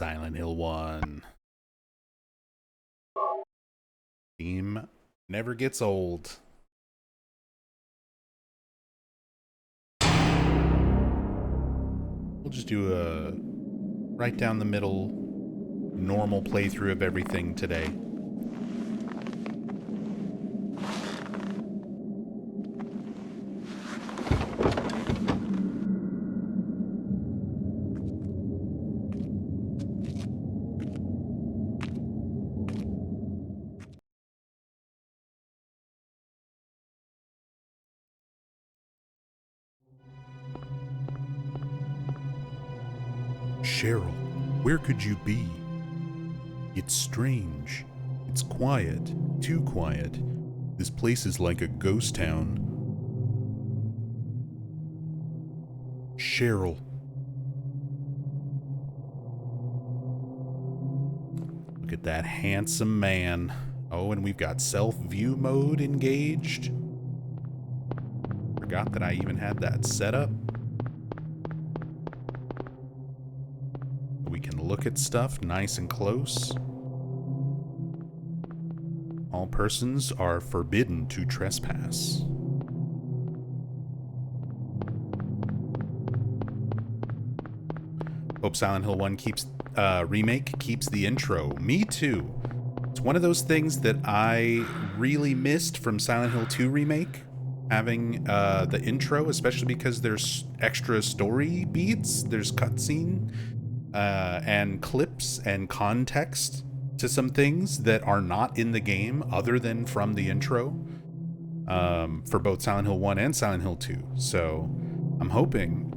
Silent Hill 1. Theme never gets old. We'll just do a right down the middle normal playthrough of everything today. Cheryl, where could you be? It's strange. It's quiet. Too quiet. This place is like a ghost town. Cheryl. Look at that handsome man. Oh, and we've got self-view mode engaged. Forgot that I even had that set up. We can look at stuff nice and close. All persons are forbidden to trespass. Hope Silent Hill 1 remake keeps the intro. Me too. It's one of those things that I really missed from Silent Hill 2 remake. Having the intro, especially because there's extra story beats, there's cutscene, and clips and context to some things that are not in the game other than from the intro, for both Silent Hill 1 and Silent Hill 2. So I'm hoping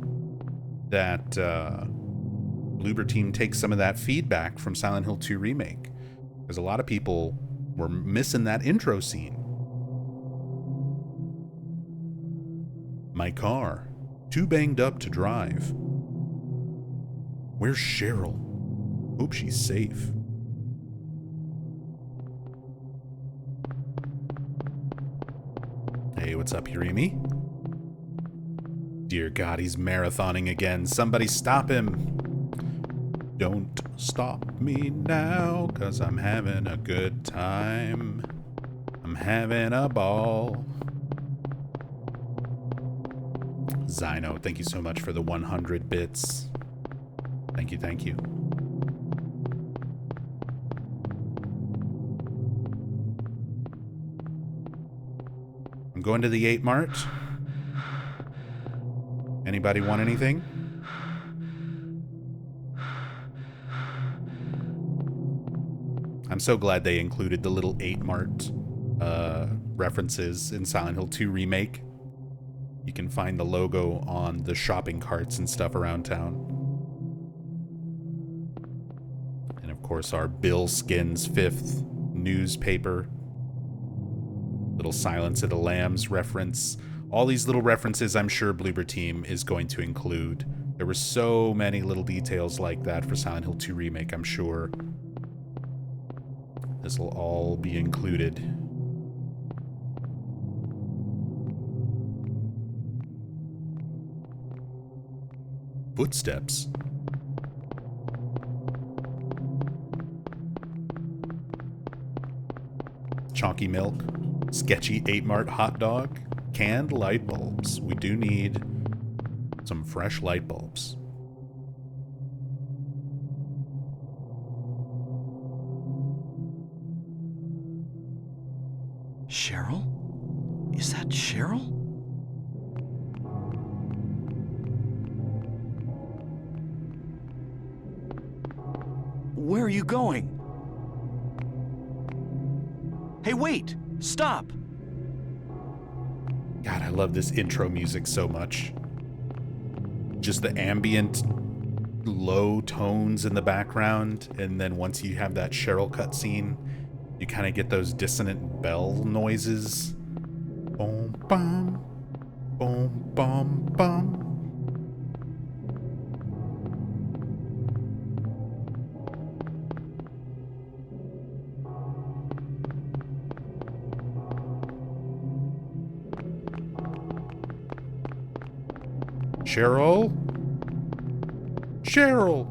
that Bloober Team takes some of that feedback from Silent Hill 2 remake, because a lot of people were missing that intro scene. My car, too banged up to drive. Where's Cheryl? Hope she's safe. Hey, what's up, Yurimi? Dear God, he's marathoning again. Somebody stop him. Don't stop me now, 'cause I'm having a good time. I'm having a ball. Zyno, thank you so much for the 100 bits. Thank you, thank you. I'm going to the 8 Mart. Anybody want anything? I'm so glad they included the little 8 Mart references in Silent Hill 2 Remake. You can find the logo on the shopping carts and stuff around town. And of course our Bill Skins 5th newspaper. Little Silence of the Lambs reference. All these little references I'm sure Bloober Team is going to include. There were so many little details like that for Silent Hill 2 Remake, I'm sure. This will all be included. Footsteps. Chalky milk. Sketchy 8 Mart hot dog. Canned light bulbs. We do need some fresh light bulbs. Cheryl? Is that Cheryl? Where are you going? Hey, wait! Stop! God, I love this intro music so much. Just the ambient low tones in the background, and then once you have that Cheryl cutscene, you kind of get those dissonant bell noises. Boom, bum, boom, bum, bum. Cheryl? Cheryl!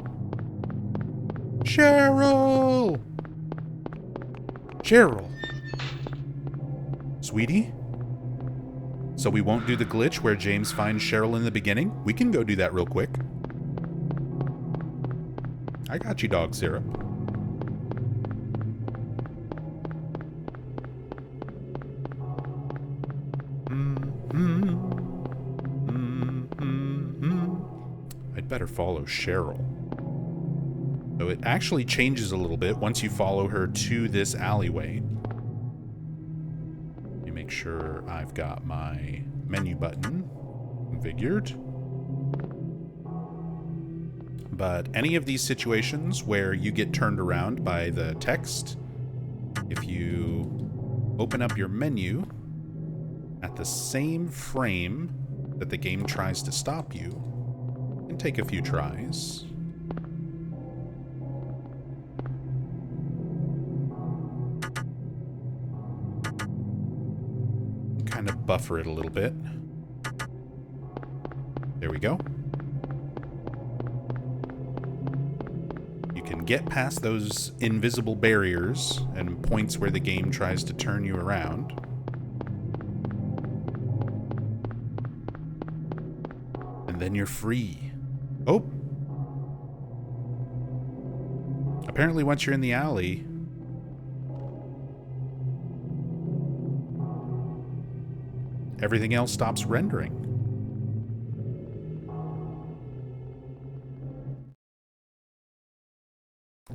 Cheryl! Cheryl. Sweetie? So we won't do the glitch where James finds Cheryl in the beginning? We can go do that real quick. I got you, dog syrup. I'd better follow Cheryl. So it actually changes a little bit once you follow her to this alleyway. Let me make sure I've got my menu button configured. But any of these situations where you get turned around by the text, if you open up your menu at the same frame that the game tries to stop you, it can take a few tries. Kind of buffer it a little bit. There we go. You can get past those invisible barriers and points where the game tries to turn you around. And then you're free. Oh! Apparently once you're in the alley, everything else stops rendering.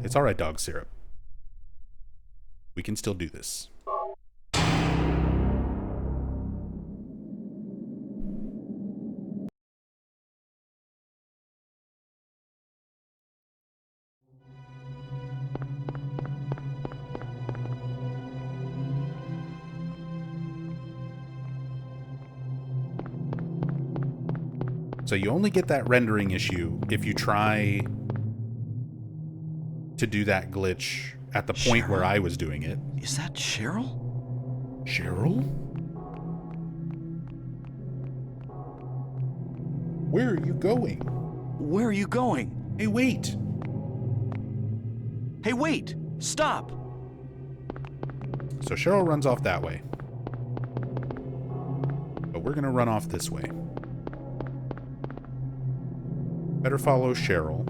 It's alright, dog syrup. We can still do this. So you only get that rendering issue if you try to do that glitch at the point Cheryl? where I was doing it. Is that Cheryl? Cheryl? Where are you going? Where are you going? Hey, wait! Hey, wait! Stop! So Cheryl runs off that way. But we're gonna run off this way. Better follow Cheryl.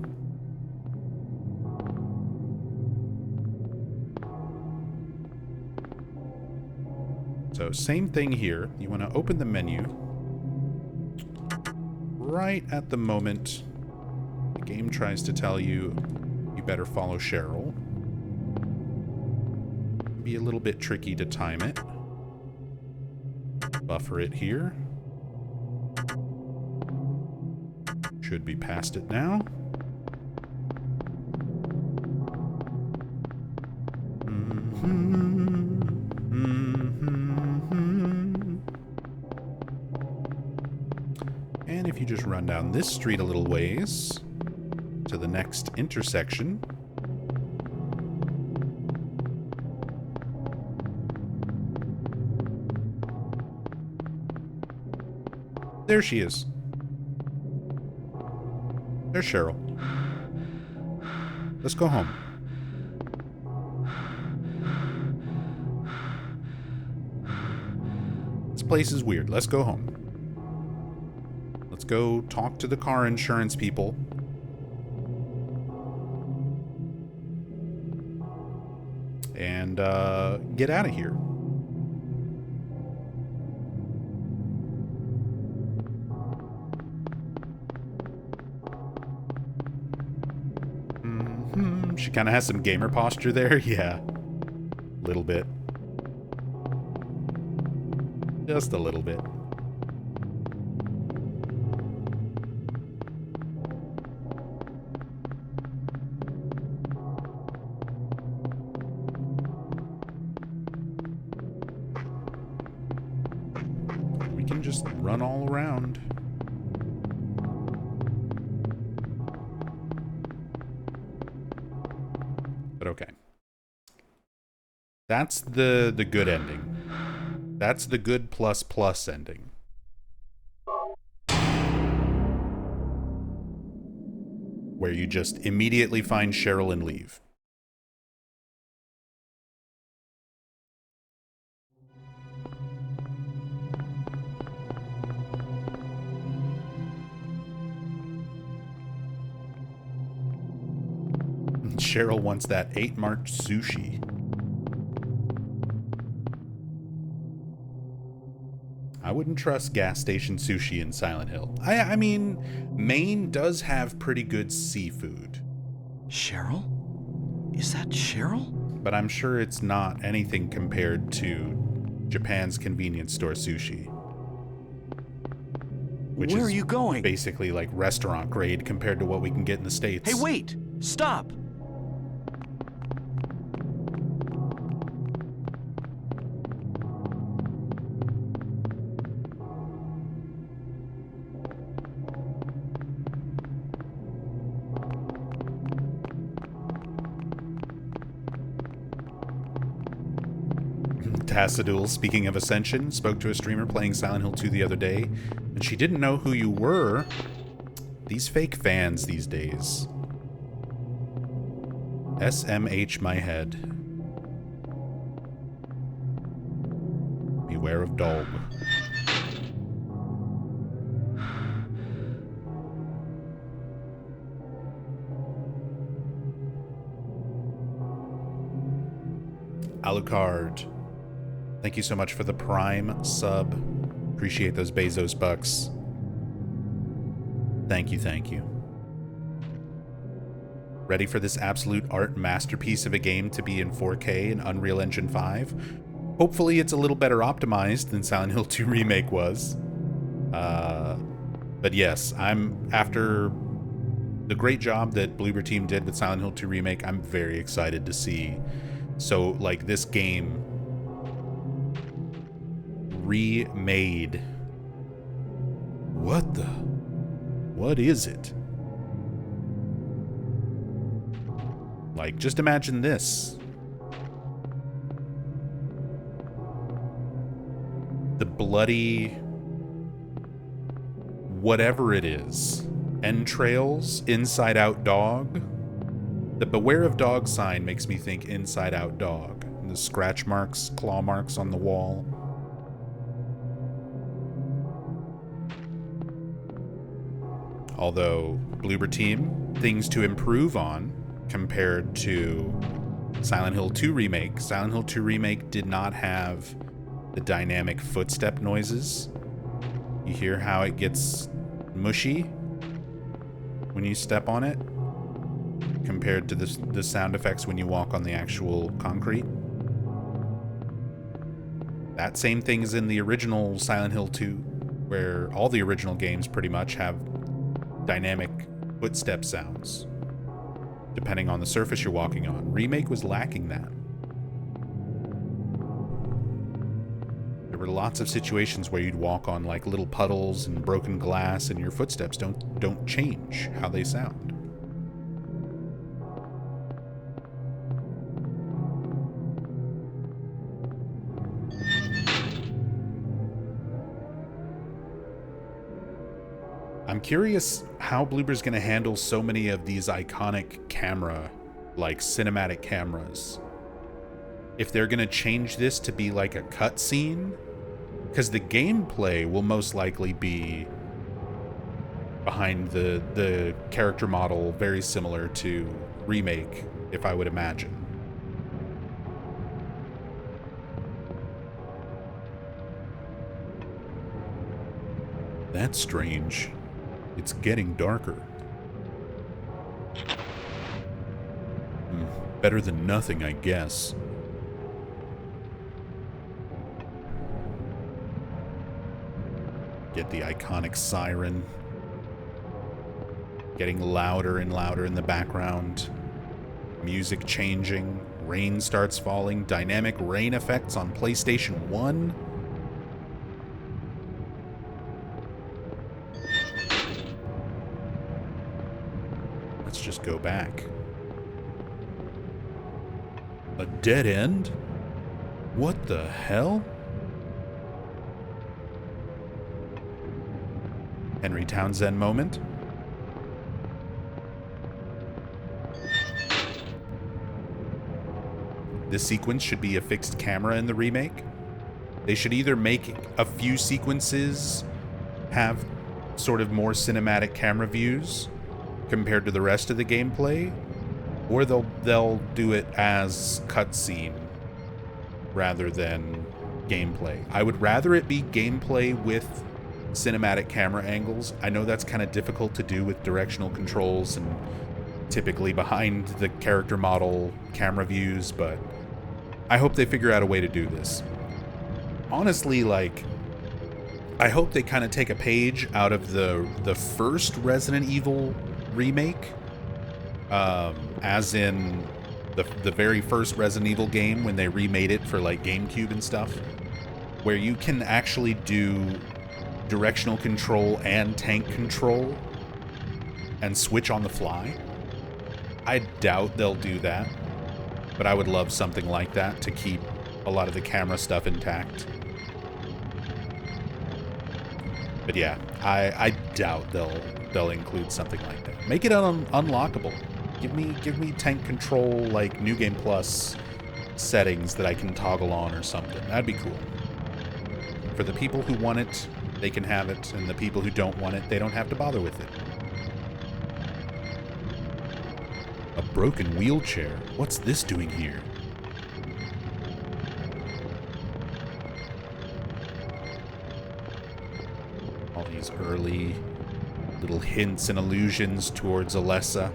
So same thing here. You want to open the menu. Right at the moment the game tries to tell you you better follow Cheryl. Be a little bit tricky to time it. Buffer it here. Should be past it now. And if you just run down this street a little ways to the next intersection, there she is. There's Cheryl. Let's go home. This place is weird. Let's go home. Let's go talk to the car insurance people. And get out of here. She kind of has some gamer posture there. Yeah. Little bit. Just a little bit. We can just run all around. But okay. That's the good ending. That's the good plus plus ending. where you just immediately find Cheryl and leave. Cheryl wants that 8-marked sushi. I wouldn't trust gas station sushi in Silent Hill. I mean, Maine does have pretty good seafood. Cheryl? Is that Cheryl? But I'm sure it's not anything compared to Japan's convenience store sushi. Which Where is are you going? basically like restaurant grade compared to what we can get in the States. Hey, wait! Stop! Tassadul, speaking of Ascension, spoke to a streamer playing Silent Hill 2 the other day, and she didn't know who you were. These fake fans these days. SMH my head. Beware of dog. Alucard. Thank you so much for the Prime sub. Appreciate those Bezos bucks. Thank you, thank you. Ready for this absolute art masterpiece of a game to be in 4K in Unreal Engine 5? Hopefully it's a little better optimized than Silent Hill 2 Remake was. But yes, after the great job that Bloober Team did with Silent Hill 2 Remake, I'm very excited to see. So, like, this game remade. What is it? Like, just imagine this. The bloody whatever it is. Entrails, Inside Out Dog. The Beware of Dog sign makes me think Inside Out Dog. And the scratch marks, claw marks on the wall. Although, Bloober Team, things to improve on compared to Silent Hill 2 Remake. Silent Hill 2 Remake did not have the dynamic footstep noises. You hear how it gets mushy when you step on it compared to the sound effects when you walk on the actual concrete. That same thing is in the original Silent Hill 2, where all the original games pretty much have dynamic footstep sounds, depending on the surface you're walking on. Remake was lacking that. There were lots of situations where you'd walk on like little puddles and broken glass, and your footsteps don't change how they sound. I'm curious how Bloober's going to handle so many of these iconic like cinematic cameras. If they're going to change this to be like a cutscene, because the gameplay will most likely be behind the character model, very similar to Remake, if I would imagine. That's strange. It's getting darker. Better than nothing, I guess. Get the iconic siren. Getting louder and louder in the background. Music changing. Rain starts falling. Dynamic rain effects on PlayStation 1. Let's just go back. A dead end? What the hell? Henry Townsend moment. this sequence should be a fixed camera in the remake. They should either make a few sequences have sort of more cinematic camera views compared to the rest of the gameplay, or they'll do it as cutscene rather than gameplay. I would rather it be gameplay with cinematic camera angles. I know that's kind of difficult to do with directional controls and typically behind the character model camera views, but I hope they figure out a way to do this. Honestly, like, I hope they kind of take a page out of the first Resident Evil remake, as in the very first Resident Evil game when they remade it for like GameCube and stuff, where you can actually do directional control and tank control and switch on the fly. I doubt they'll do that, but I would love something like that to keep a lot of the camera stuff intact. But yeah, I doubt they'll include something like that. Make it unlockable. Give me tank control like New Game Plus settings that I can toggle on or something. That'd be cool. For the people who want it, they can have it, and the people who don't want it, they don't have to bother with it. A broken wheelchair? What's this doing here? All these early little hints and allusions towards Alessa.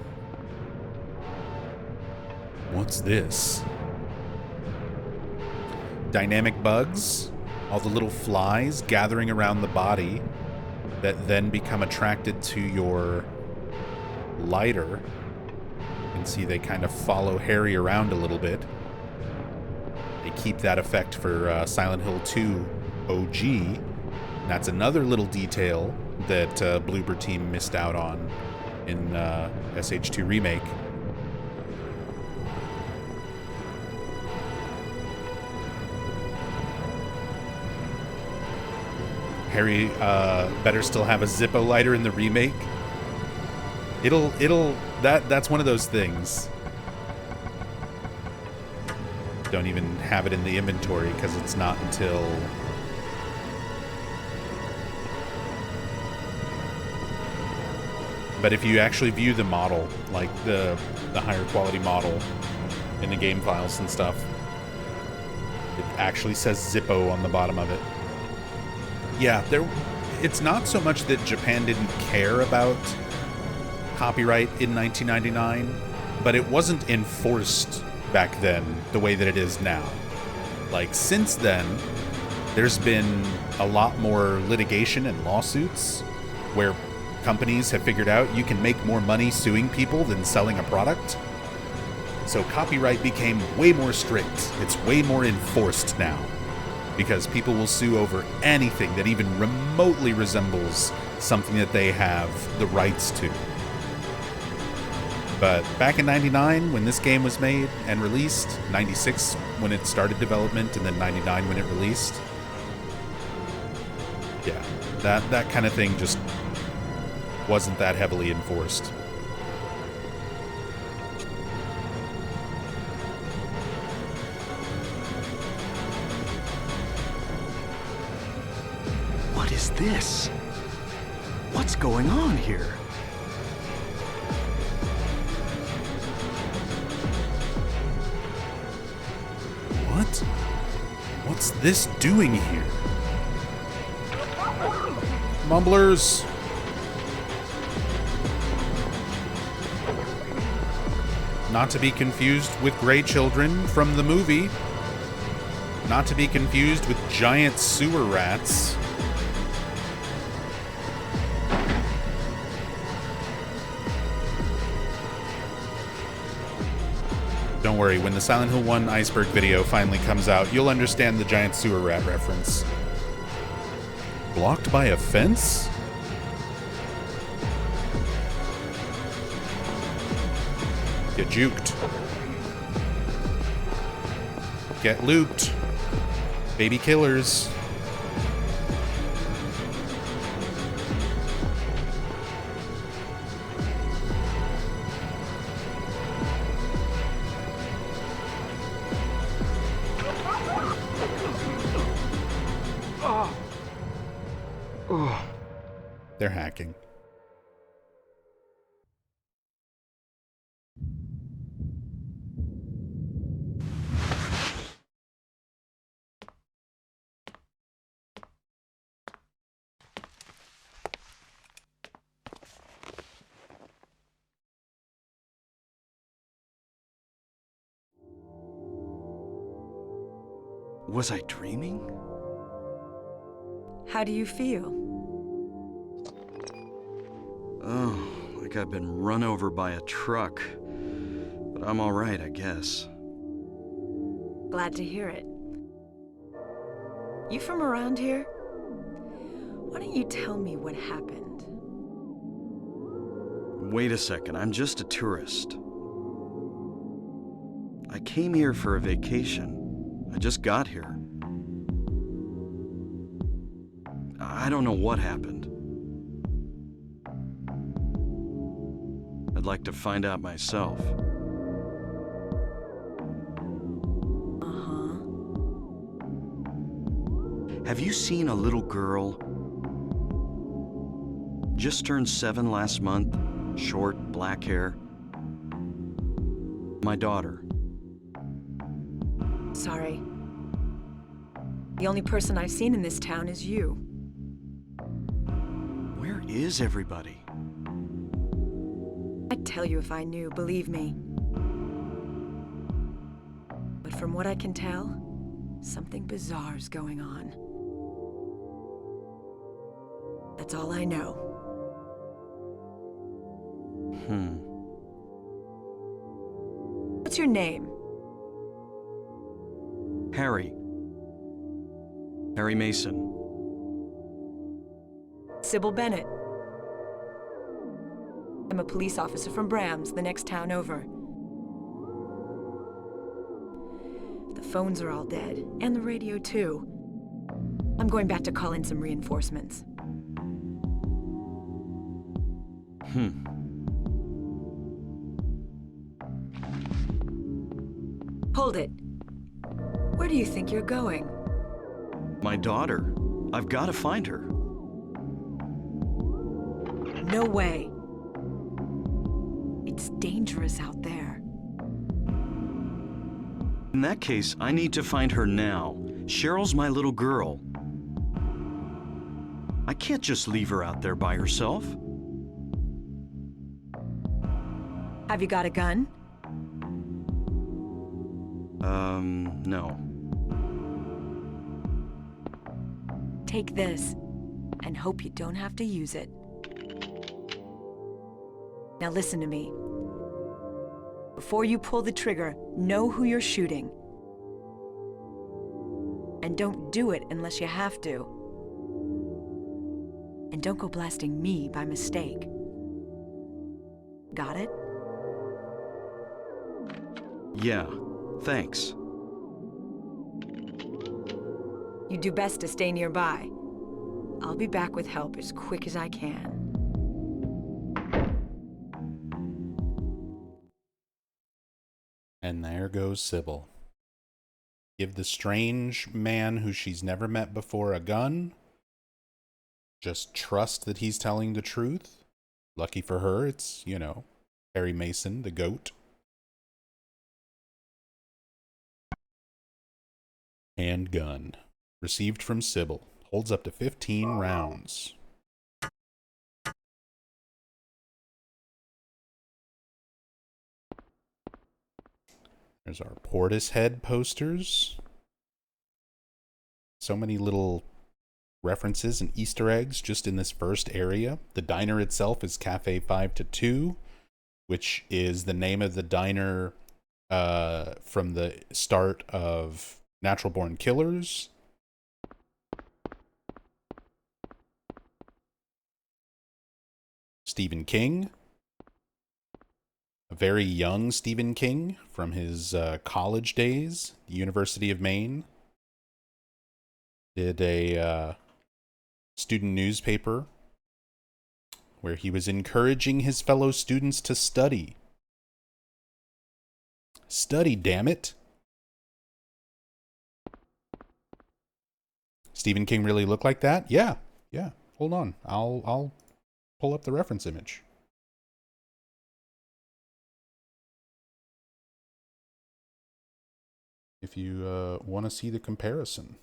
What's this? Dynamic bugs? All the little flies gathering around the body that then become attracted to your lighter. You can see they kind of follow Harry around a little bit. They keep that effect for Silent Hill 2 OG. And that's another little detail that Bloober Team missed out on in SH2 Remake. Harry better still have a Zippo lighter in the remake. That's one of those things. Don't even have it in the inventory because it's not until but if you actually view the model, like the higher quality model in the game files and stuff, it actually says Zippo on the bottom of it. Yeah, it's not so much that Japan didn't care about copyright in 1999, but it wasn't enforced back then the way that it is now. Like, since then, there's been a lot more litigation and lawsuits where companies have figured out you can make more money suing people than selling a product. So copyright became way more strict. It's way more enforced now, because people will sue over anything that even remotely resembles something that they have the rights to. But back in 99, when this game was made and released, 96 when it started development, and then 99 when it released, yeah, that kind of thing just wasn't that heavily enforced. What is this? What's going on here? What? What's this doing here? Mumblers! Not to be confused with Grey Children from the movie. Not to be confused with giant sewer rats. Don't worry, when the Silent Hill 1 iceberg video finally comes out, you'll understand the giant sewer rat reference. Blocked by a fence? Get juked. Get looped. Baby killers. They're hacking. Was I dreaming? How do you feel? Oh, like I've been run over by a truck. But I'm all right, I guess. Glad to hear it. You from around here? Why don't you tell me what happened? Wait a second, I'm just a tourist. I came here for a vacation. I just got here. I don't know what happened. I'd like to find out myself. Uh-huh. Have you seen a little girl? Just turned 7 last month. Short, black hair. My daughter. Sorry. The only person I've seen in this town is you. Where is everybody? I'd tell you if I knew, believe me. But from what I can tell, something bizarre's going on. That's all I know. What's your name? Harry. Harry Mason. Cybil Bennett. I'm a police officer from Brams, the next town over. The phones are all dead, and the radio too. I'm going back to call in some reinforcements. Hold it. Where do you think you're going? My daughter. I've got to find her. No way. It's dangerous out there. In that case, I need to find her now. Cheryl's my little girl. I can't just leave her out there by herself. Have you got a gun? No. Take this, and hope you don't have to use it. Now listen to me. Before you pull the trigger, know who you're shooting. And don't do it unless you have to. And don't go blasting me by mistake. Got it? Yeah, thanks. You do best to stay nearby. I'll be back with help as quick as I can. And there goes Cybil. Give the strange man who she's never met before a gun. Just trust that he's telling the truth. Lucky for her, it's, you know, Harry Mason, the goat. Handgun. Received from Cybil. Holds up to 15 rounds. There's our Portishead posters. So many little references and Easter eggs just in this first area. The diner itself is Cafe 5 to 2, which is the name of the diner from the start of Natural Born Killers. Stephen King. A very young Stephen King from his college days, the University of Maine. Did a student newspaper where he was encouraging his fellow students to study. Study, damn it. Stephen King really looked like that? Yeah. Hold on. I'll pull up the reference image. If you want to see the comparison.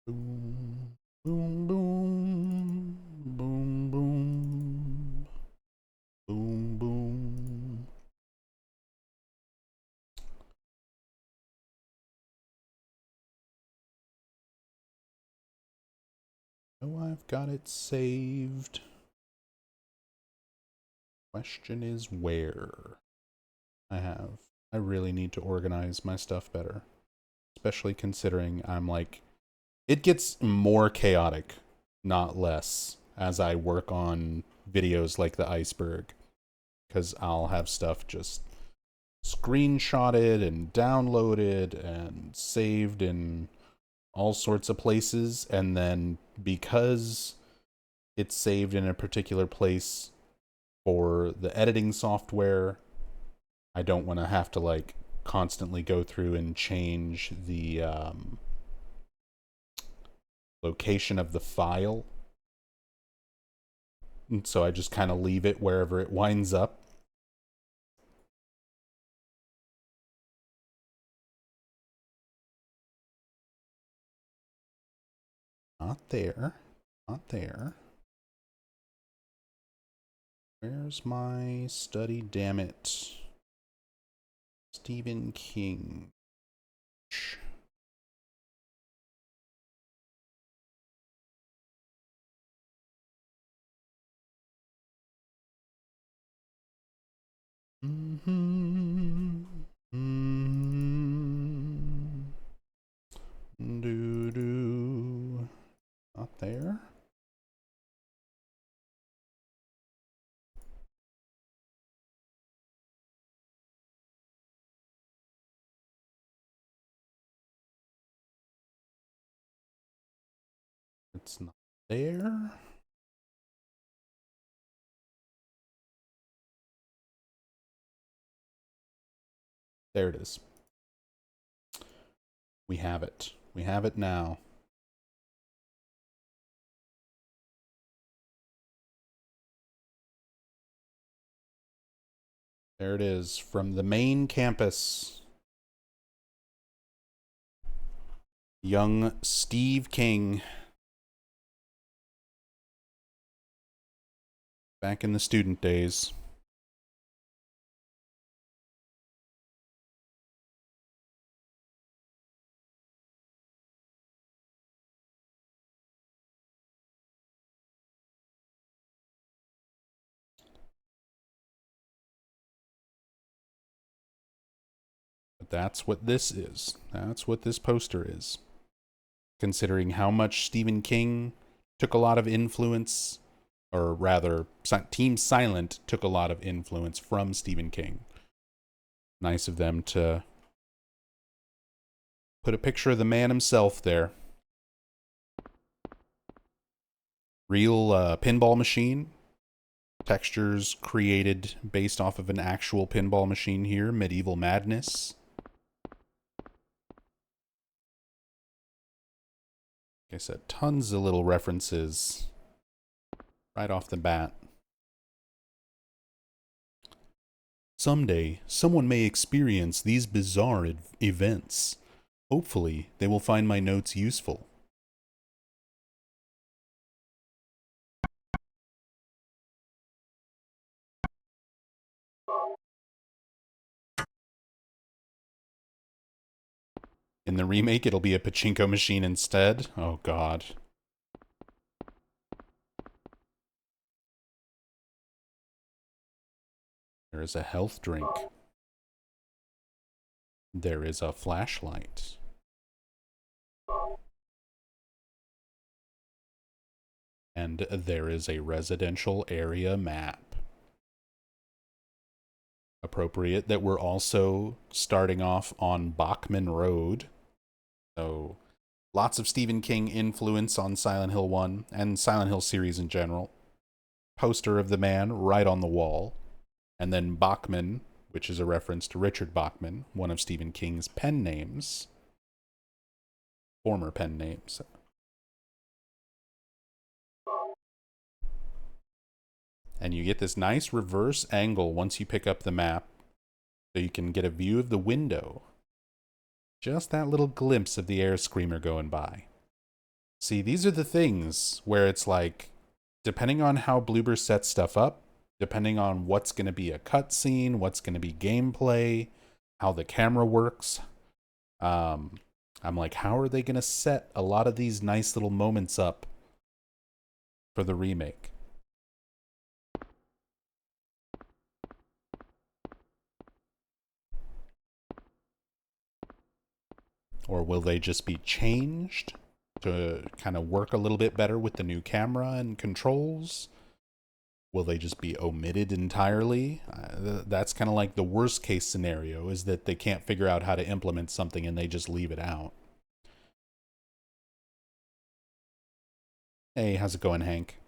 Boom, boom, boom, boom, boom, boom, boom. Oh, I've got it saved. Question is where? I really need to organize my stuff better. Especially considering I'm like, it gets more chaotic, not less, as I work on videos like the iceberg. Because I'll have stuff just screenshotted and downloaded and saved in all sorts of places, and then because it's saved in a particular place for the editing software, I don't want to have to like constantly go through and change the location of the file. And so I just kind of leave it wherever it winds up. Not there. Not there. Where's my study? Damn it. Stephen King. Mm-hmm. Mm-hmm. Doo-doo. Not there. It's not there. There it is. We have it. We have it now. There it is, from the main campus. Young Steve King. Back in the student days. But that's what this is. That's what this poster is. Considering how much Stephen King took a lot of influence, or rather, Team Silent took a lot of influence from Stephen King. Nice of them to put a picture of the man himself there. Real pinball machine. Textures created based off of an actual pinball machine here. Medieval Madness. Like I said, tons of little references right off the bat. Someday, someone may experience these bizarre events. Hopefully, they will find my notes useful. In the remake, it'll be a pachinko machine instead. Oh, God. There is a health drink. There is a flashlight. And there is a residential area map. Appropriate that we're also starting off on Bachman Road. So, lots of Stephen King influence on Silent Hill 1 and Silent Hill series in general. Poster of the man right on the wall. And then Bachman which is a reference to Richard Bachman, one of Stephen King's pen names, former pen names. And you get this nice reverse angle once you pick up the map, so you can get a view of the window. Just that little glimpse of the air screamer going by. See, these are the things where it's like, depending on how Bloober sets stuff up, depending on what's going to be a cutscene, what's going to be gameplay, how the camera works, I'm like, how are they going to set a lot of these nice little moments up for the remake? Or will they just be changed to kind of work a little bit better with the new camera and controls? Will they just be omitted entirely? That's kind of like the worst case scenario, is that they can't figure out how to implement something and they just leave it out. Hey, how's it going, Hank?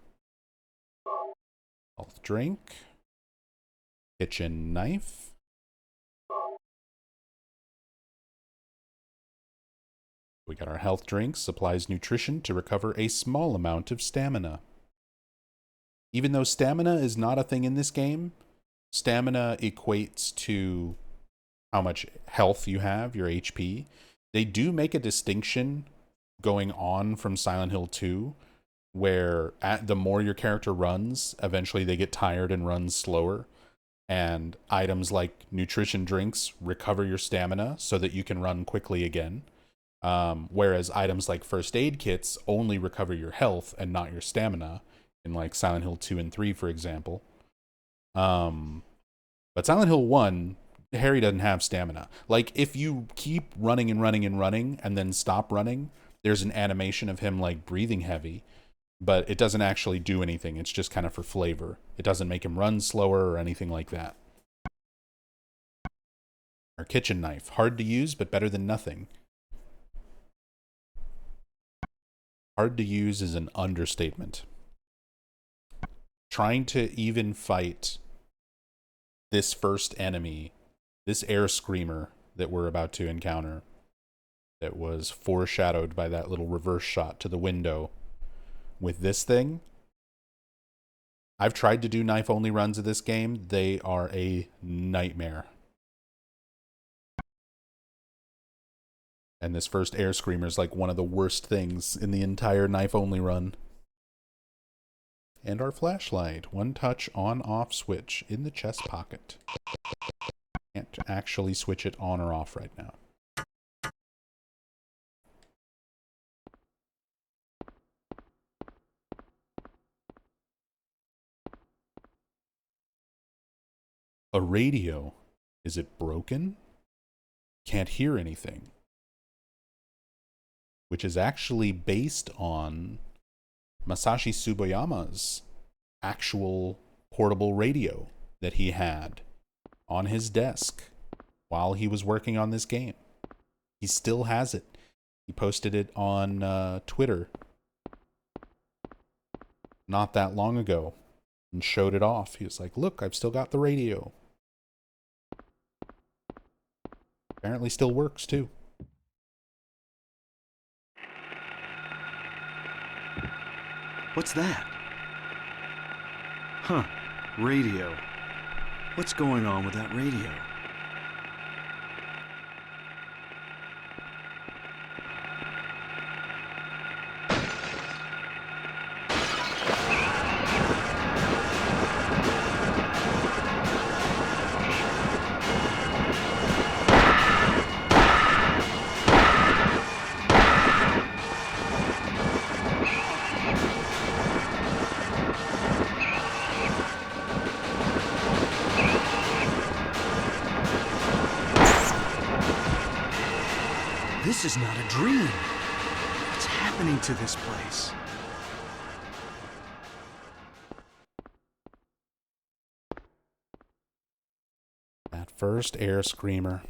Health drink. Kitchen knife. We got our health drink, supplies nutrition to recover a small amount of stamina. Even though stamina is not a thing in this game, stamina equates to how much health you have, your HP. They do make a distinction going on from Silent Hill 2, where the more your character runs, eventually they get tired and run slower. And items like nutrition drinks recover your stamina so that you can run quickly again. Whereas items like first aid kits only recover your health and not your stamina, in like Silent Hill 2 and 3, for example. But Silent Hill 1, Harry doesn't have stamina. Like, if you keep running and running and running and then stop running, there's an animation of him like breathing heavy, but it doesn't actually do anything. It's just kind of for flavor. It doesn't make him run slower or anything like that. Our kitchen knife, hard to use, but better than nothing. Hard to use is an understatement. Trying to even fight this first enemy, this air screamer that we're about to encounter, that was foreshadowed by that little reverse shot to the window, with this thing, I've tried to do knife-only runs of this game. They are a nightmare. And this first air screamer is like one of the worst things in the entire knife-only run. And our flashlight. One touch on-off switch in the chest pocket. Can't actually switch it on or off right now. A radio. Is it broken? Can't hear anything. Which is actually based on Masashi Tsuboyama's actual portable radio that he had on his desk while he was working on this game. He still has it. He posted it on Twitter not that long ago and showed it off. He was like, look, I've still got the radio. Apparently still works too. What's that? Huh. Radio. What's going on with that radio? This is not a dream. What's happening to this place? That first air screamer.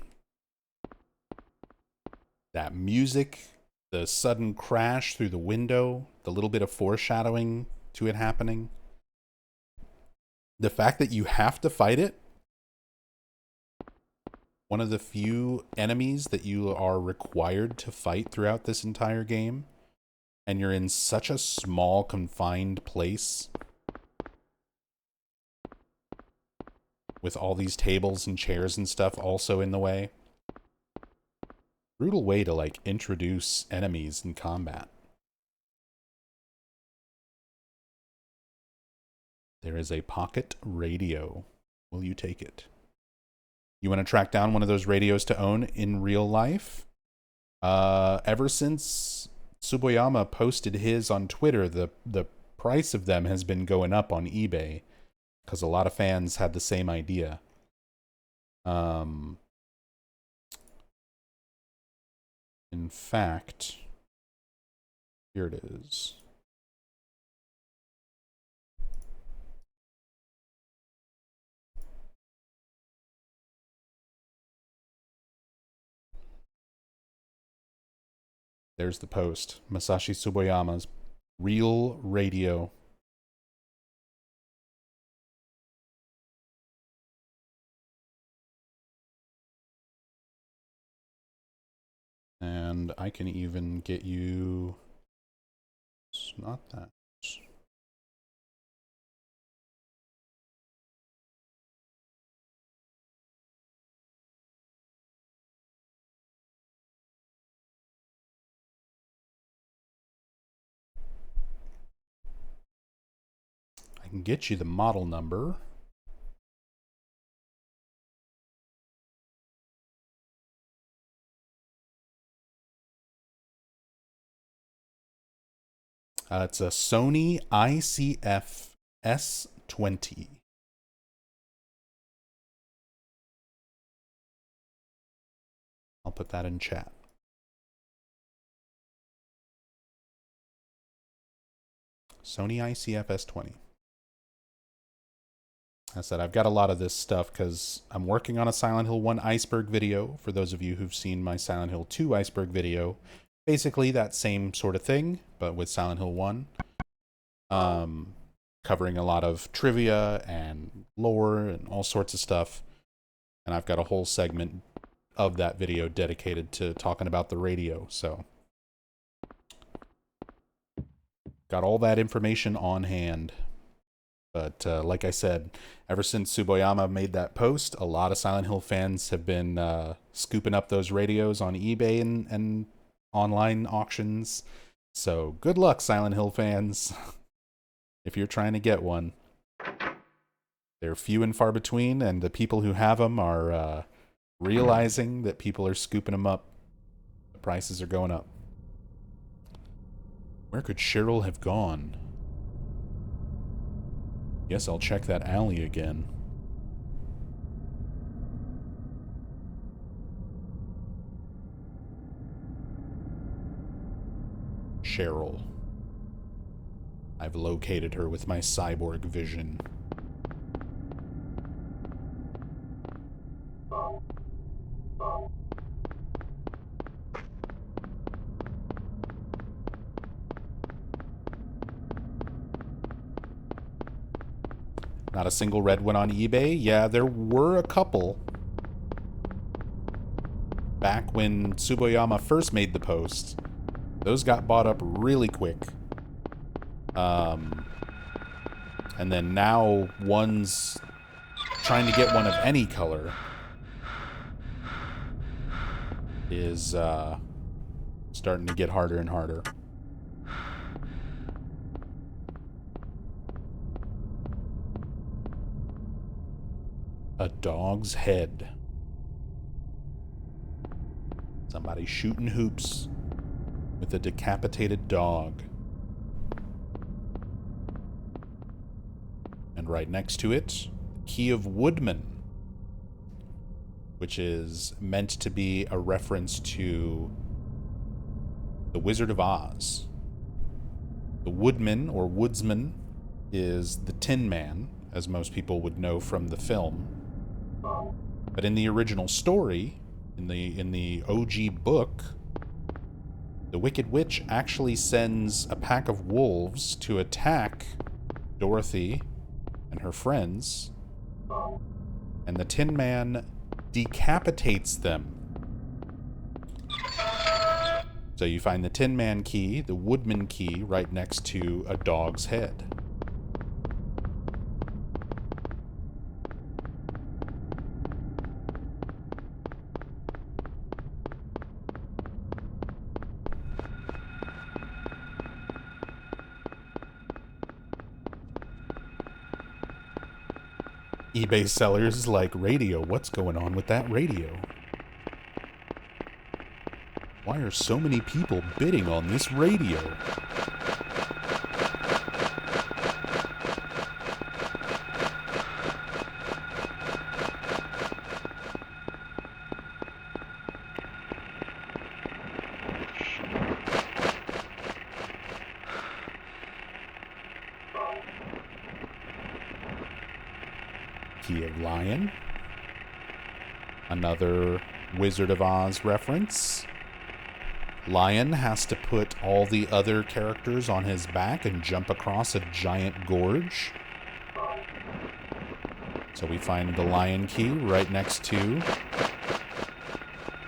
That music, the sudden crash through the window, the little bit of foreshadowing to it happening. The fact that you have to fight it one of the few enemies that you are required to fight throughout this entire game. And you're in such a small, confined place with all these tables and chairs and stuff also in the way. Brutal way to, like, introduce enemies in combat. There is a pocket radio. Will you take it? You want to track down one of those radios to own in real life? Ever since Tsuboyama posted his on Twitter, the price of them has been going up on eBay because a lot of fans had the same idea. In fact, here it is. There's the post. Masashi Tsuboyama's real radio. And I can even get you... It's not that. I can get you the model number. It's a Sony ICF S20. I'll put that in chat. Sony ICF S20. I said I've got a lot of this stuff because I'm working on a Silent Hill 1 iceberg video. For those of you who've seen my Silent Hill 2 iceberg video, basically that same sort of thing, but with Silent Hill 1. Covering a lot of trivia and lore and all sorts of stuff. And I've got a whole segment of that video dedicated to talking about the radio, so got all that information on hand. But like I said, ever since Tsuboyama made that post, a lot of Silent Hill fans have been scooping up those radios on eBay and online auctions. So good luck, Silent Hill fans, if you're trying to get one. They're few and far between, and the people who have them are realizing that people are scooping them up. The prices are going up. Where could Cheryl have gone? Guess I'll check that alley again. Cheryl. I've located her with my cyborg vision. Not a single red one on eBay? Yeah, there were a couple. Back when Tsuboyama first made the post. Those got bought up really quick. And then now one's trying to get one of any color is starting to get harder and harder. A dog's head. Somebody shooting hoops with a decapitated dog. And right next to it, Key of Woodman, which is meant to be a reference to the Wizard of Oz. The Woodman, or Woodsman, is the Tin Man, as most people would know from the film. But in the original story, in the OG book, the Wicked Witch actually sends a pack of wolves to attack Dorothy and her friends, and the Tin Man decapitates them. So you find the Tin Man key, the Woodman key, right next to a dog's head. eBay sellers like, radio, what's going on with that radio? Why are so many people bidding on this radio? Key of Lion. Another Wizard of Oz reference. Lion has to put all the other characters on his back and jump across a giant gorge. So we find the Lion key right next to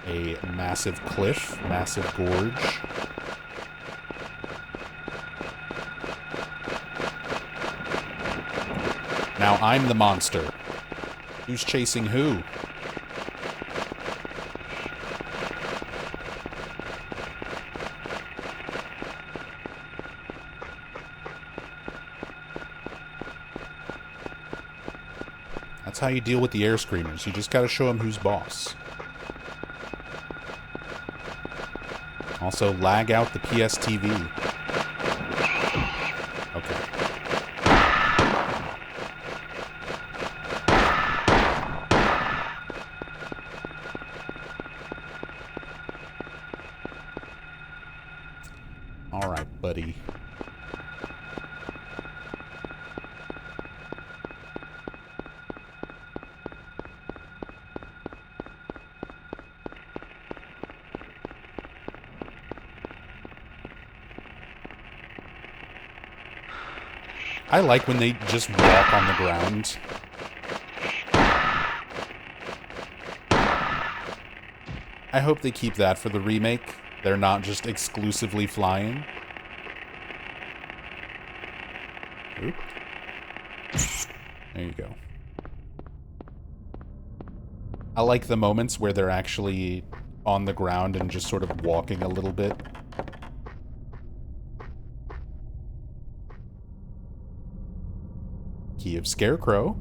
a massive cliff, massive gorge. Now I'm the monster. Who's chasing who? That's how you deal with the air screamers. You just gotta show them who's boss. Also, lag out the PSTV. Okay. All right, buddy. I like when they just walk on the ground. I hope they keep that for the remake. They're not just exclusively flying. Oop. There you go. I like the moments where they're actually on the ground and just sort of walking a little bit. Key of Scarecrow.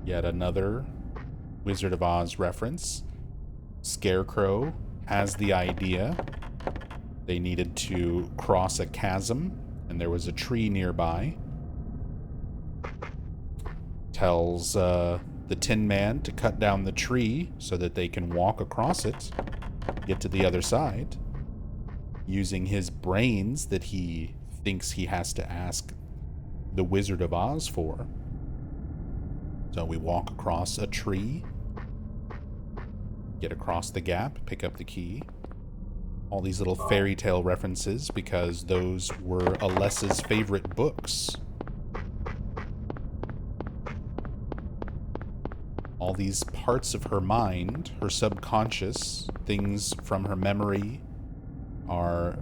Yet another Wizard of Oz reference. Scarecrow has the idea. They needed to cross a chasm, and there was a tree nearby. Tells the Tin Man to cut down the tree so that they can walk across it, get to the other side, using his brains that he thinks he has to ask the Wizard of Oz for. So we walk across a tree, get across the gap, pick up the key. All these little fairy tale references because those were Alessa's favorite books. All these parts of her mind, her subconscious, things from her memory are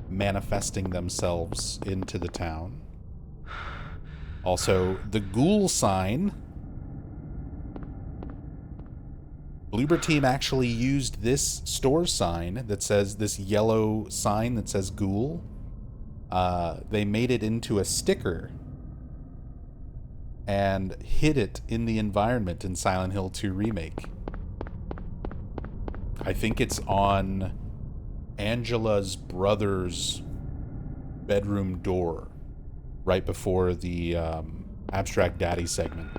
manifesting themselves into the town. Also, the ghoul sign. Bloober Team actually used this store sign that says, this yellow sign that says ghoul. They made it into a sticker and hid it in the environment in Silent Hill 2 Remake. I think it's on Angela's brother's bedroom door right before the Abstract Daddy segment.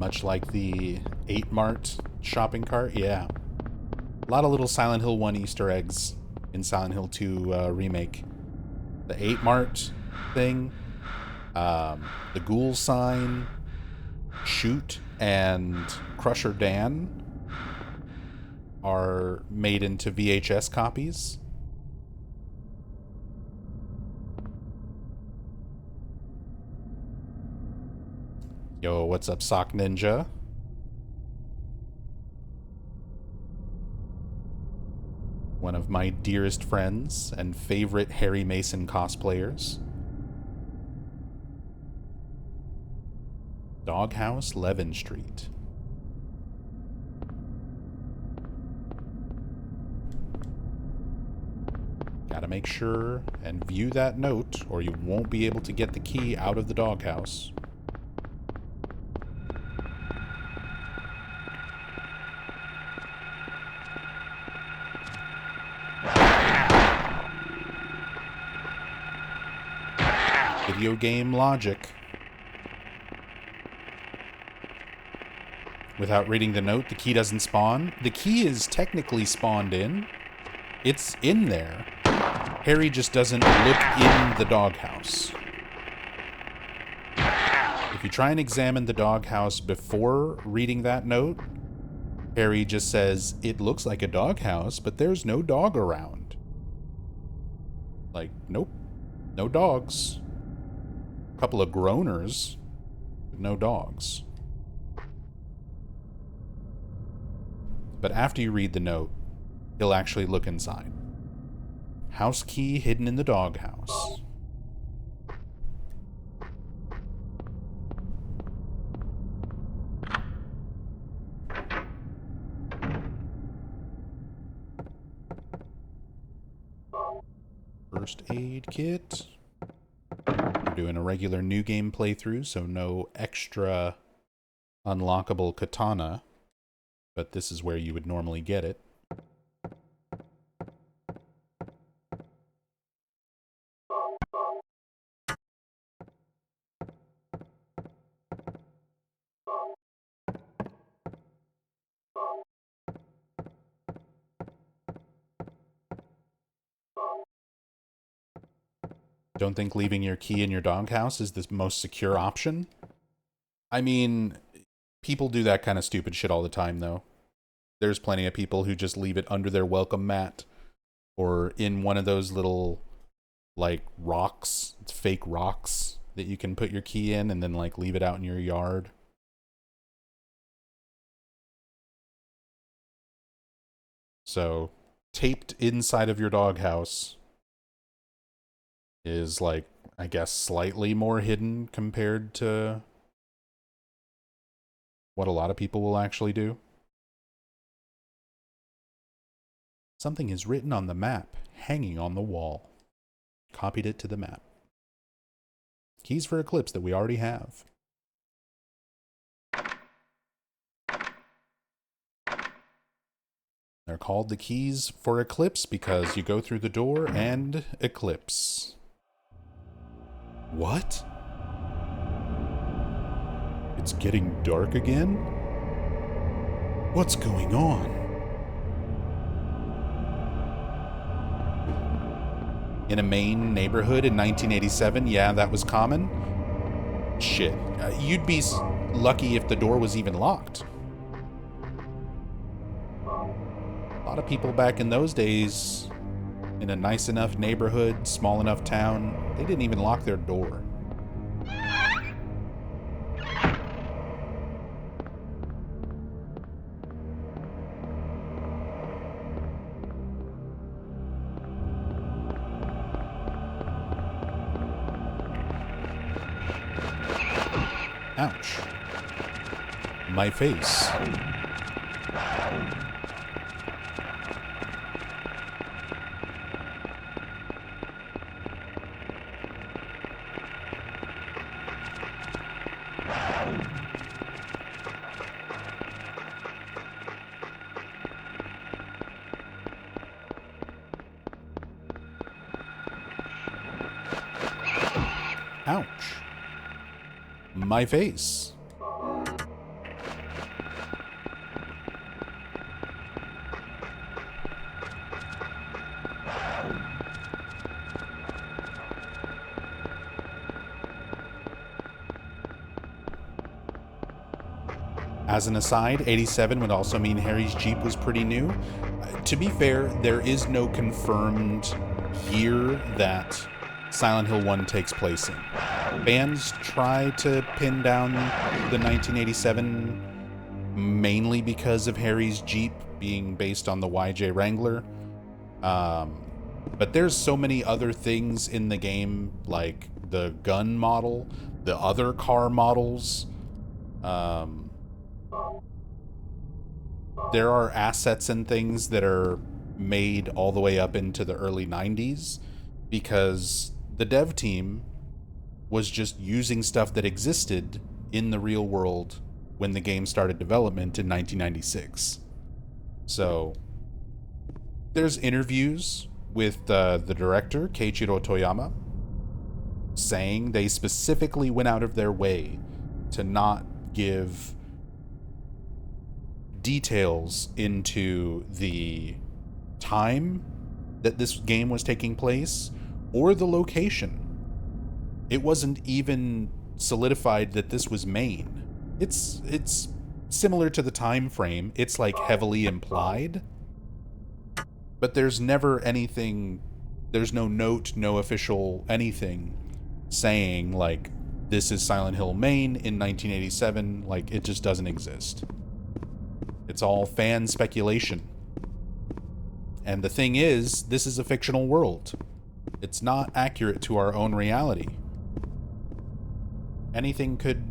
Much like the 8 Mart shopping cart. Yeah. A lot of little Silent Hill 1 Easter eggs in Silent Hill 2 remake. The 8 Mart thing, the ghoul sign, Shoot, and Crusher Dan are made into VHS copies. Yo, what's up, Sock Ninja? One of my dearest friends and favorite Harry Mason cosplayers. Doghouse, Levin Street. Gotta make sure and view that note, or you won't be able to get the key out of the doghouse. Video game logic. Without reading the note, the key doesn't spawn. The key is technically spawned in. It's in there. Harry just doesn't look in the doghouse. If you try and examine the doghouse before reading that note, Harry just says, "It looks like a doghouse, but there's no dog around." Like, nope. No dogs. A couple of groaners, but no dogs. But after you read the note, he'll actually look inside. House key hidden in the doghouse. First aid kit. We're doing a regular new game playthrough, so no extra unlockable katana. But this is where you would normally get it. Don't think leaving your key in your doghouse is the most secure option? I mean, people do that kind of stupid shit all the time, though. There's plenty of people who just leave it under their welcome mat or in one of those little, like, rocks. It's fake rocks that you can put your key in and then, like, leave it out in your yard. So, taped inside of your doghouse is, like, I guess slightly more hidden compared to what a lot of people will actually do. Something is written on the map, hanging on the wall. Copied it to the map. Keys for Eclipse that we already have. They're called the keys for Eclipse because you go through the door and Eclipse. What? It's getting dark again? What's going on? In a Maine neighborhood in 1987, yeah, that was common. Shit, you'd be lucky if the door was even locked. A lot of people back in those days, in a nice enough neighborhood, small enough town, they didn't even lock their door. Ouch. My face. Ouch. My face. As an aside, 87 would also mean Harry's Jeep was pretty new. To be fair, there is no confirmed year that Silent Hill 1 takes place in. Fans try to pin down the 1987 mainly because of Harry's Jeep being based on the YJ Wrangler. But there's so many other things in the game, like the gun model, the other car models. There are assets and things that are made all the way up into the early 90s because the dev team was just using stuff that existed in the real world when the game started development in 1996. So there's interviews with the director, Keiichiro Toyama, saying they specifically went out of their way to not give details into the time that this game was taking place or the location. It wasn't even solidified that this was Maine. It's similar to the time frame. It's like heavily implied, but there's never anything, there's no note, no official anything saying like this is Silent Hill Maine in 1987. Like, it just doesn't exist. It's all fan speculation. And the thing is, this is a fictional world. It's not accurate to our own reality. Anything could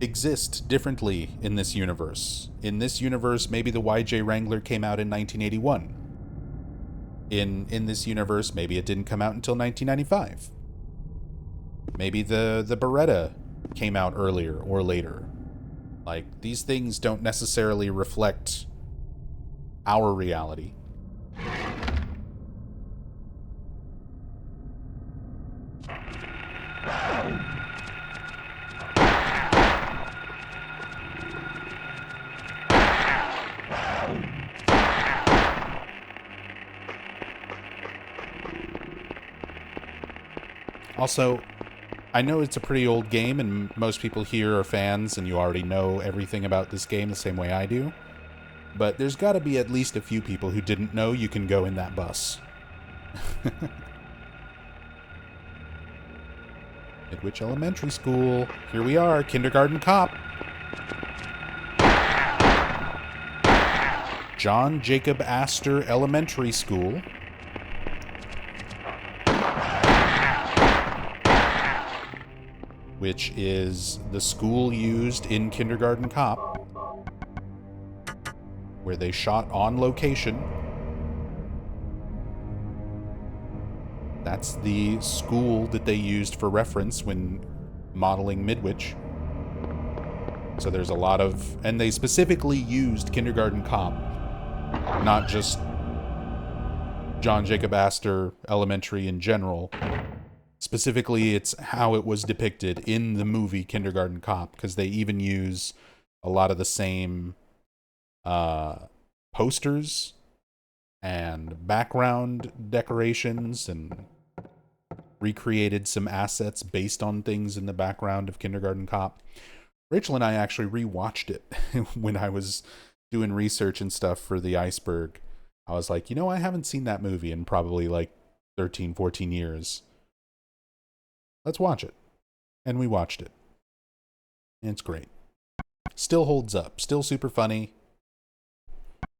exist differently in this universe. In this universe, maybe the YJ Wrangler came out in 1981. In this universe, maybe it didn't come out until 1995. Maybe the Beretta came out earlier or later. Like, these things don't necessarily reflect our reality. Also, I know it's a pretty old game, and most people here are fans, and you already know everything about this game the same way I do. But there's got to be at least a few people who didn't know you can go in that bus. Midwich Elementary School. Here we are, Kindergarten Cop. John Jacob Astor Elementary School. Which is the school used in Kindergarten Cop, where they shot on location. That's the school that they used for reference when modeling Midwich. So there's a lot of... And they specifically used Kindergarten Cop, not just John Jacob Astor Elementary in general. Specifically, it's how it was depicted in the movie Kindergarten Cop, because they even use a lot of the same posters and background decorations and recreated some assets based on things in the background of Kindergarten Cop. Rachel and I actually rewatched it when I was doing research and stuff for the Iceberg. I was like, I haven't seen that movie in probably like 13, 14 years. Let's watch it. And we watched it. And it's great. Still holds up. Still super funny.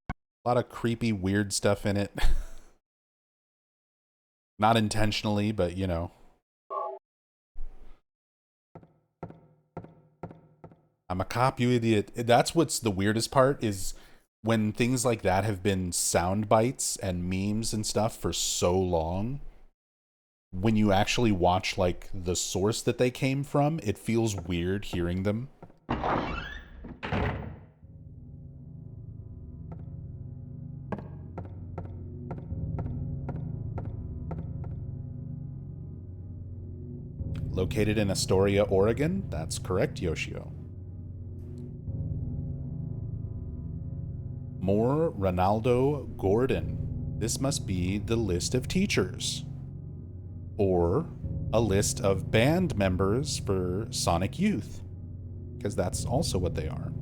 A lot of creepy, weird stuff in it. Not intentionally, but I'm a cop, you idiot. That's what's the weirdest part, is when things like that have been sound bites and memes and stuff for so long. When you actually watch like the source that they came from, it feels weird hearing them. Located in Astoria, Oregon? That's correct, Yoshio. More Ronaldo Gordon. This must be the list of teachers. Or a list of band members for Sonic Youth, because that's also what they are.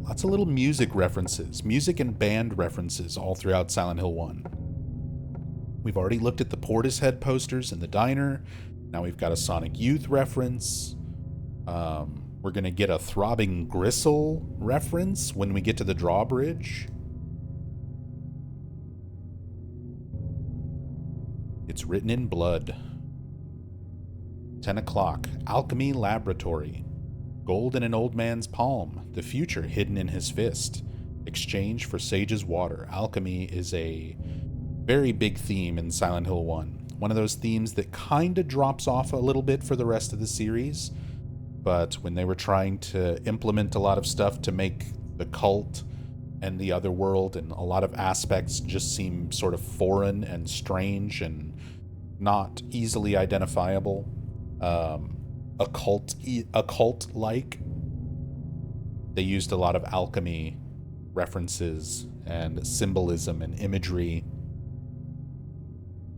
Lots of little music references, music and band references all throughout Silent Hill 1. We've already looked at the Portishead posters in the diner. Now we've got a Sonic Youth reference. We're going to get a Throbbing Gristle reference when we get to the drawbridge. It's written in blood. 10 o'clock. Alchemy Laboratory. Gold in an old man's palm. The future hidden in his fist. Exchange for Sage's water. Alchemy is a very big theme in Silent Hill 1. One of those themes that kind of drops off a little bit for the rest of the series. But when they were trying to implement a lot of stuff to make the cult and the Otherworld and a lot of aspects just seem sort of foreign and strange and not easily identifiable, occult-like, they used a lot of alchemy references and symbolism and imagery.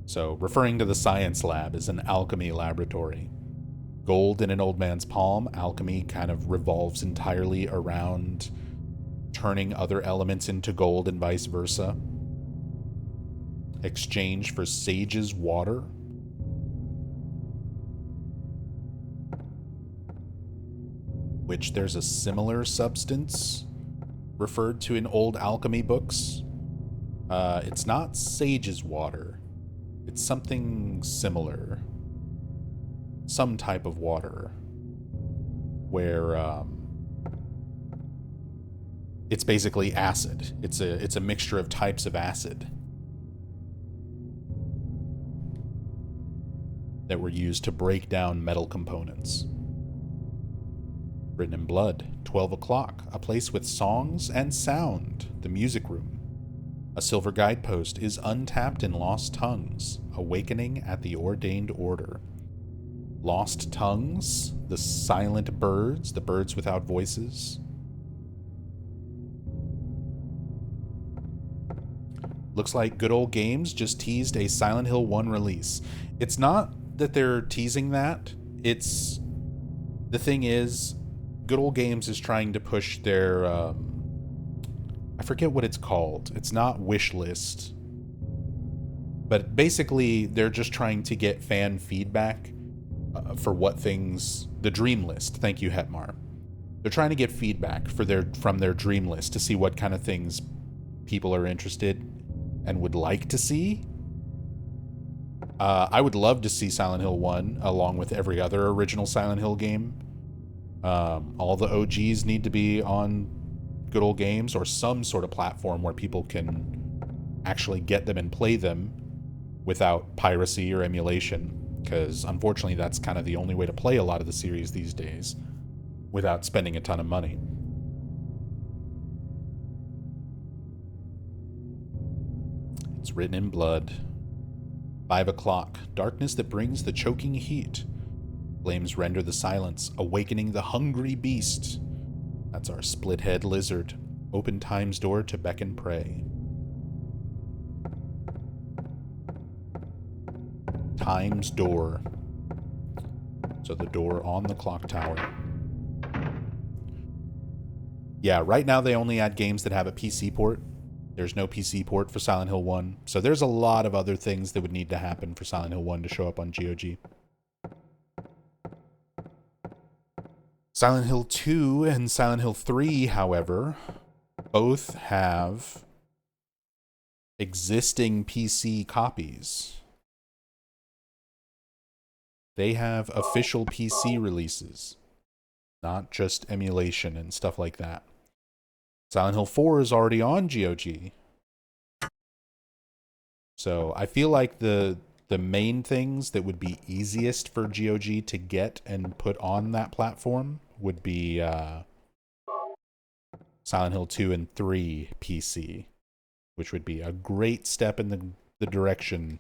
So referring to the science lab as an alchemy laboratory. Gold in an old man's palm. Alchemy kind of revolves entirely around turning other elements into gold and vice versa. Exchange for Sage's water. Which there's a similar substance referred to in old alchemy books. It's not Sage's water. It's something similar. Some type of water. Where, it's basically acid. It's a mixture of types of acid that were used to break down metal components. Written in blood. 12 o'clock. A place with songs and sound. The music room. A silver guidepost is untapped in Lost Tongues. Awakening at the Ordained Order. Lost Tongues. The silent birds. The birds without voices. Looks like Good Old Games just teased a Silent Hill 1 release. It's not that they're teasing that. It's... The thing is, Good Old Games is trying to push their... I forget what it's called. It's not wish list. But basically, they're just trying to get fan feedback for what things... The dream list. Thank you, Hetmar. They're trying to get feedback from their dream list to see what kind of things people are interested and would like to see. I would love to see Silent Hill 1 along with every other original Silent Hill game. All the OGs need to be on Good Old Games or some sort of platform where people can actually get them and play them without piracy or emulation, because unfortunately that's kind of the only way to play a lot of the series these days without spending a ton of money. It's written in blood. 5 o'clock. Darkness that brings the choking heat. Flames render the silence, awakening the hungry beast. That's our split-head lizard. Open time's door to beckon prey. Time's door. So the door on the clock tower. Yeah, right now they only add games that have a PC port. There's no PC port for Silent Hill 1. So there's a lot of other things that would need to happen for Silent Hill 1 to show up on GOG. Silent Hill 2 and Silent Hill 3, however, both have existing PC copies. They have official PC releases, not just emulation and stuff like that. Silent Hill 4 is already on GOG. So I feel like the main things that would be easiest for GOG to get and put on that platform would be Silent Hill 2 and 3 PC, which would be a great step in the direction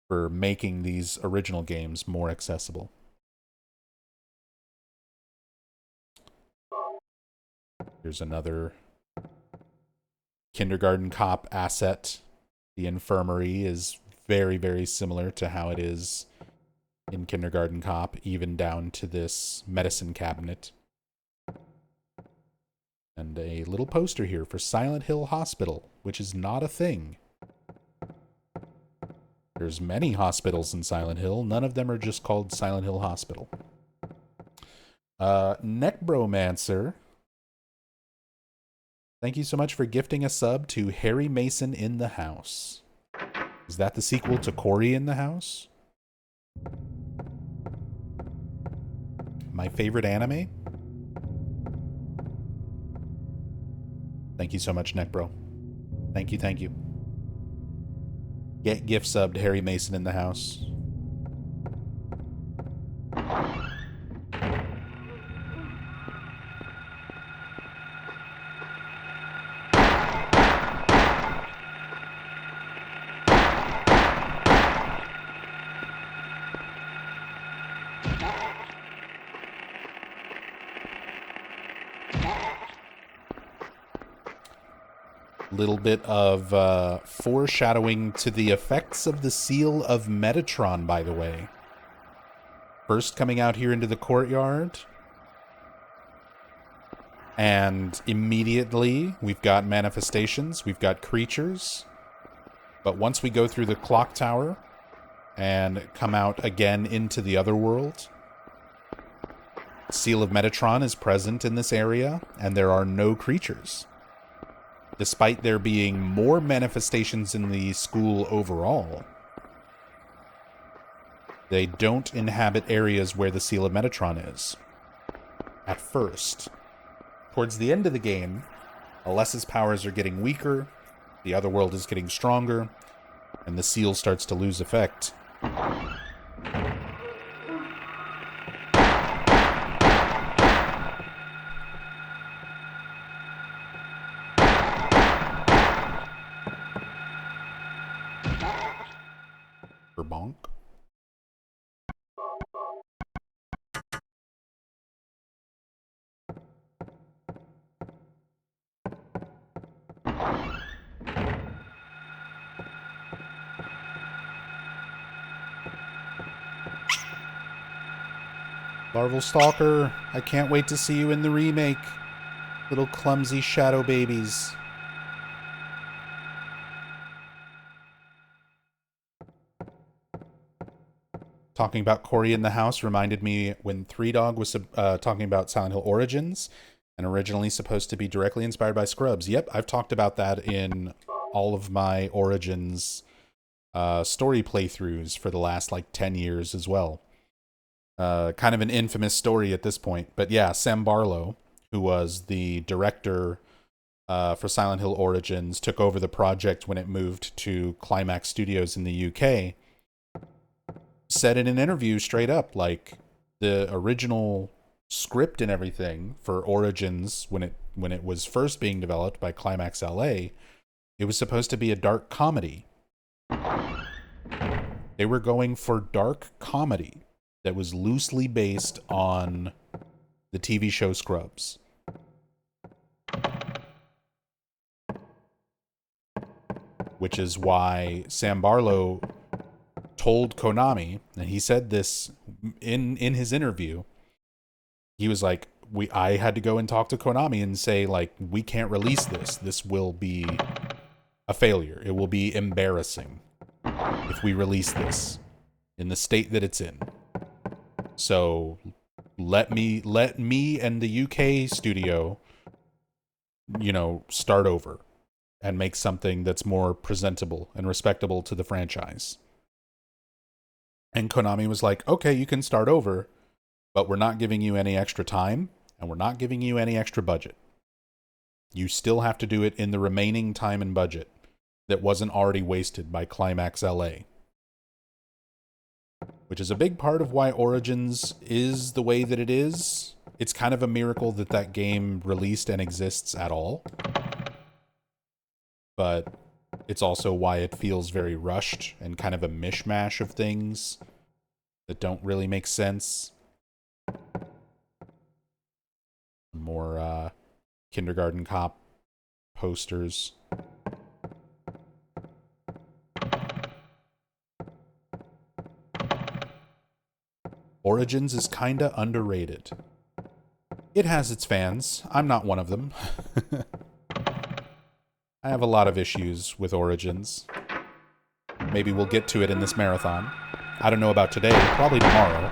for making these original games more accessible. Here's another Kindergarten Cop asset. The infirmary is very, very similar to how it is in Kindergarten Cop, even down to this medicine cabinet. And a little poster here for Silent Hill Hospital, which is not a thing. There's many hospitals in Silent Hill. None of them are just called Silent Hill Hospital. Neckbromancer. Thank you so much for gifting a sub to Harry Mason in the House. Is that the sequel to Cory in the House? My favorite anime? Thank you so much, Neckbro. Thank you, thank you. Get gift subbed Harry Mason in the House. Little bit of foreshadowing to the effects of the Seal of Metatron, by the way. First coming out here into the courtyard. And immediately we've got manifestations, we've got creatures. But once we go through the clock tower and come out again into the Otherworld, Seal of Metatron is present in this area, and there are no creatures. Despite there being more manifestations in the school overall, they don't inhabit areas where the Seal of Metatron is. At first. Towards the end of the game, Alessa's powers are getting weaker, the Otherworld is getting stronger, and the seal starts to lose effect. Bonk. Larval Stalker, I can't wait to see you in the remake. Little clumsy shadow babies. Talking about Cory in the House reminded me when Three Dog was talking about Silent Hill Origins, and originally supposed to be directly inspired by Scrubs. Yep, I've talked about that in all of my Origins story playthroughs for the last, 10 years as well. Kind of an infamous story at this point. But yeah, Sam Barlow, who was the director for Silent Hill Origins, took over the project when it moved to Climax Studios in the UK, said in an interview straight up, the original script and everything for Origins, when it was first being developed by Climax LA, it was supposed to be a dark comedy. They were going for dark comedy that was loosely based on the TV show Scrubs. Which is why Sam Barlow told Konami, and he said this in his interview, he was like, I had to go and talk to Konami and say, we can't release this. This will be a failure. It will be embarrassing if we release this in the state that it's in. So let me and the UK studio, start over and make something that's more presentable and respectable to the franchise. And Konami was like, okay, you can start over, but we're not giving you any extra time, and we're not giving you any extra budget. You still have to do it in the remaining time and budget that wasn't already wasted by Climax LA. Which is a big part of why Origins is the way that it is. It's kind of a miracle that that game released and exists at all. But it's also why it feels very rushed and kind of a mishmash of things that don't really make sense. More Kindergarten Cop posters. Origins is kinda underrated. It has its fans. I'm not one of them. I have a lot of issues with Origins. Maybe we'll get to it in this marathon. I don't know about today, probably tomorrow.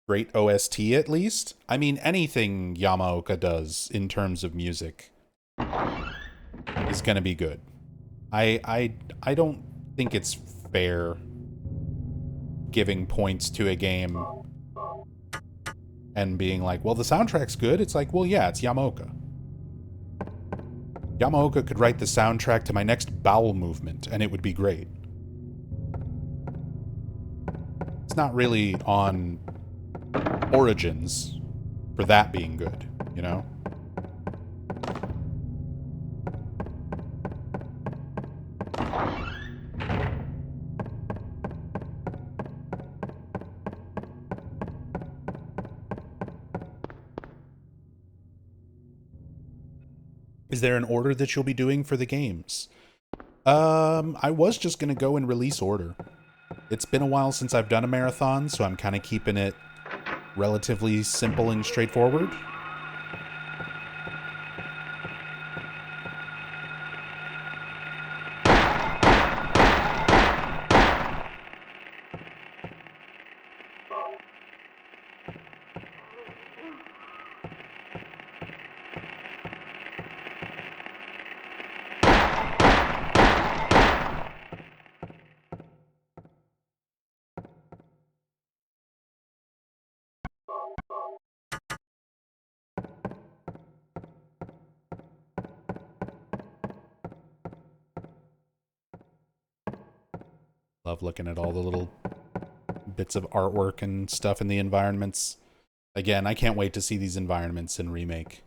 Great OST at least. I mean, anything Yamaoka does in terms of music is gonna be good. I don't think it's fair giving points to a game and being like, well, the soundtrack's good. It's like, well, yeah, it's Yamaoka. Yamaoka could write the soundtrack to my next bowel movement, and it would be great. It's not really on Origins for that being good, you know? Is there an order that you'll be doing for the games? I was just gonna go in release order. It's been a while since I've done a marathon, so I'm kind of keeping it relatively simple and straightforward. Love looking at all the little bits of artwork and stuff in the environments. Again, I can't wait to see these environments in Remake.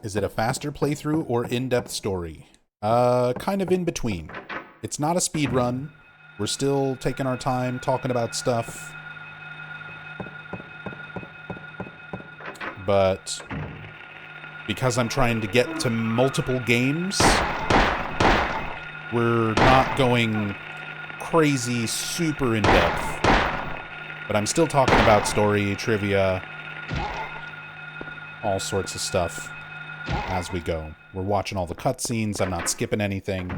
Is it a faster playthrough or in-depth story? Kind of in between. It's not a speed run. We're still taking our time talking about stuff. But because I'm trying to get to multiple games, we're not going crazy, super in-depth. But I'm still talking about story, trivia, all sorts of stuff as we go. We're watching all the cutscenes. I'm not skipping anything.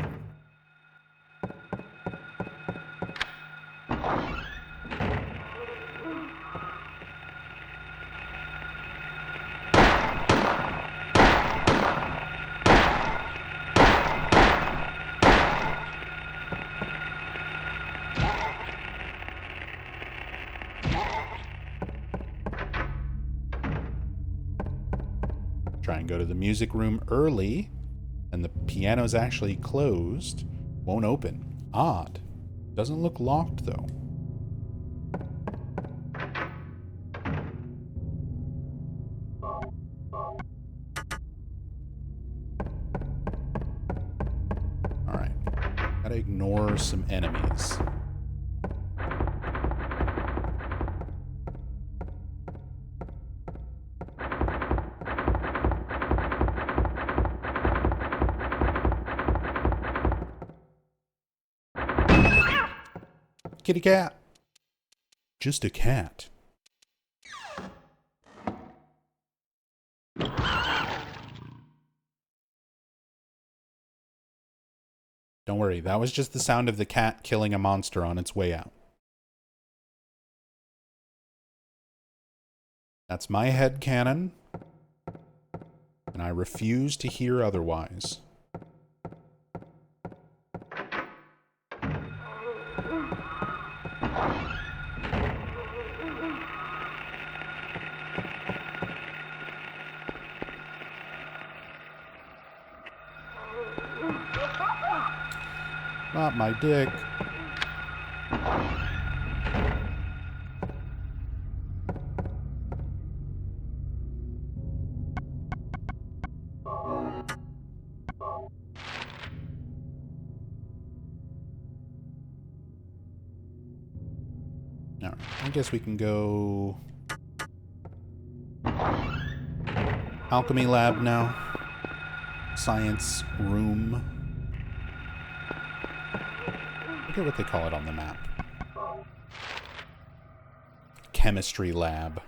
Try and go to the music room early, and the piano's actually closed. Won't open. Odd. Doesn't look locked, though. Alright. Gotta ignore some enemies. Kitty cat. Just a cat. Don't worry, that was just the sound of the cat killing a monster on its way out. That's my headcanon, and I refuse to hear otherwise. Not my dick. Alright, I guess we can go alchemy lab now. Science room. I forget what they call it on the map. Chemistry lab.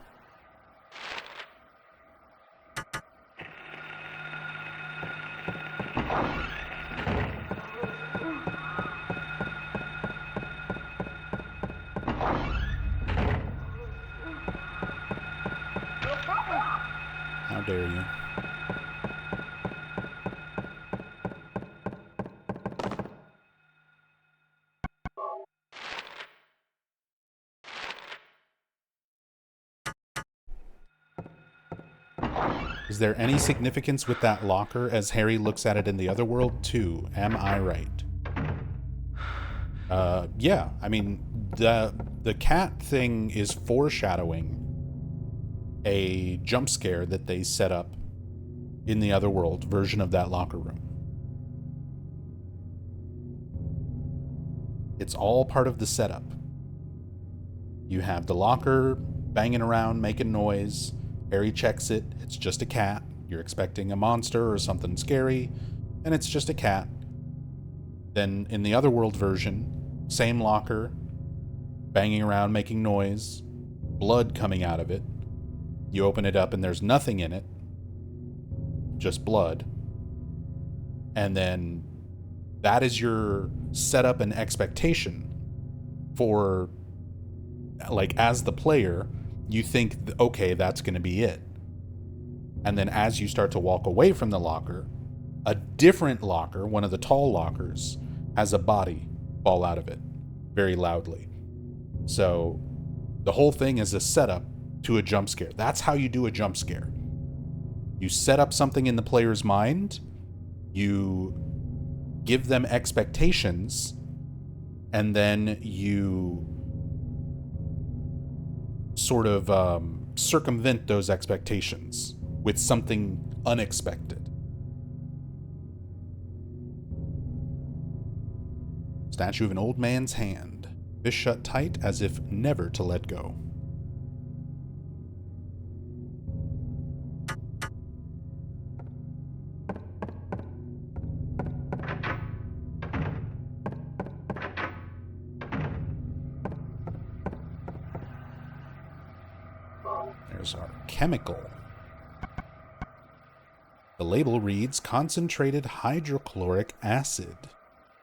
How dare you? Is there any significance with that locker as Harry looks at it in the Otherworld too? Am I right? Yeah. I mean, the cat thing is foreshadowing a jump scare that they set up in the Otherworld version of that locker room. It's all part of the setup. You have the locker banging around, making noise. Harry checks it. It's just a cat. You're expecting a monster or something scary, and it's just a cat. Then in the Otherworld version, same locker, banging around, making noise, blood coming out of it. You open it up and there's nothing in it, just blood. And then that is your setup and expectation for, like, as the player, you think, okay, that's going to be it. And then as you start to walk away from the locker, a different locker, one of the tall lockers, has a body fall out of it very loudly. So the whole thing is a setup to a jump scare. That's how you do a jump scare. You set up something in the player's mind, you give them expectations, and then you sort of circumvent those expectations with something unexpected. Statue of an old man's hand, fist shut tight as if never to let go. There's our chemical. The label reads concentrated hydrochloric acid,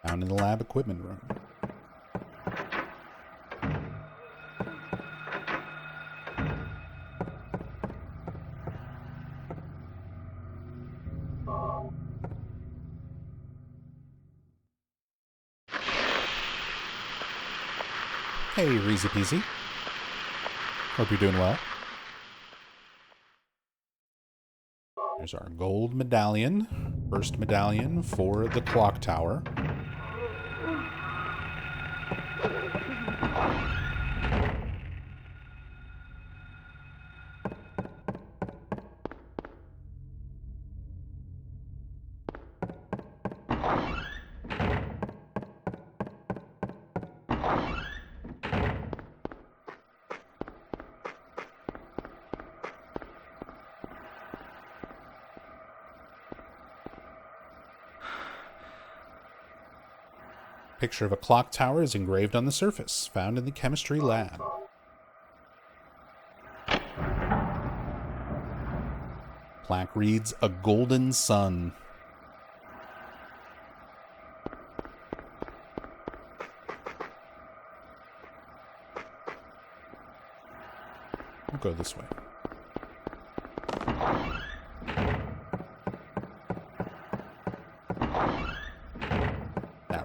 found in the lab equipment room. Hey, Reezy Peasy. Hope you're doing well. There's our gold medallion. First medallion for the clock tower. Picture of a clock tower is engraved on the surface, found in the chemistry lab. Plaque reads, a golden sun. We'll go this way.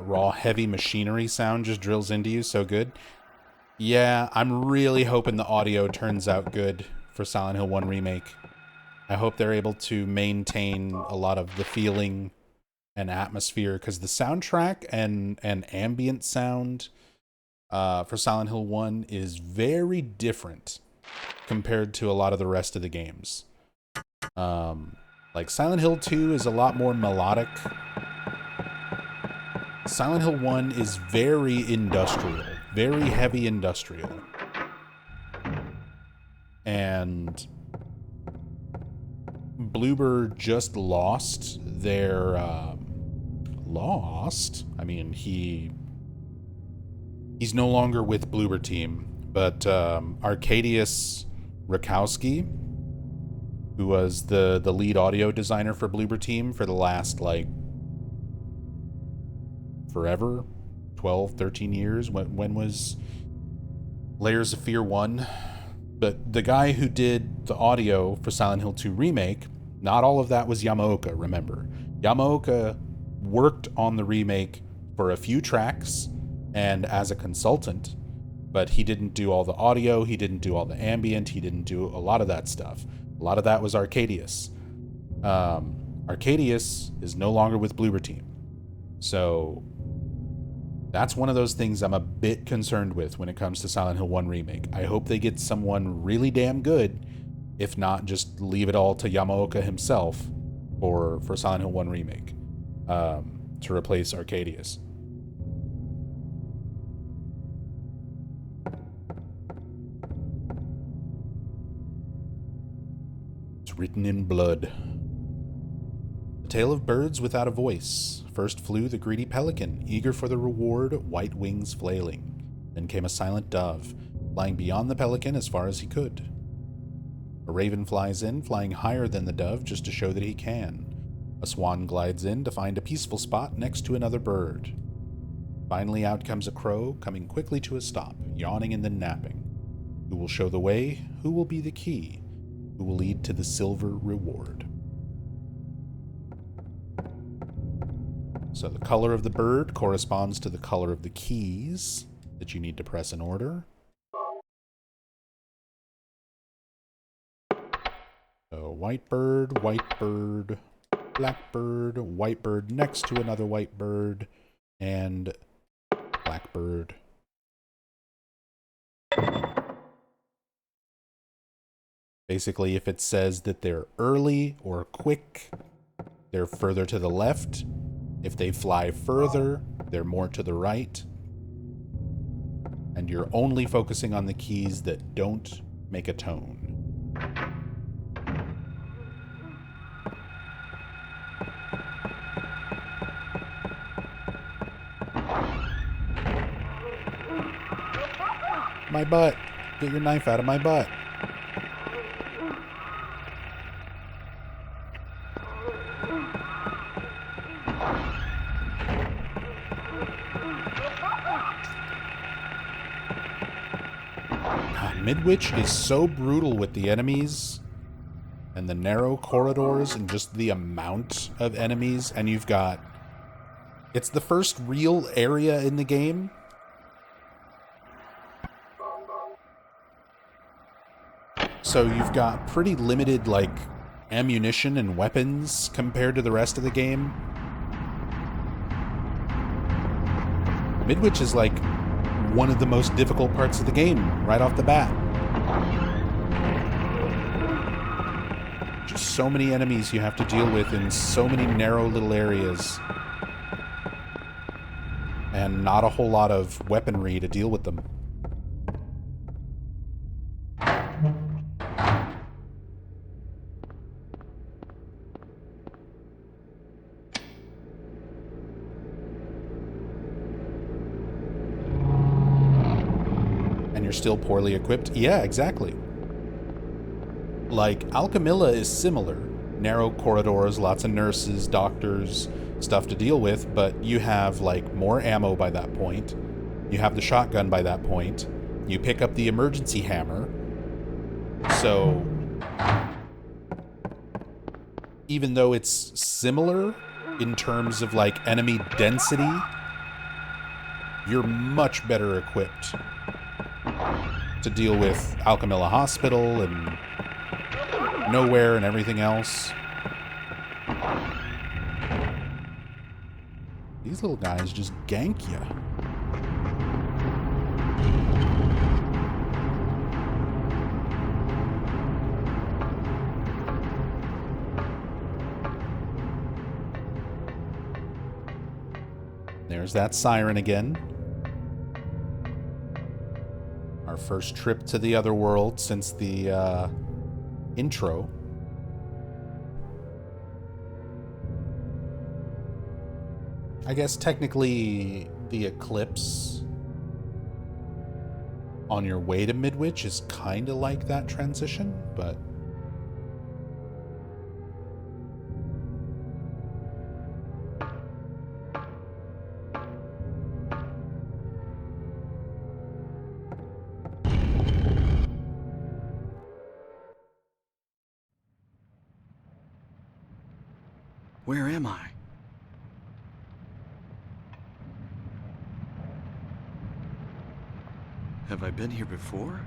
Raw, heavy machinery sound just drills into you so good. Yeah, I'm really hoping the audio turns out good for Silent Hill 1 Remake. I hope they're able to maintain a lot of the feeling and atmosphere, because the soundtrack and ambient sound for Silent Hill 1 is very different compared to a lot of the rest of the games. Like Silent Hill 2 is a lot more melodic. Silent Hill 1 is very industrial, very heavy industrial. And Bloober just lost their I mean, he's no longer with Bloober Team, but Arkadiusz Rakowski, who was the lead audio designer for Bloober Team for the last, like, forever, 12, 13 years. When was Layers of Fear 1? But the guy who did the audio for Silent Hill 2 Remake, not all of that was Yamaoka, remember. Yamaoka worked on the remake for a few tracks and as a consultant, but he didn't do all the audio, he didn't do all the ambient, he didn't do a lot of that stuff. A lot of that was Arkadiusz. Arkadiusz is no longer with Bloober Team. So that's one of those things I'm a bit concerned with when it comes to Silent Hill 1 Remake. I hope they get someone really damn good. If not, just leave it all to Yamaoka himself for Silent Hill 1 Remake to replace Arkadiusz. It's written in blood. A tale of birds without a voice. First flew the greedy pelican, eager for the reward, white wings flailing. Then came a silent dove, flying beyond the pelican as far as he could. A raven flies in, flying higher than the dove just to show that he can. A swan glides in to find a peaceful spot next to another bird. Finally out comes a crow, coming quickly to a stop, yawning and then napping. Who will show the way? Who will be the key? Who will lead to the silver reward? So the color of the bird corresponds to the color of the keys that you need to press in order. So white bird, black bird, white bird next to another white bird, and black bird. Basically, if it says that they're early or quick, they're further to the left. If they fly further, they're more to the right. And you're only focusing on the keys that don't make a tone. My butt. Get your knife out of my butt. God, Midwich is so brutal with the enemies and the narrow corridors and just the amount of enemies. And you've got... It's the first real area in the game so you've got pretty limited, like, ammunition and weapons compared to the rest of the game. Midwich is, like, one of the most difficult parts of the game, right off the bat. Just so many enemies you have to deal with in so many narrow little areas. And not a whole lot of weaponry to deal with them. Still poorly equipped? Yeah, exactly. Like, Alchemilla is similar. Narrow corridors, lots of nurses, doctors, stuff to deal with, but you have, like, more ammo by that point. You have the shotgun by that point. You pick up the emergency hammer. So, even though it's similar in terms of, like, enemy density, you're much better equipped to deal with Alchemilla Hospital and Nowhere and everything else. These little guys just gank you. There's that siren again. Our first trip to the Otherworld since the intro. I guess technically the eclipse on your way to Midwich is kind of like that transition, but where am I? Have I been here before?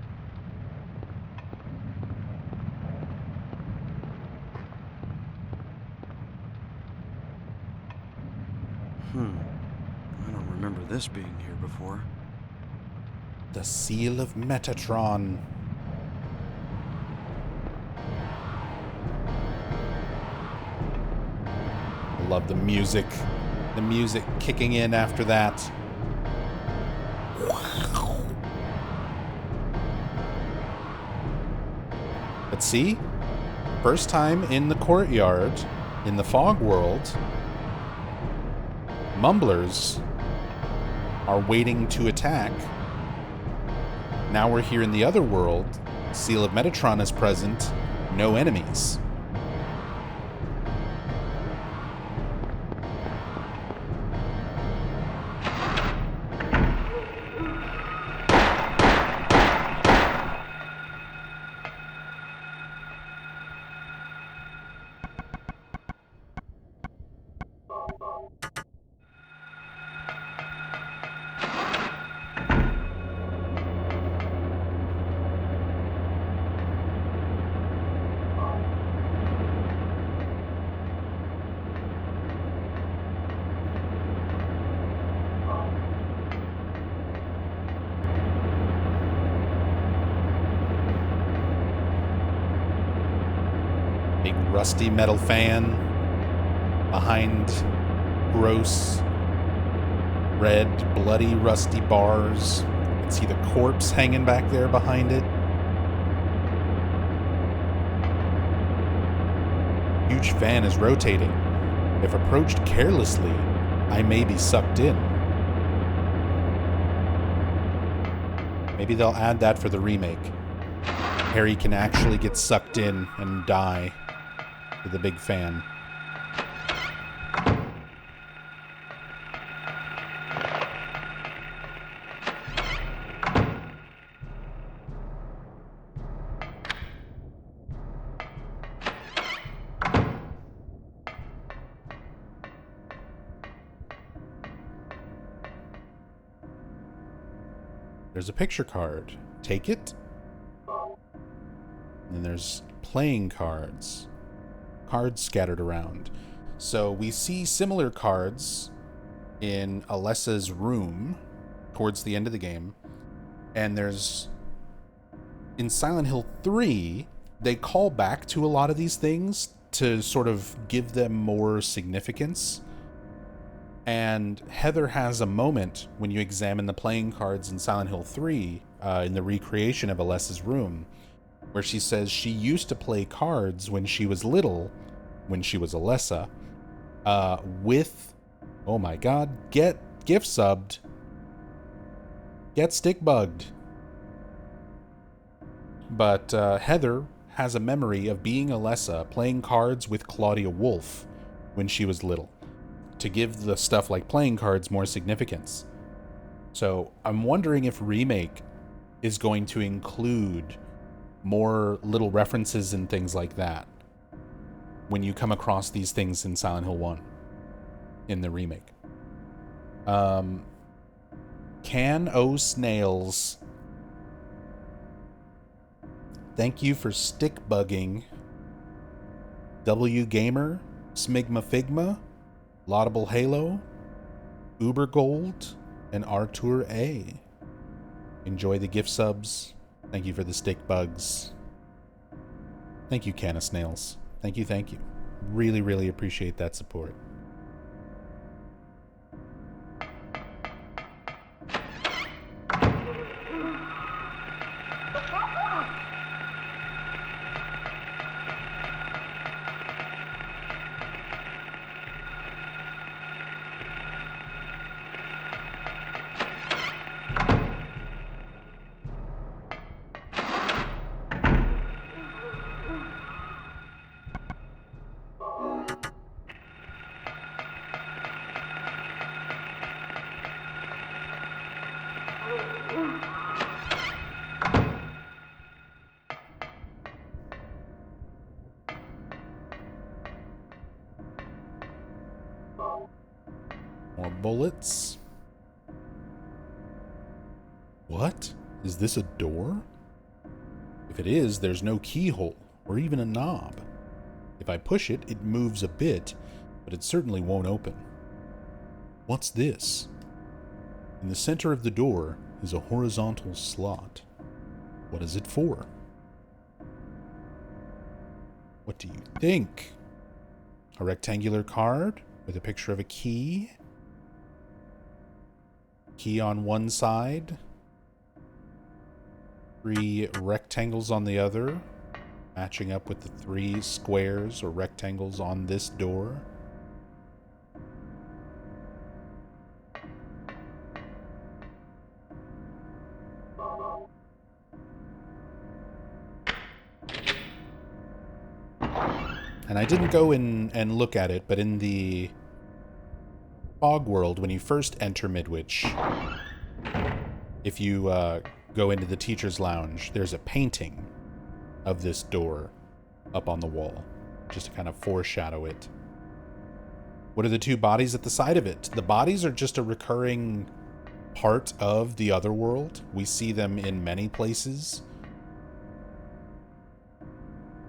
I don't remember this being here before. the seal of Metatron. I love the music. The music kicking in after that. But see, first time in the Courtyard, in the fog world, mumblers are waiting to attack. Now we're here in the Otherworld. Seal of Metatron is present. No enemies. Big rusty metal fan behind gross, red, bloody, rusty bars. You can see the corpse hanging back there behind it. Huge fan is rotating. If approached carelessly, I may be sucked in. Maybe they'll add that for the remake. Harry can actually get sucked in and die with a big fan. There's a picture card. Take it. And then there's playing cards. Cards scattered around. So we see similar cards in Alessa's room towards the end of the game. And there's... in Silent Hill 3, they call back to a lot of these things to sort of give them more significance. And Heather has a moment when you examine the playing cards in Silent Hill 3, in the recreation of Alessa's room, where she says she used to play cards when she was little, when she was Alessa, with, oh my god, get gift subbed, get stick bugged. But Heather has a memory of being Alessa playing cards with Claudia Wolf when she was little, to give the stuff like playing cards more significance. So I'm wondering if Remake is going to include more little references and things like that when you come across these things in Silent Hill 1 in the remake. Can O Snails, thank you for stick bugging. W Gamer, Smigma Figma, Laudable Halo, Uber Gold, and Artur A. Enjoy the gift subs. Thank you for the stick bugs. Thank you, Canis Nails. Thank you, thank you. Really, really appreciate that support. More bullets. What? Is this a door? If it is, there's no keyhole or even a knob. If I push it, it moves a bit, but it certainly won't open. What's this? In the center of the door is a horizontal slot. What is it for? What do you think? A rectangular card with a picture of a key? Key on one side, 3 rectangles on the other, matching up with the 3 squares or rectangles on this door. And I didn't go in and look at it, but in the Fog World, when you first enter Midwich, if you go into the teacher's lounge, there's a painting of this door up on the wall, just to kind of foreshadow it. What are the 2 bodies at the side of it? The bodies are just a recurring part of the Otherworld. We see them in many places.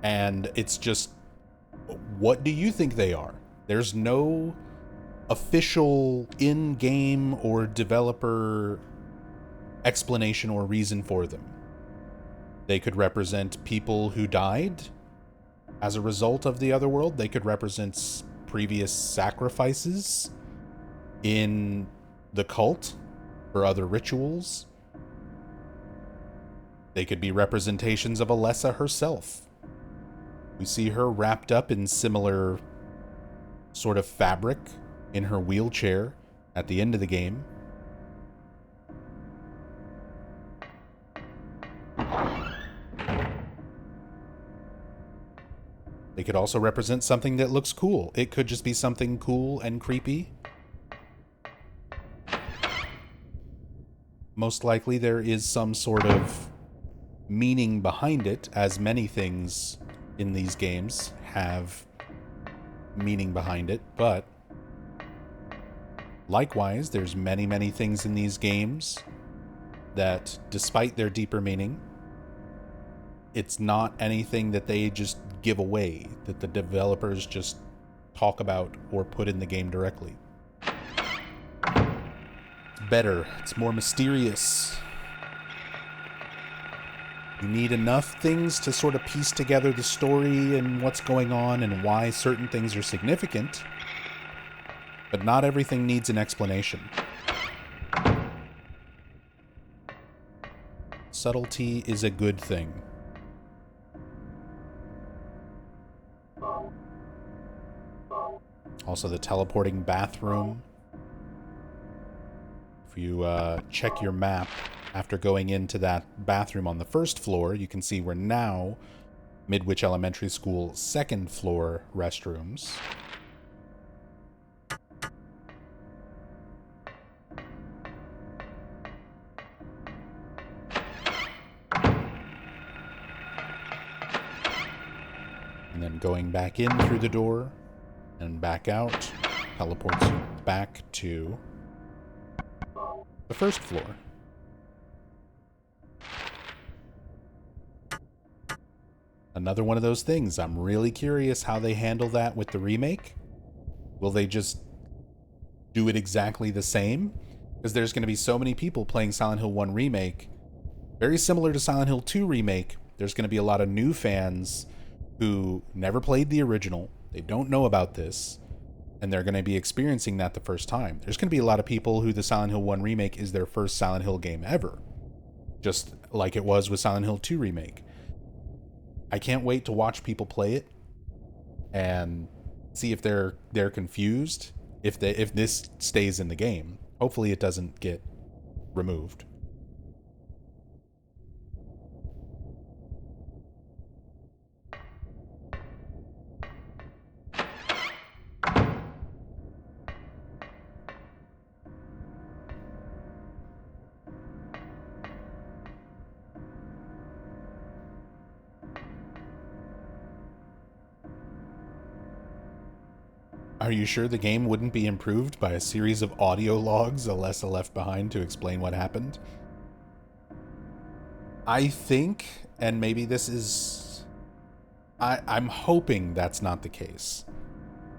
And it's just, what do you think they are? There's no official in-game or developer explanation or reason for them. They could represent people who died as a result of the Otherworld. They could represent previous sacrifices in the cult or other rituals. They could be representations of Alessa herself. We see her wrapped up in similar sort of fabric in her wheelchair at the end of the game. They could also represent something that looks cool. It could just be something cool and creepy. Most likely there is some sort of meaning behind it, as many things in these games have meaning behind it, but likewise, there's many, many things in these games that, despite their deeper meaning, it's not anything that they just give away, that the developers just talk about or put in the game directly. It's better. It's more mysterious. You need enough things to sort of piece together the story and what's going on and why certain things are significant, but not everything needs an explanation. Subtlety is a good thing. Also, the teleporting bathroom. If you check your map after going into that bathroom on the first floor, you can see we're now Midwich Elementary School second floor restrooms. And then going back in through the door and back out teleports you back to the first floor. Another one of those things. I'm really curious how they handle that with the remake. Will they just do it exactly the same, because there's going to be so many people playing Silent Hill 1 Remake. Very similar to Silent Hill 2 Remake, there's going to be a lot of new fans who never played the original. They don't know about this, and they're going to be experiencing that the first time. There's going to be a lot of people who the Silent Hill 1 Remake is their first Silent Hill game ever, just like it was with Silent Hill 2 Remake. I can't wait to watch people play it and see if they're confused if this stays in the game. Hopefully it doesn't get removed. Are you sure the game wouldn't be improved by a series of audio logs Alessa left behind to explain what happened? I think, and maybe this is... I'm hoping that's not the case.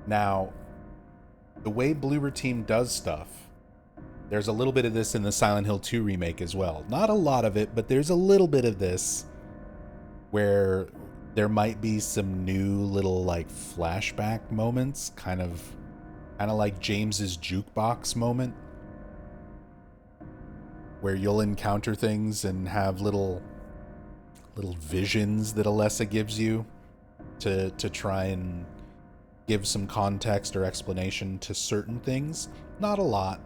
Now, the way Bloober Team does stuff, there's a little bit of this in the Silent Hill 2 remake as well. Not a lot of it, but there's a little bit of this where there might be some new little like flashback moments, kind of like James's jukebox moment, where you'll encounter things and have little visions that Alessa gives you to try and give some context or explanation to certain things. Not a lot,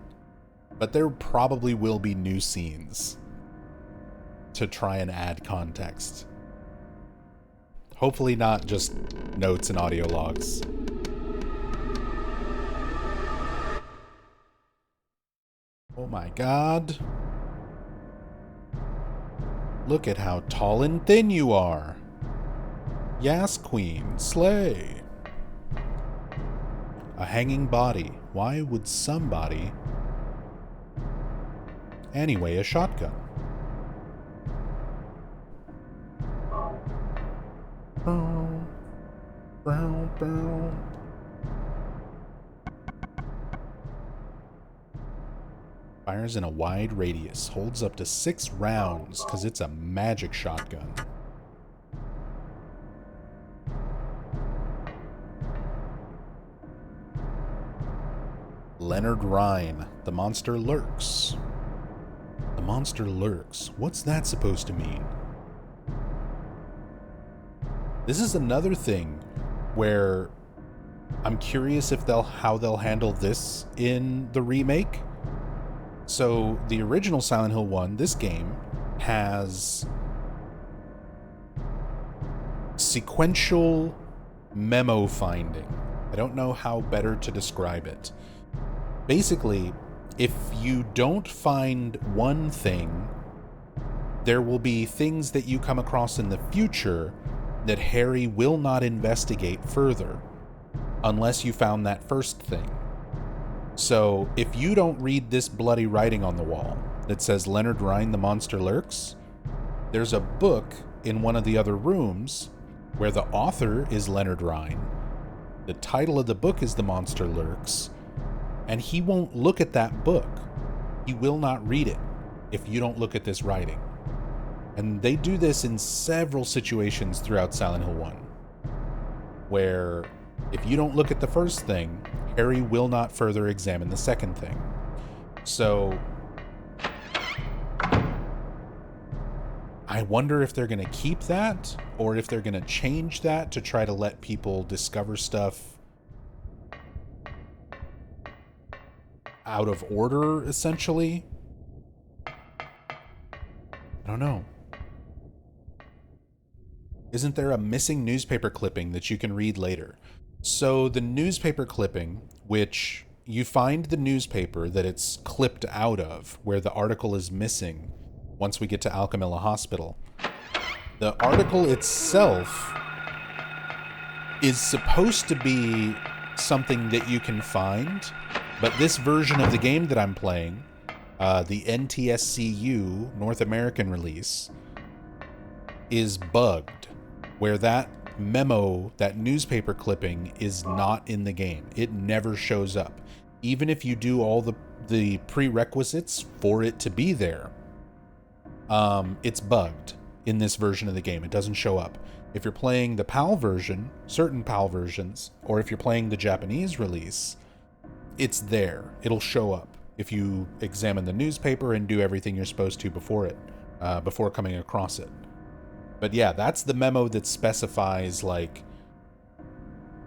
but there probably will be new scenes to try and add context. Hopefully not just notes and audio logs. Oh my god. Look at how tall and thin you are. Yas, queen, slay. A hanging body. Why would somebody... Anyway, a shotgun. Bow, bow, bow. Fires in a wide radius. Holds up to 6 rounds because it's a magic shotgun. Leonard Rhine. The monster lurks. The monster lurks. What's that supposed to mean? This is another thing where I'm curious if how they'll handle this in the remake. So the original Silent Hill 1, this game, has sequential memo finding. I don't know how better to describe it. Basically, if you don't find one thing, there will be things that you come across in the future that Harry will not investigate further unless you found that first thing. So if you don't read this bloody writing on the wall that says Leonard Rhine, the monster lurks, there's a book in one of the other rooms where the author is Leonard Rhine. The title of the book is The Monster Lurks, and he won't look at that book. He will not read it if you don't look at this writing. And they do this in several situations throughout Silent Hill 1, where if you don't look at the first thing, Harry will not further examine the second thing. So I wonder if they're going to keep that, or if they're going to change that to try to let people discover stuff out of order, essentially. I don't know. Isn't there a missing newspaper clipping that you can read later? So the newspaper clipping, which you find the newspaper that it's clipped out of, where the article is missing once we get to Alchemilla Hospital. The article itself is supposed to be something that you can find, but this version of the game that I'm playing, the NTSCU North American release, is bugged, where that memo, that newspaper clipping, is not in the game. It never shows up. even if you do all the prerequisites for it to be there, it's bugged in this version of the game. It doesn't show up. If you're playing the PAL version, certain PAL versions, or if you're playing the Japanese release, it's there. It'll show up if you examine the newspaper and do everything you're supposed to before coming across it. But yeah, that's the memo that specifies, like,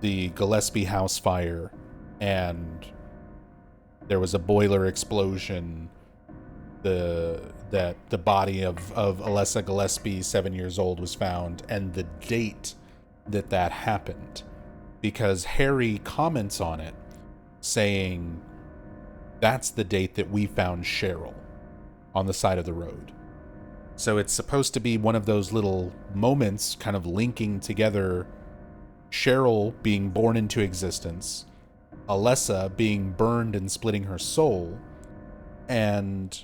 the Gillespie house fire, and there was a boiler explosion, that the body of Alessa Gillespie, 7 years old, was found, and the date that happened. Because Harry comments on it, saying, that's the date that we found Cheryl on the side of the road. So it's supposed to be one of those little moments kind of linking together Cheryl being born into existence, Alessa being burned and splitting her soul, and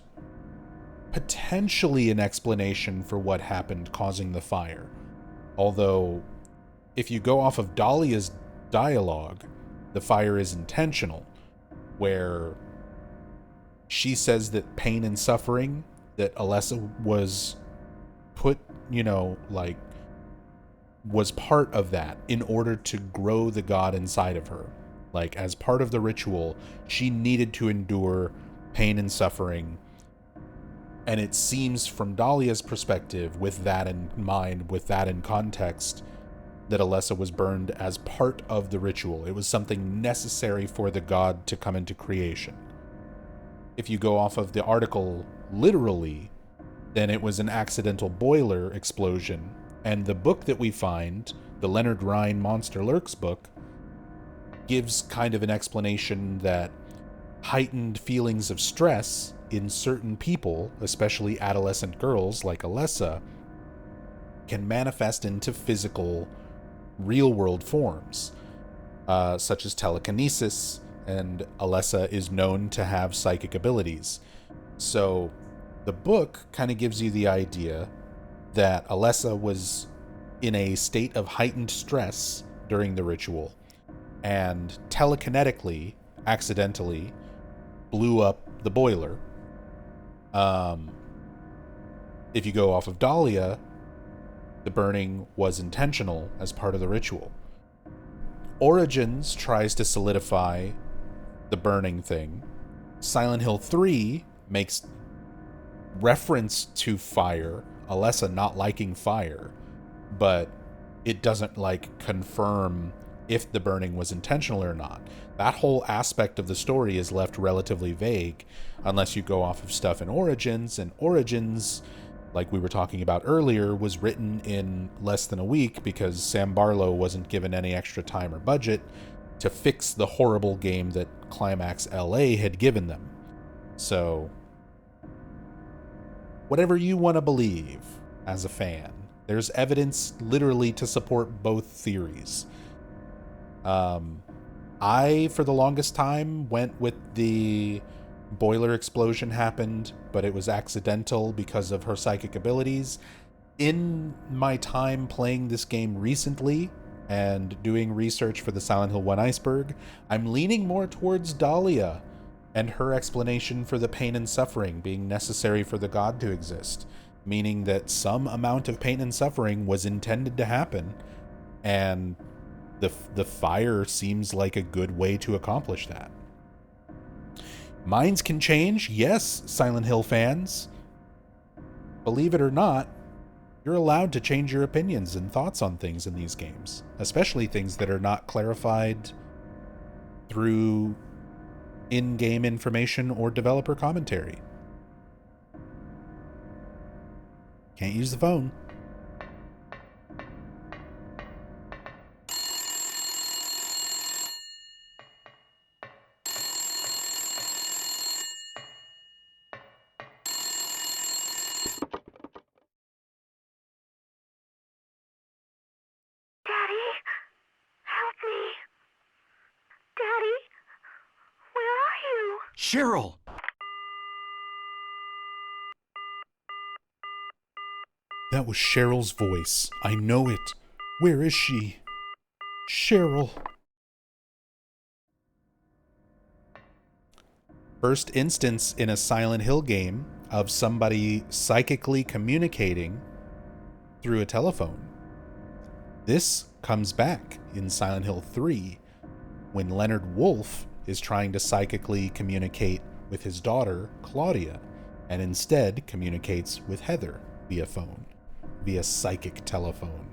potentially an explanation for what happened causing the fire. Although, if you go off of Dalia's dialogue, the fire is intentional, where she says that pain and suffering that Alessa was put, was part of that in order to grow the god inside of her. Like, as part of the ritual, she needed to endure pain and suffering. And it seems from Dalia's perspective, with that in mind, with that in context, that Alessa was burned as part of the ritual. It was something necessary for the god to come into creation. If you go off of the article literally, then it was an accidental boiler explosion. And the book that we find, the Leonard Rhine Monster Lurks book, gives kind of an explanation that heightened feelings of stress in certain people, especially adolescent girls like Alessa, can manifest into physical, real-world forms, such as telekinesis, and Alessa is known to have psychic abilities. So the book kind of gives you the idea that Alessa was in a state of heightened stress during the ritual, and telekinetically, accidentally, blew up the boiler. If you go off of Dalia, the burning was intentional as part of the ritual. Origins tries to solidify the burning thing. Silent Hill 3 makes reference to fire, Alessa not liking fire, but it doesn't, confirm if the burning was intentional or not. That whole aspect of the story is left relatively vague unless you go off of stuff in Origins, and Origins, like we were talking about earlier, was written in less than a week because Sam Barlow wasn't given any extra time or budget to fix the horrible game that Climax LA had given them. So, whatever you want to believe as a fan, there's evidence literally to support both theories. I, for the longest time, went with the boiler explosion happened, but it was accidental because of her psychic abilities. In my time playing this game recently and doing research for the Silent Hill 1 Iceberg, I'm leaning more towards Dalia and her explanation for the pain and suffering being necessary for the god to exist, meaning that some amount of pain and suffering was intended to happen, and the fire seems like a good way to accomplish that. Minds can change, yes, Silent Hill fans. Believe it or not, you're allowed to change your opinions and thoughts on things in these games, especially things that are not clarified through in-game information or developer commentary. Can't use the phone. Cheryl! That was Cheryl's voice. I know it. Where is she? Cheryl. First instance in a Silent Hill game of somebody psychically communicating through a telephone. This comes back in Silent Hill 3 when Leonard Wolf is trying to psychically communicate with his daughter, Claudia, and instead communicates with Heather via phone, via psychic telephone.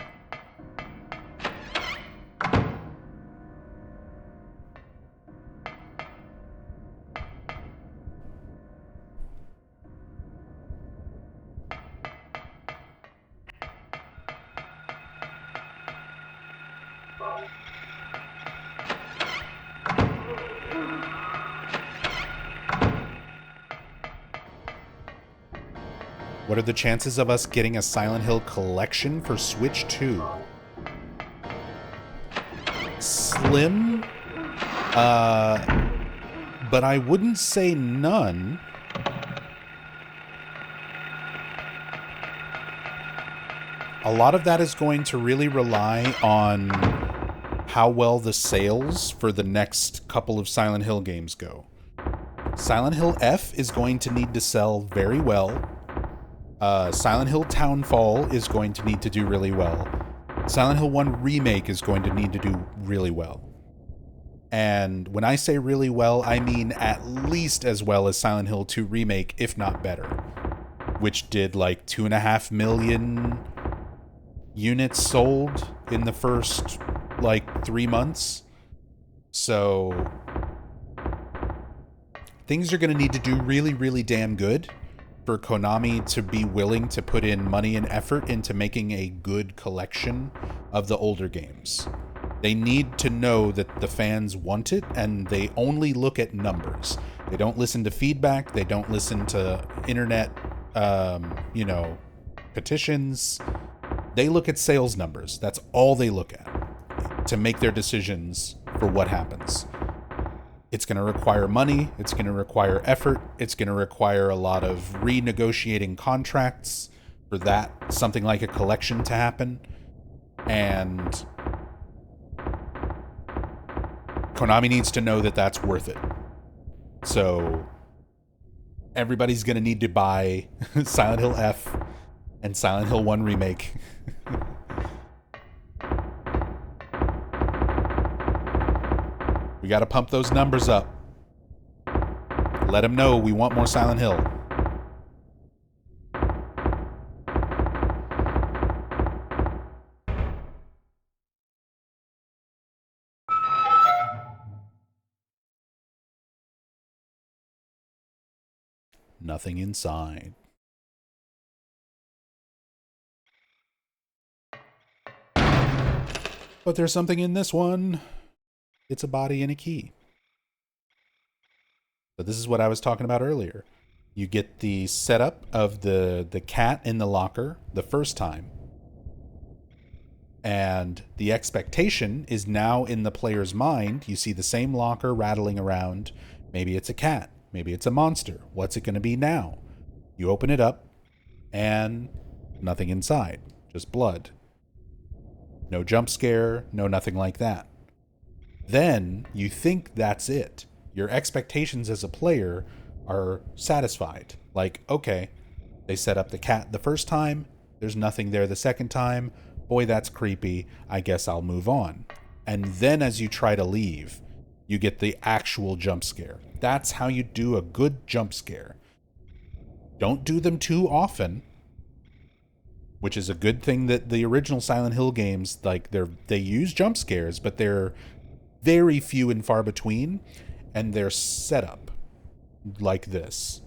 What are the chances of us getting a Silent Hill collection for Switch 2? Slim, but I wouldn't say none. A lot of that is going to really rely on how well the sales for the next couple of Silent Hill games go. Silent Hill F is going to need to sell very well. Silent Hill Townfall is going to need to do really well. Silent Hill 1 Remake is going to need to do really well. And when I say really well, I mean at least as well as Silent Hill 2 Remake, if not better. Which did like 2.5 million units sold in the first like 3 months. So things are going to need to do really, really damn good for Konami to be willing to put in money and effort into making a good collection of the older games. They need to know that the fans want it, and they only look at numbers. They don't listen to feedback. They don't listen to internet, petitions. They look at sales numbers. That's all they look at to make their decisions for what happens. It's going to require money. It's going to require effort. It's going to require a lot of renegotiating contracts for that, something like a collection to happen. And Konami needs to know that that's worth it. So everybody's going to need to buy Silent Hill F and Silent Hill 1 Remake. We got to pump those numbers up. Let them know we want more Silent Hill. Nothing inside. But there's something in this one. It's a body and a key. So this is what I was talking about earlier. You get the setup of the cat in the locker the first time. And the expectation is now in the player's mind. You see the same locker rattling around. Maybe it's a cat. Maybe it's a monster. What's it going to be now? You open it up and nothing inside. Just blood. No jump scare. No nothing like that. Then you think that's it. Your expectations as a player are satisfied. Like, okay, they set up the cat the first time. There's nothing there the second time. Boy, that's creepy. I guess I'll move on. And then as you try to leave, you get the actual jump scare. That's how you do a good jump scare. Don't do them too often, which is a good thing that the original Silent Hill games, like they use jump scares, but they're very few and far between, and they're set up like this.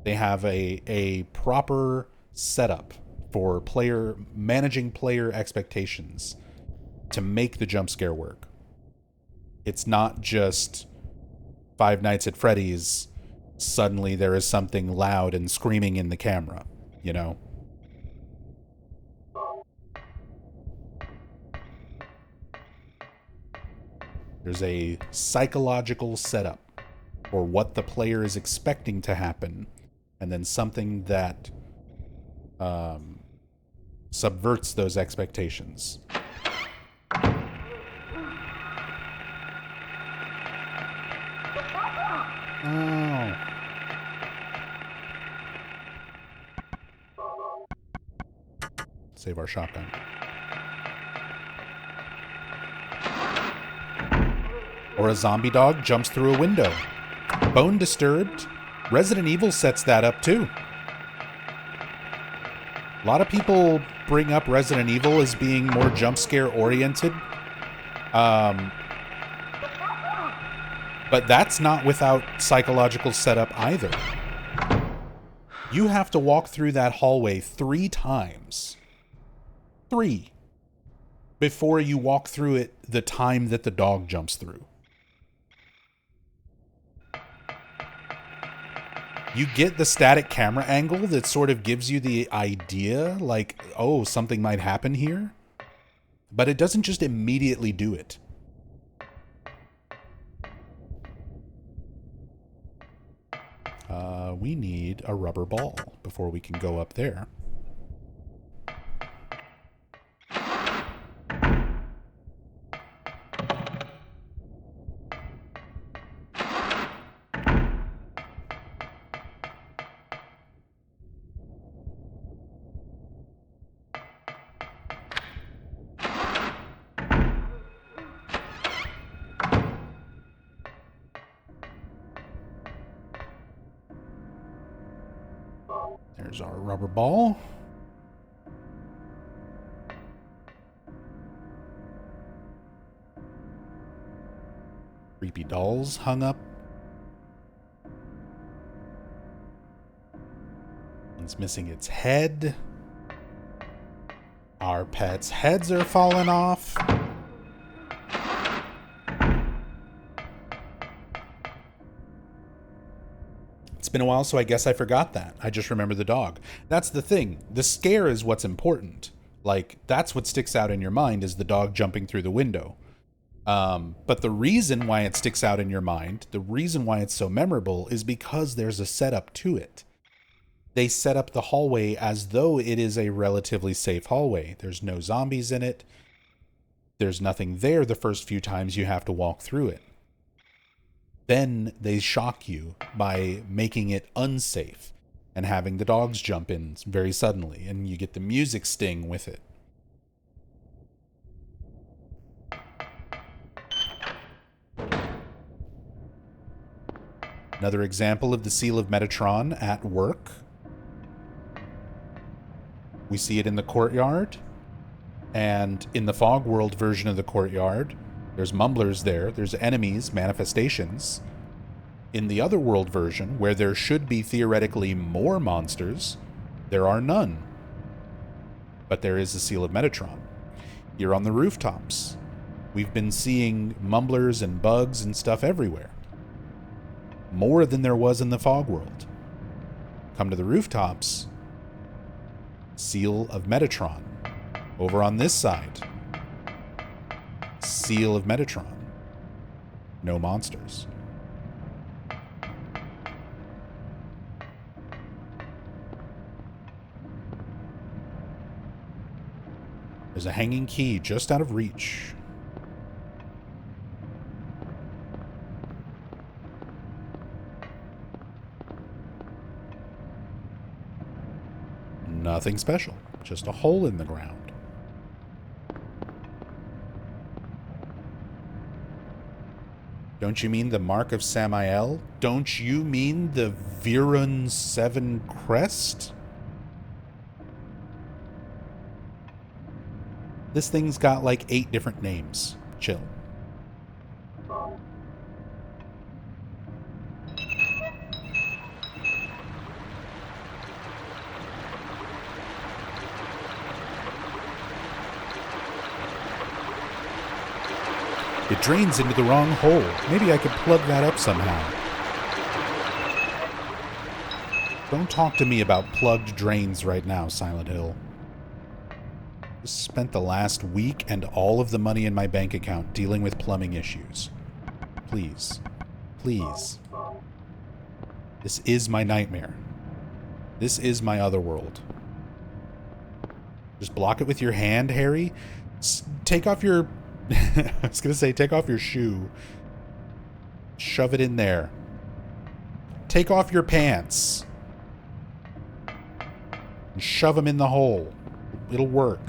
They have a proper setup for managing player expectations to make the jump scare work. It's not just Five Nights at Freddy's, suddenly there is something loud and screaming in the camera, you know? There's a psychological setup for what the player is expecting to happen, and then something that subverts those expectations. Oh. Save our shotgun. Or a zombie dog jumps through a window. Bone disturbed. Resident Evil sets that up too. A lot of people bring up Resident Evil as being more jump scare oriented. But that's not without psychological setup either. You have to walk through that hallway 3 times. 3. Before you walk through it the time that the dog jumps through. You get the static camera angle that sort of gives you the idea, like, oh, something might happen here. But it doesn't just immediately do it. We need a rubber ball before we can go up there. There's our rubber ball. Creepy dolls hung up. One's missing its head. Our pets' heads are falling off. It's been a while, so I guess I forgot that. I just remember the dog. That's the thing. The scare is what's important. Like, that's what sticks out in your mind is the dog jumping through the window. But the reason why it sticks out in your mind, the reason why it's so memorable is because there's a setup to it. They set up the hallway as though it is a relatively safe hallway. There's no zombies in it. There's nothing there the first few times you have to walk through it. Then they shock you by making it unsafe and having the dogs jump in very suddenly, and you get the music sting with it. Another example of the Seal of Metatron at work. We see it in the Courtyard, and in the Fog World version of the Courtyard, there's mumblers there, there's enemies, manifestations. In the Otherworld version, where there should be theoretically more monsters, there are none. But there is a Seal of Metatron. Here on the rooftops, we've been seeing mumblers and bugs and stuff everywhere. More than there was in the Fog World. Come to the rooftops, Seal of Metatron. Over on this side, Seal of Metatron. No monsters. There's a hanging key just out of reach. Nothing special, just a hole in the ground. Don't you mean the Mark of Samael? Don't you mean the Virun 7 crest? This thing's got like 8 different names. Chill. It drains into the wrong hole. Maybe I could plug that up somehow. Don't talk to me about plugged drains right now, Silent Hill. Just spent the last week and all of the money in my bank account dealing with plumbing issues. Please. Please. This is my nightmare. This is my Otherworld. Just block it with your hand, Harry. Take off your... I was going to say, take off your shoe. Shove it in there. Take off your pants. And shove them in the hole. It'll work.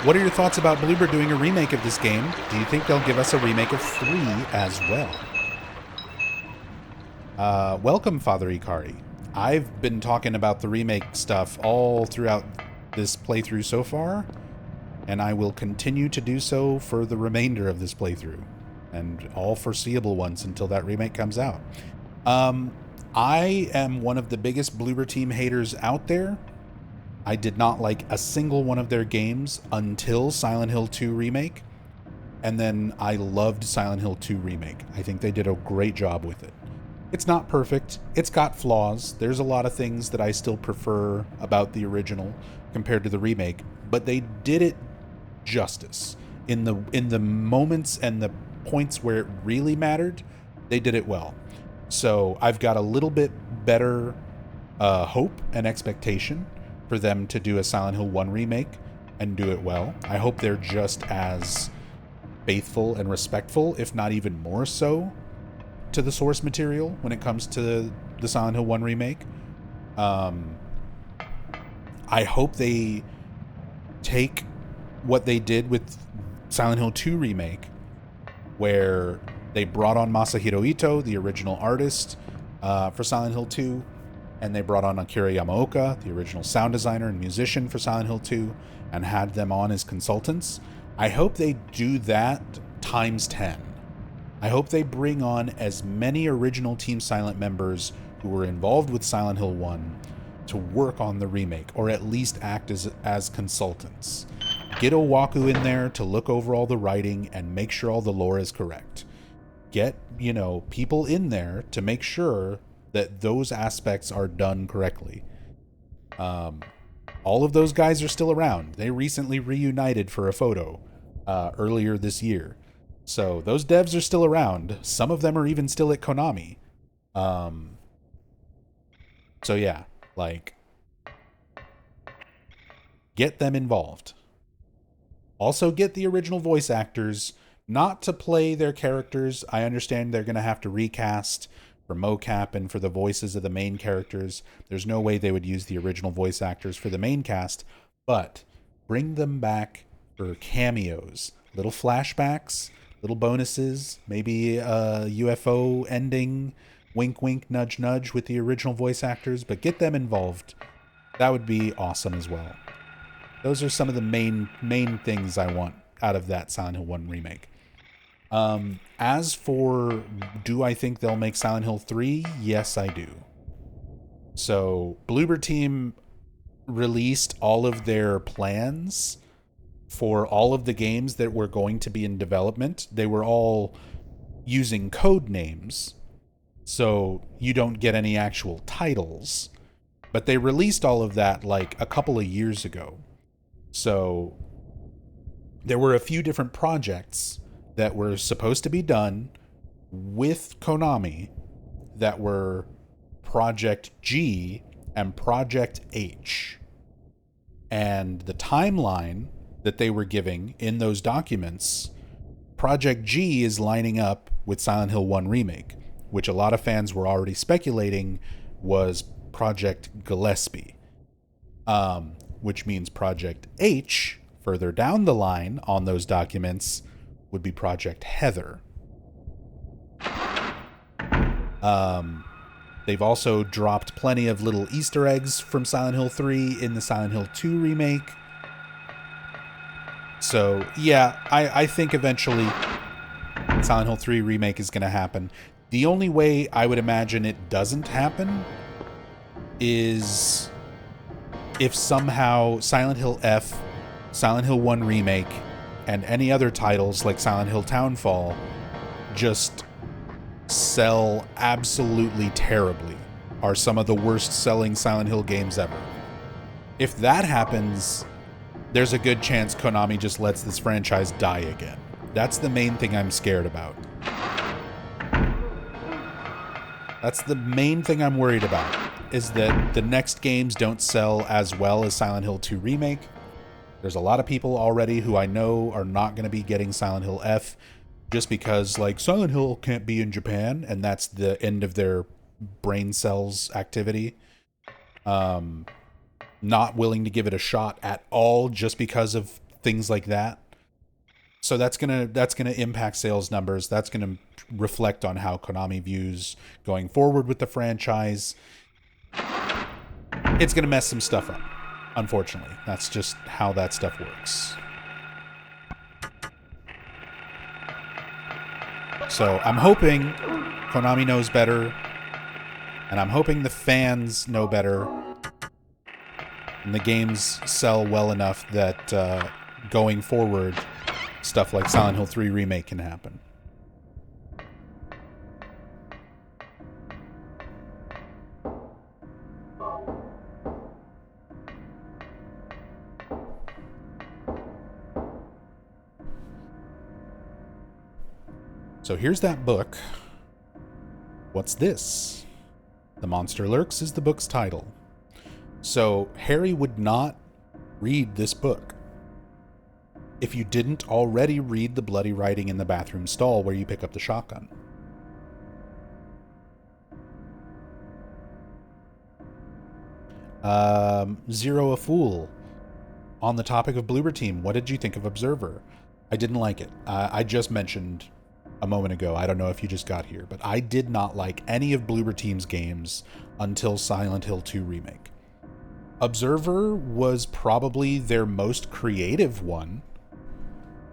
What are your thoughts about Bloober doing a remake of this game? Do you think they'll give us a remake of 3 as well? Welcome, Father Ikari. I've been talking about the remake stuff all throughout this playthrough so far, and I will continue to do so for the remainder of this playthrough, and all foreseeable ones until that remake comes out. I am one of the biggest Bloober Team haters out there. I did not like a single one of their games until Silent Hill 2 Remake, and then I loved Silent Hill 2 Remake. I think they did a great job with it. It's not perfect. It's got flaws. There's a lot of things that I still prefer about the original compared to the remake, but they did it justice. In the moments and the points where it really mattered, they did it well. So I've got a little bit better hope and expectation for them to do a Silent Hill 1 remake and do it well. I hope they're just as faithful and respectful, if not even more so, to the source material when it comes to the Silent Hill 1 remake. I hope they take what they did with Silent Hill 2 remake, where they brought on Masahiro Ito, the original artist for Silent Hill 2, and they brought on Akira Yamaoka, the original sound designer and musician for Silent Hill 2, and had them on as consultants. I hope they do that times 10. I hope they bring on as many original Team Silent members who were involved with Silent Hill 1 to work on the remake, or at least act as consultants. Get Owaku in there to look over all the writing and make sure all the lore is correct. Get, people in there to make sure that those aspects are done correctly. All of those guys are still around. They recently reunited for a photo earlier this year. So those devs are still around. Some of them are even still at Konami. So yeah, get them involved. Also get the original voice actors, not to play their characters. I understand they're going to have to recast for mocap and for the voices of the main characters. There's no way they would use the original voice actors for the main cast, but bring them back for cameos, little flashbacks, little bonuses, maybe a UFO ending, wink wink, nudge nudge with the original voice actors, but get them involved. That would be awesome as well. Those are some of the main things I want out of that Silent Hill 1 remake. As for, do I think they'll make Silent Hill 3? Yes, I do. So, Bloober Team released all of their plans for all of the games that were going to be in development. They were all using code names, so you don't get any actual titles. But they released all of that a couple of years ago. So, there were a few different projects that were supposed to be done with Konami that were Project G and Project H. And the timeline that they were giving in those documents, Project G is lining up with Silent Hill 1 Remake, which a lot of fans were already speculating was Project Gillespie. Which means Project H, further down the line on those documents, would be Project Heather. They've also dropped plenty of little Easter eggs from Silent Hill 3 in the Silent Hill 2 remake. So, yeah, I think eventually Silent Hill 3 remake is going to happen. The only way I would imagine it doesn't happen is if somehow Silent Hill F, Silent Hill 1 remake, and any other titles like Silent Hill Townfall just sell absolutely terribly, are some of the worst selling Silent Hill games ever. If that happens, there's a good chance Konami just lets this franchise die again. That's the main thing I'm scared about. That's the main thing I'm worried about, is that the next games don't sell as well as Silent Hill 2 Remake. There's a lot of people already who I know are not going to be getting Silent Hill F just because, like, Silent Hill can't be in Japan, and that's the end of their brain cells activity. Not willing to give it a shot at all just because of things like that. So that's gonna impact sales numbers. That's gonna reflect on how Konami views going forward with the franchise. It's gonna mess some stuff up, unfortunately. That's just how that stuff works. So I'm hoping Konami knows better, and I'm hoping the fans know better, and the games sell well enough that going forward, stuff like Silent Hill 3 Remake can happen. So here's that book. What's this? The Monster Lurks is the book's title. So Harry would not read this book if you didn't already read the bloody writing in the bathroom stall where you pick up the shotgun. Zero a Fool. On the topic of Bloober Team, what did you think of Observer? I didn't like it. I just mentioned a moment ago, I don't know if you just got here, but I did not like any of Bloober Team's games until Silent Hill 2 Remake. Observer was probably their most creative one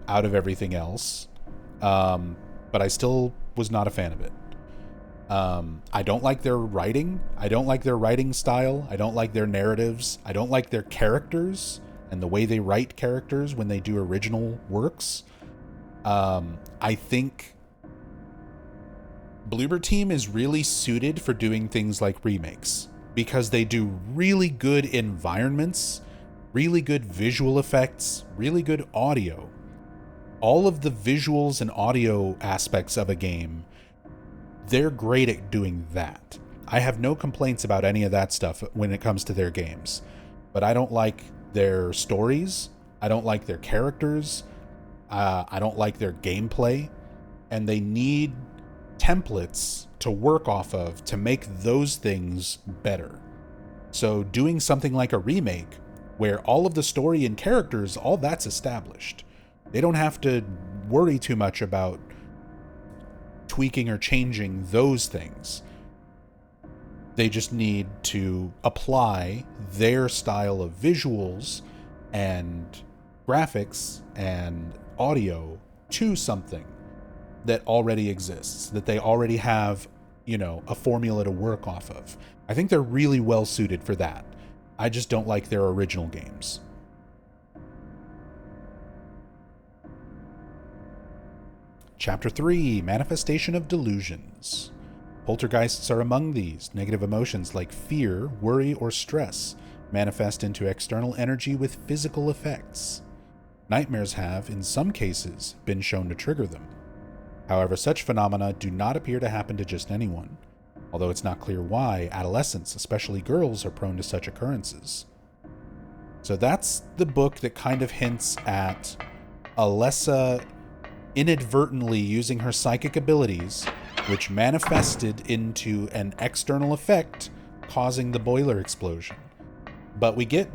out of everything else, but I still was not a fan of it. I don't like their writing. I don't like their writing style. I don't like their narratives. I don't like their characters and the way they write characters when they do original works. I think Bloober Team is really suited for doing things like remakes because they do really good environments, really good visual effects, really good audio. All of the visuals and audio aspects of a game, they're great at doing that. I have no complaints about any of that stuff when it comes to their games, but I don't like their stories. I don't like their characters. I don't like their gameplay, and they need templates to work off of to make those things better. So doing something like a remake where all of the story and characters, all that's established. They don't have to worry too much about tweaking or changing those things. They just need to apply their style of visuals and graphics and audio to something that already exists, that they already have, a formula to work off of. I think they're really well suited for that. I just don't like their original games. Chapter 3, Manifestation of Delusions. Poltergeists are among these. Negative emotions like fear, worry, or stress manifest into external energy with physical effects. Nightmares have, in some cases, been shown to trigger them. However, such phenomena do not appear to happen to just anyone, although it's not clear why adolescents, especially girls, are prone to such occurrences. So that's the book that kind of hints at Alessa inadvertently using her psychic abilities, which manifested into an external effect causing the boiler explosion. But we get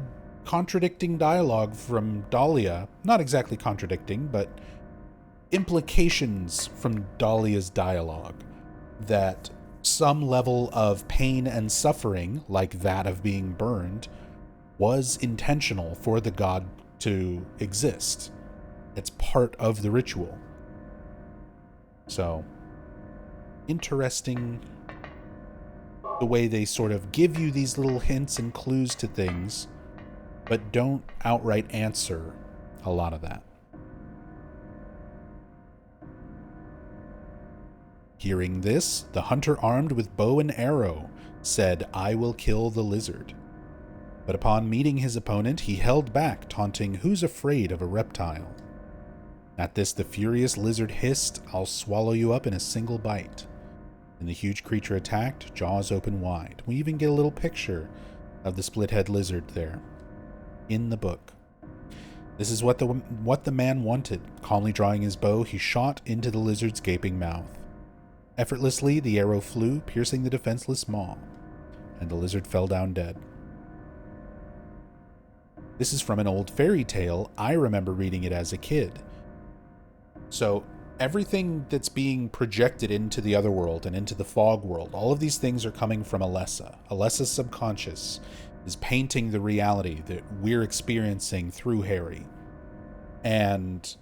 contradicting dialogue from Dalia, not exactly contradicting, but implications from Dalia's dialogue that some level of pain and suffering, like that of being burned, was intentional for the god to exist. It's part of the ritual. So, interesting the way they sort of give you these little hints and clues to things, but don't outright answer a lot of that. Hearing this, the hunter armed with bow and arrow said, "I will kill the lizard." But upon meeting his opponent, he held back, taunting, "Who's afraid of a reptile?" At this, the furious lizard hissed, "I'll swallow you up in a single bite." and the huge creature attacked, jaws open wide. We even get a little picture of the split-head lizard there in the book. This is what the man wanted. Calmly drawing his bow, he shot into the lizard's gaping mouth. Effortlessly, the arrow flew, piercing the defenseless maw, and the lizard fell down dead. This is from an old fairy tale. I remember reading it as a kid. So everything that's being projected into the Otherworld and into the fog world, all of these things are coming from Alessa. Alessa's subconscious is painting the reality that we're experiencing through Harry. And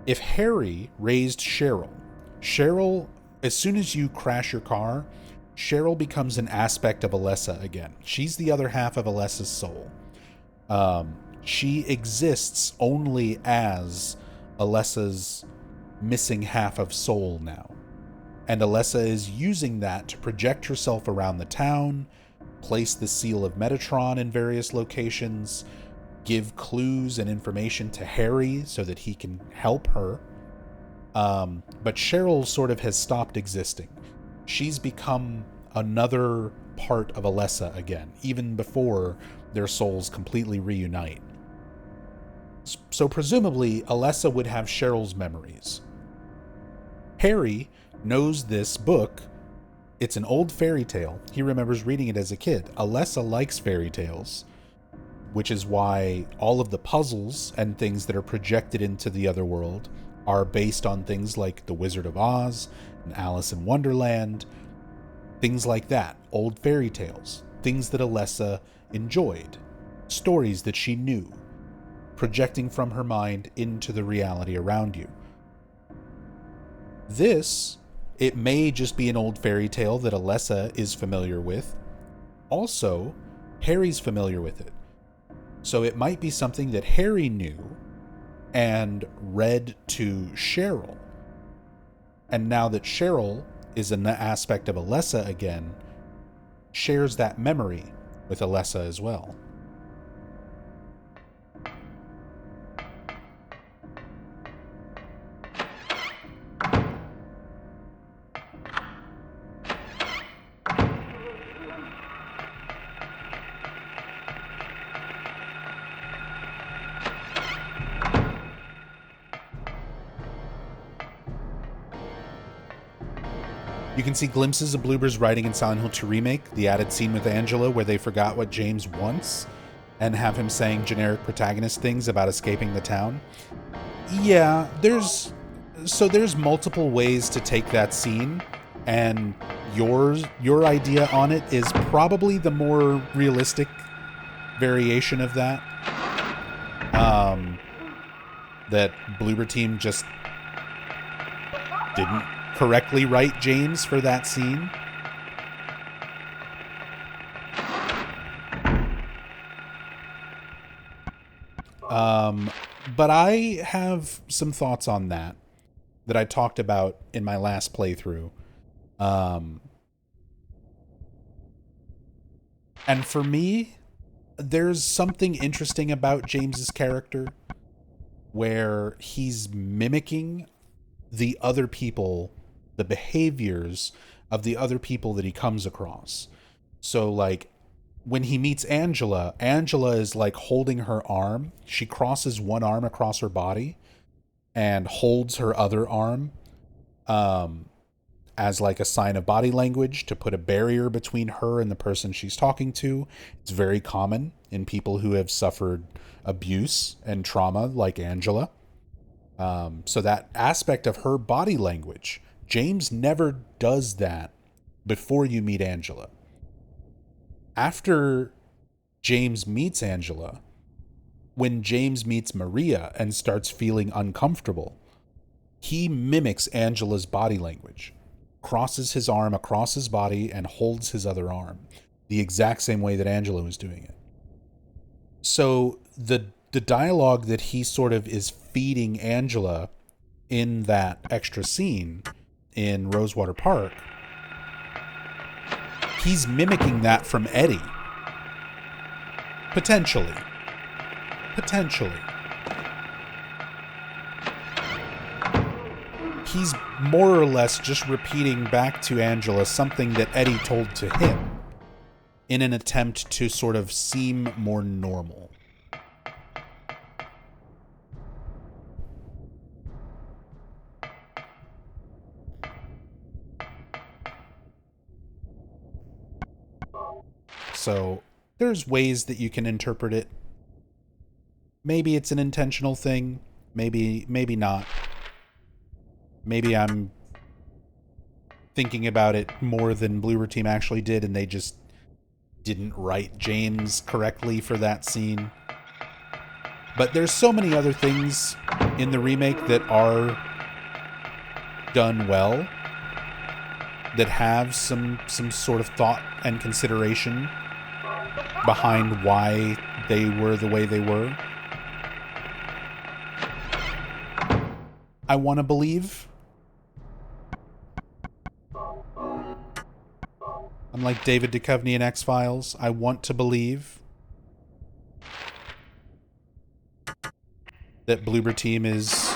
if Harry raised Cheryl, as soon as you crash your car, Cheryl becomes an aspect of Alessa again. She's the other half of Alessa's soul. She exists only as Alessa's missing half of soul now. And Alessa is using that to project herself around the town, place the seal of Metatron in various locations, give clues and information to Harry so that he can help her. But Cheryl sort of has stopped existing. She's become another part of Alessa again, even before their souls completely reunite. So presumably, Alessa would have Cheryl's memories. Harry knows this book. It's an old fairy tale. He remembers reading it as a kid. Alessa likes fairy tales, which is why all of the puzzles and things that are projected into the Otherworld are based on things like The Wizard of Oz and Alice in Wonderland, things like that, old fairy tales, things that Alessa enjoyed, stories that she knew, projecting from her mind into the reality around you. This, it may just be an old fairy tale that Alessa is familiar with. Also, Harry's familiar with it. So it might be something that Harry knew and read to Cheryl. And now that Cheryl is an aspect of Alessa again, shares that memory with Alessa as well. You can see glimpses of Bloober's writing in Silent Hill 2 Remake, the added scene with Angela where they forgot what James wants and have him saying generic protagonist things about escaping the town. Yeah, there's multiple ways to take that scene, and your idea on it is probably the more realistic variation of that. That Bloober team just didn't correctly write James for that scene. But I have some thoughts on that I talked about in my last playthrough. And for me, there's something interesting about James's character where he's mimicking the other people, the behaviors of the other people that he comes across. So like when he meets Angela is like holding her arm. She crosses one arm across her body and holds her other arm as like a sign of body language to put a barrier between her and the person she's talking to. It's very common in people who have suffered abuse and trauma like Angela. So that aspect of her body language, James never does that before you meet Angela. After James meets Angela, when James meets Maria and starts feeling uncomfortable, he mimics Angela's body language, crosses his arm across his body and holds his other arm, the exact same way that Angela was doing it. So the dialogue that he sort of is feeding Angela in that extra scene in Rosewater Park, he's mimicking that from Eddie. Potentially. he's more or less just repeating back to Angela something that Eddie told to him in an attempt to sort of seem more normal. So there's ways that you can interpret it. Maybe it's an intentional thing. Maybe not. Maybe I'm thinking about it more than Bloober Team actually did, and they just didn't write James correctly for that scene. But there's so many other things in the remake that are done well, that have some sort of thought and consideration behind why they were the way they were. I want to believe. I'm like David Duchovny in X-Files. I want to believe that Bloober Team is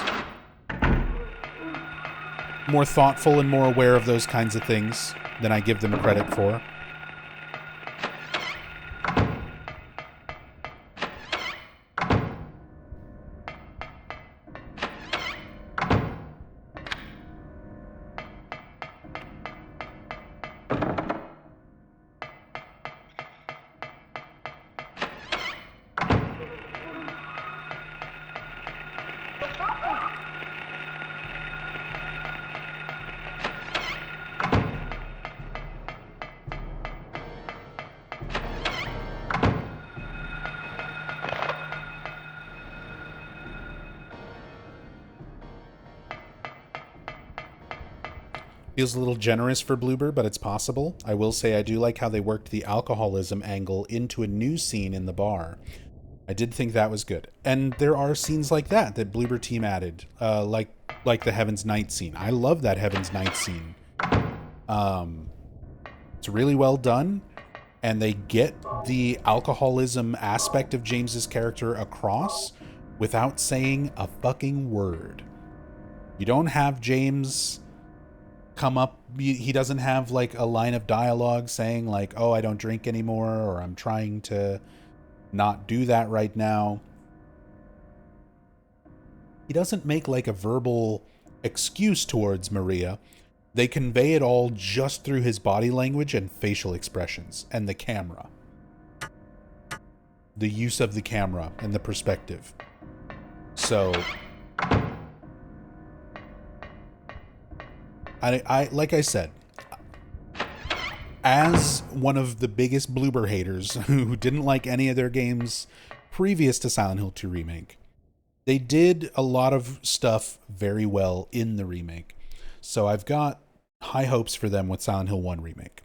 more thoughtful and more aware of those kinds of things than I give them credit for. Feels a little generous for Bloober, but it's possible. I will say I do like how they worked the alcoholism angle into a new scene in the bar. I did think that was good. And there are scenes like that Bloober Team added, like the Heaven's Night scene. I love that Heaven's Night scene. It's really well done, and they get the alcoholism aspect of James's character across without saying a fucking word. You don't have James come up, he doesn't have like a line of dialogue saying like, oh, I don't drink anymore, or I'm trying to not do that right now. He doesn't make like a verbal excuse towards Maria. They convey it all just through his body language and facial expressions and the camera. The use of the camera and the perspective. So I like I said, as one of the biggest Bloober haters who didn't like any of their games previous to Silent Hill 2 Remake, they did a lot of stuff very well in the remake. So I've got high hopes for them with Silent Hill 1 Remake.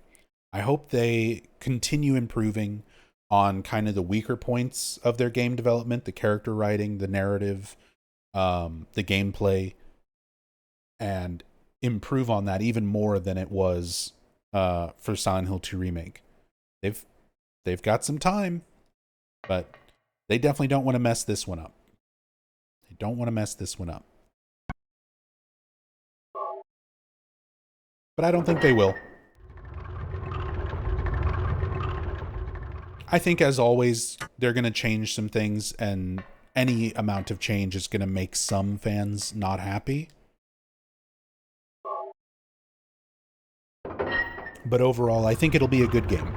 I hope they continue improving on kind of the weaker points of their game development, the character writing, the narrative, the gameplay, and improve on that even more than it was for Silent Hill 2 Remake. They've got some time, but they definitely don't want to mess this one up. They don't want to mess this one up. But I don't think they will. I think, as always, they're going to change some things, and any amount of change is going to make some fans not happy. But overall, I think it'll be a good game.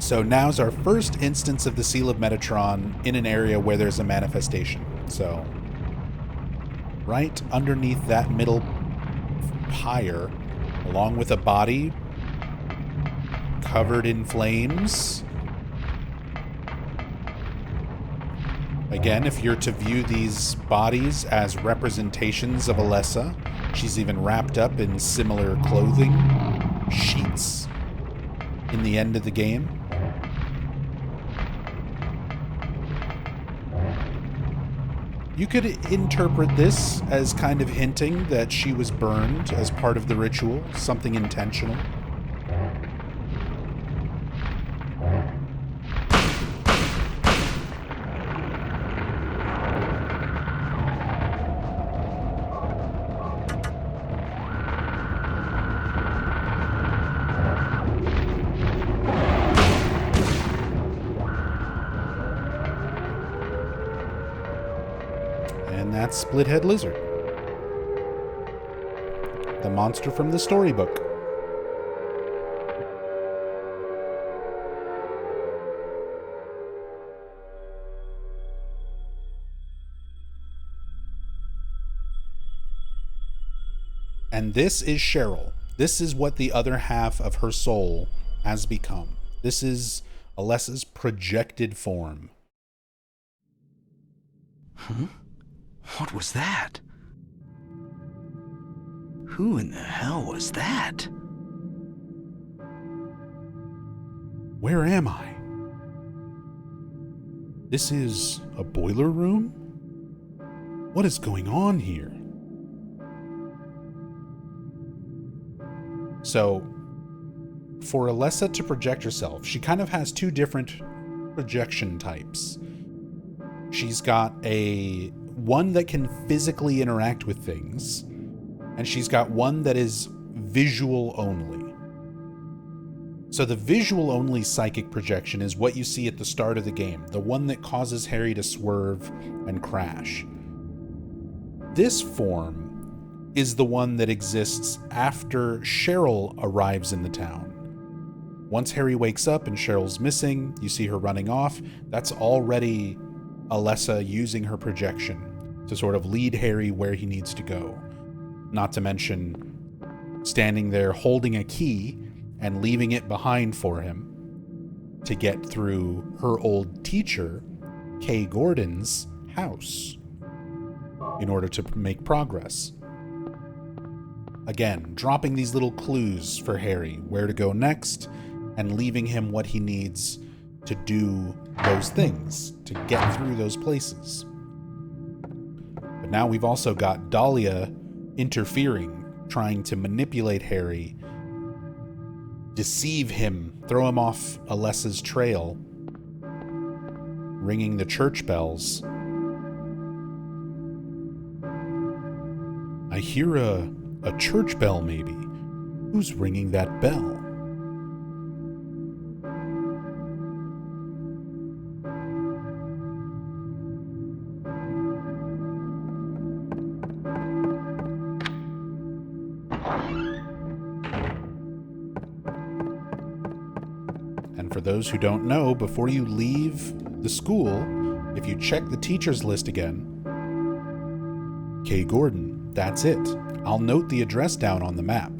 So now's our first instance of the Seal of Metatron in an area where there's a manifestation. So right underneath that middle pyre, along with a body covered in flames, Again, if you're to view these bodies as representations of Alessa, she's even wrapped up in similar clothing, sheets, in the end of the game. You could interpret this as kind of hinting that she was burned as part of the ritual, something intentional. That's Split-Head Lizard, the monster from the storybook. And this is Cheryl. This is what the other half of her soul has become. This is Alessa's projected form. Huh? What was that? Who in the hell was that? Where am I? This is a boiler room? What is going on here? So, for Alessa to project herself, she kind of has two different projection types. She's got one that can physically interact with things, and she's got one that is visual only. So the visual only psychic projection is what you see at the start of the game, the one that causes Harry to swerve and crash. This form is the one that exists after Cheryl arrives in the town. Once Harry wakes up and Cheryl's missing, you see her running off. That's already Alessa using her projection to sort of lead Harry where he needs to go. Not to mention standing there holding a key and leaving it behind for him to get through her old teacher, Kay Gordon's house, in order to make progress. Again, dropping these little clues for Harry, where to go next, and leaving him what he needs to do those things, to get through those places. But now we've also got Dalia interfering, trying to manipulate Harry, deceive him, throw him off Alessa's trail, ringing the church bells. I hear a church bell, maybe. Who's ringing that bell? And for those who don't know, before you leave the school, if you check the teacher's list again, Kay Gordon, that's it. I'll note the address down on the map.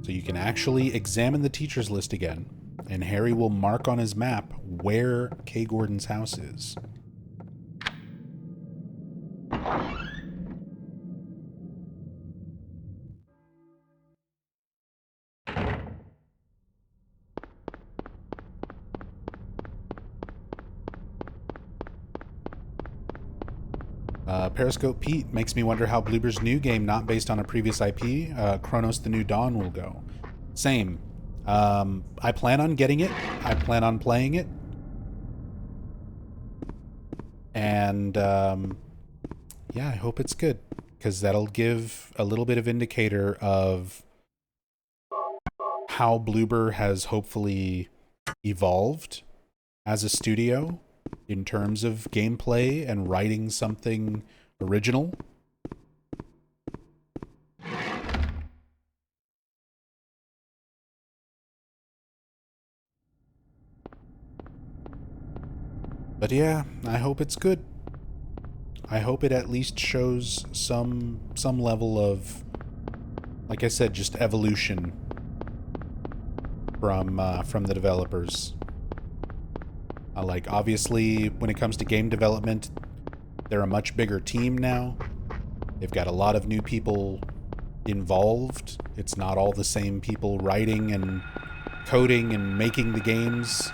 So you can actually examine the teacher's list again, and Harry will mark on his map where Kay Gordon's house is. Periscope Pete makes me wonder how Bloober's new game, not based on a previous IP, Chronos the New Dawn, will go. Same. I plan on getting it. I plan on playing it. And yeah, I hope it's good, because that'll give a little bit of indicator of how Bloober has hopefully evolved as a studio in terms of gameplay and writing something original. But yeah, I hope it's good. I hope it at least shows some level of, like I said, just evolution from the developers. Like, obviously, when it comes to game development, they're a much bigger team now. They've got a lot of new people involved. It's not all the same people writing and coding and making the games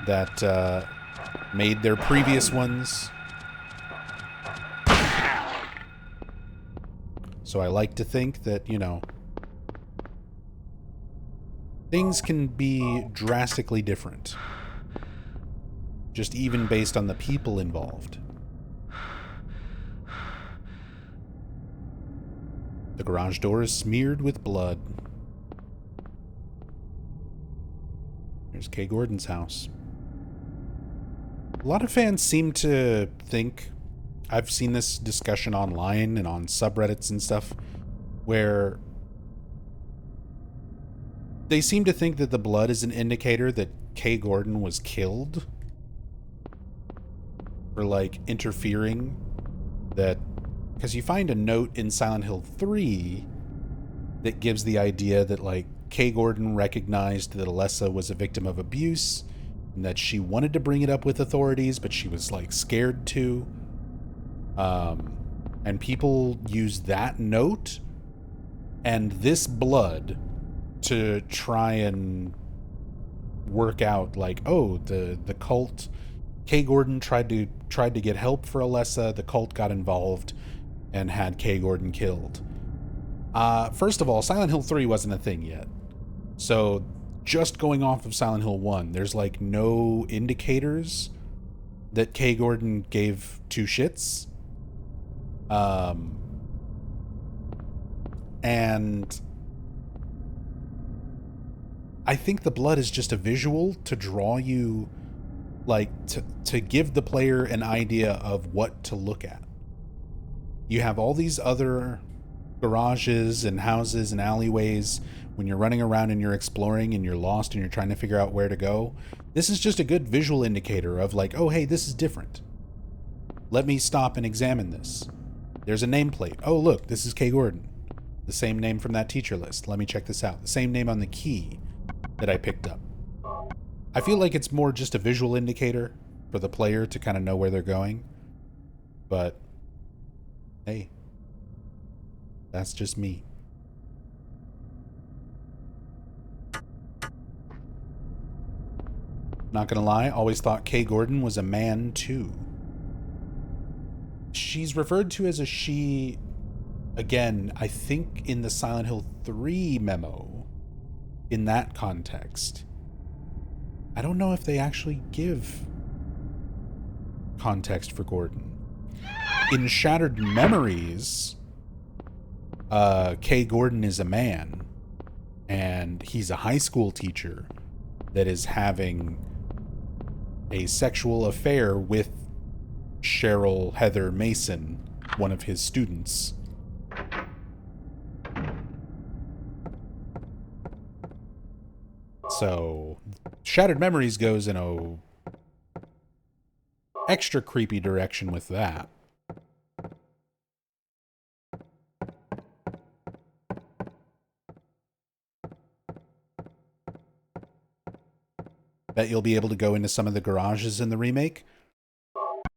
that made their previous ones. So I like to think that, you know, things can be drastically different. Just even based on the people involved. The garage door is smeared with blood. There's Kay Gordon's house. A lot of fans seem to think, I've seen this discussion online and on subreddits and stuff, where they seem to think that the blood is an indicator that Kay Gordon was killed. For, like, interfering. That, because you find a note in Silent Hill 3 that gives the idea that, like, Kay Gordon recognized that Alessa was a victim of abuse, and that she wanted to bring it up with authorities, but she was, like, scared to. And people use that note and this blood to try and work out, like, oh, the cult, Kay Gordon tried to get help for Alessa, the cult got involved and had Kay Gordon killed. First of all, Silent Hill 3 wasn't a thing yet. So just going off of Silent Hill 1, there's like no indicators that Kay Gordon gave two shits. And I think the blood is just a visual to draw you, like, to give the player an idea of what to look at. You have all these other garages and houses and alleyways when you're running around and you're exploring and you're lost and you're trying to figure out where to go. This is just a good visual indicator of, like, oh, hey, this is different. Let me stop and examine this. There's a nameplate. Oh, look, this is Kay Gordon. The same name from that teacher list. Let me check this out. The same name on the key that I picked up. I feel like it's more just a visual indicator for the player to kind of know where they're going. But, hey, that's just me. Not gonna lie, always thought Kay Gordon was a man too. She's referred to as a she, again, I think in the Silent Hill 3 memo, in that context. I don't know if they actually give context for Gordon. In Shattered Memories, Kay Gordon is a man, and he's a high school teacher that is having a sexual affair with Cheryl Heather Mason, one of his students. So, Shattered Memories goes in a extra creepy direction with that. Bet you'll be able to go into some of the garages in the remake.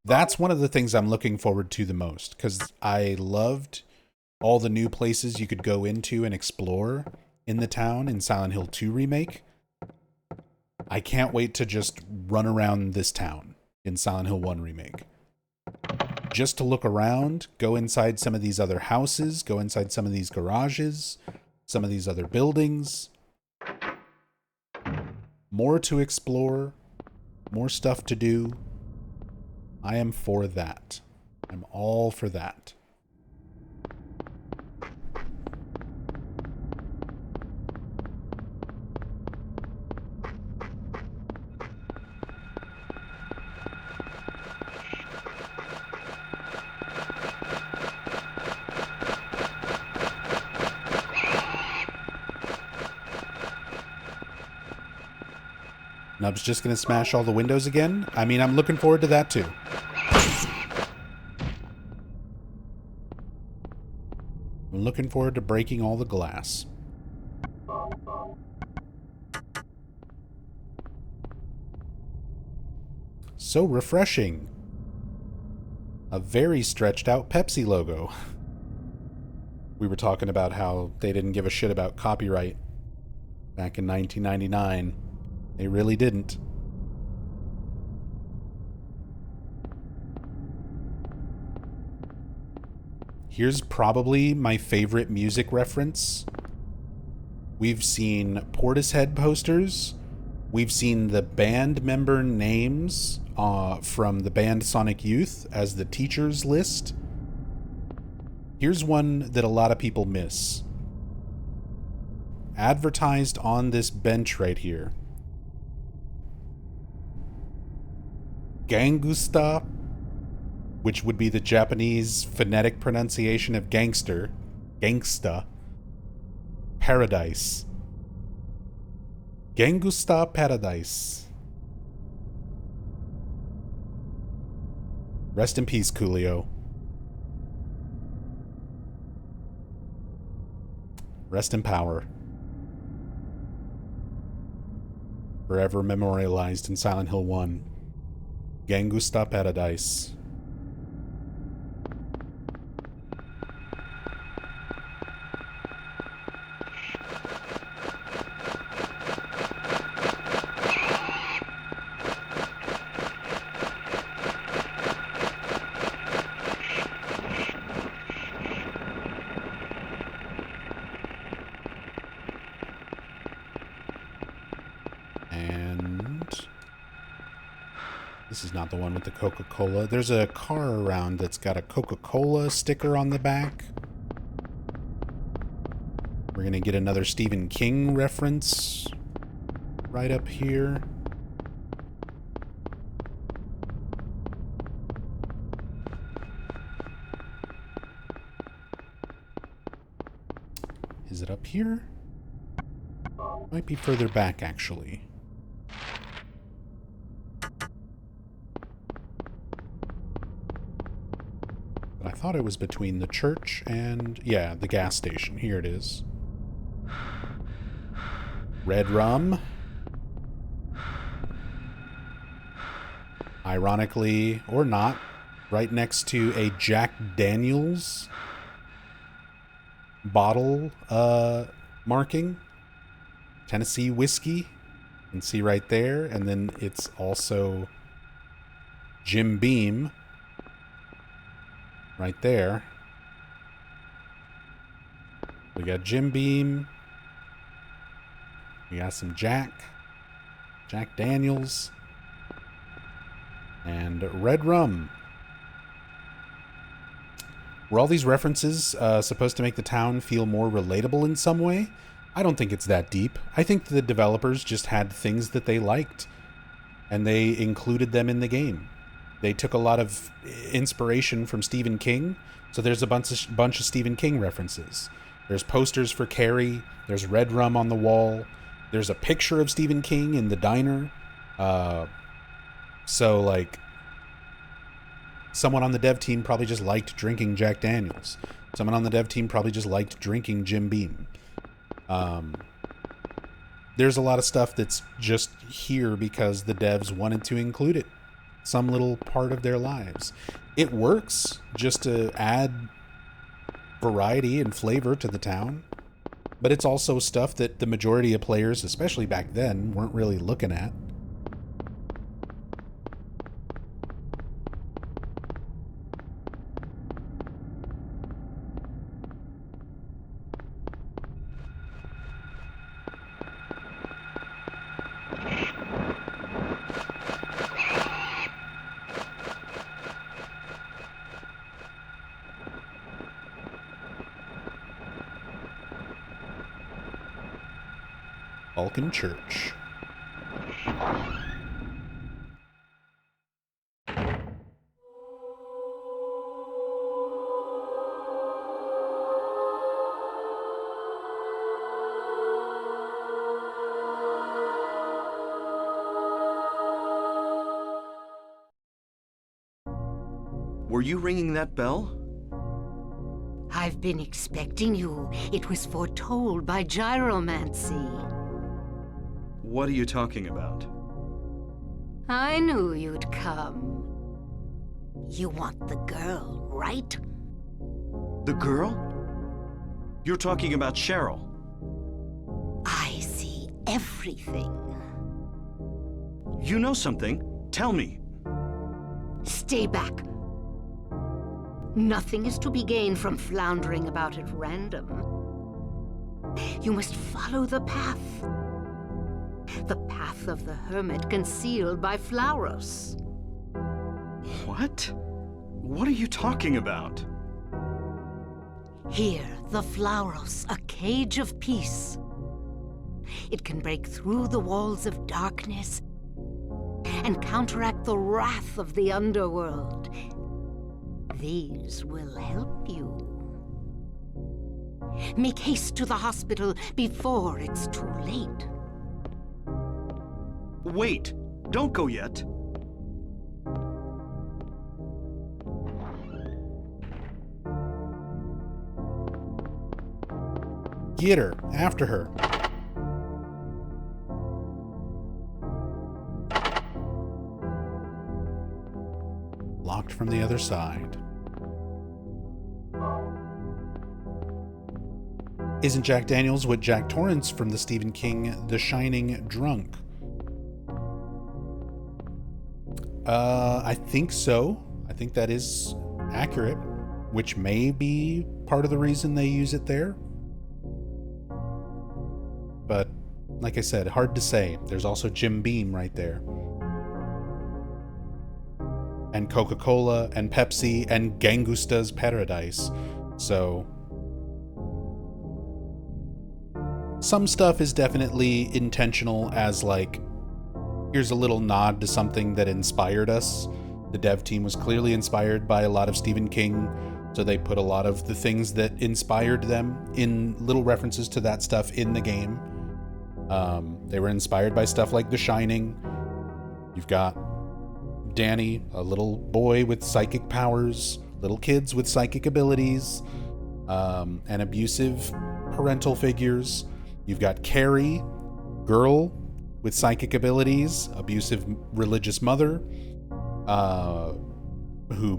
That's one of the things I'm looking forward to the most, because I loved all the new places you could go into and explore in the town in Silent Hill 2 remake. I can't wait to just run around this town in Silent Hill 1 remake. Just to look around, go inside some of these other houses, go inside some of these garages, some of these other buildings. More to explore, more stuff to do. I am for that. I'm all for that. Nub's just going to smash all the windows again? I mean, I'm looking forward to that too. I'm looking forward to breaking all the glass. So refreshing. A very stretched out Pepsi logo. We were talking about how they didn't give a shit about copyright back in 1999. They really didn't. Here's probably my favorite music reference. We've seen Portishead posters. We've seen the band member names from the band Sonic Youth as the teachers list. Here's one that a lot of people miss. Advertised on this bench right here. Gangusta, which would be the Japanese phonetic pronunciation of gangster, gangsta, paradise. Gangusta Paradise. Rest in peace, Coolio. Rest in power. Forever memorialized in Silent Hill 1. Gangusta Paradise. This is not the one with the Coca-Cola. There's a car around that's got a Coca-Cola sticker on the back. We're going to get another Stephen King reference right up here. Is it up here? Might be further back, actually. I thought it was between the church and, yeah, the gas station. Here it is. Red rum. Ironically, or not, right next to a Jack Daniels bottle marking. Tennessee whiskey. You can see right there. And then it's also Jim Beam. Right there. We got Jim Beam. We got some Jack Daniels. And red rum. Were all these references supposed to make the town feel more relatable in some way? I don't think it's that deep. I think the developers just had things that they liked, and they included them in the game. They took a lot of inspiration from Stephen King, so there's a bunch of Stephen King references. There's posters for Carrie. There's red rum on the wall. There's a picture of Stephen King in the diner. So, like, someone on the dev team probably just liked drinking Jack Daniels. Someone on the dev team probably just liked drinking Jim Beam. There's a lot of stuff that's just here because the devs wanted to include it. Some little part of their lives. It works just to add variety and flavor to the town, but it's also stuff that the majority of players, especially back then, weren't really looking at. Vulcan Church. Were you ringing that bell? I've been expecting you. It was foretold by gyromancy. What are you talking about? I knew you'd come. You want the girl, right? The girl? You're talking about Cheryl. I see everything. You know something? Tell me. Stay back. Nothing is to be gained from floundering about at random. You must follow the path. The path of the hermit concealed by Flauros. What? What are you talking about? Here, the Flauros, a cage of peace. It can break through the walls of darkness and counteract the wrath of the underworld. These will help you. Make haste to the hospital before it's too late. Wait! Don't go yet. Get her. After her. Locked from the other side. Isn't Jack Daniels what Jack Torrance from the Stephen King The Shining drunk? I think so. I think that is accurate, which may be part of the reason they use it there. But, like I said, hard to say. There's also Jim Beam right there. And Coca-Cola, and Pepsi, and Gangusta's Paradise. So, some stuff is definitely intentional as, like, here's a little nod to something that inspired us. The dev team was clearly inspired by a lot of Stephen King, so they put a lot of the things that inspired them in little references to that stuff in the game. They were inspired by stuff like The Shining. You've got Danny, a little boy with psychic powers, little kids with psychic abilities, and abusive parental figures. You've got Carrie, girl with psychic abilities, abusive religious mother, who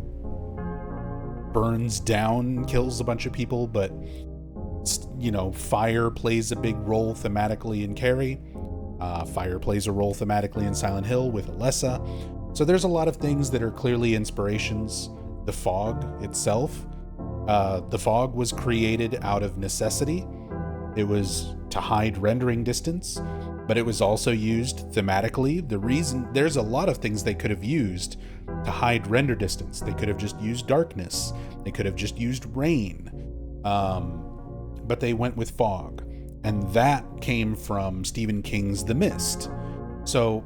burns down, kills a bunch of people, but, you know, fire plays a big role thematically in Carrie. Fire plays a role thematically in Silent Hill with Alessa. So there's a lot of things that are clearly inspirations. The fog itself, the fog was created out of necessity. It was to hide rendering distance, but it was also used thematically. The reason, there's a lot of things they could have used to hide render distance. They could have just used darkness. They could have just used rain. But they went with fog. And that came from Stephen King's The Mist. So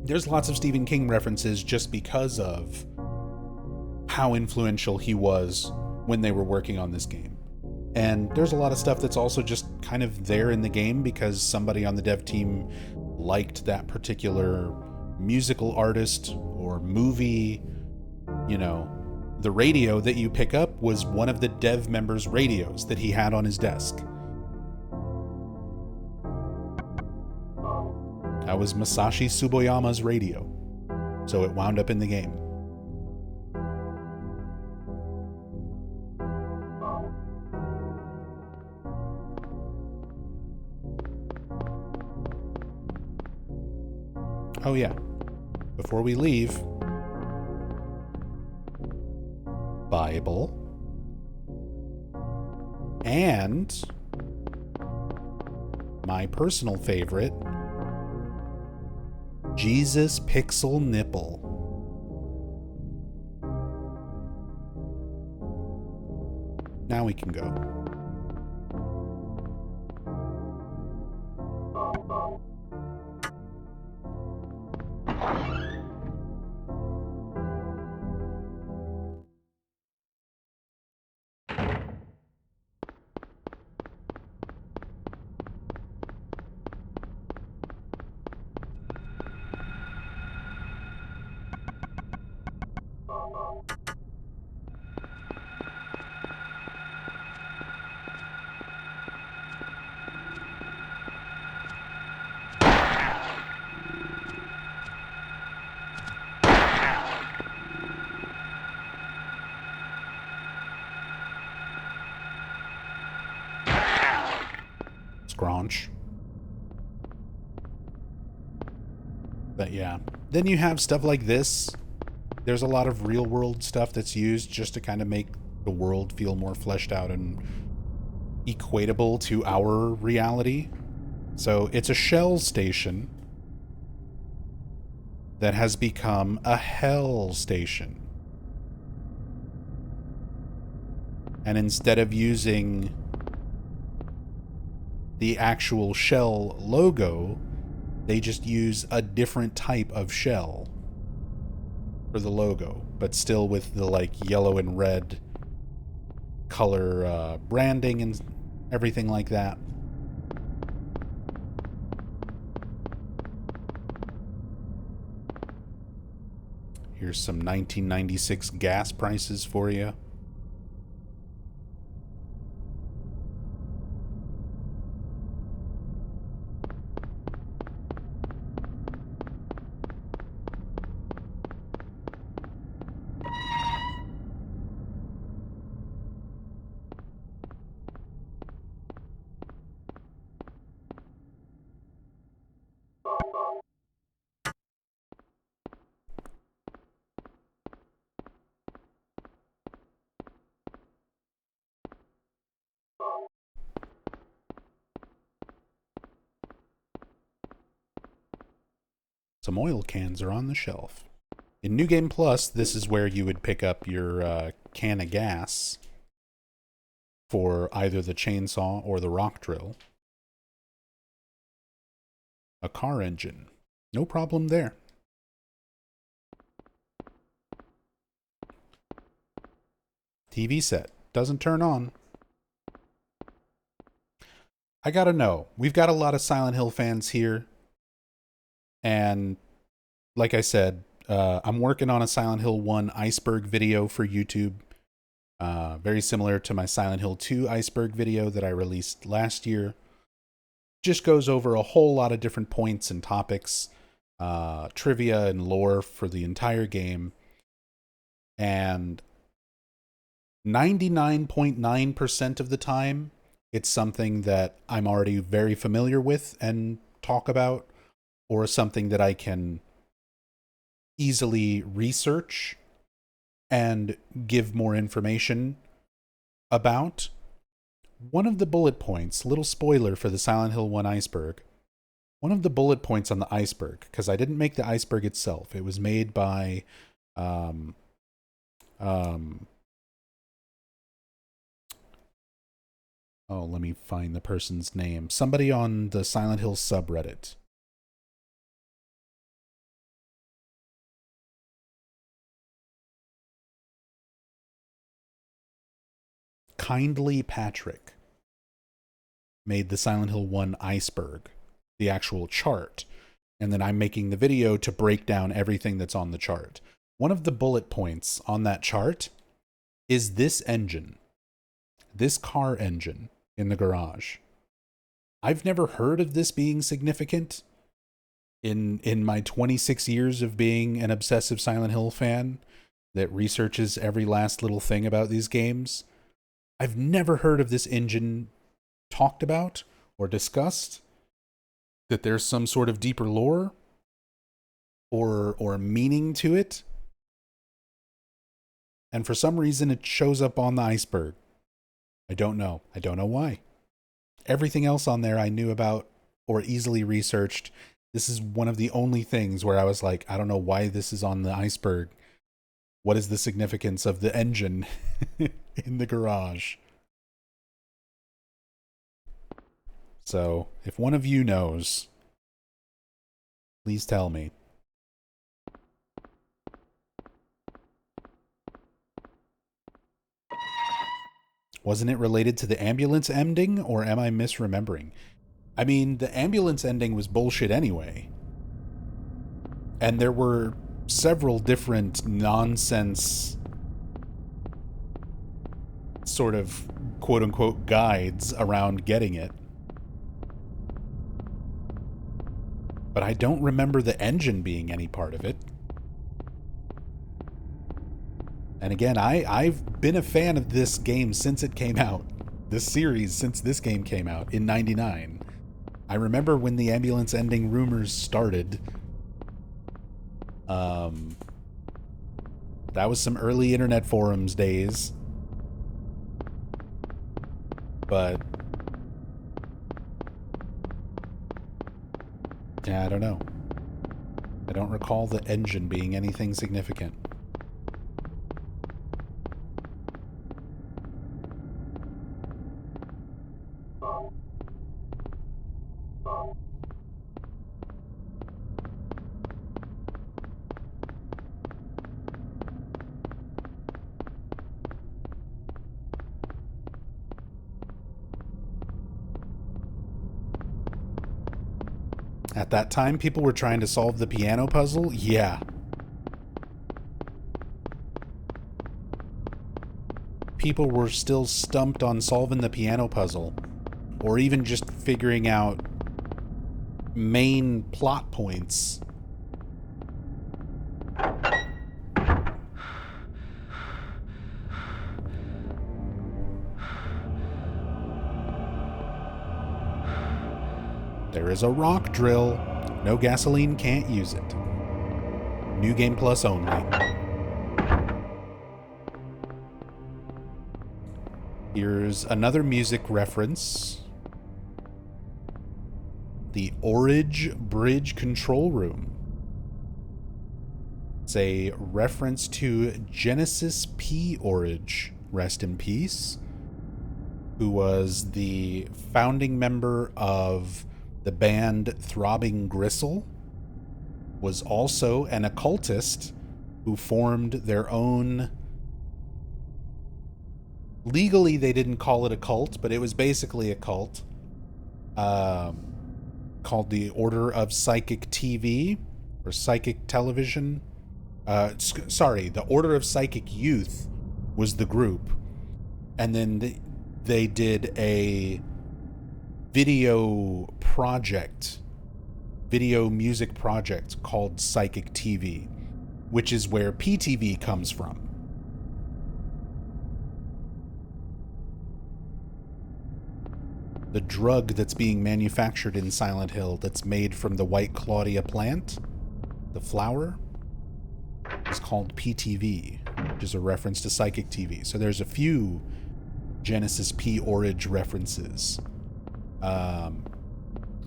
there's lots of Stephen King references just because of how influential he was when they were working on this game. And there's a lot of stuff that's also just kind of there in the game because somebody on the dev team liked that particular musical artist or movie. You know, the radio that you pick up was one of the dev members' radios that he had on his desk. That was Masashi Tsuboyama's radio. So it wound up in the game. Oh yeah, before we leave, Bible, and my personal favorite, Jesus Pixel Nipple. Now we can go. scraunch. But yeah. Then you have stuff like this. There's a lot of real world stuff that's used just to kind of make the world feel more fleshed out and equatable to our reality. So it's a shell station that has become a hell station. And instead of using the actual shell logo, they just use a different type of shell for the logo, but still with the like yellow and red color branding and everything like that. Here's some 1996 gas prices for you. Some oil cans are on the shelf. In New Game Plus, this is where you would pick up your can of gas for either the chainsaw or the rock drill. A car engine. No problem there. TV set. Doesn't turn on. I gotta know. We've got a lot of Silent Hill fans here. And like I said, I'm working on a Silent Hill 1 iceberg video for YouTube. Very similar to my Silent Hill 2 iceberg video that I released last year. Just goes over a whole lot of different points and topics, trivia and lore for the entire game. And 99.9% of the time, it's something that I'm already very familiar with and talk about, or something that I can easily research and give more information about. One of the bullet points, little spoiler for the Silent Hill 1 iceberg, one of the bullet points on the iceberg, because I didn't make the iceberg itself, it was made by oh, let me find the person's name. Somebody on the Silent Hill subreddit. Kindly Patrick made the Silent Hill 1 iceberg, the actual chart, and then I'm making the video to break down everything that's on the chart. One of the bullet points on that chart is this engine, this car engine in the garage. I've never heard of this being significant in my 26 years of being an obsessive Silent Hill fan that researches every last little thing about these games. I've never heard of this engine talked about or discussed, that there's some sort of deeper lore or meaning to it. And for some reason it shows up on the iceberg. I don't know. I don't know why. Everything else on there I knew about or easily researched. This is one of the only things where I was like, I don't know why this is on the iceberg. What is the significance of the engine in the garage? So, if one of you knows, please tell me. Wasn't it related to the ambulance ending, or am I misremembering? I mean, the ambulance ending was bullshit anyway. And there were several different nonsense sort of quote-unquote guides around getting it. But I don't remember the engine being any part of it. And again, I've been a fan of this game since it came out. This series since this game came out in '99. I remember when the ambulance ending rumors started. That was some early internet forums days. But yeah, I don't know. I don't recall the engine being anything significant. At that time, people were trying to solve the piano puzzle? Yeah. People were still stumped on solving the piano puzzle, or even just figuring out main plot points. There is a rock drill. No gasoline, can't use it. New Game Plus only. Here's another music reference. The Orage Bridge Control Room. It's a reference to Genesis P. Orage, rest in peace, who was the founding member of the band Throbbing Gristle, was also an occultist who formed their own... Legally, they didn't call it a cult, but it was basically a cult, called the Order of Psychic TV, or Psychic Television. The Order of Psychic Youth was the group. And then they did a video music project called Psychic TV, which is where PTV comes from. The drug that's being manufactured in Silent Hill that's made from the White Claudia plant, the flower, is called PTV, which is a reference to Psychic TV. So there's a few Genesis P. Orage references.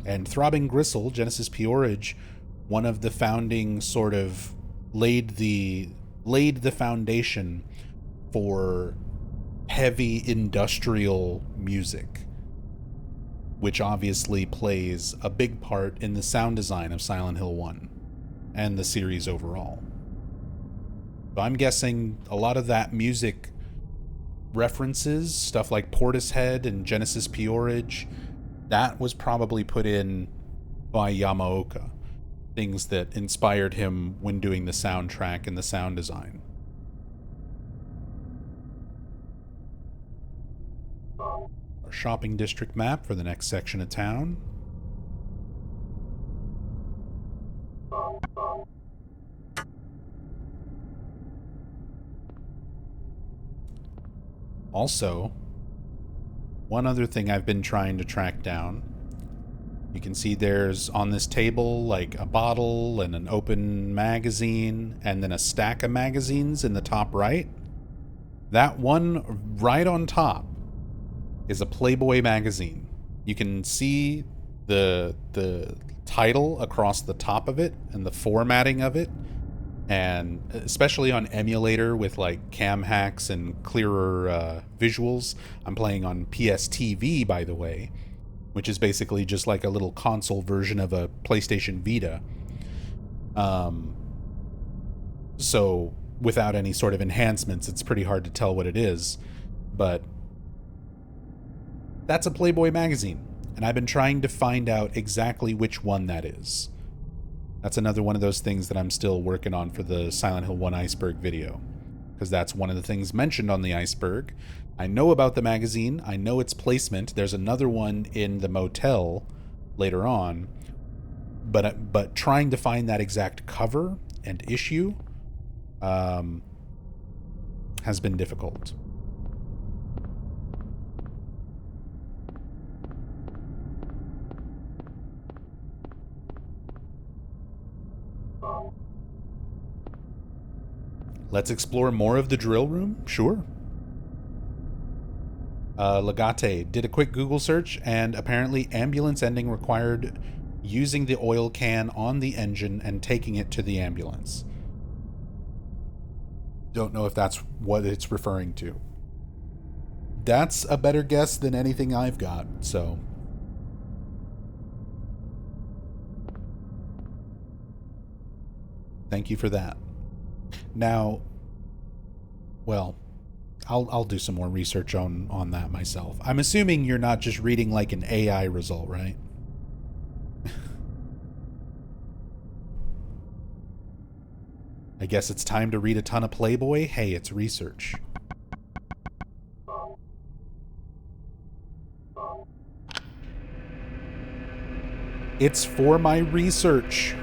And Throbbing Gristle, Genesis P. Orage, one of the founding sort of laid the foundation for heavy industrial music, which obviously plays a big part in the sound design of Silent Hill 1 and the series overall. So I'm guessing a lot of that music references, stuff like Portishead and Genesis P. Orage, that was probably put in by Yamaoka. Things that inspired him when doing the soundtrack and the sound design. Our shopping district map for the next section of town. Also, one other thing I've been trying to track down. You can see there's on this table like a bottle and an open magazine and then a stack of magazines in the top right. That one right on top is a Playboy magazine. You can see the title across the top of it and the formatting of it. And especially on emulator with like cam hacks and clearer visuals. I'm playing on PSTV, by the way, which is basically just like a little console version of a PlayStation Vita. So without any sort of enhancements, it's pretty hard to tell what it is. But that's a Playboy magazine, and I've been trying to find out exactly which one that is. That's another one of those things that I'm still working on for the Silent Hill 1 Iceberg video, because that's one of the things mentioned on the iceberg. I know about the magazine. I know its placement. There's another one in the motel later on, but trying to find that exact cover and issue has been difficult. Let's explore more of the drill room? Sure. Legate did a quick Google search, and apparently ambulance ending required using the oil can on the engine and taking it to the ambulance. Don't know if that's what it's referring to. That's a better guess than anything I've got, so... Thank you for that. Now, well, I'll do some more research on that myself. I'm assuming you're not just reading like an AI result, right? I guess it's time to read a ton of Playboy. Hey, it's research. It's for my research.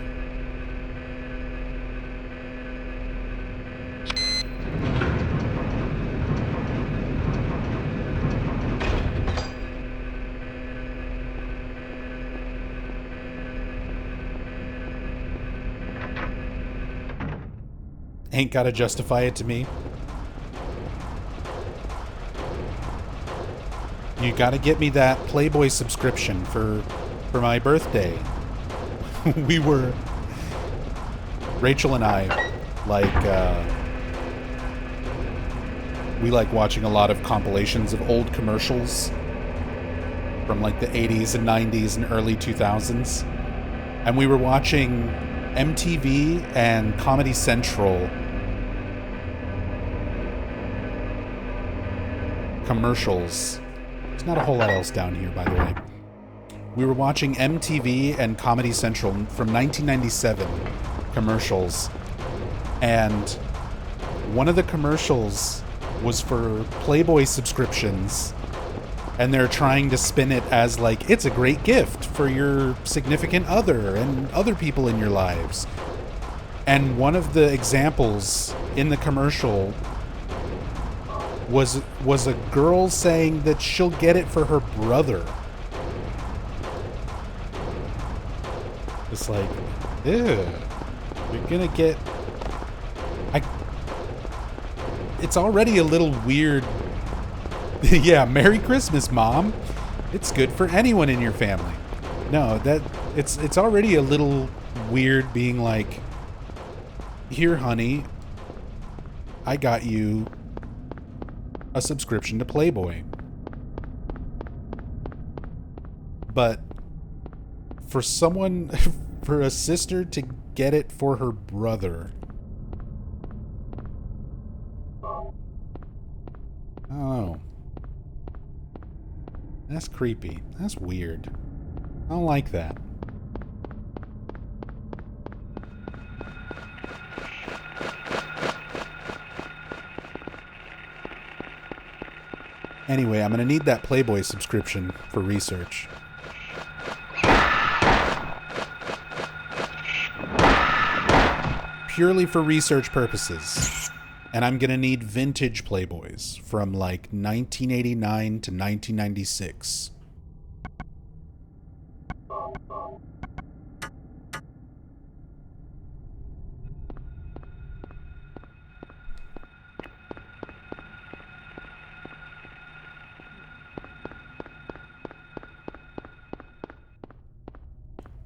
Ain't gotta justify it to me. You gotta get me that Playboy subscription for my birthday. Rachel and I, we like watching a lot of compilations of old commercials from like the 80s and 90s and early 2000s. And we were watching MTV and Comedy Central commercials. There's not a whole lot else down here, by the way. We were watching MTV and Comedy Central from 1997 commercials, and one of the commercials was for Playboy subscriptions, and they're trying to spin it as like it's a great gift for your significant other and other people in your lives. And one of the examples in the commercial was a girl saying that she'll get it for her brother. It's like, ew, you're gonna get... It's already a little weird. Yeah, Merry Christmas, Mom. It's good for anyone in your family. No, it's already a little weird being like, here, honey, I got you a subscription to Playboy. But for someone, for a sister to get it for her brother, I don't know. That's creepy. That's weird. I don't like that. Anyway, I'm gonna need that Playboy subscription for research. Purely for research purposes. And I'm gonna need vintage Playboys from like 1989 to 1996.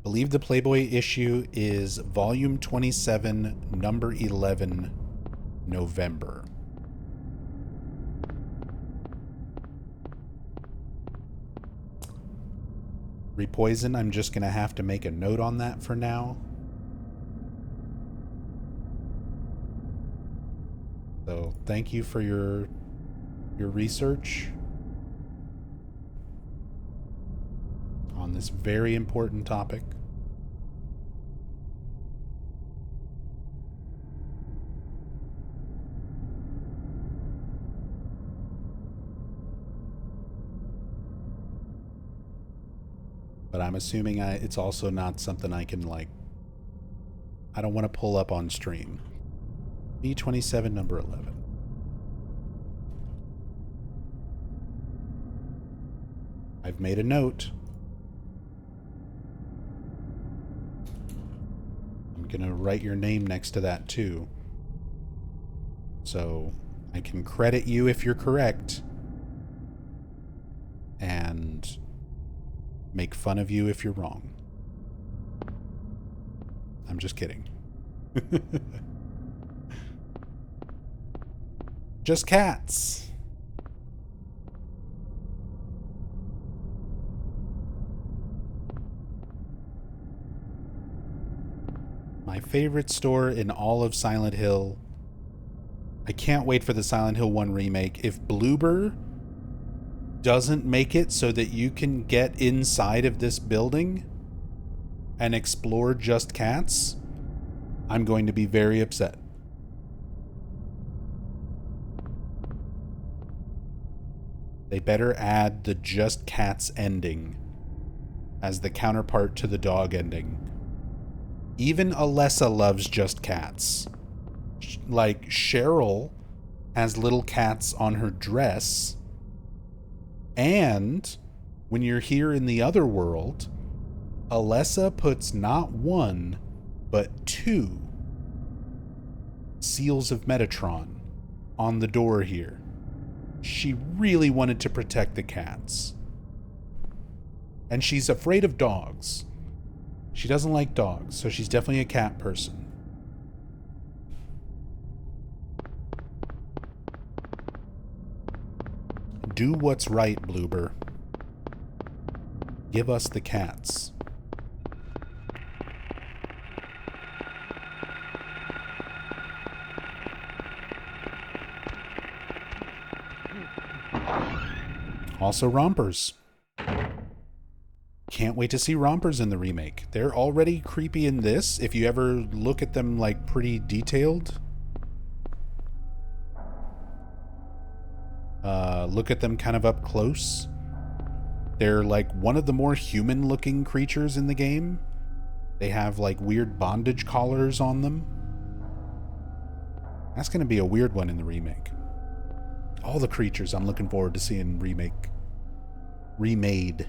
Believe the Playboy issue is volume 27, number 11, November. Repoison, I'm just gonna have to make a note on that for now. So thank you for your research on this very important topic. But I'm assuming it's also not something I can, like, I don't want to pull up on stream. B27, number 11. I've made a note. I'm going to write your name next to that, too. So I can credit you if you're correct, and make fun of you if you're wrong. I'm just kidding. Just cats. My favorite store in all of Silent Hill. I can't wait for the Silent Hill 1 remake. If Bloober doesn't make it so that you can get inside of this building and explore Just Cats, I'm going to be very upset. They better add the Just Cats ending as the counterpart to the dog ending. Even Alessa loves Just Cats. Like, Cheryl has little cats on her dress. And when you're here in the Otherworld, Alessa puts not one, but 2 seals of Metatron on the door here. She really wanted to protect the cats. And she's afraid of dogs. She doesn't like dogs, so she's definitely a cat person. Do what's right, Bloober. Give us the cats. Also rompers. Can't wait to see rompers in the remake. They're already creepy in this. If you ever look at them like pretty detailed. Look at them kind of up close. They're like one of the more human looking creatures in the game. They have like weird bondage collars on them. That's going to be a weird one in the remake. All the creatures I'm looking forward to seeing remade.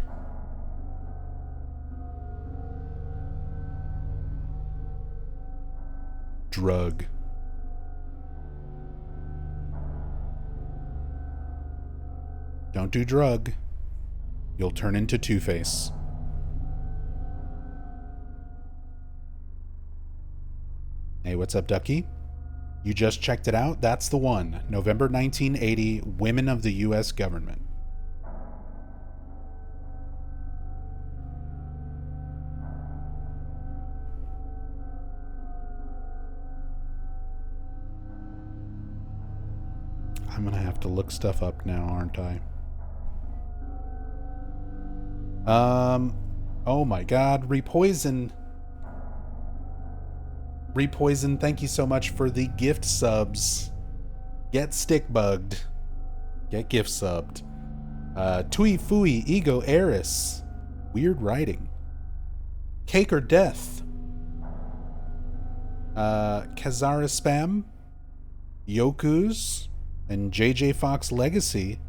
Drug. Don't do drug. You'll turn into Two-Face. Hey, what's up, Ducky? You just checked it out? That's the one. November 1980, Women of the U.S. Government. I'm gonna have to look stuff up now, aren't I? Oh my god, Repoison. Repoison, thank you so much for the gift subs. Get stick bugged. Get gift subbed. Tui Fui, Ego Eris. Weird writing. Cake or Death. Kazara Spam. Yoku's. And JJ Fox Legacy.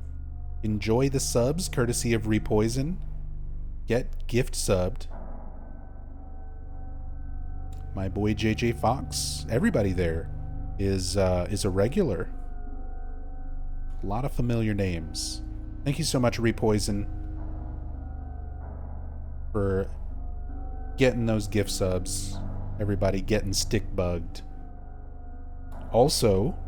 Enjoy the subs, courtesy of Repoison. Get gift subbed. My boy JJ Fox. Everybody there is a regular. A lot of familiar names. Thank you so much, Repoison, for getting those gift subs. Everybody getting stick bugged. Also,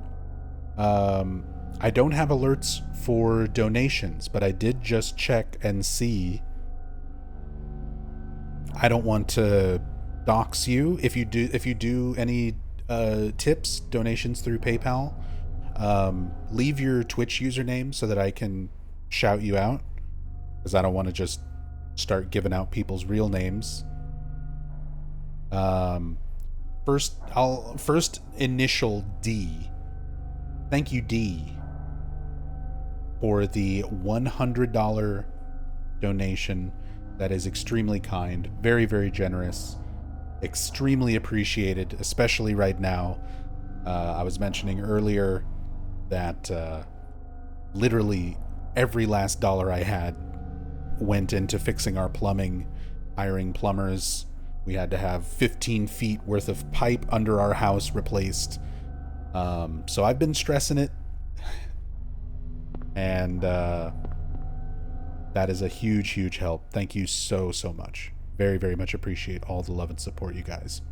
I don't have alerts for donations, but I did just check and see. I don't want to dox you. If you do any tips, donations through PayPal, leave your Twitch username so that I can shout you out, because I don't want to just start giving out people's real names. First initial D. Thank you, D, for the $100 donation. That is extremely kind, very, very generous, extremely appreciated, especially right now. I was mentioning earlier that literally every last dollar I had went into fixing our plumbing, hiring plumbers. We had to have 15 feet worth of pipe under our house replaced. So I've been stressing it, and that is a huge, huge help. Thank you so, so much. Very, very much appreciate all the love and support, you guys.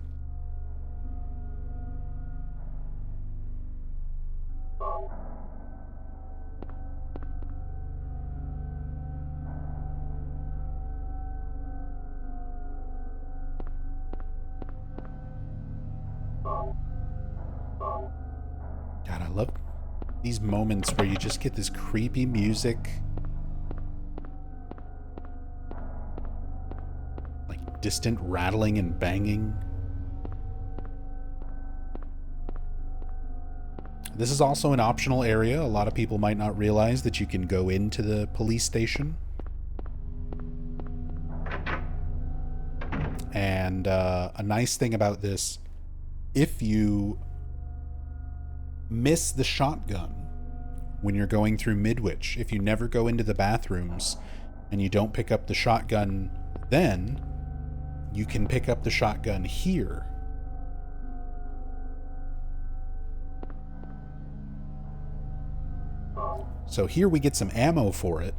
God, I love these moments where you just get this creepy music. Like distant rattling and banging. This is also an optional area. A lot of people might not realize that you can go into the police station. And a nice thing about this, if you miss the shotgun when you're going through Midwich, if you never go into the bathrooms and you don't pick up the shotgun, then you can pick up the shotgun here. So here we get some ammo for it,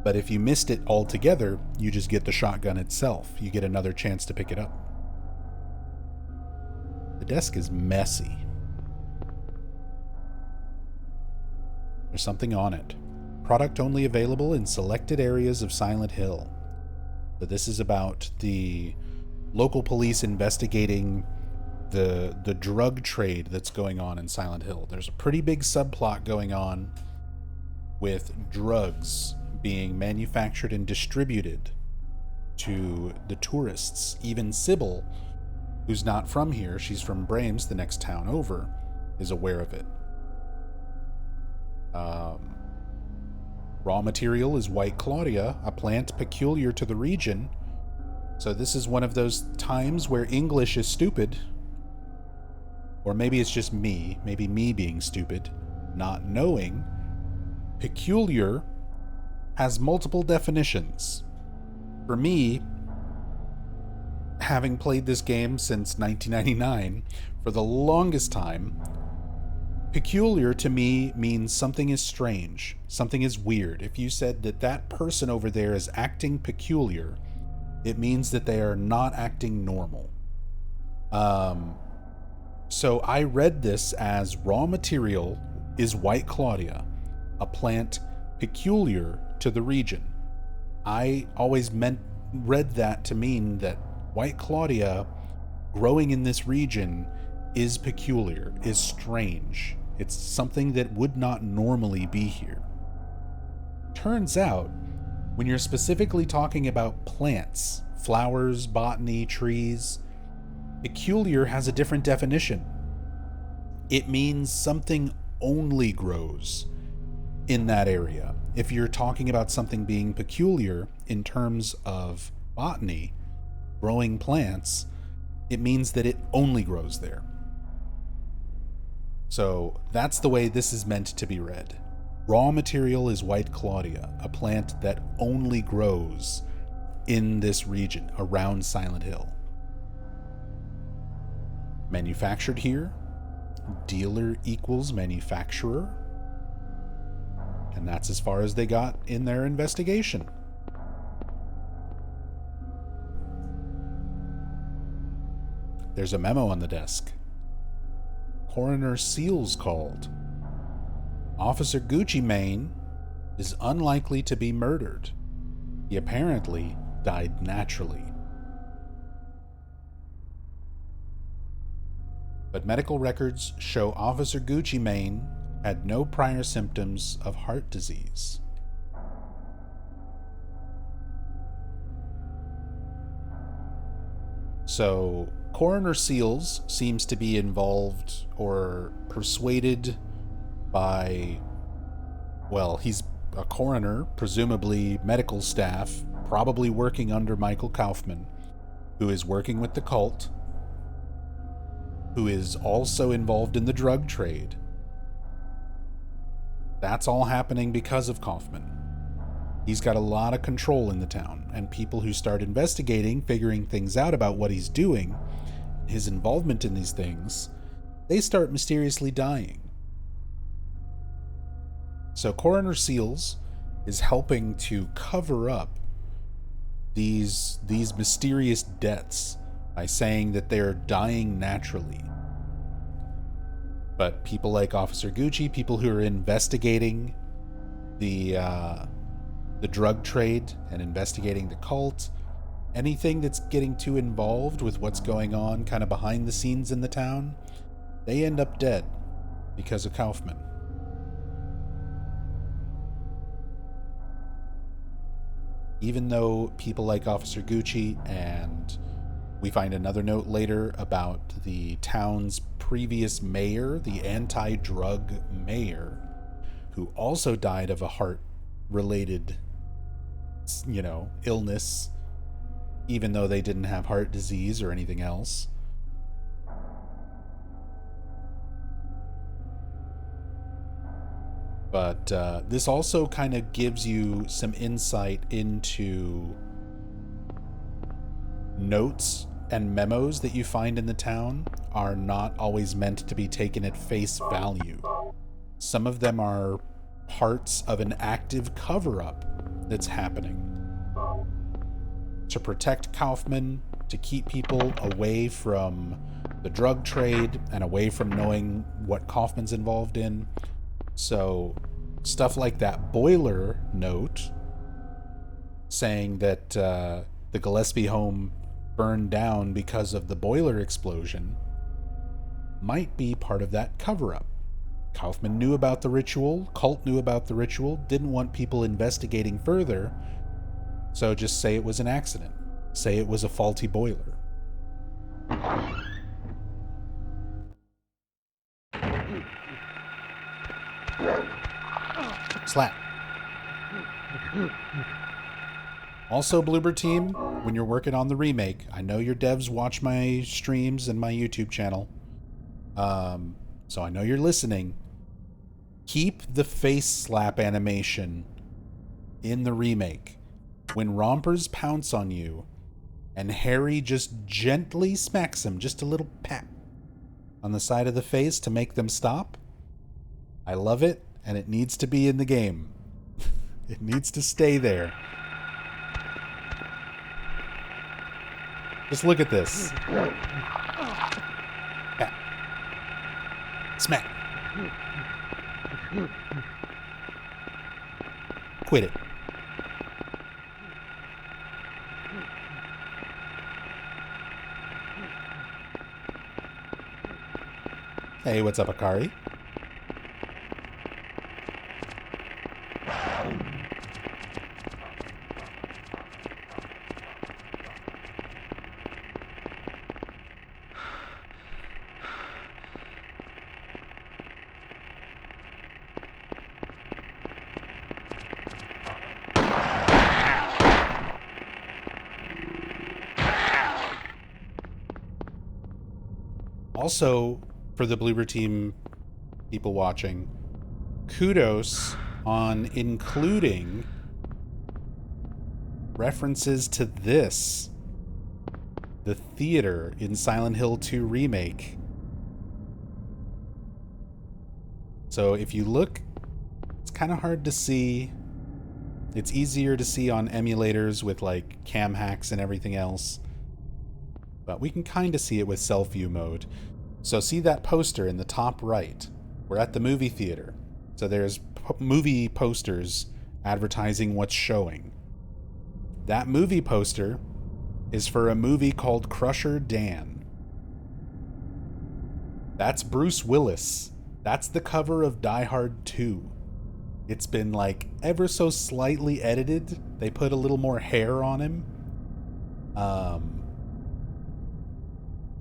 but if you missed it altogether, you just get the shotgun itself. You get another chance to pick it up. The desk is messy. There's something on it. Product only available in selected areas of Silent Hill. So this is about the local police investigating the drug trade that's going on in Silent Hill. There's a pretty big subplot going on with drugs being manufactured and distributed to the tourists. Even Cybil, who's not from here, she's from Brames, the next town over, is aware of it. Raw material is White Claudia, a plant peculiar to the region. So this is one of those times where English is stupid. Or maybe it's just me, maybe me being stupid, not knowing. Peculiar has multiple definitions. For me, having played this game since 1999, for the longest time, peculiar to me means something is strange, something is weird. If you said that that person over there is acting peculiar, it means that they are not acting normal. So I read this as raw material is White Claudia, a plant peculiar to the region. I always read that to mean that White Claudia growing in this region is peculiar, is strange. It's something that would not normally be here. Turns out, when you're specifically talking about plants, flowers, botany, trees, peculiar has a different definition. It means something only grows in that area. If you're talking about something being peculiar in terms of botany, growing plants, it means that it only grows there. So that's the way this is meant to be read. Raw material is White Claudia, a plant that only grows in this region around Silent Hill. Manufactured here, dealer equals manufacturer, and that's as far as they got in their investigation. There's a memo on the desk. Coroner Seals called. Officer Gucci Mane is unlikely to be murdered. He apparently died naturally. But medical records show Officer Gucci Mane had no prior symptoms of heart disease. So, Coroner Seals seems to be involved or persuaded by, well, he's a coroner, presumably medical staff, probably working under Michael Kaufmann, who is working with the cult, who is also involved in the drug trade. That's all happening because of Kaufmann. He's got a lot of control in the town, and people who start investigating, figuring things out about what he's doing, his involvement in these things, they start mysteriously dying. So Coroner Seals is helping to cover up these mysterious deaths by saying that they're dying naturally. But people like Officer Gucci, people who are investigating the drug trade and investigating the cult, anything that's getting too involved with what's going on kind of behind the scenes in the town, they end up dead because of Kaufmann. Even though people like Officer Gucci, and we find another note later about the town's previous mayor, the anti-drug mayor, who also died of a heart-related, illness, even though they didn't have heart disease or anything else. But this also kind of gives you some insight into notes and memos that you find in the town are not always meant to be taken at face value. Some of them are parts of an active cover-up that's happening to protect Kaufmann, to keep people away from the drug trade and away from knowing what Kaufmann's involved in. So stuff like that boiler note saying that the Gillespie home burned down because of the boiler explosion might be part of that cover-up. Kaufmann knew about the ritual, cult knew about the ritual, didn't want people investigating further, so just say it was an accident. Say it was a faulty boiler. Slap. Also, Bloober Team, when you're working on the remake, I know your devs watch my streams and my YouTube channel, so I know you're listening. Keep the face slap animation in the remake. When rompers pounce on you and Harry just gently smacks him, just a little pat on the side of the face to make them stop, I love it, and it needs to be in the game. It needs to stay there. Just look at this. Pat. Smack. Quit it. Hey, what's up, Akari? Also, for the Bloober Team people watching, kudos on including references to this, the theater in Silent Hill 2 Remake. So if you look, it's kind of hard to see. It's easier to see on emulators with like cam hacks and everything else, but we can kind of see it with self-view mode. So see that poster in the top right? We're at the movie theater. So there's movie posters advertising what's showing. That movie poster is for a movie called Crusher Dan. That's Bruce Willis. That's the cover of Die Hard 2. It's been like ever so slightly edited. They put a little more hair on him.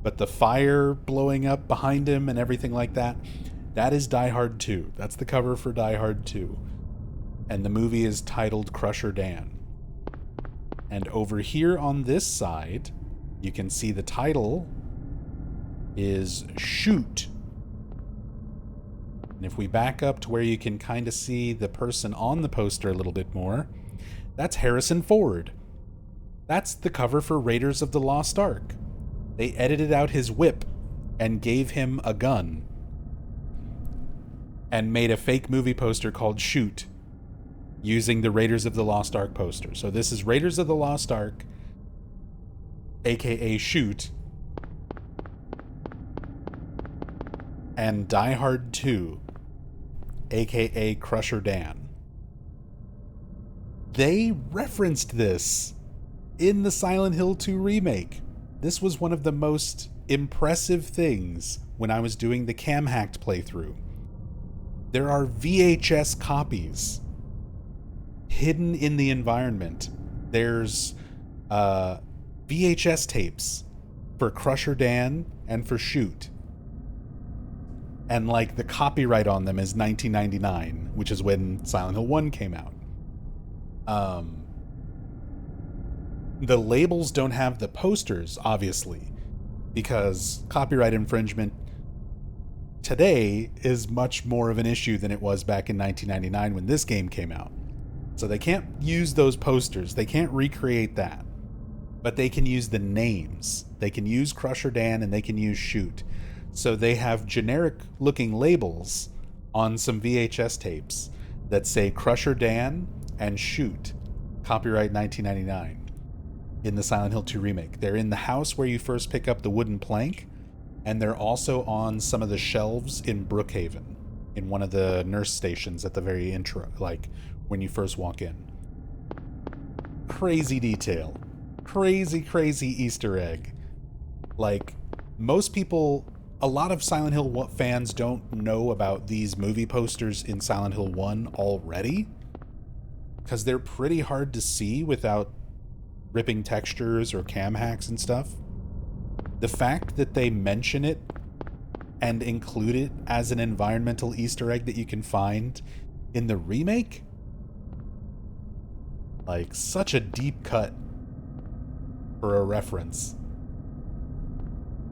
But the fire blowing up behind him and everything like that, that is Die Hard 2. That's the cover for Die Hard 2. And the movie is titled Crusher Dan. And over here on this side, you can see the title is Shoot. And if we back up to where you can kind of see the person on the poster a little bit more, that's Harrison Ford. That's the cover for Raiders of the Lost Ark. They edited out his whip and gave him a gun and made a fake movie poster called Shoot using the Raiders of the Lost Ark poster. So this is Raiders of the Lost Ark, aka Shoot, and Die Hard 2, aka Crusher Dan. They referenced this in the Silent Hill 2 remake. This was one of the most impressive things when I was doing the cam hacked playthrough. There are VHS copies hidden in the environment. There's VHS tapes for Crusher Dan and for Shoot. And like the copyright on them is 1999, which is when Silent Hill 1 came out. The labels don't have the posters, obviously, because copyright infringement today is much more of an issue than it was back in 1999 when this game came out. So they can't use those posters. They can't recreate that. But they can use the names. They can use Crusher Dan and they can use Shoot. So they have generic looking labels on some VHS tapes that say Crusher Dan and Shoot, copyright 1999, in the Silent Hill 2 remake. They're in the house where you first pick up the wooden plank, and they're also on some of the shelves in Brookhaven, in one of the nurse stations at the very intro, like when you first walk in. Crazy detail. Crazy, crazy Easter egg. Like, most people, a lot of Silent Hill fans don't know about these movie posters in Silent Hill 1 already, because they're pretty hard to see without ripping textures or cam hacks and stuff. The fact that they mention it and include it as an environmental Easter egg that you can find in the remake, like, such a deep cut for a reference.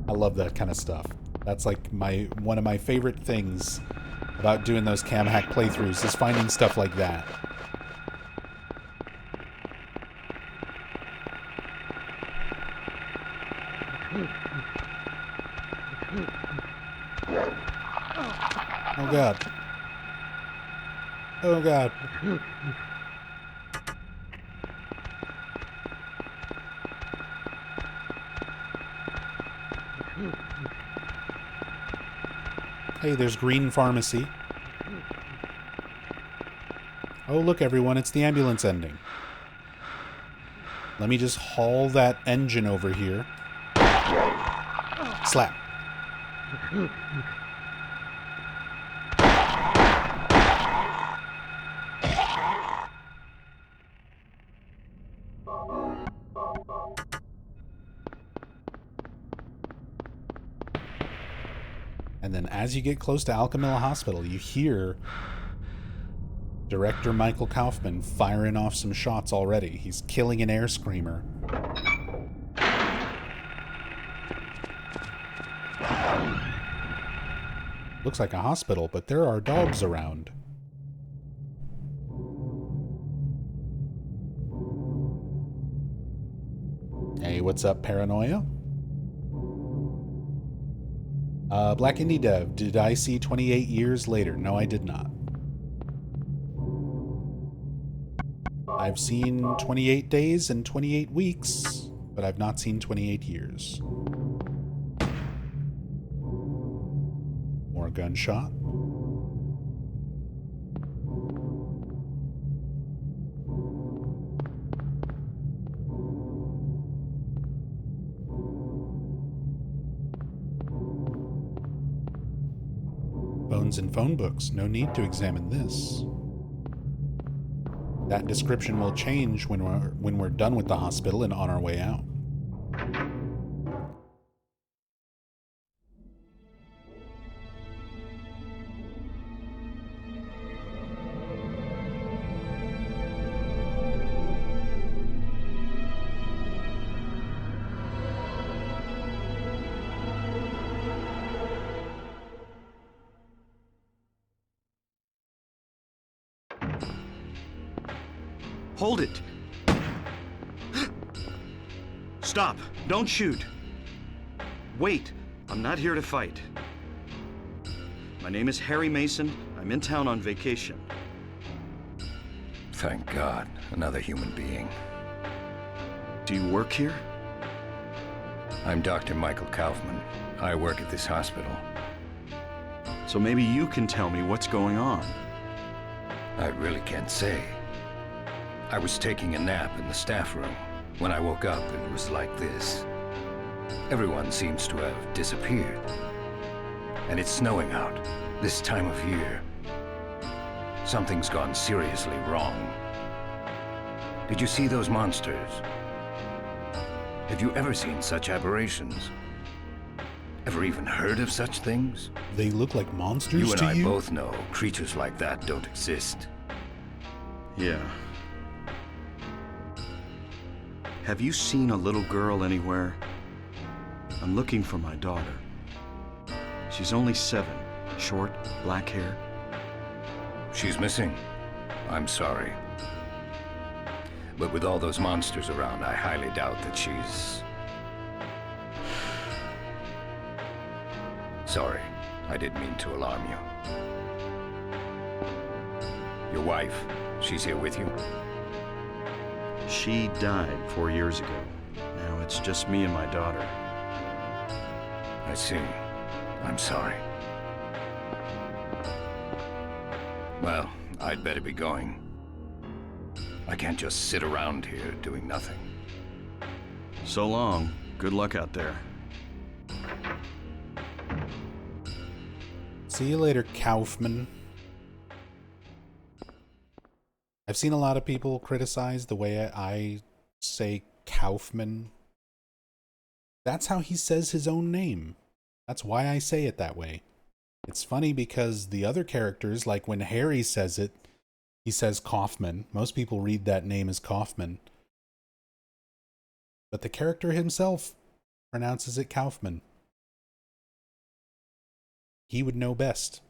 I love that kind of stuff. That's like one of my favorite things about doing those cam hack playthroughs, is finding stuff like that. Oh god. Oh god. Hey, there's Green Pharmacy. Oh, look everyone, it's the ambulance ending. Let me just haul that engine over here. Slap. And then as you get close to Alchemilla Hospital, you hear Director Michael Kaufmann firing off some shots already. He's killing an air screamer. Looks like a hospital, but there are dogs around. Hey, what's up, Paranoia? Black Indie Dev, did I see 28 years later? No, I did not. I've seen 28 days and 28 weeks, but I've not seen 28 years. More gunshot. Phones and phone books. No need to examine this. That description will change when we're done with the hospital and on our way out. Hold it! Stop! Don't shoot! Wait! I'm not here to fight. My name is Harry Mason. I'm in town on vacation. Thank God, another human being. Do you work here? I'm Dr. Michael Kaufmann. I work at this hospital. So maybe you can tell me what's going on. I really can't say. I was taking a nap in the staff room. When I woke up, it was like this. Everyone seems to have disappeared. And it's snowing out, this time of year. Something's gone seriously wrong. Did you see those monsters? Have you ever seen such aberrations? Ever even heard of such things? They look like monsters You and to I you? both know creatures like that don't exist. Yeah. Have you seen a little girl anywhere? I'm looking for my daughter. She's only 7, short, black hair. She's missing. I'm sorry. But with all those monsters around, I highly doubt that she's... Sorry, I didn't mean to alarm you. Your wife, she's here with you? She died 4 years ago. Now it's just me and my daughter. I see. I'm sorry. Well, I'd better be going. I can't just sit around here doing nothing. So long. Good luck out there. See you later, Kaufmann. I've seen a lot of people criticize the way I say Kaufmann. That's how he says his own name. That's why I say it that way. It's funny because the other characters, like when Harry says it, he says Kaufmann. Most people read that name as Kaufmann. But the character himself pronounces it Kaufmann. He would know best.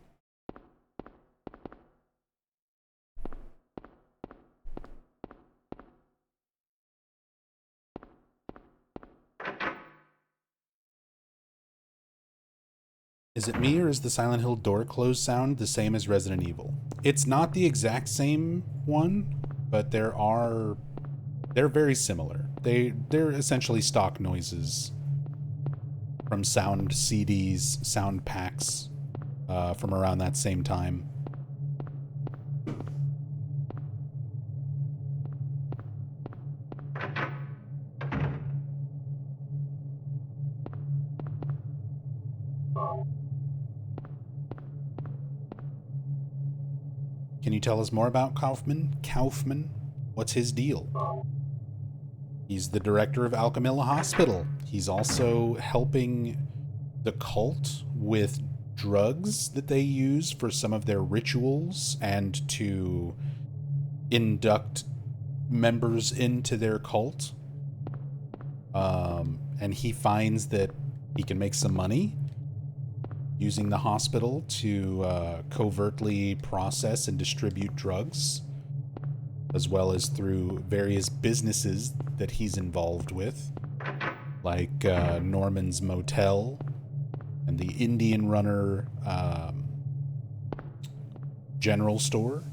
Is it me, or is the Silent Hill door close sound the same as Resident Evil? It's not the exact same one, but they're very similar. They're essentially stock noises from sound CDs, sound packs from around that same time. Can you tell us more about Kaufmann? Kaufmann? What's his deal? He's the director of Alchemilla Hospital. He's also helping the cult with drugs that they use for some of their rituals and to induct members into their cult. And he finds that he can make some money using the hospital to covertly process and distribute drugs, as well as through various businesses that he's involved with, like Norman's Motel and the Indian Runner General Store.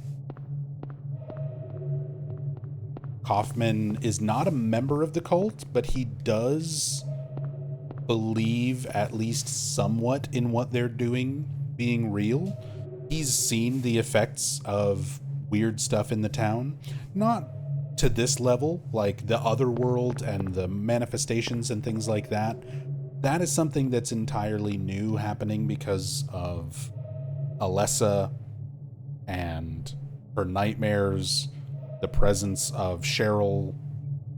Kaufmann is not a member of the cult, but he does believe at least somewhat in what they're doing being real. He's seen the effects of weird stuff in the town, not to this level, like the Otherworld and the manifestations and things like that. That is something that's entirely new happening because of Alessa and her nightmares, the presence of Cheryl.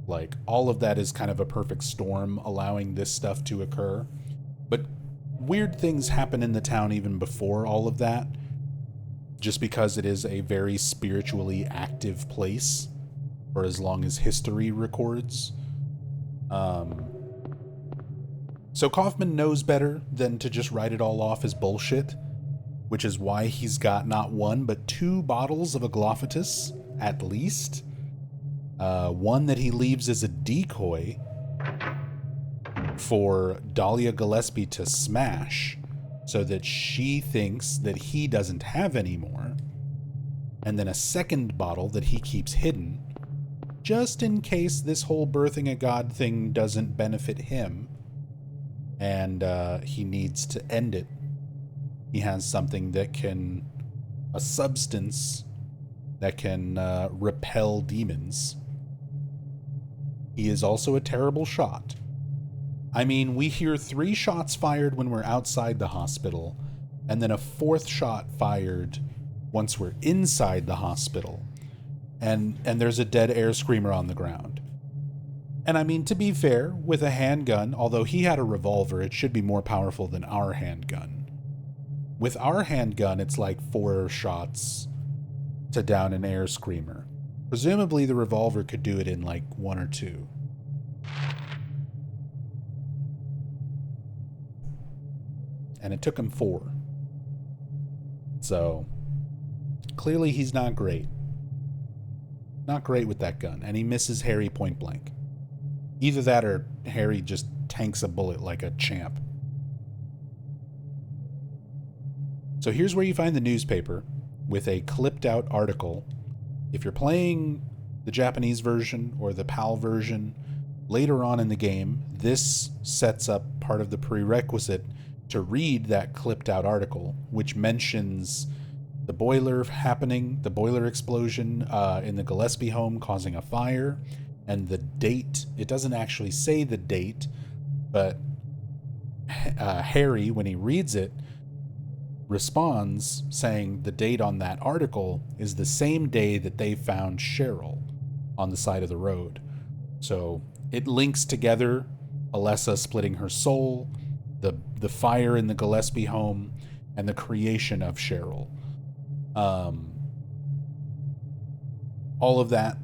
Like, all of that is kind of a perfect storm allowing this stuff to occur. But weird things happen in the town even before all of that, just because it is a very spiritually active place for as long as history records. So Kaufmann knows better than to just write it all off as bullshit, which is why he's got not 1 but 2 bottles of Aglaophatus, at least. One that he leaves as a decoy for Dahlia Gillespie to smash so that she thinks that he doesn't have any more, and then a second bottle that he keeps hidden just in case this whole birthing a god thing doesn't benefit him and he needs to end it. He has something that can, a substance that can repel demons. He is also a terrible shot. I mean, we hear 3 shots fired when we're outside the hospital, and then a 4th shot fired once we're inside the hospital. And there's a dead air screamer on the ground. And I mean, to be fair, with a handgun, although he had a revolver, it should be more powerful than our handgun. With our handgun, it's like 4 shots to down an air screamer. Presumably the revolver could do it in like 1 or 2. And it took him 4. So, clearly he's not great. Not great with that gun, and he misses Harry point blank. Either that or Harry just tanks a bullet like a champ. So here's where you find the newspaper with a clipped out article. If you're playing the Japanese version or the PAL version, later on in the game, this sets up part of the prerequisite to read that clipped out article, which mentions the boiler happening, the boiler explosion in the Gillespie home causing a fire, and the date. It doesn't actually say the date, but Harry, when he reads it, responds saying the date on that article is the same day that they found Cheryl on the side of the road. So it links together Alessa splitting her soul, the fire in the Gillespie home, and the creation of Cheryl. All of that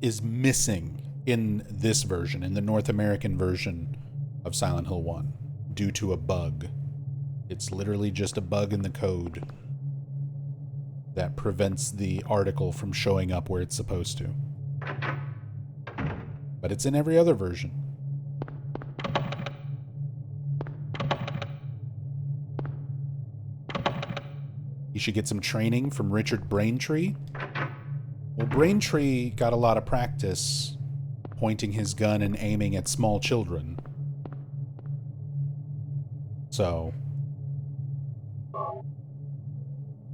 is missing in this version, in the North American version of Silent Hill 1, due to a bug. It's literally just a bug in the code that prevents the article from showing up where it's supposed to. But it's in every other version. You should get some training from Richard Braintree. Well, Braintree got a lot of practice pointing his gun and aiming at small children. So,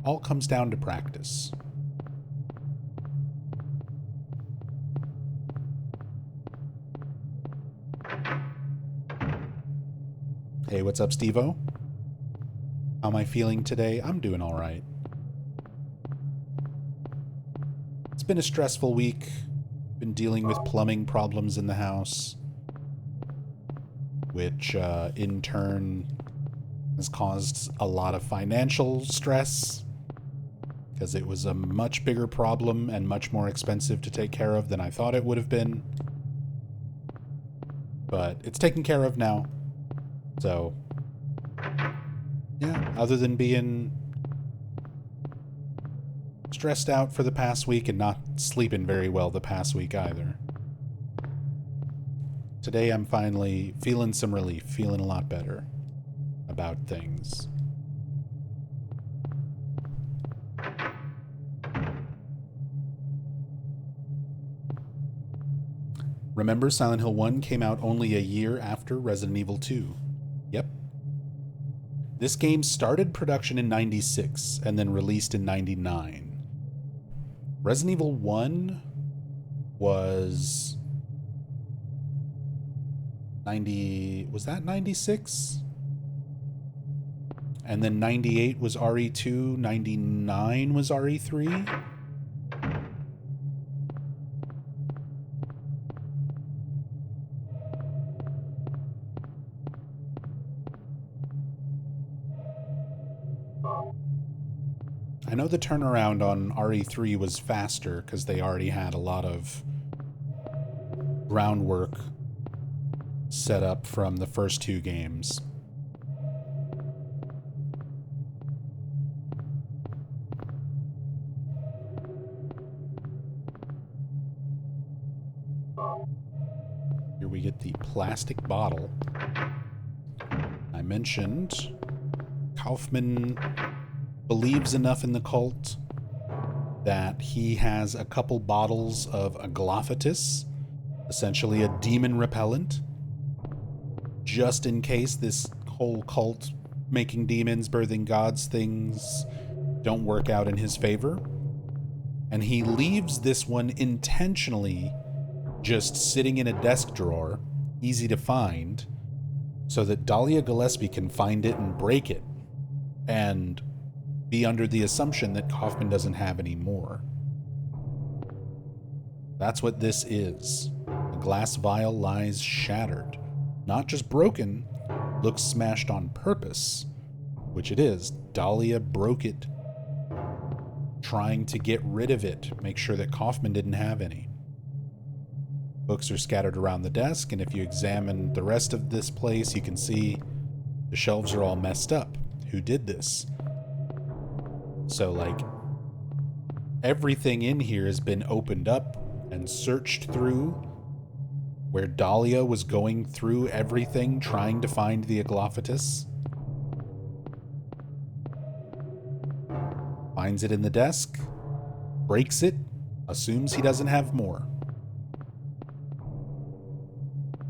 all comes down to practice. Hey, what's up, Steve-O? How am I feeling today? I'm doing all right. It's been a stressful week. Been dealing with plumbing problems in the house, which in turn has caused a lot of financial stress because it was a much bigger problem and much more expensive to take care of than I thought it would have been. But it's taken care of now. So, yeah, other than being stressed out for the past week and not sleeping very well the past week either. Today I'm finally feeling some relief, feeling a lot better about things. Remember, Silent Hill 1 came out only a year after Resident Evil 2. Yep. This game started production in 96 and then released in 99. Resident Evil 1 was 90, was that 96? And then 98 was RE2, 99 was RE3? I know the turnaround on RE3 was faster because they already had a lot of groundwork set up from the first 2 games. You're we get the plastic bottle. I mentioned Kaufmann believes enough in the cult that he has a couple bottles of Aglaophatis, essentially a demon repellent, just in case this whole cult making demons, birthing gods things don't work out in his favor. And he leaves this one intentionally just sitting in a desk drawer, easy to find, so that Dalia Gillespie can find it and break it, and be under the assumption that Kaufmann doesn't have any more. That's what this is. The glass vial lies shattered. Not just broken, looks smashed on purpose, which it is. Dalia broke it, trying to get rid of it, make sure that Kaufmann didn't have any. Books are scattered around the desk, and if you examine the rest of this place, you can see the shelves are all messed up. Who did this? So, like, everything in here has been opened up and searched through, where Dalia was going through everything trying to find the Aglaophatis. Finds it in the desk, breaks it, assumes he doesn't have more.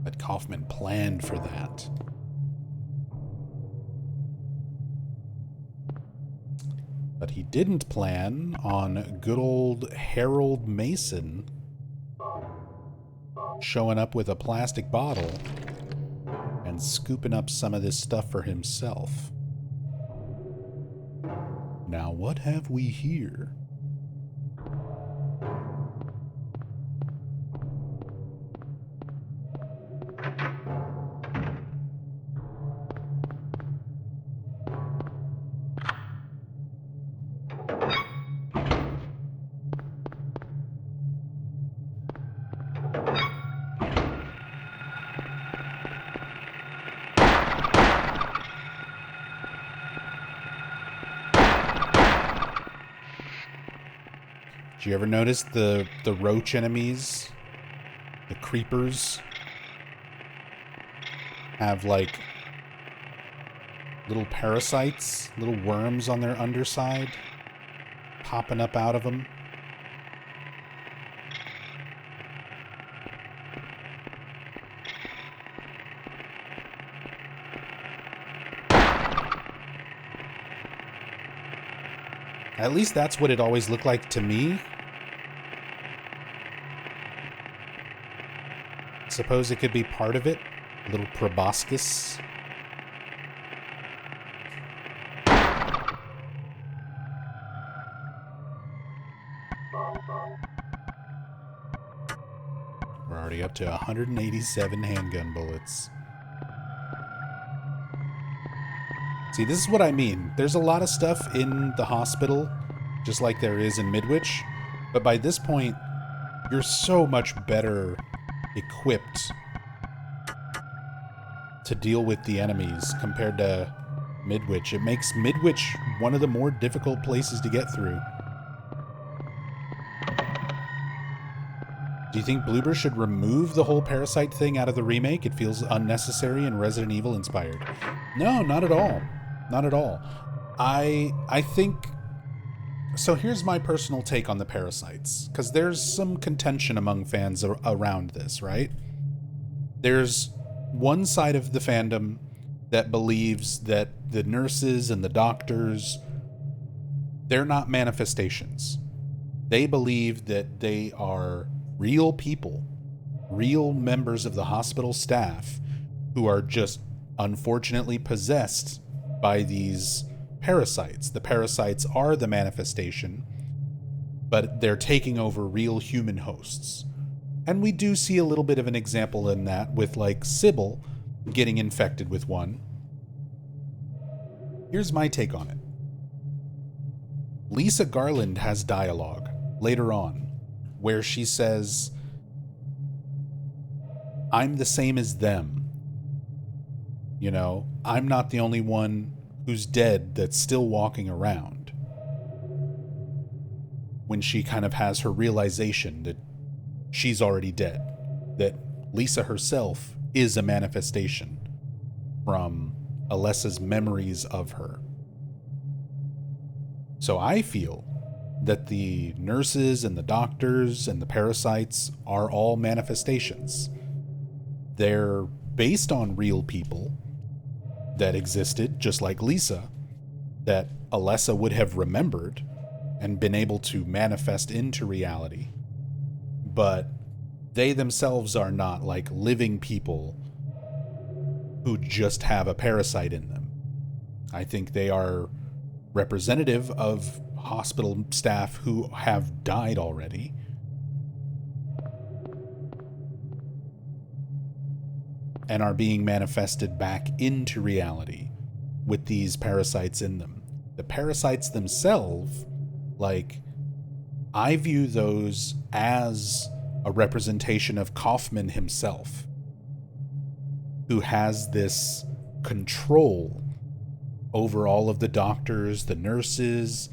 But Kaufmann planned for that. But he didn't plan on good old Harold Mason showing up with a plastic bottle and scooping up some of this stuff for himself. Now, what have we here? Did you ever notice the roach enemies, the creepers, have like little parasites, little worms on their underside, popping up out of them? At least that's what it always looked like to me. Suppose it could be part of it. A little proboscis. We're already up to 187 handgun bullets. See, this is what I mean. There's a lot of stuff in the hospital, just like there is in Midwich, but by this point, you're so much better equipped to deal with the enemies compared to Midwich. It makes Midwich one of the more difficult places to get through. Do you think Bloober should remove the whole parasite thing out of the remake? It feels unnecessary and Resident Evil inspired. No, not at all. Not at all. I think... So here's my personal take on the parasites, because there's some contention among fans around this, right? There's one side of the fandom that believes that the nurses and the doctors, they're not manifestations. They believe that they are real people, real members of the hospital staff who are just unfortunately possessed by these parasites. The parasites are the manifestation, but they're taking over real human hosts. And we do see a little bit of an example in that with, like, Cybil getting infected with one. Here's my take on it. Lisa Garland has dialogue later on where she says, "I'm the same as them. You know, I'm not the only one who's dead that's still walking around." When she kind of has her realization that she's already dead, that Lisa herself is a manifestation from Alessa's memories of her. So I feel that the nurses and the doctors and the parasites are all manifestations. They're based on real people that existed, just like Lisa, that Alessa would have remembered and been able to manifest into reality. But they themselves are not like living people who just have a parasite in them. I think they are representative of hospital staff who have died already. And are being manifested back into reality with these parasites in them. The parasites themselves, like, I view those as a representation of Kaufmann himself, who has this control over all of the doctors, the nurses,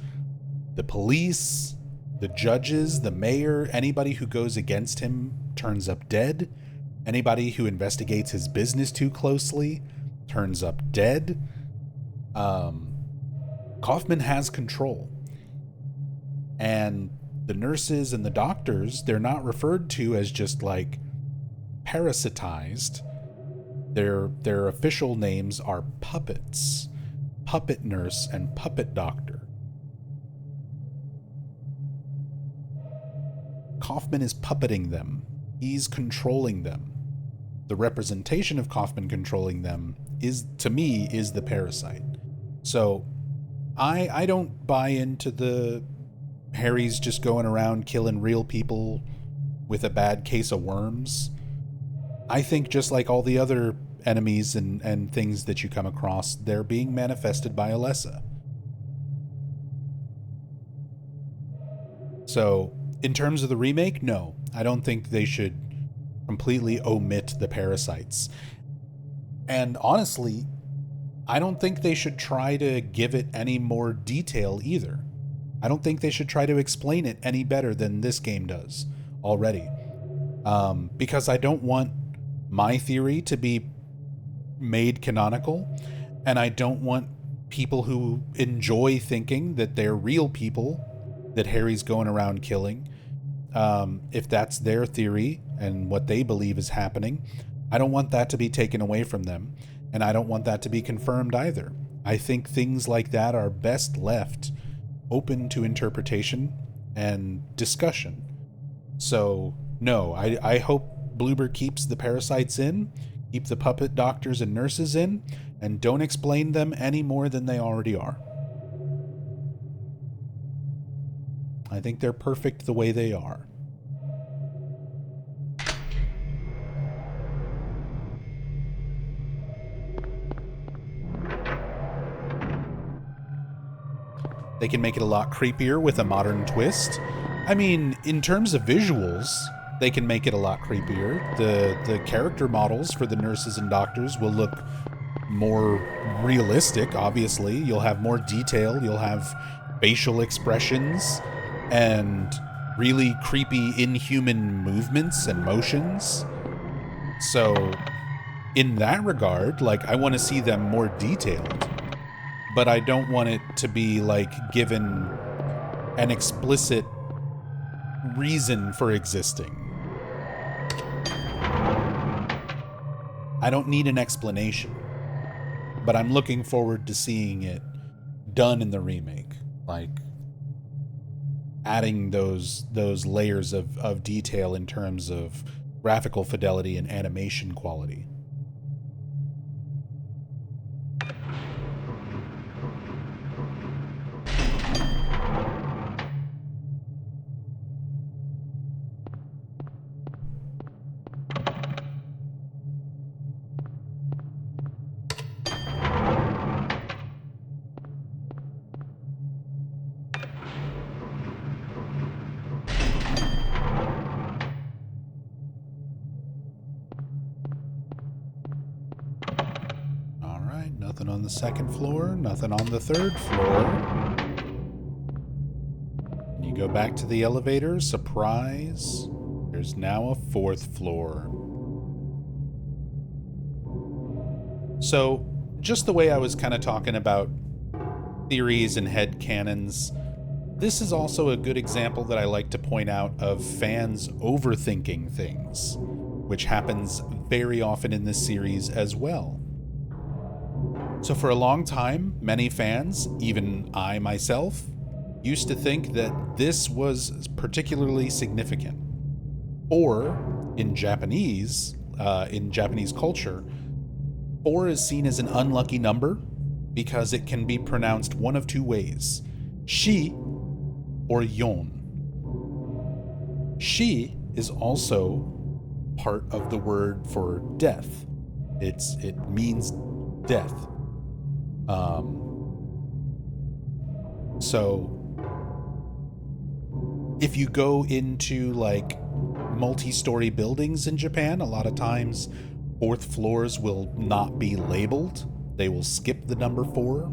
the police, the judges, the mayor. Anybody who goes against him turns up dead. Anybody who investigates his business too closely turns up dead. Kaufmann has control. And the nurses and the doctors, they're not referred to as just like parasitized. Their official names are puppets. Puppet nurse and puppet doctor. Kaufmann is puppeting them. He's controlling them. The representation of Kaufmann controlling them is, to me, is the parasite. So I don't buy into the Harry's just going around killing real people with a bad case of worms. I think just like all the other enemies and things that you come across, they're being manifested by Alessa. So, in terms of the remake, no. I don't think they should completely omit the parasites. And honestly, I don't think they should try to give it any more detail either. I don't think they should try to explain it any better than this game does already. Because I don't want my theory to be made canonical, and I don't want people who enjoy thinking that they're real people that Harry's going around killing. If that's their theory and what they believe is happening, I don't want that to be taken away from them, and I don't want that to be confirmed either. I think things like that are best left open to interpretation and discussion. So, no, I hope Bloober keeps the parasites in, keep the puppet doctors and nurses in, and don't explain them any more than they already are. I think they're perfect the way they are. They can make it a lot creepier with a modern twist. I mean, in terms of visuals, they can make it a lot creepier. The character models for the nurses and doctors will look more realistic, obviously. You'll have more detail, you'll have facial expressions, and really creepy inhuman movements and motions. So, in that regard, like, I want to see them more detailed. But I don't want it to be, like, given an explicit reason for existing. I don't need an explanation. But I'm looking forward to seeing it done in the remake. Like, adding those layers of detail in terms of graphical fidelity and animation quality. Nothing on the second floor, nothing on the third floor. You go back to the elevator, surprise, there's now a fourth floor. So, just the way I was kind of talking about theories and headcanons, this is also a good example that I like to point out of fans overthinking things, which happens very often in this series as well. So for a long time, many fans, even I myself, used to think that this was particularly significant. Or, in Japanese culture, 4 is seen as an unlucky number because it can be pronounced one of two ways: shi or yon. Shi is also part of the word for death. It means death. So if you go into like multi-story buildings in Japan, a lot of times 4th floors will not be labeled. They will skip the number 4.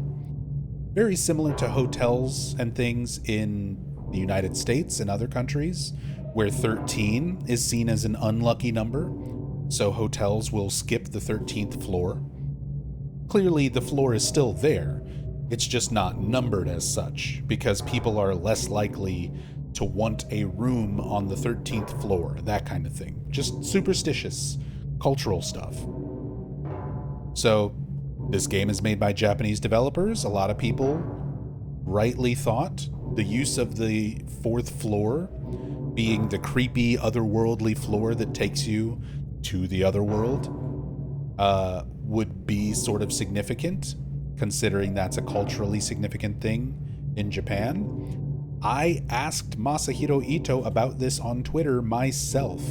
Very similar to hotels and things in the United States and other countries, where 13 is seen as an unlucky number, so hotels will skip the 13th floor. Clearly, the floor is still there. It's just not numbered as such, because people are less likely to want a room on the 13th floor, that kind of thing. Just superstitious, cultural stuff. So, this game is made by Japanese developers. A lot of people rightly thought the use of the 4th floor being the creepy, otherworldly floor that takes you to the otherworld would be sort of significant, considering that's a culturally significant thing in Japan. I asked Masahiro Ito about this on Twitter myself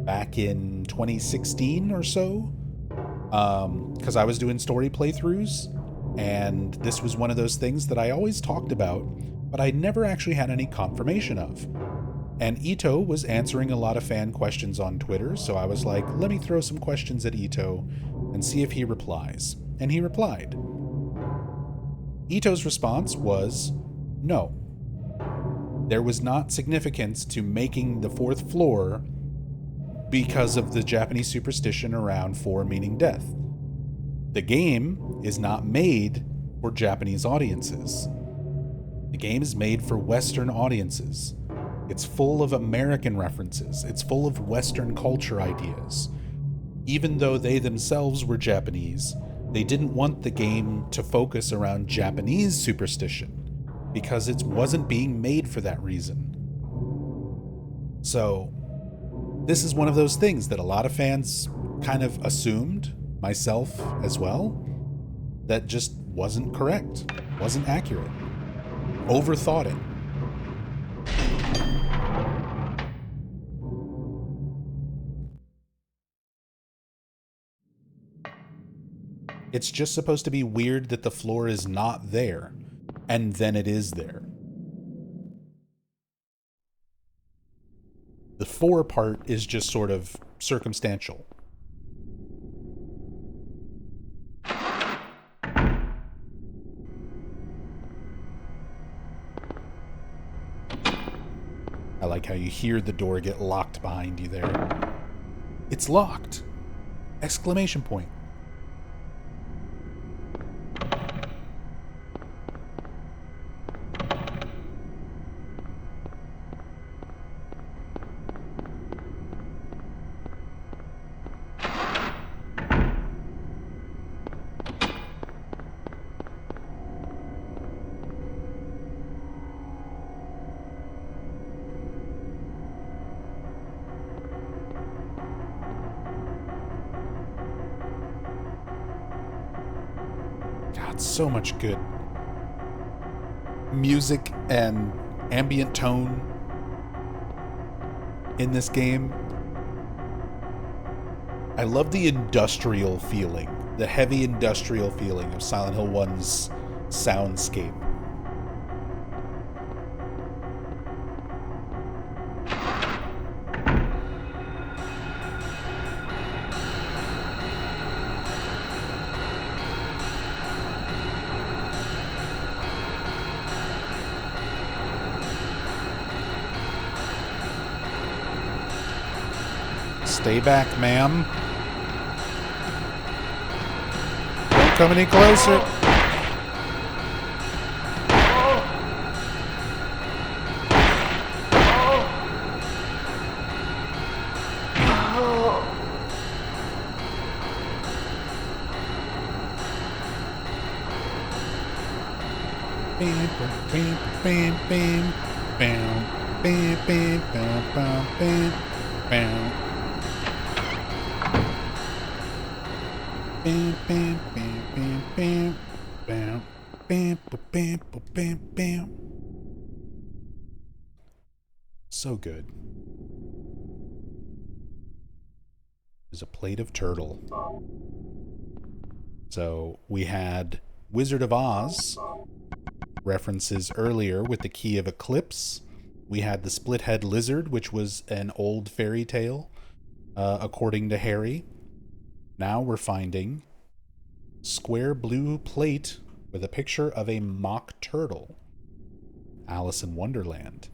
back in 2016 or so, because I was doing story playthroughs, and this was one of those things that I always talked about, but I never actually had any confirmation of. And Ito was answering a lot of fan questions on Twitter, so I was like, let me throw some questions at Ito and see if he replies. And he replied. Ito's response was, no. There was not significance to making the 4th floor because of the Japanese superstition around 4 meaning death. The game is not made for Japanese audiences. The game is made for Western audiences. It's full of American references. It's full of Western culture ideas. Even though they themselves were Japanese, they didn't want the game to focus around Japanese superstition because it wasn't being made for that reason. So, this is one of those things that a lot of fans kind of assumed, myself as well, that just wasn't correct, wasn't accurate, overthought it. It's just supposed to be weird that the floor is not there, and then it is there. The 4 part is just sort of circumstantial. I like how you hear the door get locked behind you there. It's locked! Exclamation point. So much good music and ambient tone in this game. I love the industrial feeling, the heavy industrial feeling of Silent Hill 1's soundscape. Stay back, ma'am. come any closer. Bam, bam, bam, bam, bam, bam, bam, bam, bam, bam, bam. Bam, bam, bam, bam, bam, bam, bam, bam, bam, bam, bam. So good. There's a plate of turtle. So we had Wizard of Oz references earlier with the Key of Eclipse. We had the split-head lizard, which was an old fairy tale, according to Harry. Now we're finding square blue plate with a picture of a mock turtle. Alice in Wonderland.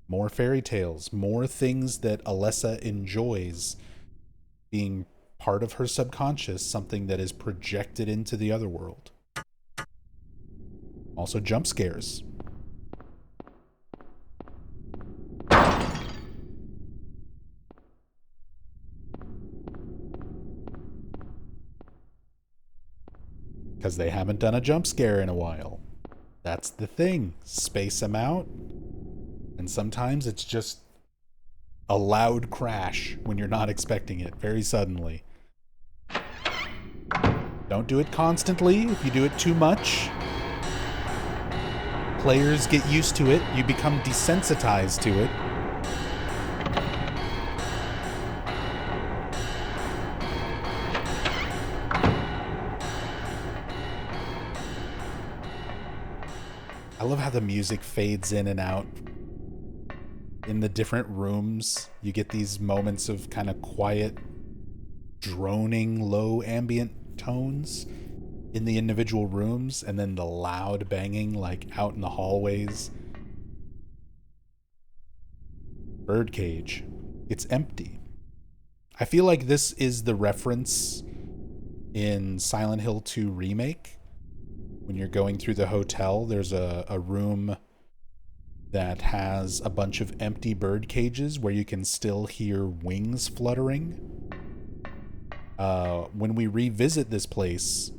More fairy tales, more things that Alessa enjoys being part of her subconscious, something that is projected into the other world. Also jump scares. Because they haven't done a jump scare in a while. That's the thing. Space them out. And sometimes it's just a loud crash when you're not expecting it, very suddenly. Don't do it constantly. If you do it too much, players get used to it. You become desensitized to it. I love how the music fades in and out. In the different rooms, you get these moments of kind of quiet, droning, low ambient tones in the individual rooms, and then the loud banging like out in the hallways. Birdcage. It's empty. I feel like this is the reference in Silent Hill 2 Remake. When you're going through the hotel, there's a room that has a bunch of empty bird cages where you can still hear wings fluttering. When we revisit this place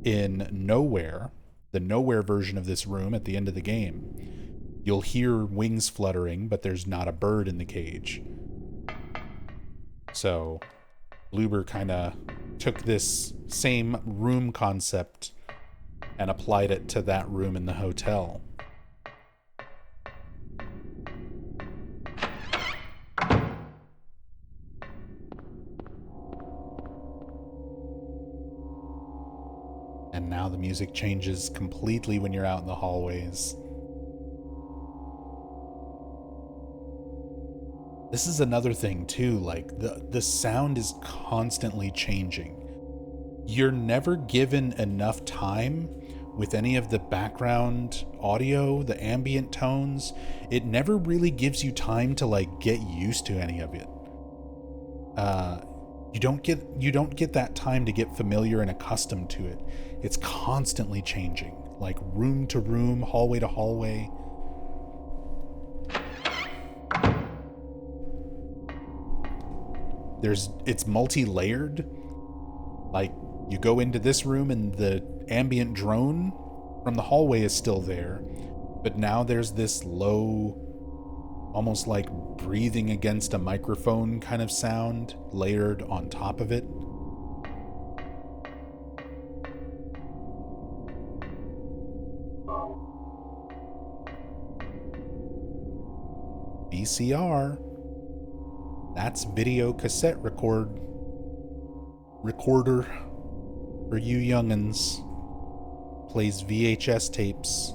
in Nowhere, the Nowhere version of this room at the end of the game, you'll hear wings fluttering, but there's not a bird in the cage. So Bluebird kind of took this same room concept and applied it to that room in the hotel. And now the music changes completely when you're out in the hallways. This is another thing too, like the sound is constantly changing. You're never given enough time with any of the background audio, the ambient tones. It never really gives you time to like get used to any of it. You don't get that time to get familiar and accustomed to it. It's constantly changing, like room to room, hallway to hallway. It's multi-layered. Like, you go into this room and the ambient drone from the hallway is still there, but now there's this low, almost like breathing against a microphone kind of sound layered on top of it. VCR. That's video cassette recorder for you youngins. Plays VHS tapes.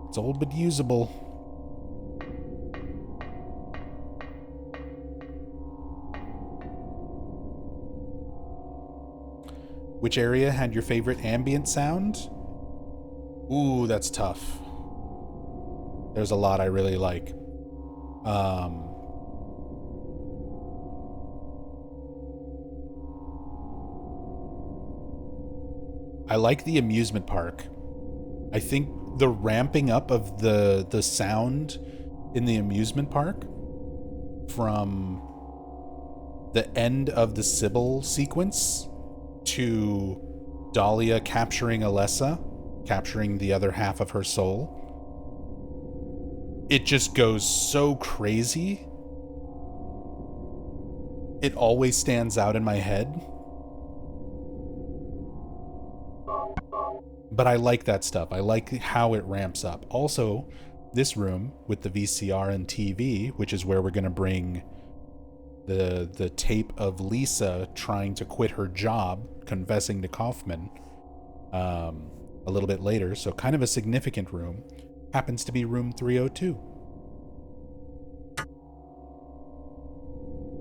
It's old but usable. Which area had your favorite ambient sound? Ooh, that's tough. There's a lot I really like. I like the amusement park. I think the ramping up of the sound in the amusement park from the end of the Cybil sequence to Dalia capturing Alessa, capturing the other half of her soul, it just goes so crazy. It always stands out in my head. But I like that stuff. I like how it ramps up. Also, this room with the VCR and TV, which is where we're going to bring the tape of Lisa trying to quit her job, confessing to Kaufmann a little bit later. So kind of a significant room. Happens to be room 302.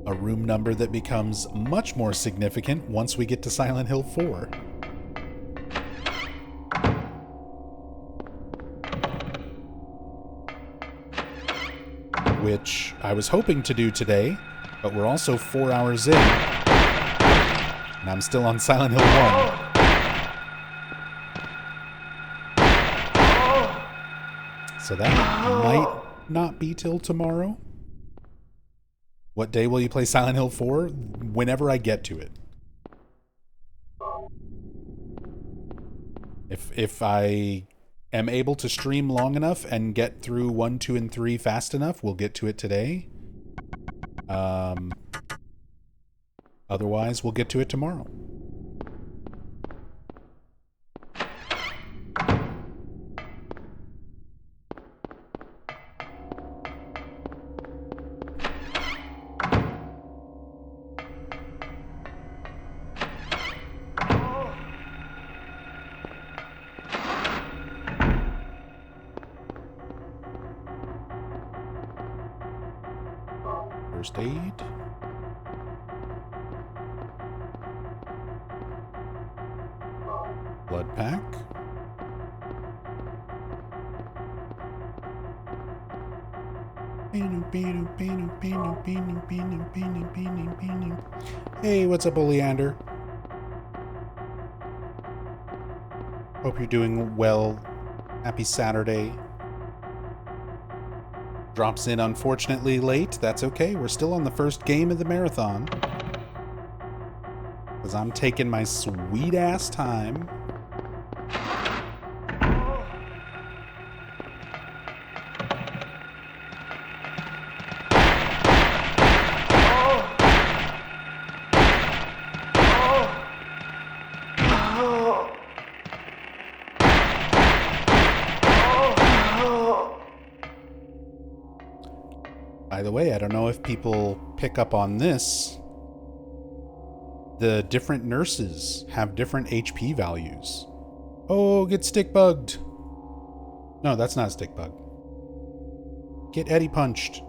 A room number that becomes much more significant once we get to Silent Hill 4. Which I was hoping to do today, but we're also 4 hours in, and I'm still on Silent Hill 1. So that might not be till tomorrow. What day will you play Silent Hill 4? Whenever I get to it. If I am able to stream long enough and get through 1, 2, and 3 fast enough, we'll get to it today. Otherwise, we'll get to it tomorrow. First aid. Blood pack. Hey, what's up, Oleander? Hope you're doing well. Happy Saturday. Drops in unfortunately late. That's okay. We're still on the first game of the marathon. Because I'm taking my sweet ass time. By the way, I don't know if people pick up on this. The different nurses have different HP values. Oh, get stick bugged. No, that's not a stick bug. Get Eddie punched.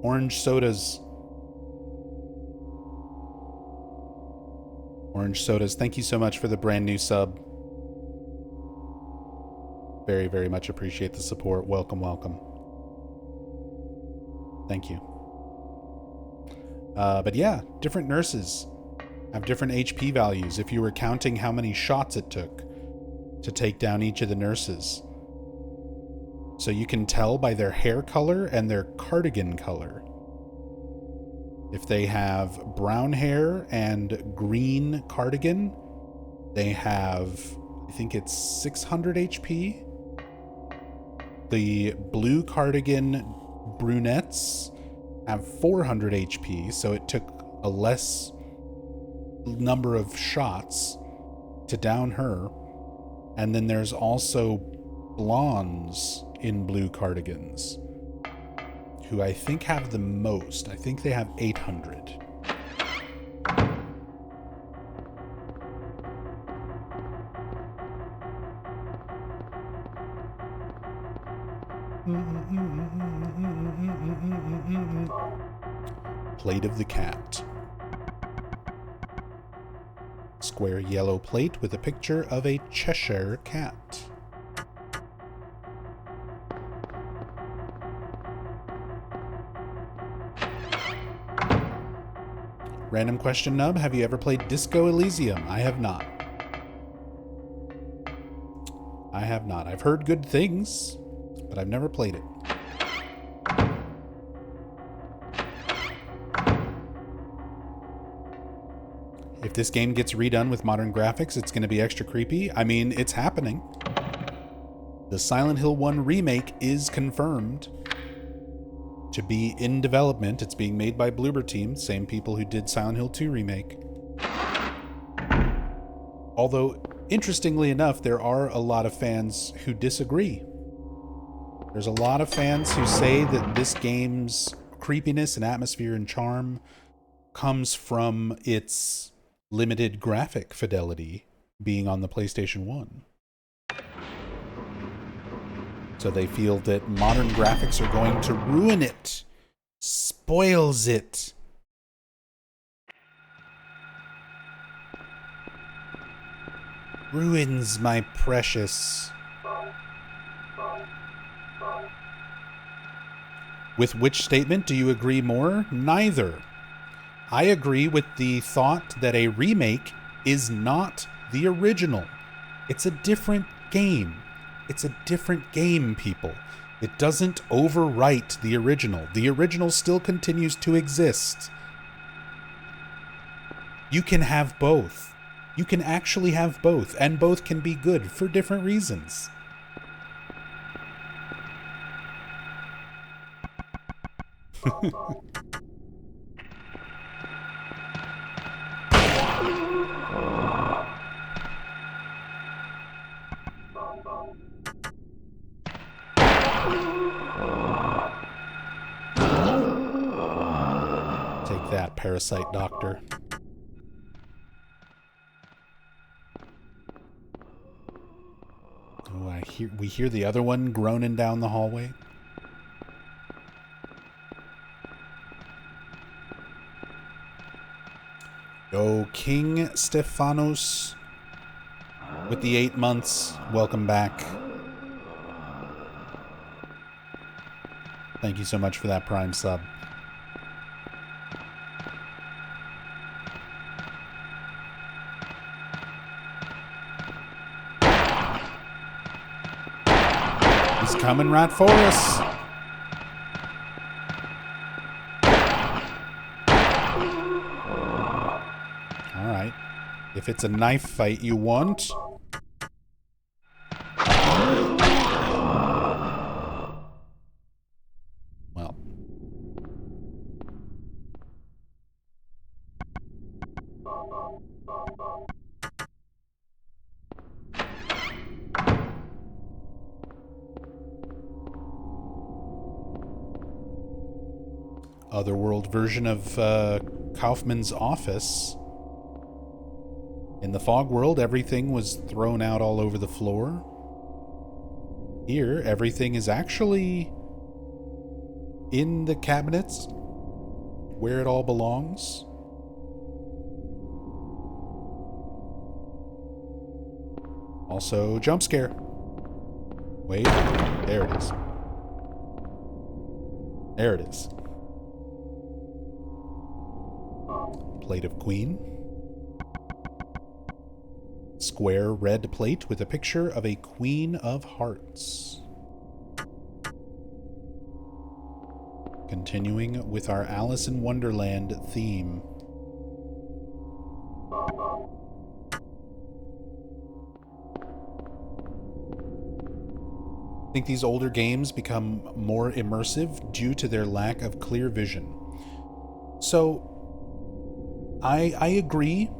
Orange sodas. Orange sodas. Thank you so much for the brand new sub. Very, very much appreciate the support. Welcome, welcome. Thank you. But yeah, different nurses have different HP values if you were counting how many shots it took to take down each of the nurses. So you can tell by their hair color and their cardigan color. If they have brown hair and green cardigan, they have, I think it's 600 HP. The blue cardigan brunettes have 400 HP, so it took a less number of shots to down her. And then there's also blondes in blue cardigans, who I think have the most. I think they have 800. Plate of the cat. Square yellow plate with a picture of a Cheshire cat. Random question, Nub. Have you ever played Disco Elysium? I have not. I have not. I've heard good things, but I've never played it. If this game gets redone with modern graphics, it's going to be extra creepy. I mean, it's happening. The Silent Hill 1 remake is confirmed to be in development. It's being made by Bloober Team, same people who did Silent Hill 2 remake. Although, interestingly enough, there are a lot of fans who disagree. There's a lot of fans who say that this game's creepiness and atmosphere and charm comes from its limited graphic fidelity being on the PlayStation 1. So they feel that modern graphics are going to ruin it, spoils it. Ruins my precious. With which statement do you agree more? Neither. I agree with the thought that a remake is not the original. It's a different game. It's a different game, people. It doesn't overwrite the original. The original still continues to exist. You can have both. You can actually have both, and both can be good for different reasons. Take that, parasite doctor. Oh, we hear the other one groaning down the hallway. Yo, King Stephanos with the 8 months. Welcome back. Thank you so much for that Prime sub. He's coming right for us. All right. If it's a knife fight you want. Well. Otherworld version of Kaufmann's office. In the fog world, everything was thrown out all over the floor. Here, everything is actually in the cabinets where it all belongs. Also, jump scare. Wait, there it is. There it is. Plate of Queen. Square red plate with a picture of a Queen of Hearts. Continuing with our Alice in Wonderland theme. I think these older games become more immersive due to their lack of clear vision. So, I agree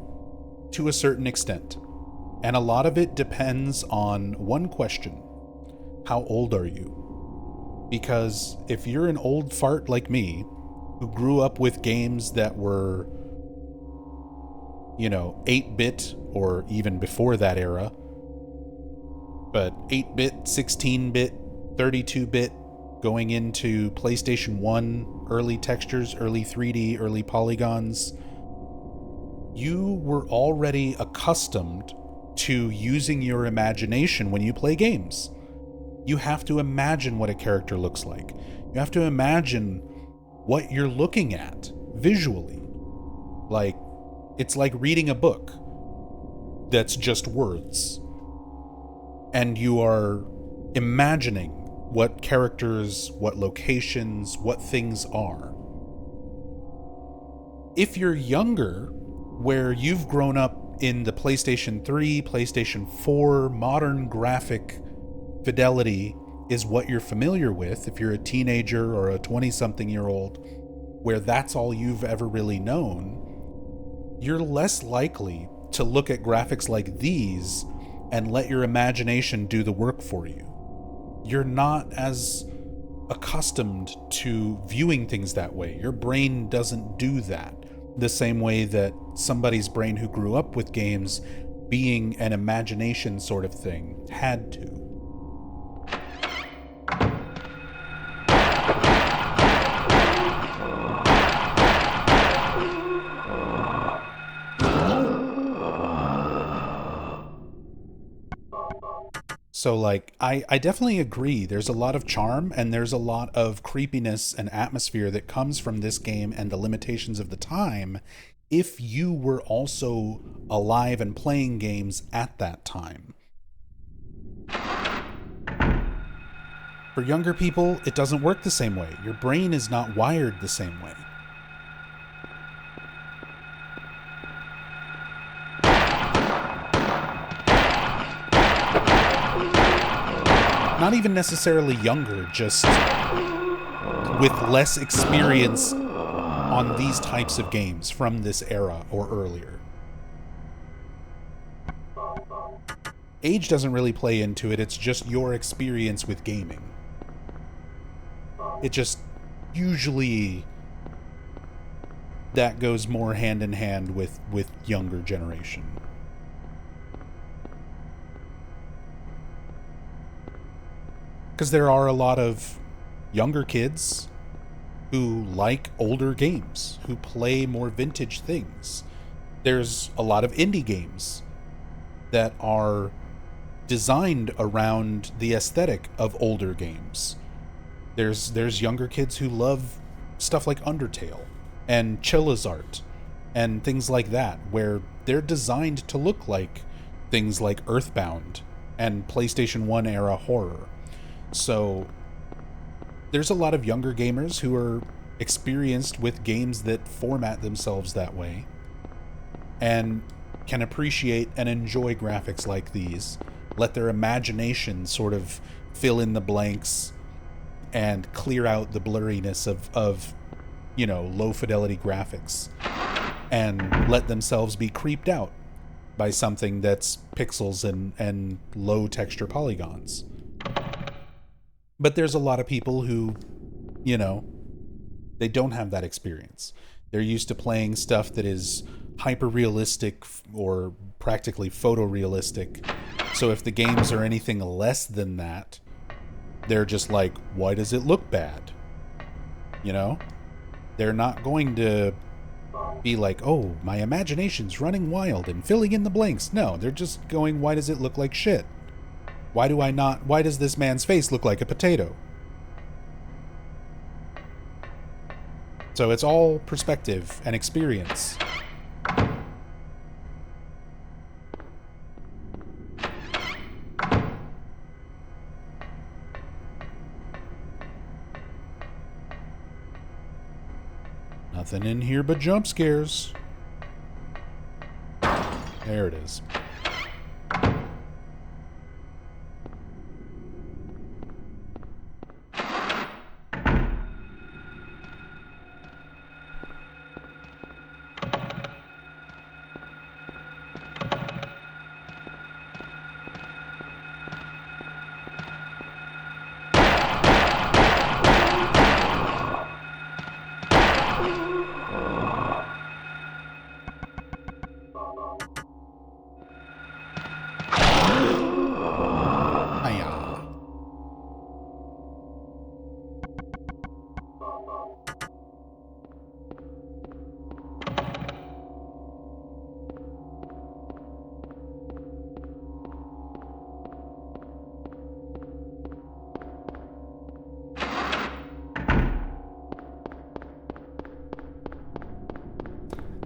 to a certain extent. And a lot of it depends on one question. How old are you? Because if you're an old fart like me, who grew up with games that were, 8-bit or even before that era, but 8-bit, 16-bit, 32-bit, going into PlayStation 1, early textures, early 3D, early polygons, you were already accustomed to using your imagination when you play games. You have to imagine what a character looks like. You have to imagine what you're looking at visually. It's like reading a book that's just words. and you are imagining what characters, what locations, what things are. If you're younger, where you've grown up in the PlayStation 3, PlayStation 4, modern graphic fidelity is what you're familiar with, if you're a teenager or a 20-something-year-old, where that's all you've ever really known, you're less likely to look at graphics like these and let your imagination do the work for you. You're not as accustomed to viewing things that way. Your brain doesn't do that the same way that somebody's brain who grew up with games being an imagination sort of thing had to. So, like, I definitely agree. There's a lot of charm and there's a lot of creepiness and atmosphere that comes from this game and the limitations of the time if you were also alive and playing games at that time. For younger people, it doesn't work the same way. Your brain is not wired the same way. Not even necessarily younger, just with less experience on these types of games from this era or earlier. Age doesn't really play into it, it's just your experience with gaming. It just usually that goes more hand in hand with younger generation. Because there are a lot of younger kids who like older games, who play more vintage things. There's a lot of indie games that are designed around the aesthetic of older games. There's younger kids who love stuff like Undertale and Chillizart and things like that, where they're designed to look like things like Earthbound and PlayStation 1 era horror. So there's a lot of younger gamers who are experienced with games that format themselves that way and can appreciate and enjoy graphics like these, let their imagination sort of fill in the blanks and clear out the blurriness of you know, low fidelity graphics, and let themselves be creeped out by something that's pixels and low texture polygons. But there's a lot of people who, you know, they don't have that experience. They're used to playing stuff that is hyper-realistic or practically photorealistic. So if the games are anything less than that, they're just like, why does it look bad? You know? They're not going to be like, oh, my imagination's running wild and filling in the blanks. No, they're just going, why does it look like shit? Why does this man's face look like a potato? So it's all perspective and experience. Nothing in here but jump scares. There it is.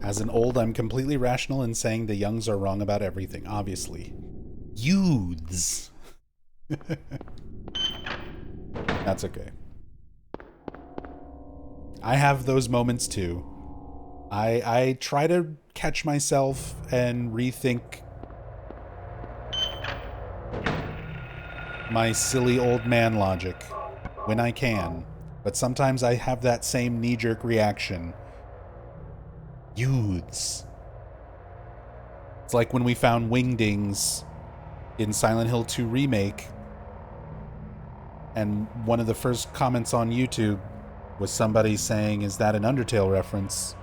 As an old, I'm completely rational in saying the youngs are wrong about everything, obviously. Youths. That's okay. I have those moments too. I try to catch myself and rethink my silly old man logic when I can, but sometimes I have that same knee-jerk reaction. Youths. It's like when we found wingdings in Silent Hill 2 Remake, and one of the first comments on YouTube was somebody saying, "Is that an Undertale reference?"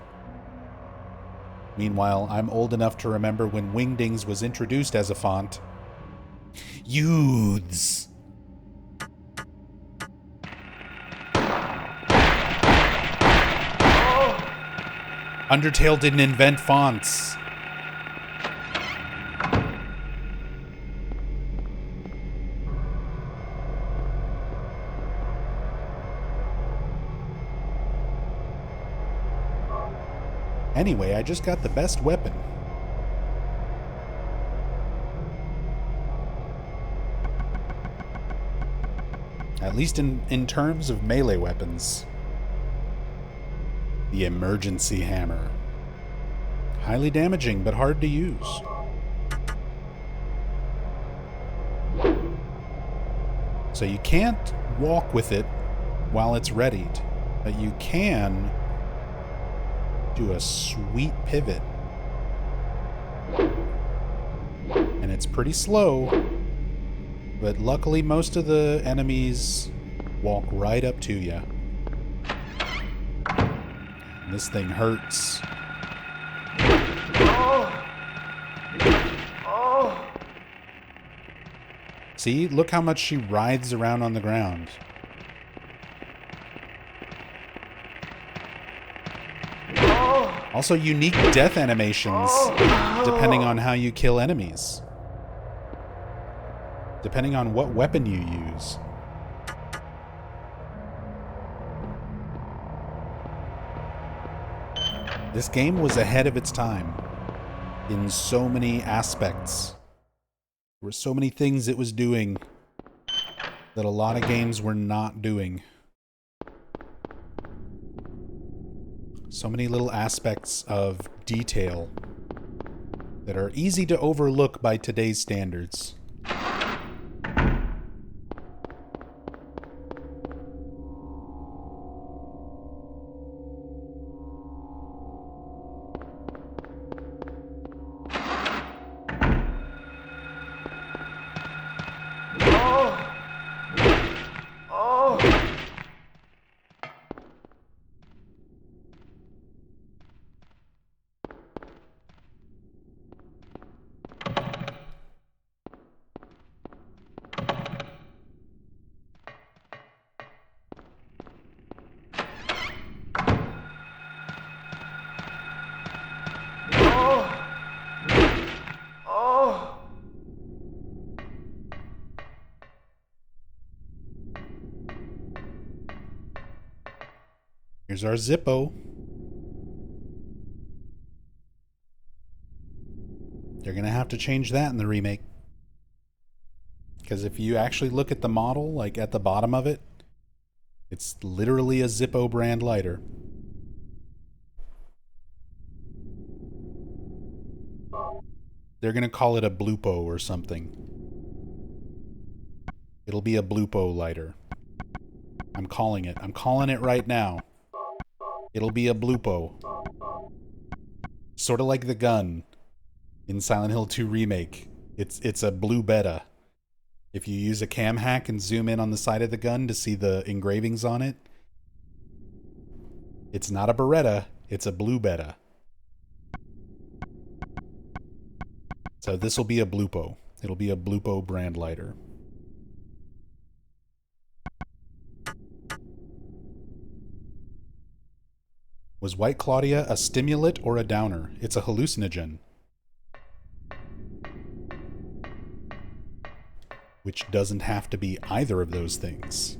Meanwhile, I'm old enough to remember when wingdings was introduced as a font. Youths. Undertale didn't invent fonts. Anyway, I just got the best weapon. At least in terms of melee weapons. The emergency hammer. Highly damaging, but hard to use. So you can't walk with it while it's readied, but you can do a sweet pivot. And it's pretty slow, but luckily most of the enemies walk right up to you. This thing hurts. See, look how much she writhes around on the ground. Also, unique death animations depending on how you kill enemies. Depending on what weapon you use. This game was ahead of its time in so many aspects. There were so many things it was doing that a lot of games were not doing. So many little aspects of detail that are easy to overlook by today's standards. Here's our Zippo. They're going to have to change that in the remake. Because if you actually look at the model, like at the bottom of it, it's literally a Zippo brand lighter. They're going to call it a Blupo or something. It'll be a Blupo lighter. I'm calling it. I'm calling it right now. It'll be a Blupo. Sort of like the gun in Silent Hill 2 Remake. It's a blue beta. If you use a cam hack and zoom in on the side of the gun to see the engravings on it, it's not a Beretta, it's a blue beta. So this will be a Blupo. It'll be a Blupo brand lighter. Was White Claudia a stimulant or a downer? It's a hallucinogen. Which doesn't have to be either of those things.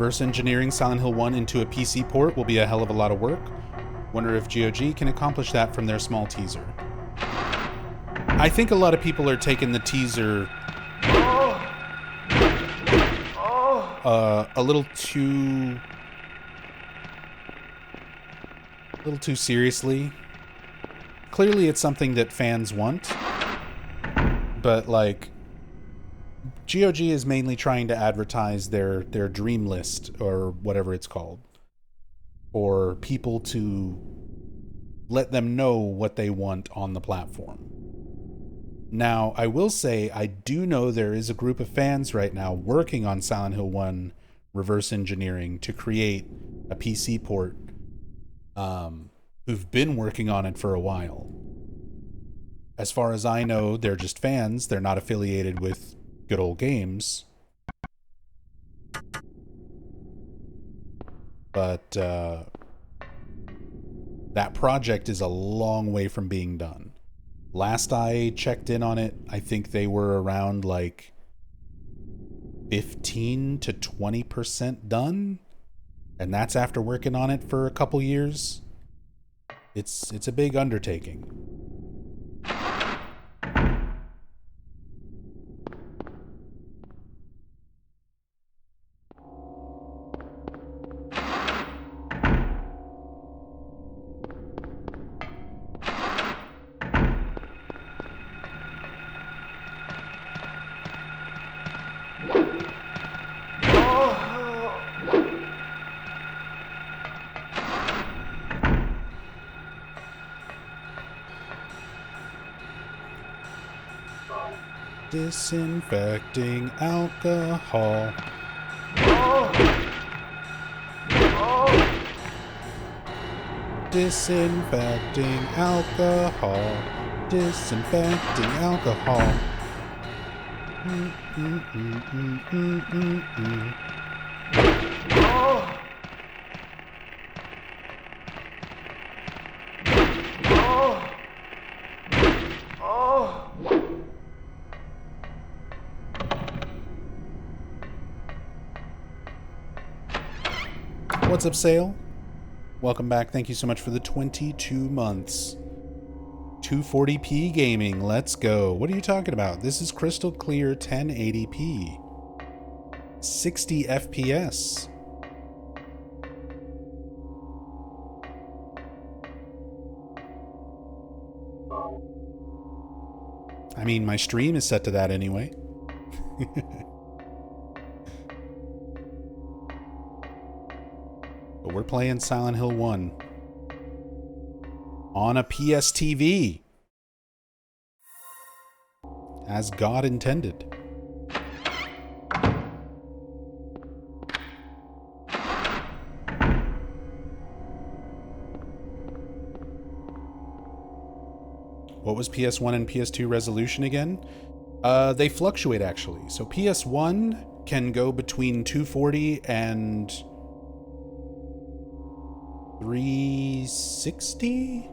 Reverse engineering Silent Hill 1 into a PC port will be a hell of a lot of work. Wonder if GOG can accomplish that from their small teaser. I think a lot of people are taking the teaser a little too seriously. Clearly it's something that fans want, but like GOG is mainly trying to advertise their dream list or whatever it's called, for people to let them know what they want on the platform. Now, I will say, I do know there is a group of fans right now working on Silent Hill 1 reverse engineering to create a PC port, who've been working on it for a while. As far as I know, they're just fans. They're not affiliated with Good Old Games. But that project is a long way from being done. Last I checked in on it, I think they were around like 15 to 20% done. And that's after working on it for a couple years. It's a big undertaking. Disinfecting alcohol. Disinfecting alcohol. Disinfecting alcohol. What's up, Sale? Welcome back. Thank you so much for the 22 months. 240p gaming. Let's go. What are you talking about? This is crystal clear 1080p. 60 FPS. I mean, my stream is set to that anyway. But we're playing Silent Hill 1 on a PSTV, as God intended. What was PS1 and PS2 resolution again? They fluctuate, actually. So PS1 can go between 240 and 360?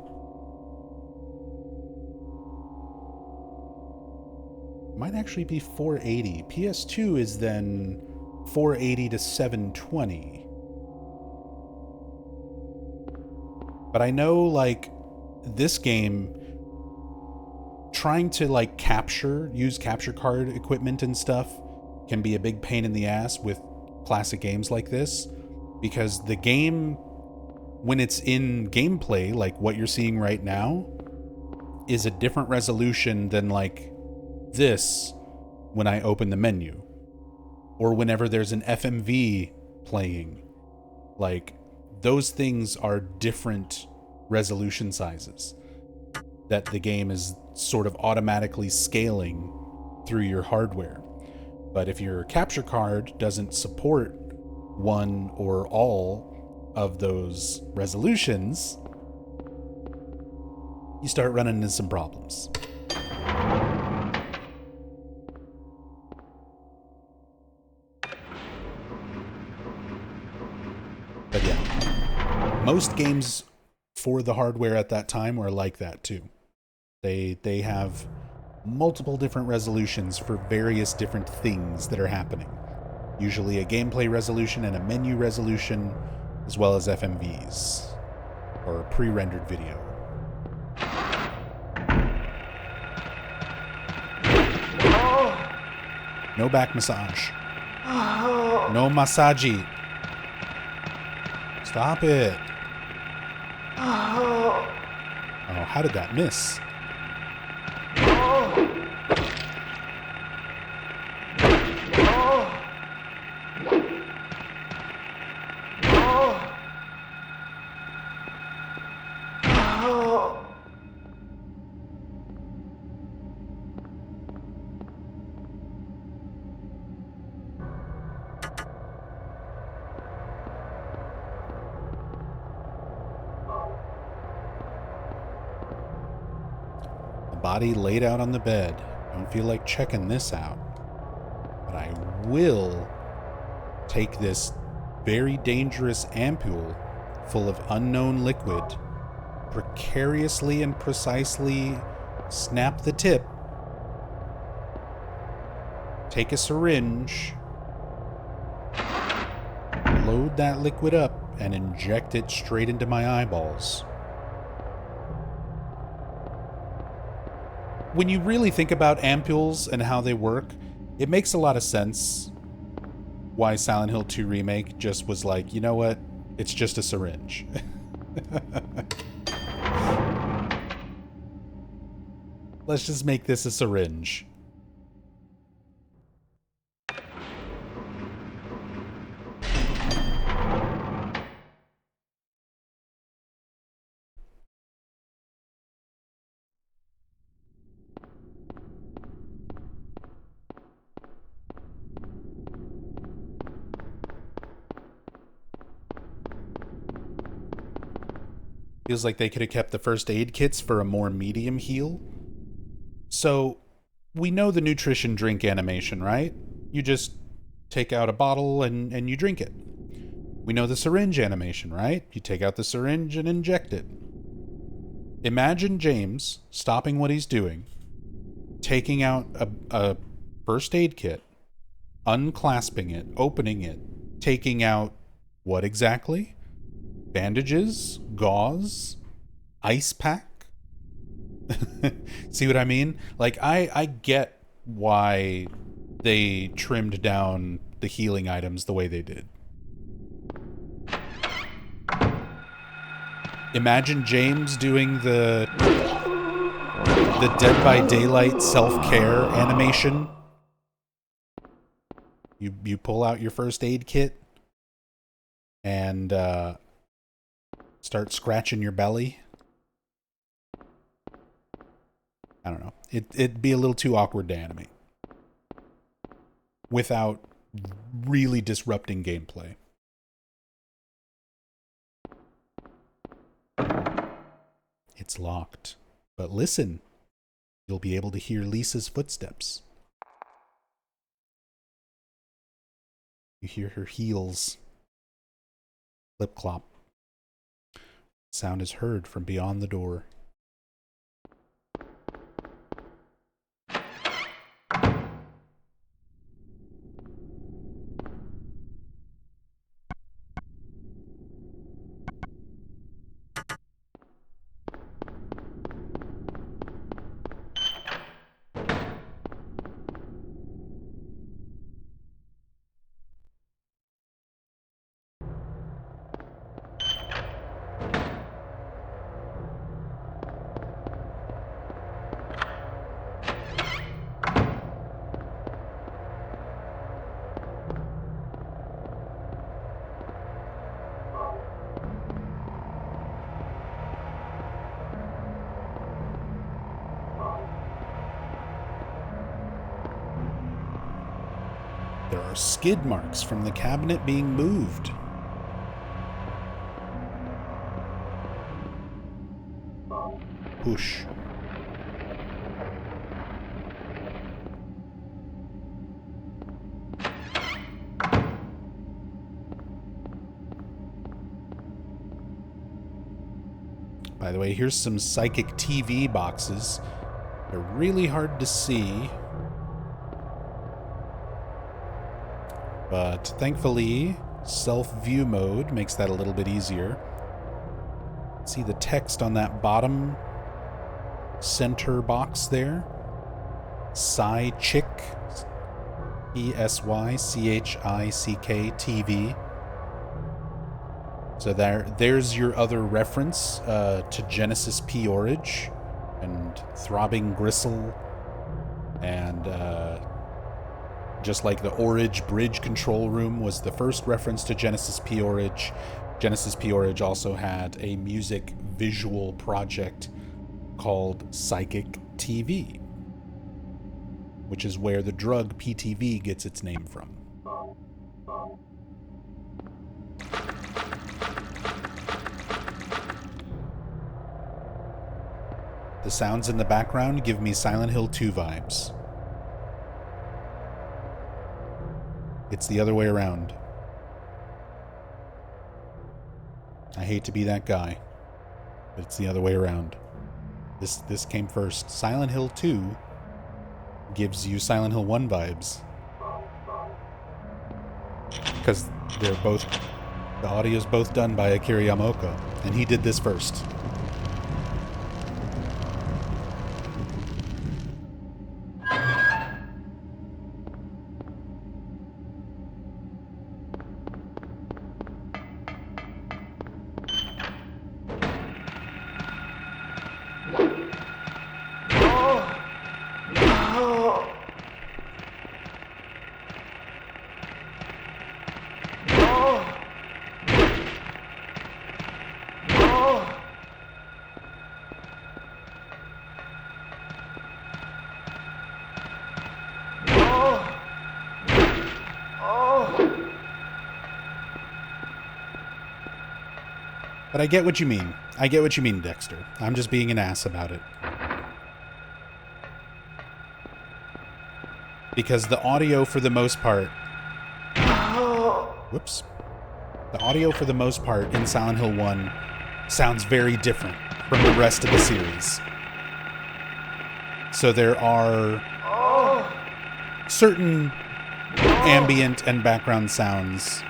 Might actually be 480. PS2 is then 480 to 720. But I know, like, this game, trying to, like, use capture card equipment and stuff can be a big pain in the ass with classic games like this, because the game, when it's in gameplay, like what you're seeing right now, is a different resolution than like this when I open the menu, or whenever there's an FMV playing. Like, those things are different resolution sizes that the game is sort of automatically scaling through your hardware. But if your capture card doesn't support one or all of those resolutions, you start running into some problems. But yeah, most games for the hardware at that time were like that too. They have multiple different resolutions for various different things that are happening. usually a gameplay resolution and a menu resolution, as well as FMVs, or pre-rendered video. No back massage. No massagey. Stop it. Oh, how did that miss? Body laid out on the bed. Don't feel like checking this out. But I will take this very dangerous ampule full of unknown liquid, precariously and precisely snap the tip, take a syringe, load that liquid up, and inject it straight into my eyeballs. When you really think about ampules and how they work, it makes a lot of sense why Silent Hill 2 Remake just was like, you know what? It's just a syringe. Let's just make this a syringe. Feels like they could have kept the first aid kits for a more medium heal. So, we know the nutrition drink animation, right? You just take out a bottle and you drink it. We know the syringe animation, right? You take out the syringe and inject it. Imagine James stopping what he's doing, taking out a first aid kit, unclasping it, opening it, taking out what exactly? Bandages, gauze, ice pack. See what I mean? Like, I get why they trimmed down the healing items the way they did. Imagine James doing the Dead by Daylight self-care animation. You pull out your first aid kit and start scratching your belly. I don't know. It'd be a little too awkward to animate without really disrupting gameplay. It's locked. But listen, you'll be able to hear Lisa's footsteps. You hear her heels clip clop. Sound is heard from beyond the door. There are skid marks from the cabinet being moved. Push. By the way, here's some psychic TV boxes. They're really hard to see. But thankfully, self-view mode makes that a little bit easier. See the text on that bottom center box there? Psychick, ESYCHICK TV. So there's your other reference to Genesis Peorage and Throbbing Gristle, and just like the Orage Bridge Control Room was the first reference to Genesis Peorage, Genesis Peorage also had a music visual project called Psychic TV, which is where the drug PTV gets its name from. The sounds in the background give me Silent Hill 2 vibes. It's the other way around. I hate to be that guy, but it's the other way around. This came first. Silent Hill 2 gives you Silent Hill 1 vibes. Because the audio's both done by Akira Yamaoka, and he did this first. But I get what you mean. I get what you mean, Dexter. I'm just being an ass about it. Because the audio for the most part... Whoops. The audio for the most part in Silent Hill 1 sounds very different from the rest of the series. So there are certain ambient and background sounds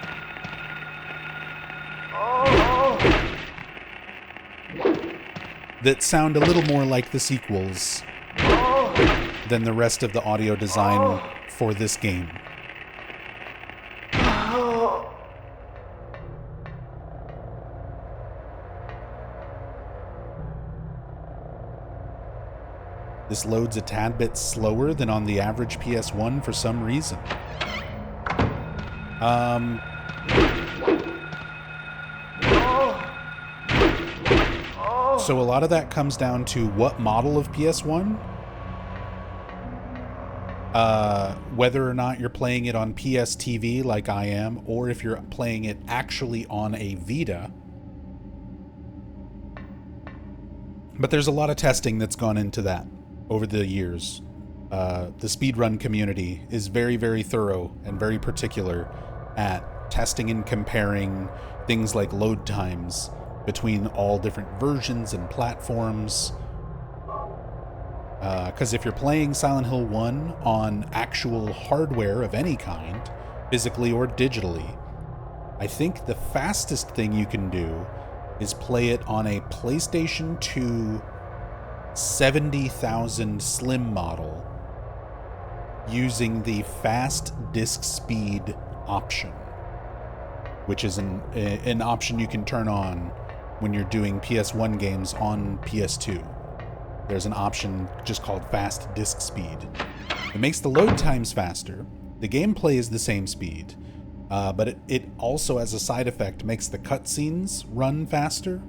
that sound a little more like the sequels than the rest of the audio design for this game. This loads a tad bit slower than on the average PS1 for some reason. So a lot of that comes down to what model of PS1, whether or not you're playing it on PS TV like I am, or if you're playing it actually on a Vita. But there's a lot of testing that's gone into that over the years. The speedrun community is very, very thorough and very particular at testing and comparing things like load times between all different versions and platforms. Because if you're playing Silent Hill 1 on actual hardware of any kind, physically or digitally, I think the fastest thing you can do is play it on a PlayStation 2 70,000 Slim model using the fast disk speed option, which is an option you can turn on when you're doing PS1 games on PS2. There's an option just called fast disk speed. It makes the load times faster. The gameplay is the same speed, but it also, as a side effect, makes the cutscenes run faster.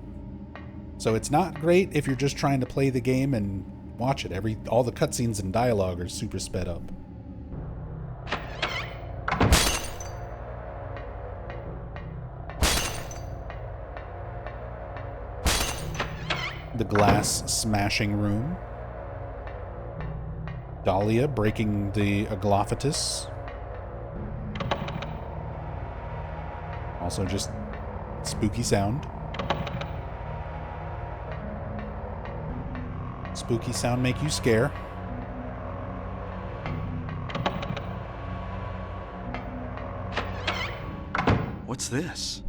So it's not great if you're just trying to play the game and watch it. All the cutscenes and dialogue are super sped up. The glass smashing room. Dalia breaking the aglophatus. Also just spooky sound. Spooky sound make you scare. What's this?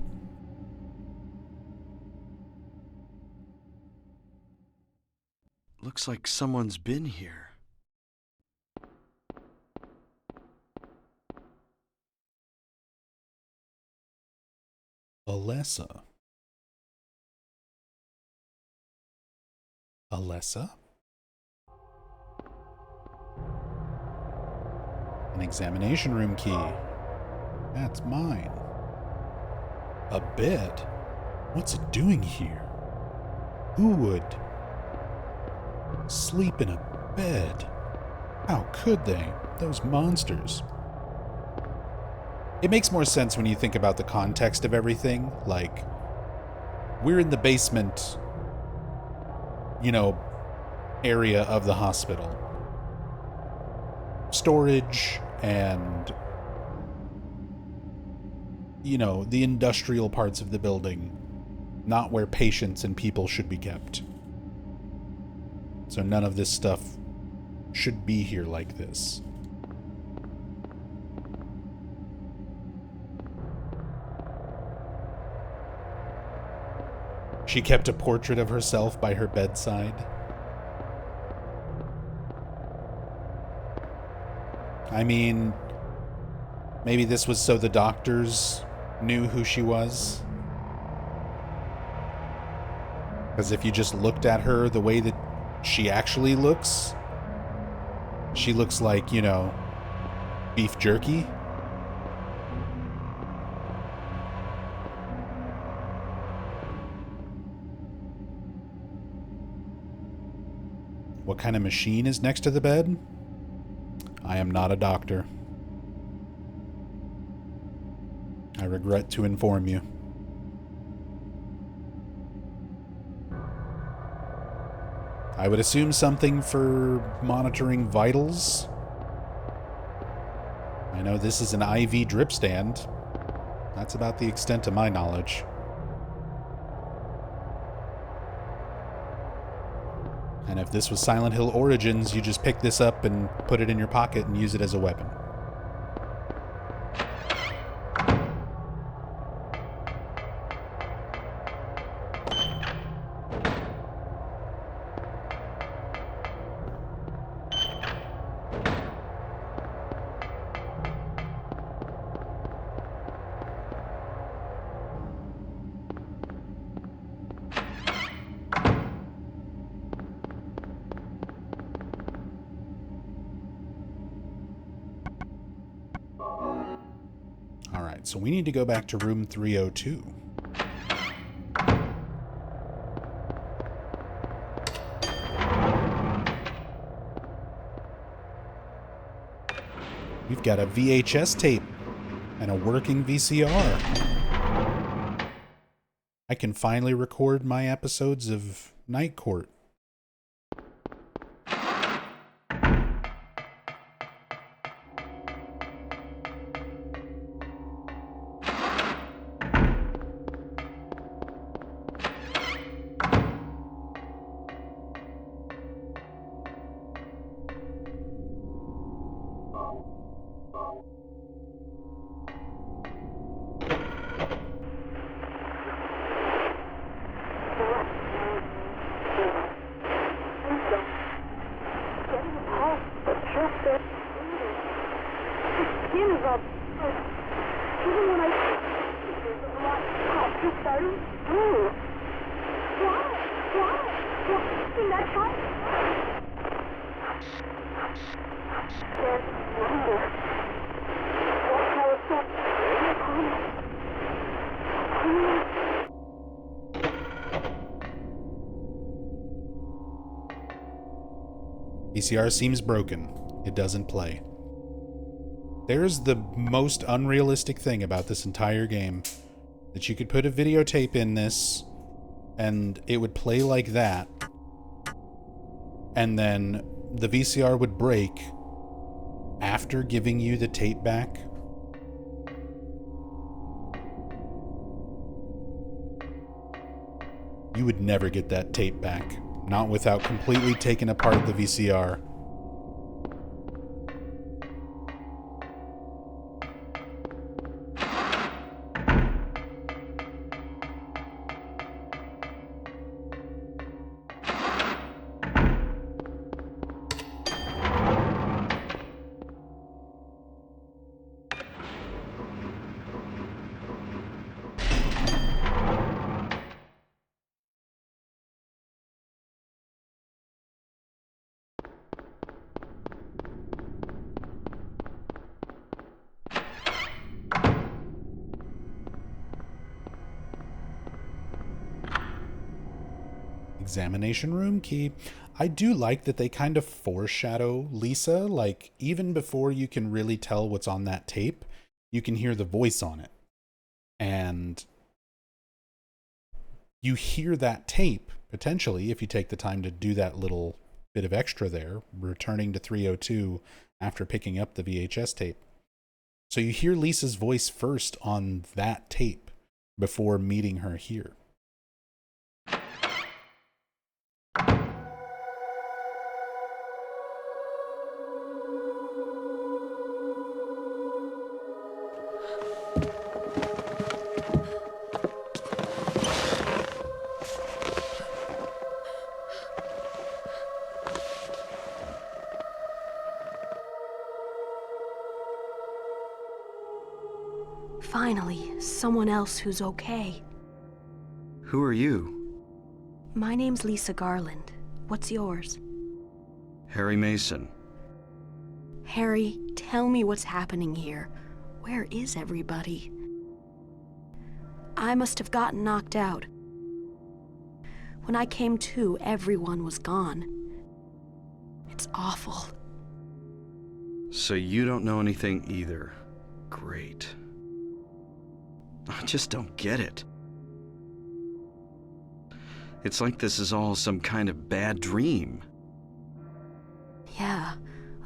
Looks like someone's been here. Alessa. Alessa? An examination room key. That's mine. A bed? What's it doing here? Who would sleep in a bed? How could they? Those monsters. It makes more sense when you think about the context of everything. Like, we're in the basement, area of the hospital. Storage and, the industrial parts of the building. Not where patients and people should be kept. So none of this stuff should be here like this. She kept a portrait of herself by her bedside. I mean, maybe this was so the doctors knew who she was. Because if you just looked at her the way that she actually looks, she looks like, beef jerky. What kind of machine is next to the bed? I am not a doctor. I regret to inform you. I would assume something for monitoring vitals. I know this is an IV drip stand. That's about the extent of my knowledge. And if this was Silent Hill Origins, you just pick this up and put it in your pocket and use it as a weapon. So we need to go back to room 302. We've got a VHS tape and a working VCR. I can finally record my episodes of Night Court. VCR seems broken. It doesn't play. There's the most unrealistic thing about this entire game. That you could put a videotape in this, and it would play like that, and then the VCR would break after giving you the tape back. You would never get that tape back. Not without completely taking apart the VCR. Examination room key. I do like that they kind of foreshadow Lisa, like even before you can really tell what's on that tape, you can hear the voice on it. And you hear that tape, potentially, if you take the time to do that little bit of extra there, returning to 302 after picking up the VHS tape. So you hear Lisa's voice first on that tape before meeting her here. Finally, someone else who's okay. Who are you? My name's Lisa Garland. What's yours? Harry Mason. Harry, tell me what's happening here. Where is everybody? I must have gotten knocked out. When I came to, everyone was gone. It's awful. So you don't know anything either. Great. I just don't get it. It's like this is all some kind of bad dream. Yeah,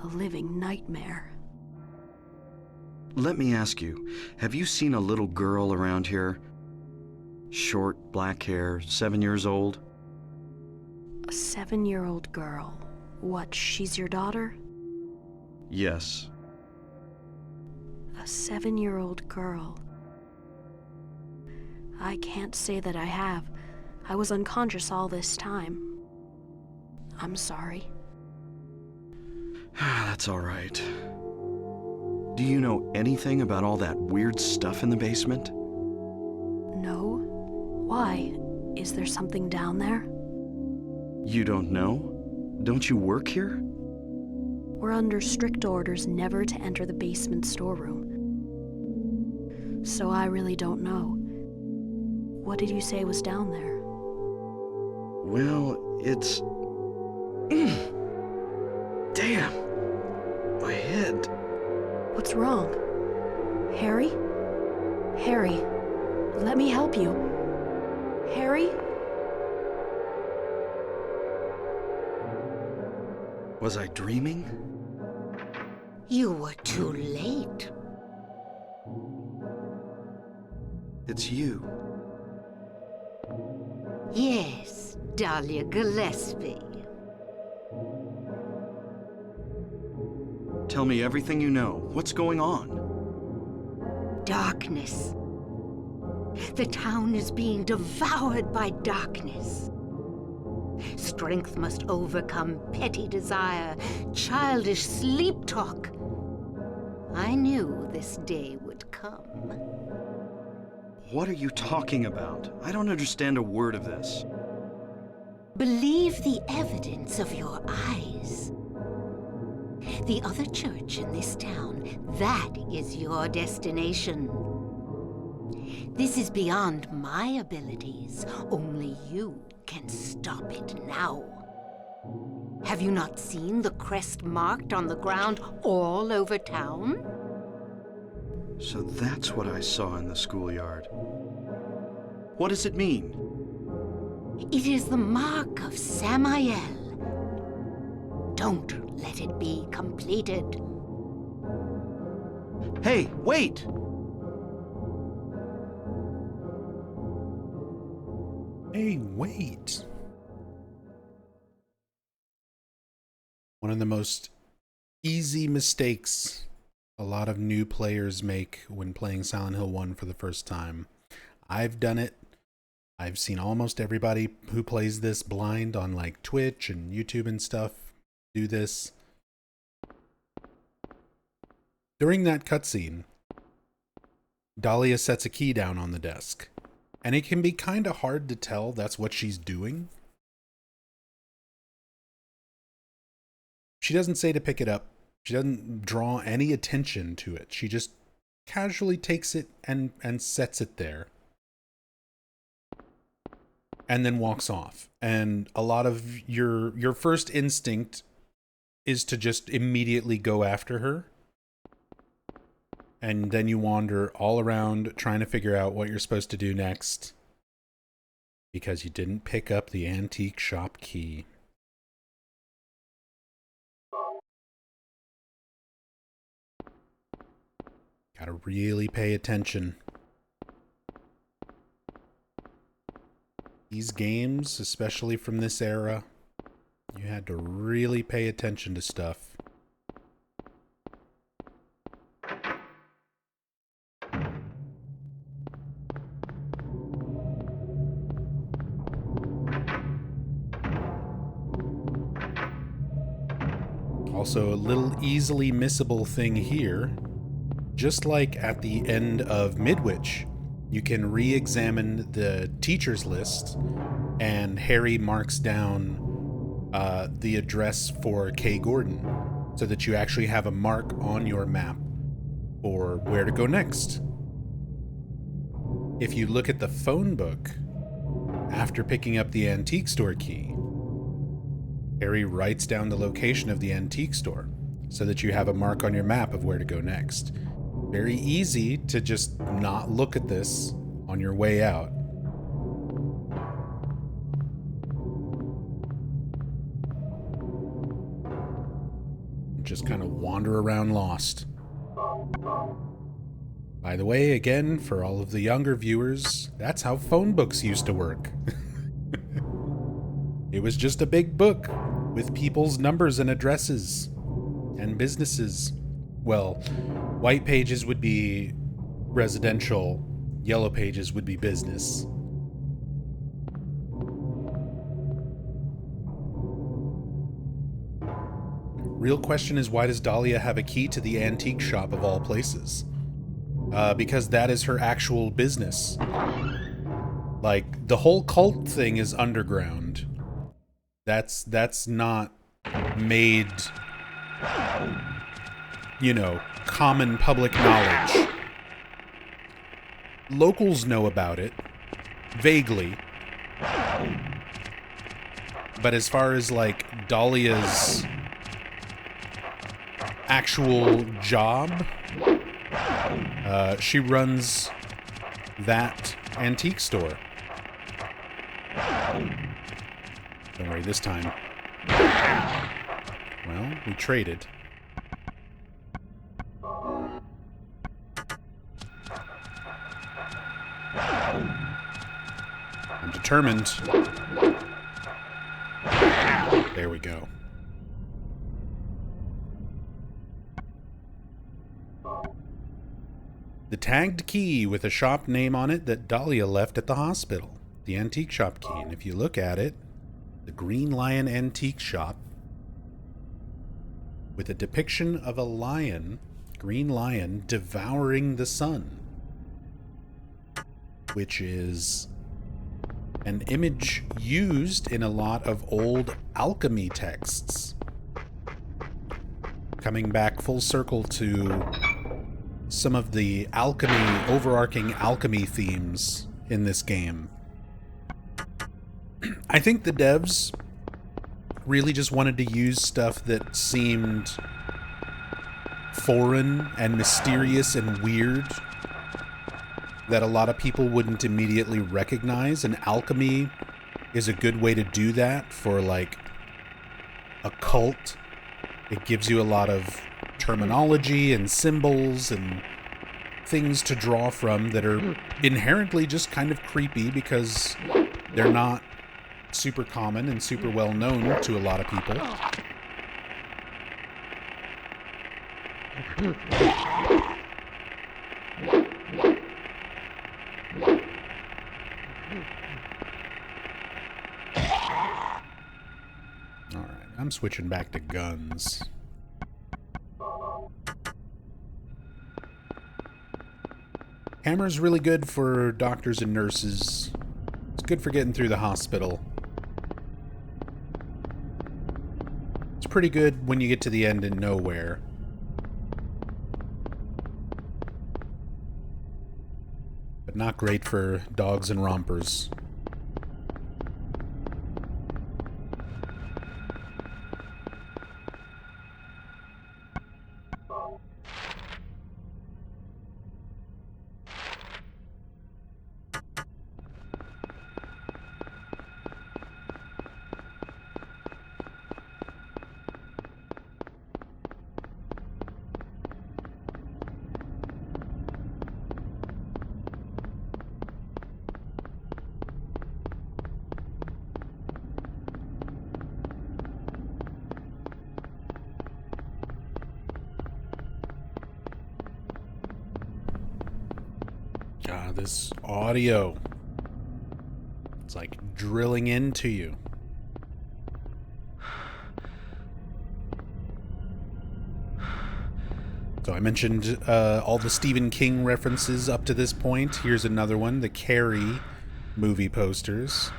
a living nightmare. Let me ask you, have you seen a little girl around here? Short, black hair, 7 years old? A 7-year-old girl. What, she's your daughter? Yes. A 7-year-old girl. I can't say that I have. I was unconscious all this time. I'm sorry. That's all right. Do you know anything about all that weird stuff in the basement? No? Why? Is there something down there? You don't know? Don't you work here? We're under strict orders never to enter the basement storeroom. So I really don't know. What did you say was down there? Well, it's... Damn! My head. What's wrong? Harry? Harry, let me help you. Harry? Was I dreaming? You were too late. It's you. Yes, Dalia Gillespie. Tell me everything you know. What's going on? Darkness. The town is being devoured by darkness. Strength must overcome petty desire, childish sleep talk. I knew this day would come. What are you talking about? I don't understand a word of this. Believe the evidence of your eyes. The other church in this town, that is your destination. This is beyond my abilities. Only you can stop it now. Have you not seen the crest marked on the ground all over town? So that's what I saw in the schoolyard. What does it mean? It is the mark of Samael. Don't let it be completed. Hey, wait! Hey, wait. One of the most easy mistakes a lot of new players make when playing Silent Hill 1 for the first time. I've done it. I've seen almost everybody who plays this blind on like Twitch and YouTube and stuff do this. During that cutscene, Dalia sets a key down on the desk, and it can be kind of hard to tell that's what she's doing. She doesn't say to pick it up. She doesn't draw any attention to it. She just casually takes it and sets it there. and then walks off. And a lot of your first instinct is to just immediately go after her. And then you wander all around trying to figure out what you're supposed to do next. Because you didn't pick up the antique shop key. Gotta really pay attention. These games, especially from this era, you had to really pay attention to stuff. Also, a little easily missable thing here. Just like at the end of Midwich, you can re-examine the teacher's list, and Harry marks down the address for Kay Gordon, so that you actually have a mark on your map for where to go next. If you look at the phone book, after picking up the antique store key, Harry writes down the location of the antique store, so that you have a mark on your map of where to go next. Very easy to just not look at this on your way out. Just kind of wander around lost. By the way, again, for all of the younger viewers, that's how phone books used to work. It was just a big book with people's numbers and addresses and businesses. Well, white pages would be residential, yellow pages would be business. Real question is, why does Dalia have a key to the antique shop of all places? Because that is her actual business. Like, the whole cult thing is underground. That's not made, you know, common public knowledge. Locals know about it, vaguely. But as far as, like, Dalia's actual job, she runs that antique store. Don't worry, this time. Well, we traded. I'm determined. There we go. The tagged key with a shop name on it that Dalia left at the hospital. The antique shop key. And if you look at it, the Green Lion Antique Shop, with a depiction of a lion, green lion, devouring the sun, which is an image used in a lot of old alchemy texts. Coming back full circle to some of the alchemy, overarching alchemy themes in this game. I think the devs really just wanted to use stuff that seemed foreign and mysterious and weird, that a lot of people wouldn't immediately recognize, and alchemy is a good way to do that for, like, a cult. It gives you a lot of terminology and symbols and things to draw from that are inherently just kind of creepy because they're not super common and super well known to a lot of people. Alright, I'm switching back to guns. Hammer's really good for doctors and nurses. It's good for getting through the hospital. It's pretty good when you get to the end and nowhere. But not great for dogs and rompers. God, this audio. It's like drilling into you. So I mentioned all the Stephen King references up to this point. Here's another one, the Carrie movie posters.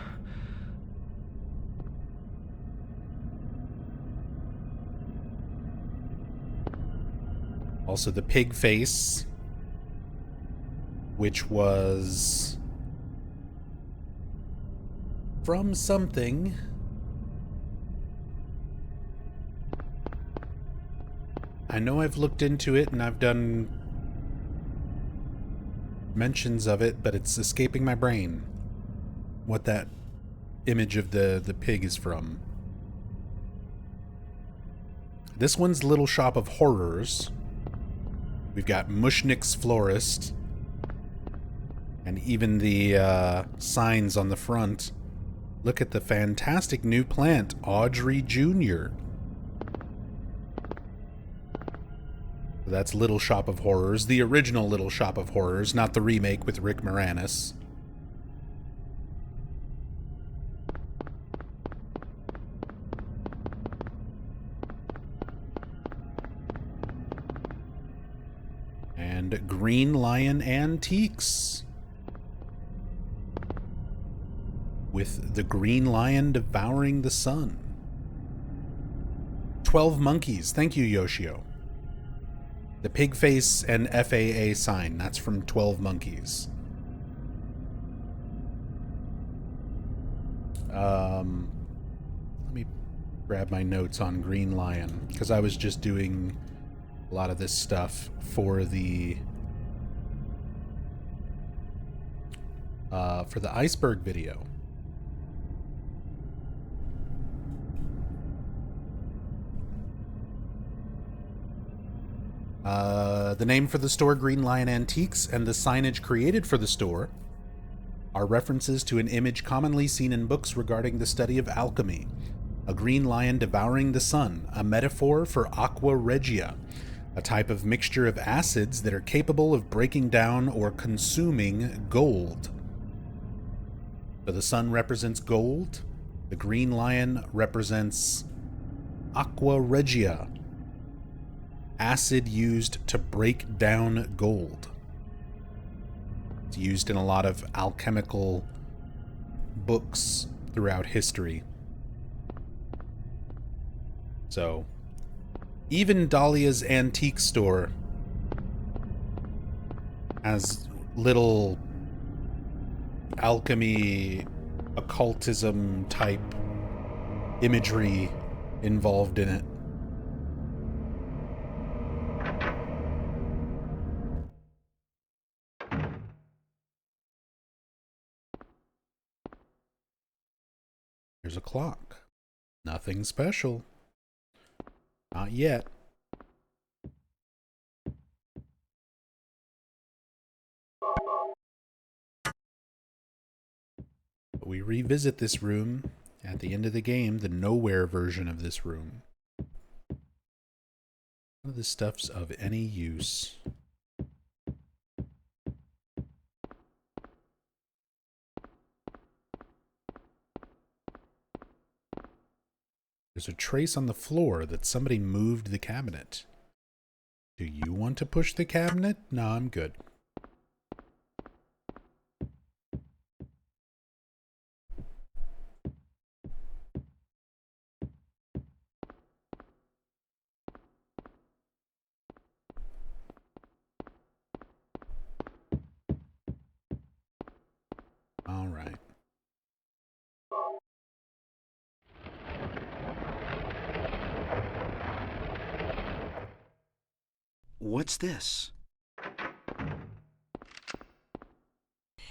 Also the pig face, which was from something. I know I've looked into it and I've done mentions of it, but it's escaping my brain what that image of the pig is from. This one's Little Shop of Horrors. We've got Mushnick's Florist. And even the signs on the front. Look at the fantastic new plant, Audrey Jr. That's Little Shop of Horrors, the original Little Shop of Horrors, not the remake with Rick Moranis. And Green Lion Antiques. With the Green Lion devouring the sun. 12 Monkeys. Thank you, Yoshio. The pig face and FAA sign. That's from 12 Monkeys. Let me grab my notes on Green Lion, because I was just doing a lot of this stuff for the iceberg video. The name for the store, Green Lion Antiques, and the signage created for the store are references to an image commonly seen in books regarding the study of alchemy. A green lion devouring the sun, a metaphor for aqua regia, a type of mixture of acids that are capable of breaking down or consuming gold. So the sun represents gold, the green lion represents aqua regia, acid used to break down gold. It's used in a lot of alchemical books throughout history. So, even Dalia's antique store has little alchemy, occultism type imagery involved in it. There's a clock. Nothing special. Not yet. But we revisit this room at the end of the game, the nowhere version of this room. None of this stuff's of any use. There's a trace on the floor that somebody moved the cabinet. Do you want to push the cabinet? No, I'm good. All right. What's this?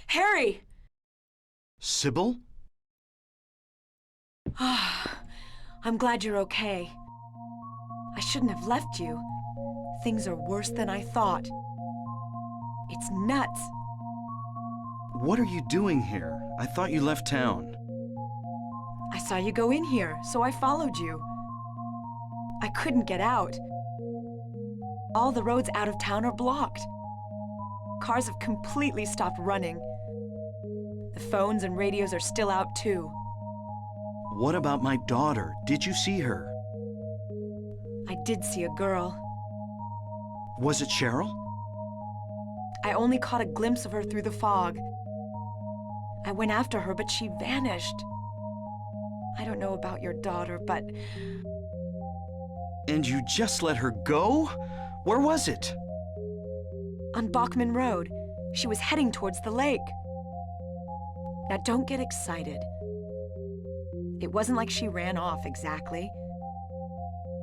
Harry! Cybil? I'm glad you're okay. I shouldn't have left you. Things are worse than I thought. It's nuts. What are you doing here? I thought you left town. I saw you go in here, so I followed you. I couldn't get out. All the roads out of town are blocked. Cars have completely stopped running. The phones and radios are still out too. What about my daughter? Did you see her? I did see a girl. Was it Cheryl? I only caught a glimpse of her through the fog. I went after her, but she vanished. I don't know about your daughter, but... And you just let her go? Where was it? On Bachman Road. She was heading towards the lake. Now don't get excited. It wasn't like she ran off exactly.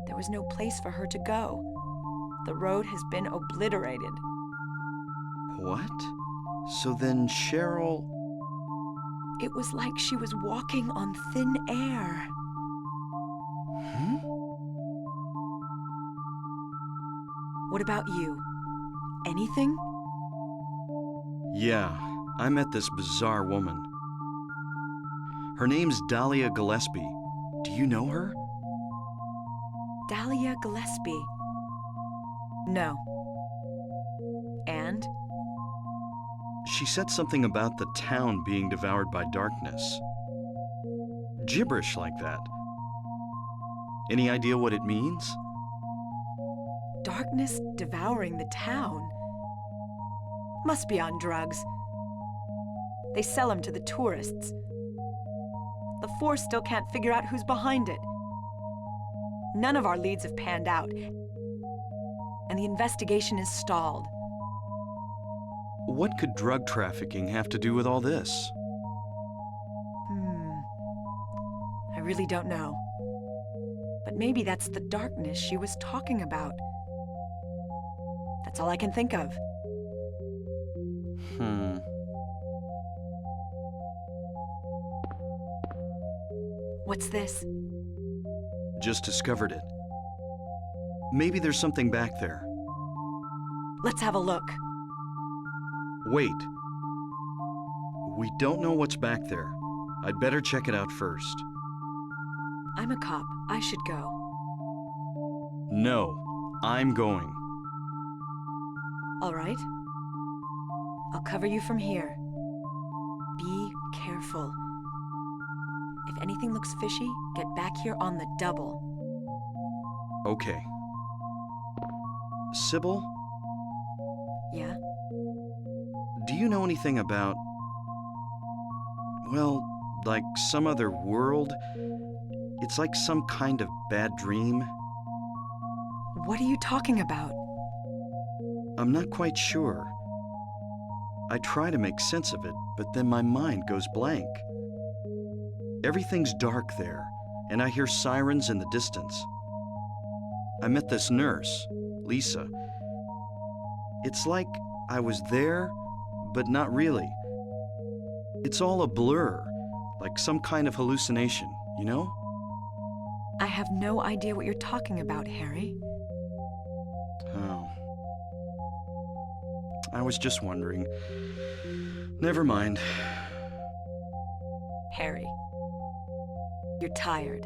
There was no place for her to go. The road has been obliterated. What? So then Cheryl... It was like she was walking on thin air. What about you? Anything? Yeah, I met this bizarre woman. Her name's Dalia Gillespie. Do you know her? Dalia Gillespie. No. And? She said something about the town being devoured by darkness. Gibberish like that. Any idea what it means? Darkness devouring the town. Must be on drugs. They sell them to the tourists. The force still can't figure out who's behind it. None of our leads have panned out, and the investigation is stalled. What could drug trafficking have to do with all this? I really don't know. But maybe that's the darkness she was talking about. That's all I can think of. What's this? Just discovered it. Maybe there's something back there. Let's have a look. Wait. We don't know what's back there. I'd better check it out first. I'm a cop. I should go. No, I'm going. All right. I'll cover you from here. Be careful. If anything looks fishy, get back here on the double. Okay. Cybil, Yeah? do you know anything about... well, like some other world? It's like some kind of bad dream. What are you talking about? I'm not quite sure. I try to make sense of it, but then my mind goes blank. Everything's dark there, and I hear sirens in the distance. I met this nurse, Lisa. It's like I was there, but not really. It's all a blur, like some kind of hallucination, you know? I have no idea what you're talking about, Harry. Oh. I was just wondering. Never mind. Harry. You're tired.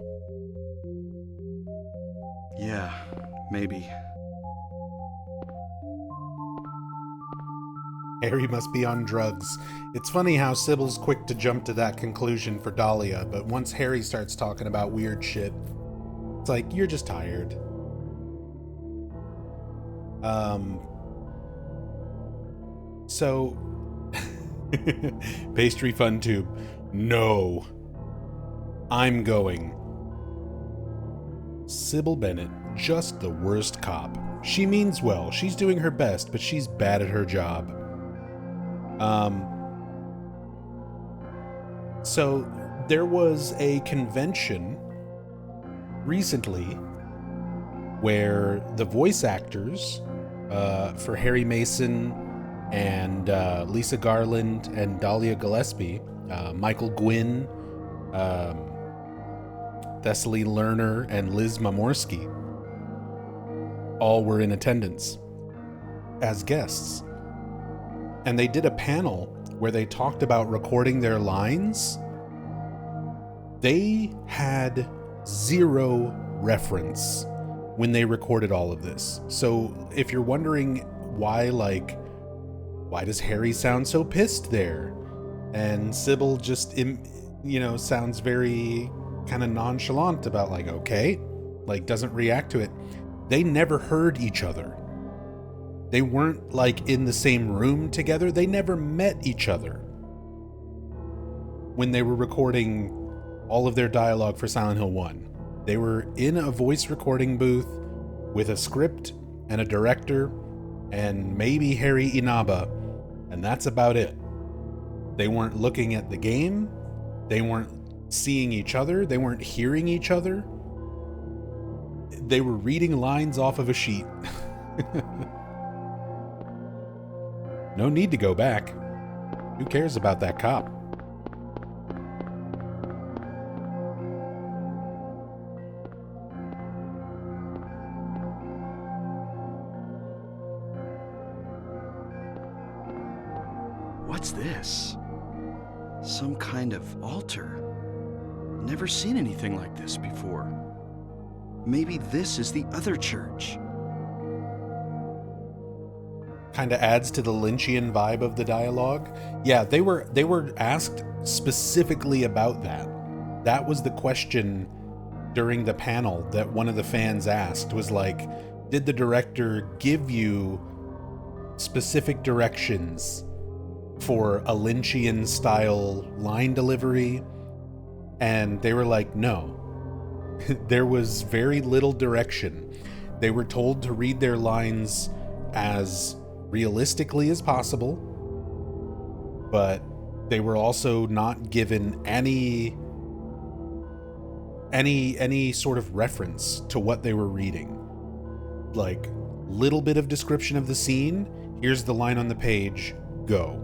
Yeah, maybe. Harry must be on drugs. It's funny how Cybil's quick to jump to that conclusion for Dalia, but once Harry starts talking about weird shit, it's like, you're just tired. So, Pastry Fun Tube, no. I'm going. Cybil Bennett, just the worst cop. She means well, she's doing her best, but she's bad at her job. So there was a convention recently where the voice actors for Harry Mason and Lisa Garland and Dalia Gillespie, Michael Gwynn, Thessaly Lerner, and Liz Mamorsky all were in attendance as guests. And they did a panel where they talked about recording their lines. They had zero reference when they recorded all of this. So if you're wondering why, like, Why does Harry sound so pissed there? And Cybil just, sounds very kind of nonchalant about like, okay, like doesn't react to it. They never heard each other. They weren't like in the same room together. They never met each other when they were recording all of their dialogue for Silent Hill 1. They were in a voice recording booth with a script and a director and maybe Harry Inaba, and that's about it. They weren't looking at the game. They weren't seeing each other. They weren't hearing each other. They were reading lines off of a sheet. No need to go back. Who cares about that cop? What's this? Some kind of altar. Never seen anything like this before. Maybe this is the other church. Kind of adds to the Lynchian vibe of the dialogue. Yeah, they were asked specifically about that. That was the question during the panel that one of the fans asked, was like, did the director give you specific directions for a Lynchian style line delivery? And they were like, no. There was very little direction. They were told to read their lines as realistically as possible, but they were also not given any sort of reference to what they were reading. Like, little bit of description of the scene, here's the line on the page, go.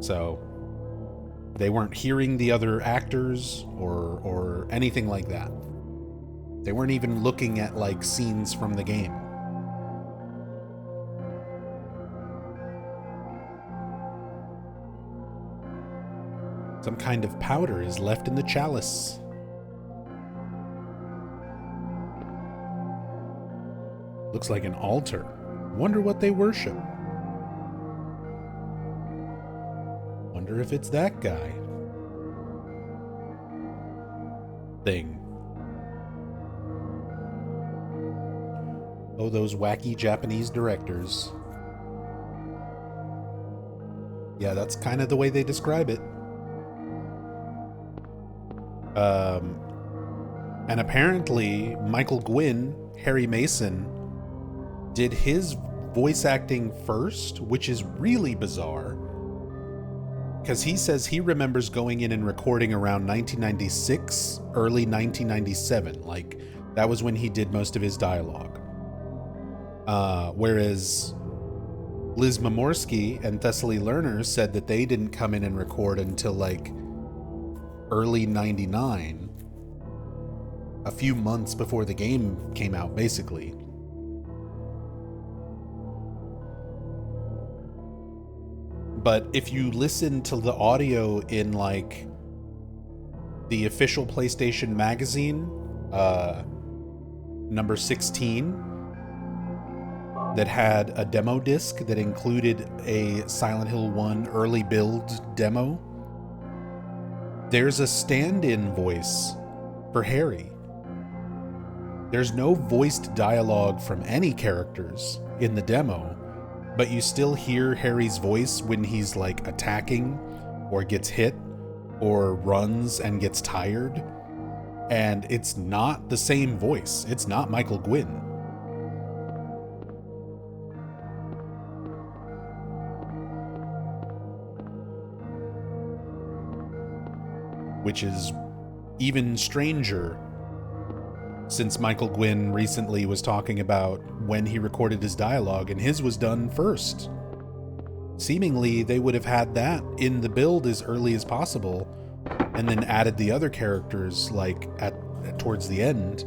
So they weren't hearing the other actors or anything like that. They weren't even looking at like scenes from the game. Some kind of powder is left in the chalice. Looks like an altar. Wonder what they worship. Wonder if it's that guy. Thing. Oh, those wacky Japanese directors. Yeah, that's kind of the way they describe it. And apparently Michael Gwynn, Harry Mason, did his voice acting first, which is really bizarre. Because he says he remembers going in and recording around 1996, early 1997. Like, that was when he did most of his dialogue. Whereas Liz Momorsky and Thessaly Lerner said that they didn't come in and record until like early 99, a few months before the game came out, basically. But if you listen to the audio in like the official PlayStation magazine, number 16, that had a demo disc that included a Silent Hill 1 early build demo, there's a stand-in voice for Harry. There's no voiced dialogue from any characters in the demo, but you still hear Harry's voice when he's like attacking or gets hit or runs and gets tired. And it's not the same voice. It's not Michael Gwynn. Which is even stranger, since Michael Gwynn recently was talking about when he recorded his dialogue, and his was done first. Seemingly, they would have had that in the build as early as possible, and then added the other characters like towards the end.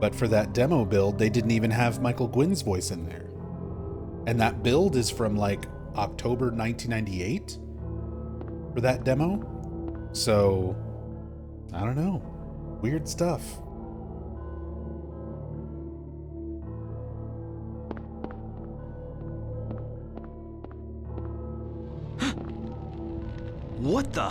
But for that demo build, they didn't even have Michael Gwynn's voice in there. And that build is from like October 1998 for that demo. So, I don't know. Weird stuff. What the?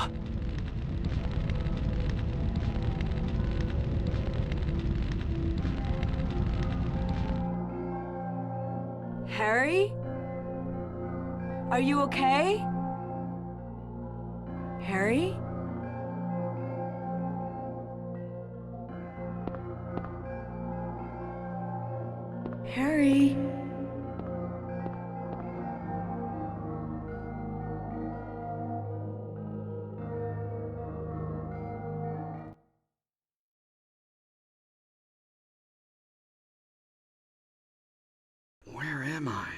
Harry? Are you okay? Harry? Harry? Where am I?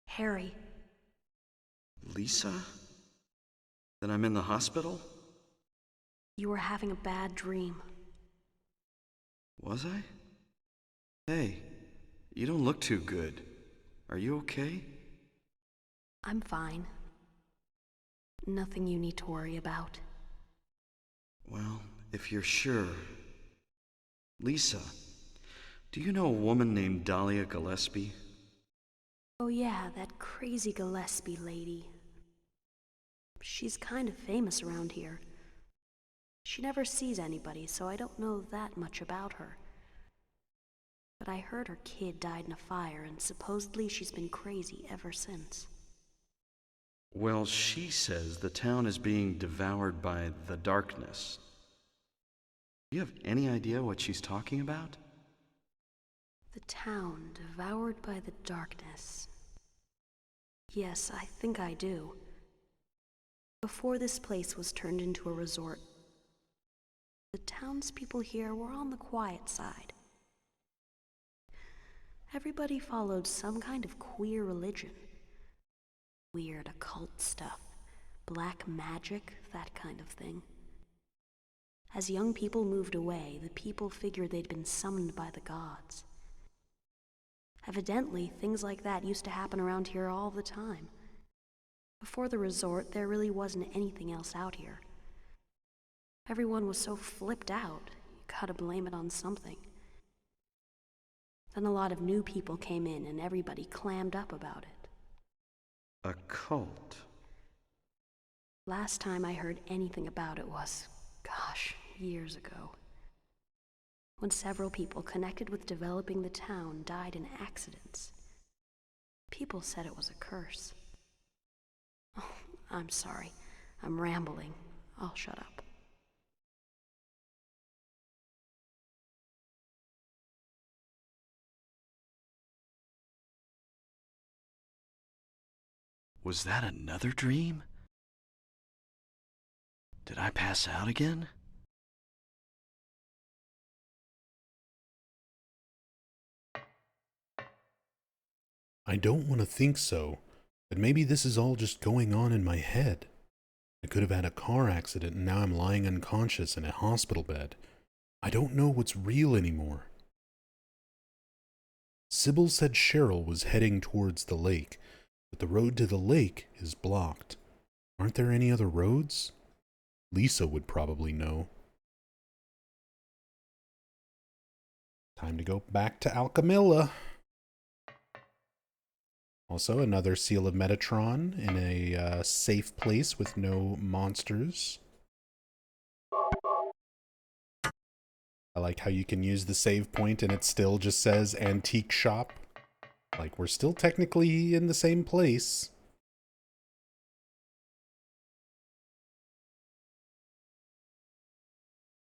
Harry, Lisa? Then I'm in the hospital? you were having a bad dream. Was I? Hey, you don't look too good. Are you okay? I'm fine. Nothing you need to worry about. Well, if you're sure. Lisa, do you know a woman named Dalia Gillespie? Oh yeah, that crazy Gillespie lady. She's kind of famous around here. She never sees anybody, so I don't know that much about her. But I heard her kid died in a fire, and supposedly she's been crazy ever since. Well, she says the town is being devoured by the darkness. Do you have any idea what she's talking about? The town devoured by the darkness. Yes, I think I do. Before this place was turned into a resort, the townspeople here were on the quiet side. Everybody followed some kind of queer religion. Weird occult stuff, black magic, that kind of thing. As young people moved away, the people figured they'd been summoned by the gods. Evidently, things like that used to happen around here all the time. Before the resort, there really wasn't anything else out here. Everyone was so flipped out, you gotta blame it on something. Then a lot of new people came in and everybody clammed up about it. A cult? Last time I heard anything about it was, gosh, years ago. When several people connected with developing the town died in accidents. People said it was a curse. Oh, I'm sorry. I'm rambling. I'll shut up. Was that another dream? Did I pass out again? I don't want to think so, but maybe this is all just going on in my head. I could have had a car accident and now I'm lying unconscious in a hospital bed. I don't know what's real anymore. Cybil said Cheryl was heading towards the lake, but the road to the lake is blocked. Aren't there any other roads? Lisa would probably know. Time to go back to Alchemilla. Also, another seal of Metatron in a safe place with no monsters. I like how you can use the save point and it still just says Antique Shop. Like, we're still technically in the same place.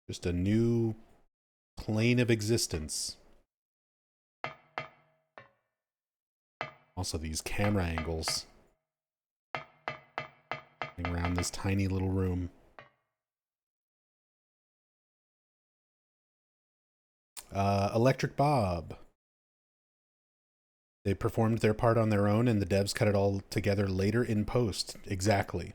Just a new plane of existence. Also, these camera angles around this tiny little room. Electric Bob. They performed their part on their own and the devs cut it all together later in post. Exactly.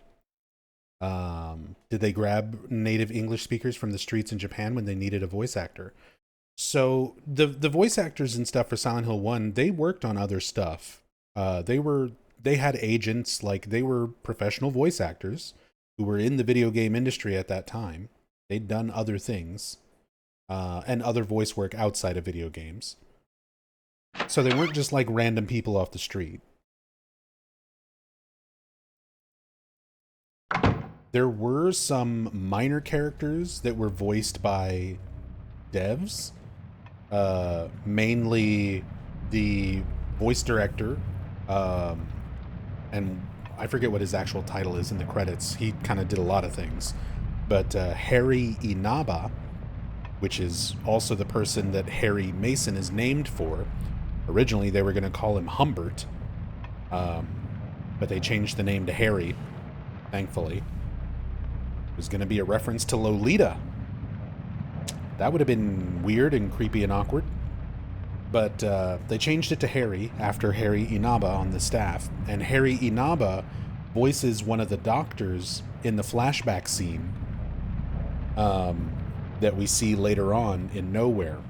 Did they grab native English speakers from the streets in Japan when they needed a voice actor? So the voice actors and stuff for Silent Hill 1, they worked on other stuff. They had agents, like they were professional voice actors who were in the video game industry at that time. They'd done other things, and other voice work outside of video games. So they weren't just like random people off the street. There were some minor characters that were voiced by devs, mainly the voice director, and I forget what his actual title is in the credits. He kind of did a lot of things. But Harry Inaba, which is also the person that Harry Mason is named for. Originally, they were going to call him Humbert, but they changed the name to Harry, thankfully. It was going to be a reference to Lolita. That would have been weird and creepy and awkward. But they changed it to Harry after Harry Inaba on the staff. And Harry Inaba voices one of the doctors in the flashback scene that we see later on in Nowhere.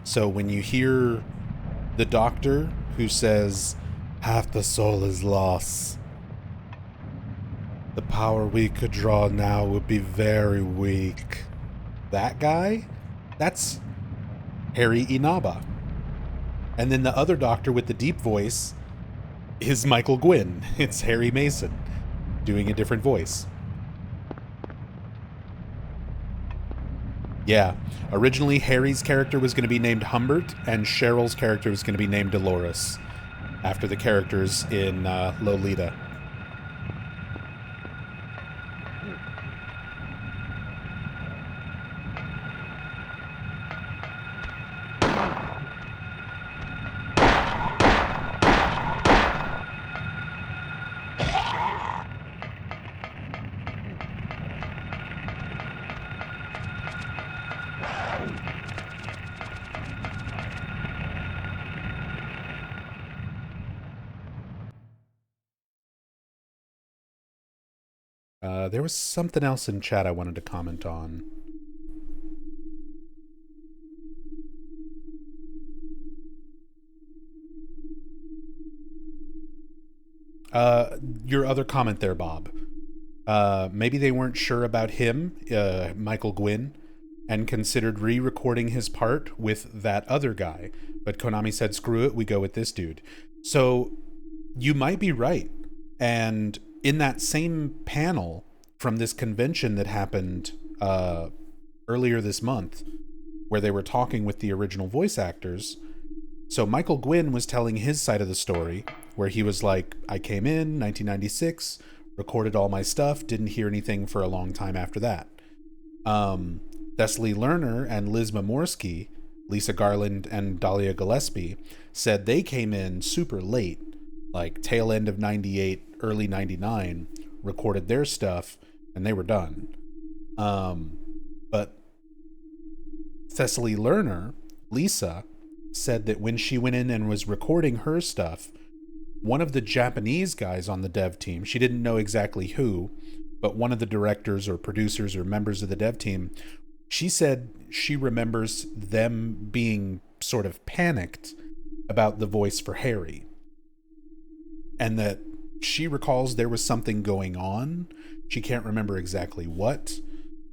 So when you hear the doctor who says, "Half the soul is lost. The power we could draw now would be very weak." That guy, that's Harry Inaba. And then the other doctor with the deep voice is Michael Gwynn. It's Harry Mason doing a different voice. Yeah, originally Harry's character was going to be named Humbert, and Cheryl's character was going to be named Dolores, after the characters in Lolita. There was something else in chat I wanted to comment on. Your other comment there, Bob. Maybe they weren't sure about him, Michael Gwynn, and considered re-recording his part with that other guy. But Konami said, screw it, we go with this dude. So you might be right. And in that same panel from this convention that happened earlier this month, where they were talking with the original voice actors, so Michael Gwynn was telling his side of the story, where he was like, I came in 1996, recorded all my stuff, didn't hear anything for a long time after that. Thessaly Lerner and Liz Momorsky, Lisa Garland and Dahlia Gillespie, said they came in super late, like tail end of 98, early 99, recorded their stuff, and they were done. But Thessaly Lerner, Lisa, said that when she went in and was recording her stuff, one of the Japanese guys on the dev team, she didn't know exactly who, but one of the directors or producers or members of the dev team, she said she remembers them being sort of panicked about the voice for Harry. And that she recalls there was something going on. She can't remember exactly what.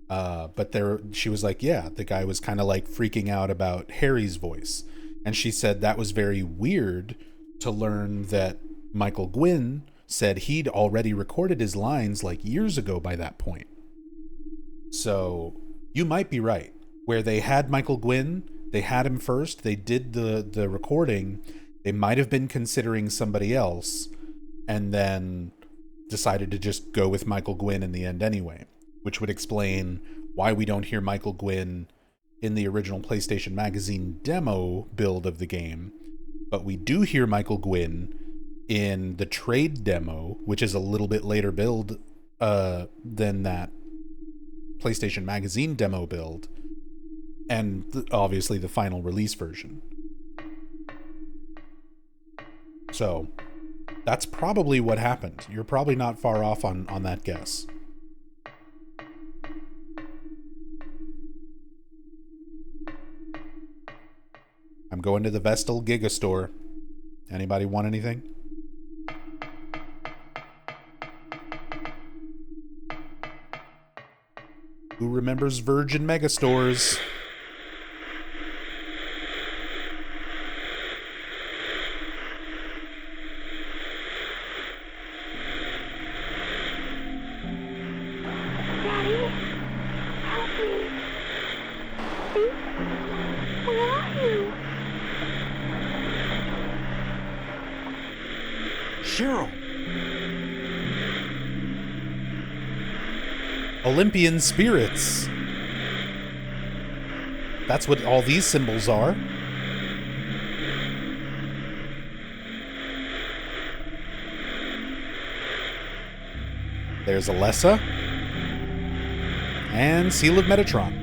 But she was like, yeah, the guy was kind of like freaking out about Harry's voice. And she said that was very weird to learn that Michael Gwynn said he'd already recorded his lines like years ago by that point. So you might be right. Where they had Michael Gwynn, they had him first, they did the recording, they might have been considering somebody else, and then decided to just go with Michael Gwynn in the end anyway, which would explain why we don't hear Michael Gwynn in the original PlayStation Magazine demo build of the game, but we do hear Michael Gwynn in the trade demo, which is a little bit later build than that PlayStation Magazine demo build, and obviously the final release version. So that's probably what happened. You're probably not far off on that guess. I'm going to the Vestal Giga Store. Anybody want anything? Who remembers Virgin Megastores? Olympian spirits. That's what all these symbols are. There's Alessa. And Seal of Metatron.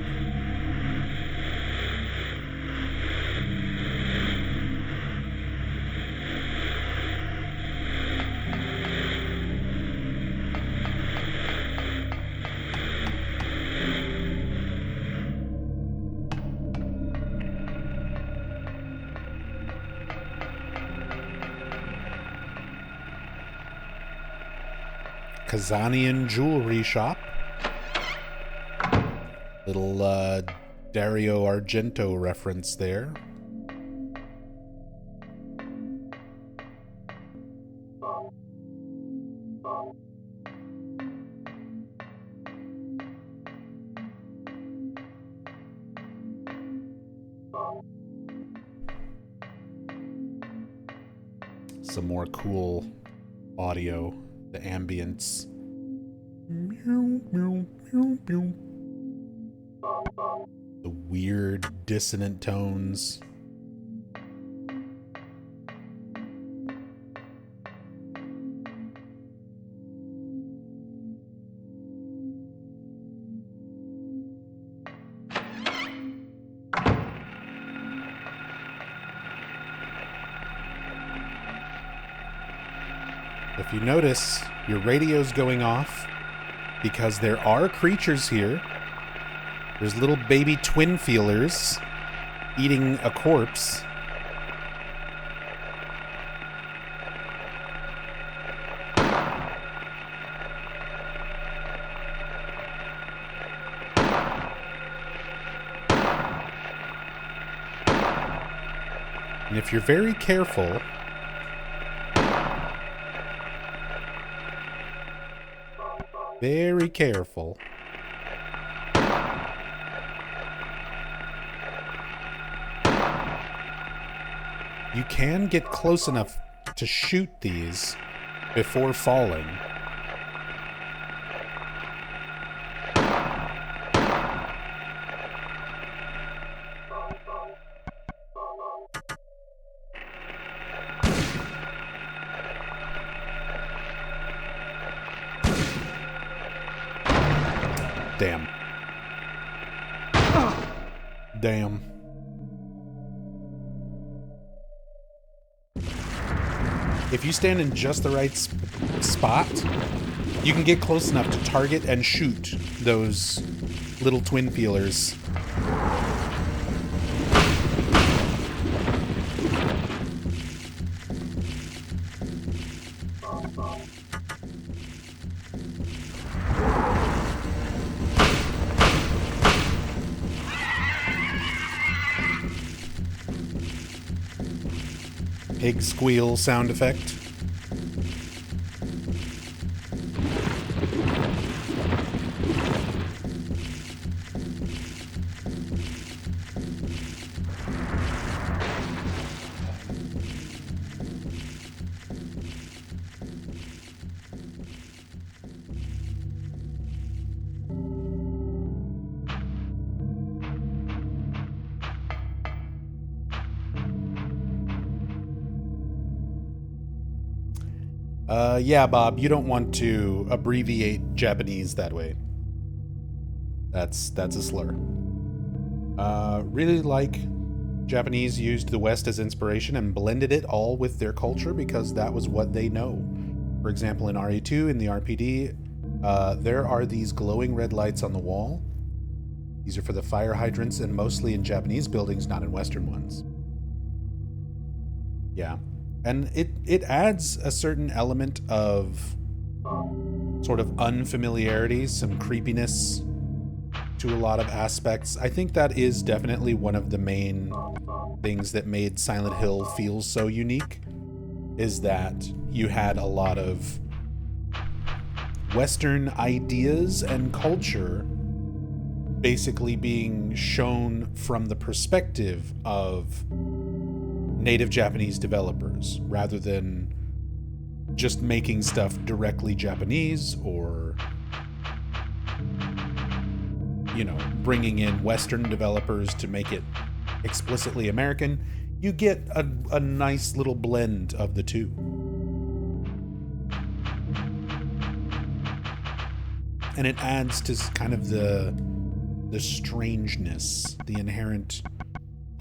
Kazanian jewelry shop. Little Dario Argento reference there. Some more cool audio. The ambience. The weird dissonant tones. If you notice, your radio's going off because there are creatures here. There's little baby twin feelers eating a corpse. And if you're very careful, very careful, you can get close enough to shoot these before falling. Damn. Damn. If you stand in just the right spot, you can get close enough to target and shoot those little twin feelers. Pig squeal sound effect. Yeah, Bob, you don't want to abbreviate Japanese that way. That's a slur. Really like Japanese used the West as inspiration and blended it all with their culture because that was what they know. For example, in RE2, in the RPD, there are these glowing red lights on the wall. These are for the fire hydrants and mostly in Japanese buildings, not in Western ones. Yeah. And it adds a certain element of sort of unfamiliarity, some creepiness to a lot of aspects. I think that is definitely one of the main things that made Silent Hill feel so unique, is that you had a lot of Western ideas and culture basically being shown from the perspective of native Japanese developers, rather than just making stuff directly Japanese or bringing in Western developers to make it explicitly American, you get a nice little blend of the two. And it adds to kind of the strangeness, the inherent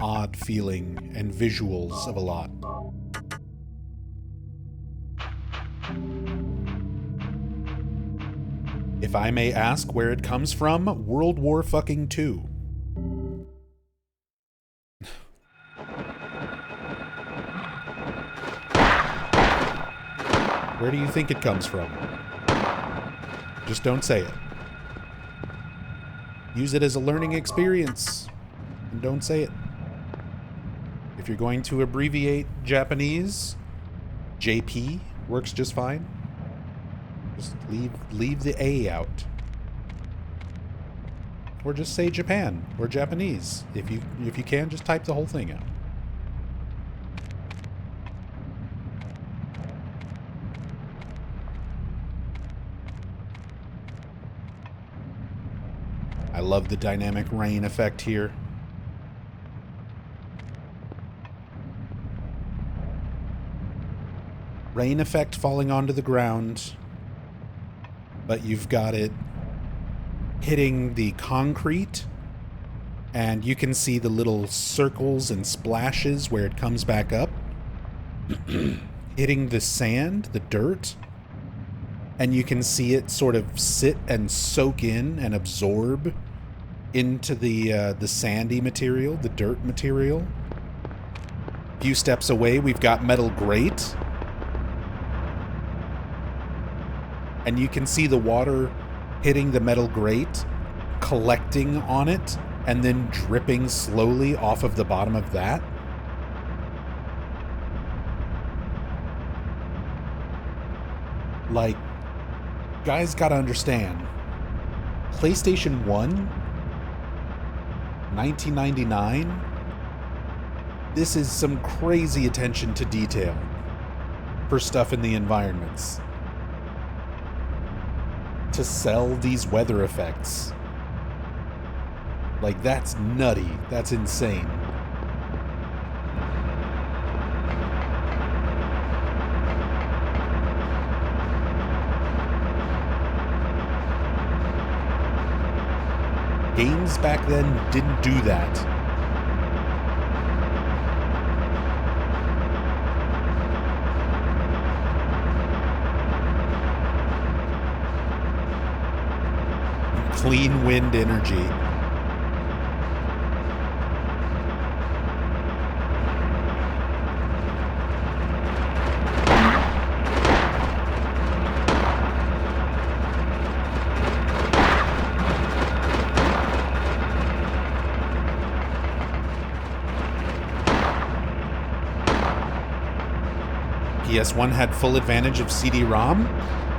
odd feeling and visuals of a lot. If I may ask where it comes from, World War fucking II. Where do you think it comes from? Just don't say it. Use it as a learning experience, and don't say it. If you're going to abbreviate Japanese, JP works just fine. Just leave the A out. Or just say Japan or Japanese. If you can, just type the whole thing out. I love the dynamic rain effect here. Rain effect falling onto the ground, but you've got it hitting the concrete, and you can see the little circles and splashes where it comes back up, hitting the sand, the dirt, and you can see it sort of sit and soak in and absorb into the sandy material, the dirt material. A few steps away, we've got metal grate. And you can see the water hitting the metal grate, collecting on it, and then dripping slowly off of the bottom of that. Like, guys gotta understand, PlayStation 1, 1999, this is some crazy attention to detail for stuff in the environments. To sell these weather effects. Like, that's nutty. That's insane. Games back then didn't do that. Clean wind energy. PS1 had full advantage of CD-ROM,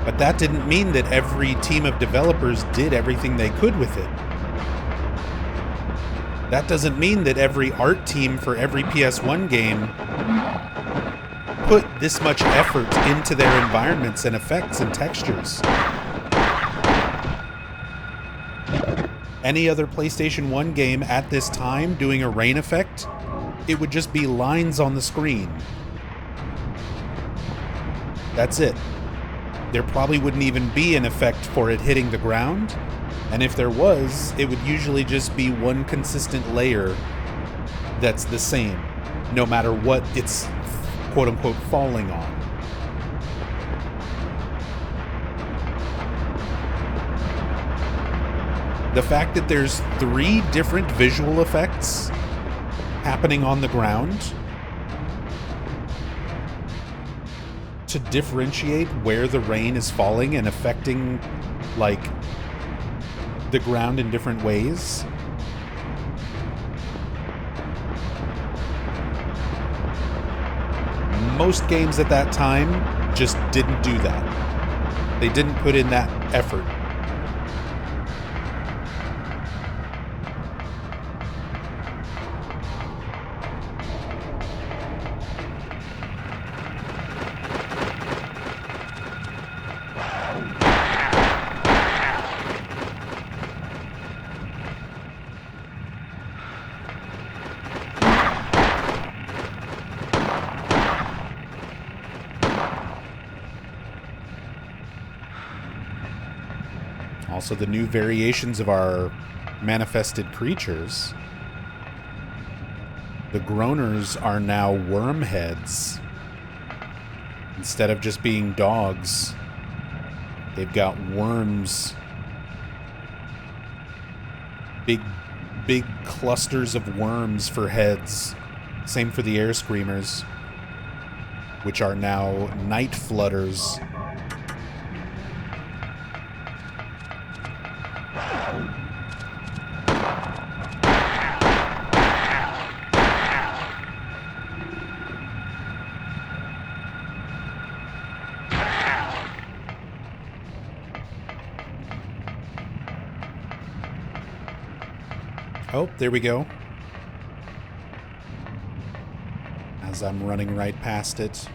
but that didn't mean that every team of developers did everything they could with it. That doesn't mean that every art team for every PS1 game put this much effort into their environments and effects and textures. Any other PlayStation 1 game at this time doing a rain effect, it would just be lines on the screen. That's it. There probably wouldn't even be an effect for it hitting the ground, and if there was, it would usually just be one consistent layer that's the same, no matter what it's quote-unquote falling on. The fact that there's 3 different visual effects happening on the ground to differentiate where the rain is falling and affecting, like, the ground in different ways. Most games at that time just didn't do that. They didn't put in that effort. Also, the new variations of our manifested creatures. The groaners are now worm heads. Instead of just being dogs, they've got worms. Big clusters of worms for heads. Same for the air screamers, which are now night flutters. Oh, there we go. As I'm running right past it.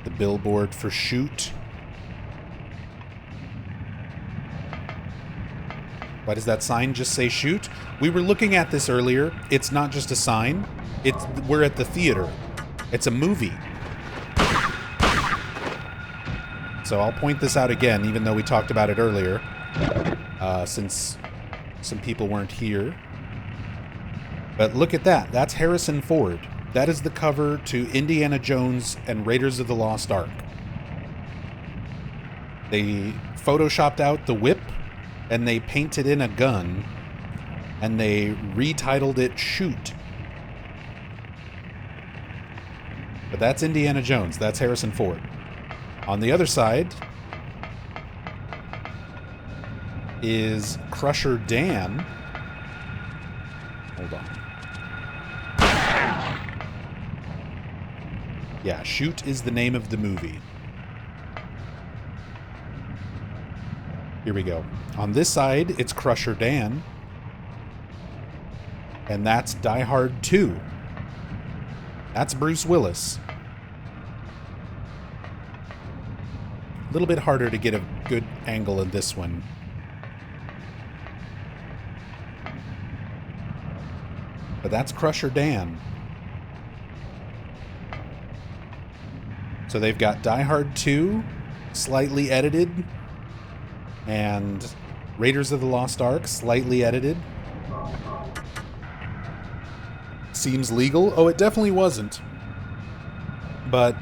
The billboard for Shoot. Why does that sign just say Shoot? We were looking at this earlier. It's not just a sign. We're at the theater. It's a movie. So I'll point this out again, even though we talked about it earlier, since some people weren't here. But look at that. That's Harrison Ford. That is the cover to Indiana Jones and Raiders of the Lost Ark. They photoshopped out the whip, and they painted in a gun, and they retitled it Shoot. But that's Indiana Jones. That's Harrison Ford. On the other side is Crusher Dan. Hold on. Yeah, Shoot is the name of the movie. Here we go. On this side, it's Crusher Dan. And that's Die Hard 2. That's Bruce Willis. A little bit harder to get a good angle in this one. But that's Crusher Dan. So they've got Die Hard 2, slightly edited, and Raiders of the Lost Ark, slightly edited. Seems legal. Oh, it definitely wasn't. But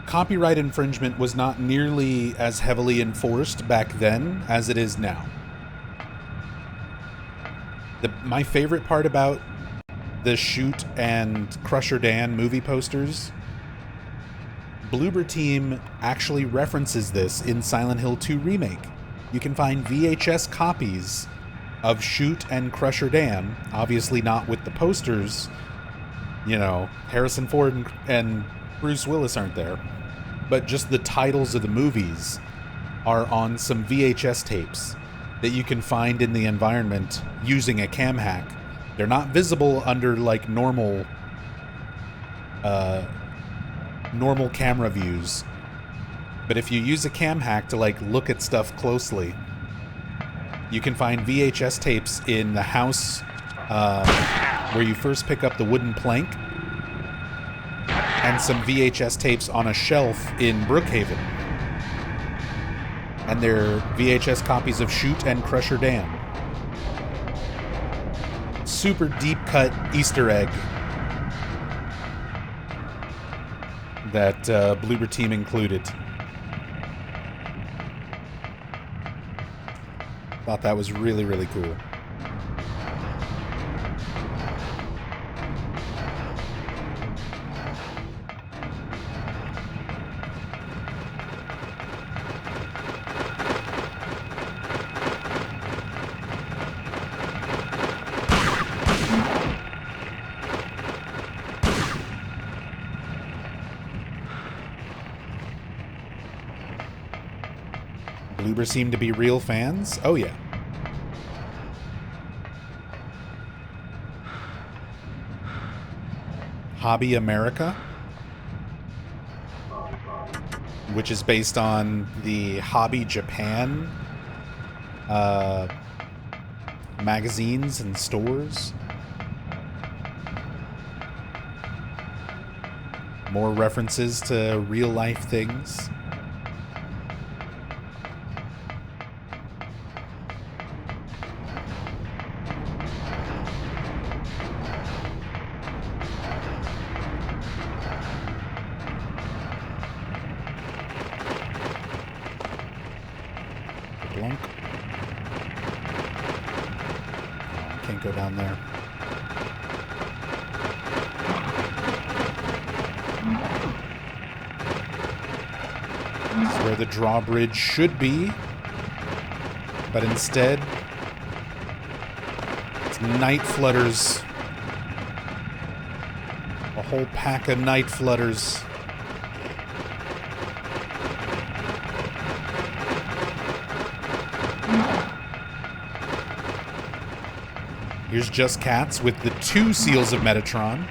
copyright infringement was not nearly as heavily enforced back then as it is now. My favorite part about the Shoot and Crusher Dan movie posters, Bloober Team actually references this in Silent Hill 2 Remake. You can find VHS copies of Shoot and Crusher Dan, obviously not with the posters. You know, Harrison Ford and Bruce Willis aren't there. But just the titles of the movies are on some VHS tapes that you can find in the environment using a cam hack. They're not visible under like normal camera views. But if you use a cam hack to like look at stuff closely, you can find VHS tapes in the house where you first pick up the wooden plank, and some VHS tapes on a shelf in Brookhaven. And they're VHS copies of Shoot and Crusher Dan. Super deep cut Easter egg that Bloober Team included. Thought that was really, really cool. Bloober seem to be real fans? Oh, yeah. Hobby America, which is based on the Hobby Japan magazines and stores. More references to real life things. Blunk. Can't go down there. This is where the drawbridge should be, but instead, it's night flutters. A whole pack of night flutters. Here's Just Cats with the 2 seals of Metatron.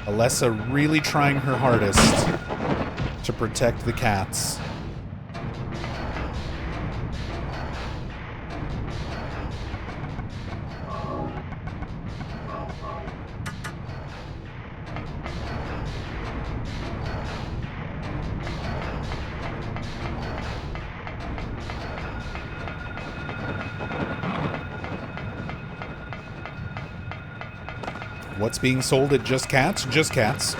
Alessa really trying her hardest to protect the cats. What's being sold at Just Cats? Just Cats.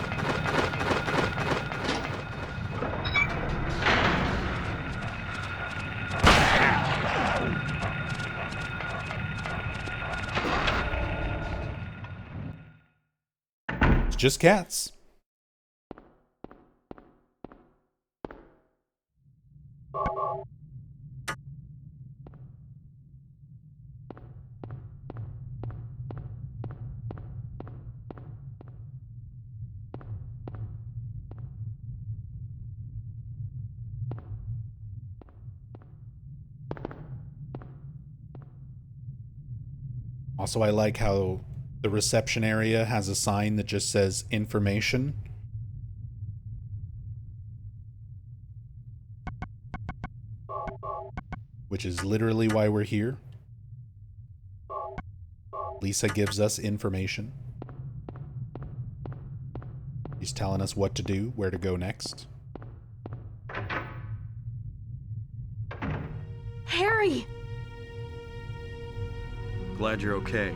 It's Just Cats. Also, I like how the reception area has a sign that just says information. Which is literally why we're here. Lisa gives us information. She's telling us what to do, where to go next. Harry! Glad you're okay.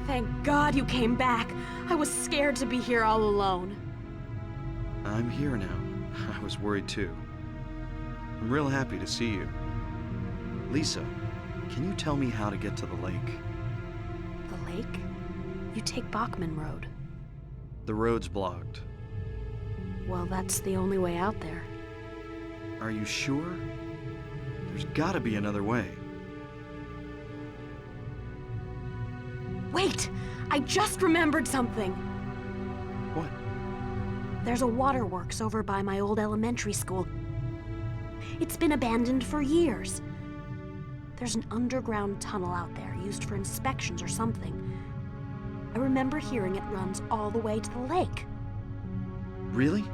Thank God you came back. I was scared to be here all alone. I'm here now. I was worried too. I'm real happy to see you. Lisa, can you tell me how to get to the lake? The lake? You take Bachman Road. The road's blocked. Well, that's the only way out there. Are you sure? There's gotta be another way. Wait! I just remembered something! What? There's a waterworks over by my old elementary school. It's been abandoned for years. There's an underground tunnel out there used for inspections or something. I remember hearing it runs all the way to the lake. Really?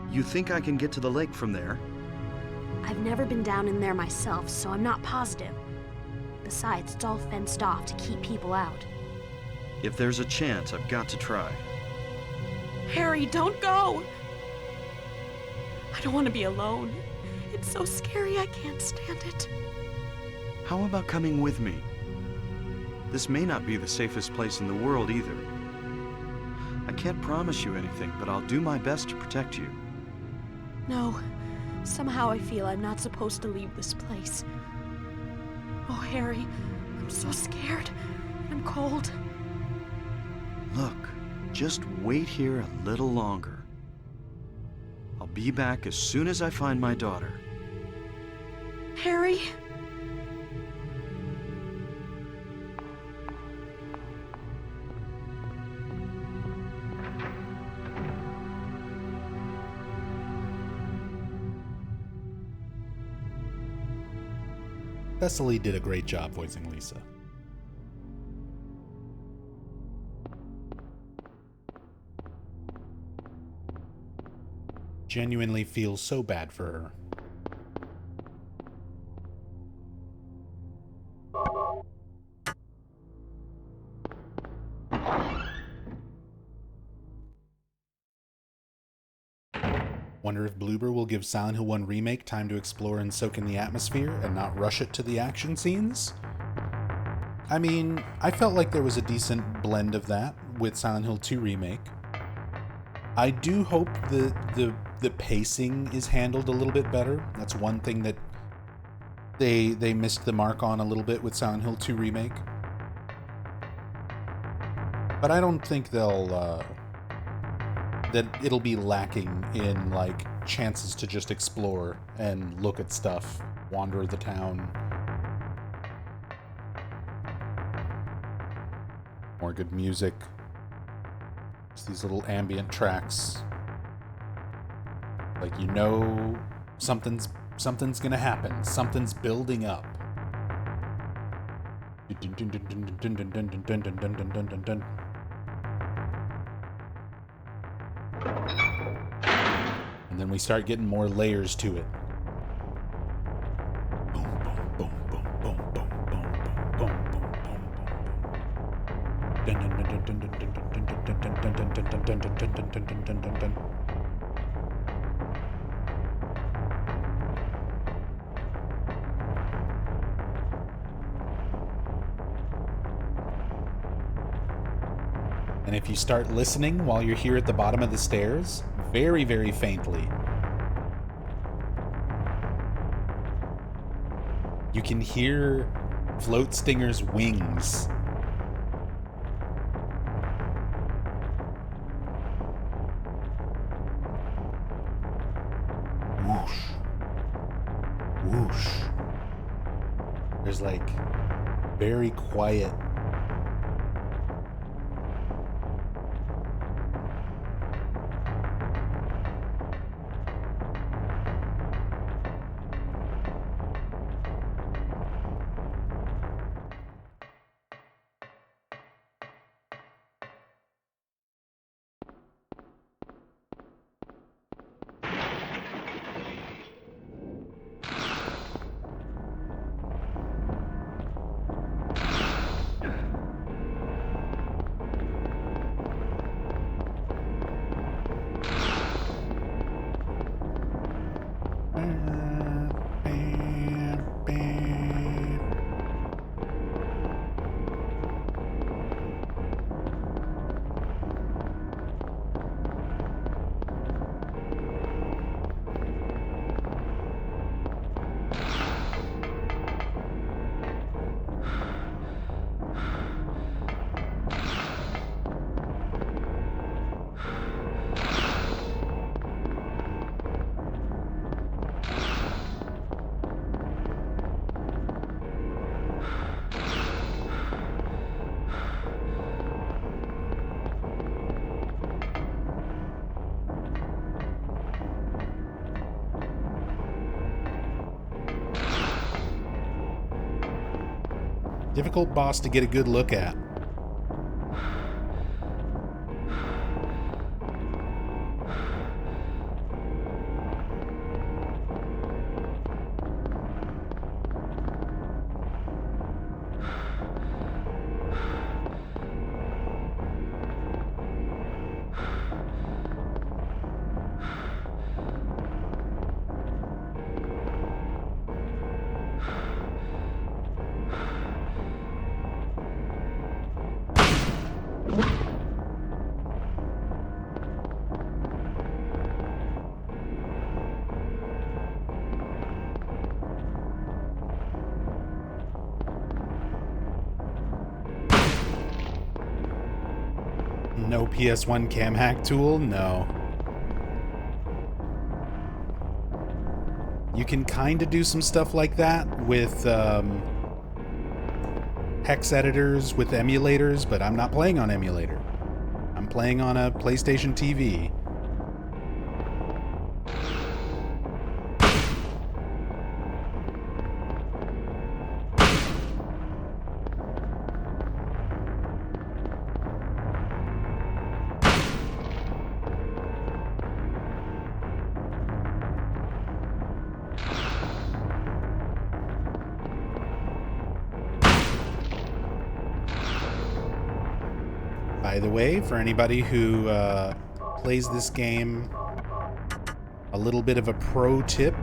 You think I can get to the lake from there? I've never been down in there myself, so I'm not positive. Besides, it's all fenced off to keep people out. If there's a chance, I've got to try. Harry, don't go! I don't want to be alone. It's so scary, I can't stand it. How about coming with me? This may not be the safest place in the world either. I can't promise you anything, but I'll do my best to protect you. No. Somehow I feel I'm not supposed to leave this place. Oh, Harry, I'm so scared. I'm cold. Look, just wait here a little longer. I'll be back as soon as I find my daughter. Harry? Thessaly did a great job voicing Lisa. Genuinely feel so bad for her. wonder if Bloober will give Silent Hill 1 Remake time to explore and soak in the atmosphere and not rush it to the action scenes. I mean, I felt like there was a decent blend of that with Silent Hill 2 Remake. I do hope the pacing is handled a little bit better. That's one thing that they missed the mark on a little bit with Silent Hill 2 Remake. But I don't think that it'll be lacking in, like, chances to just explore and look at stuff, wander the town. More good music. Just these little ambient tracks. Like, you know, something's gonna happen. Something's building up. And then we start getting more layers to it. And if you start listening while you're here at the bottom of the stairs, very, very faintly, you can hear Float Stinger's wings. Whoosh. Whoosh. There's like very quiet difficult boss to get a good look at. No PS1 cam hack tool? No. You can kind of do some stuff like that with hex editors with emulators, but I'm not playing on emulator. I'm playing on a PlayStation TV. By the way, for anybody who plays this game a little bit of a pro tip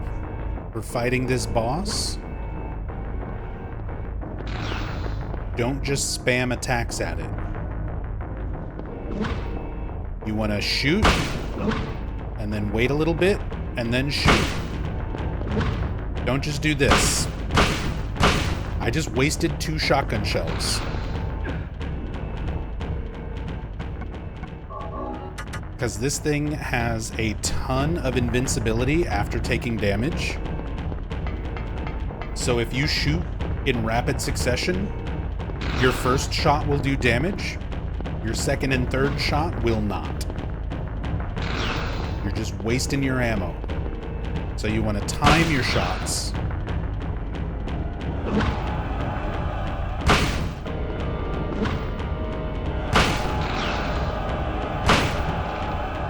for fighting this boss. Don't just spam attacks at it. You want to shoot, and then wait a little bit, and then shoot. Don't just do this. I just wasted 2 shotgun shells. Because this thing has a ton of invincibility after taking damage. So if you shoot in rapid succession, your first shot will do damage. Your second and third shot will not. You're just wasting your ammo. So you want to time your shots.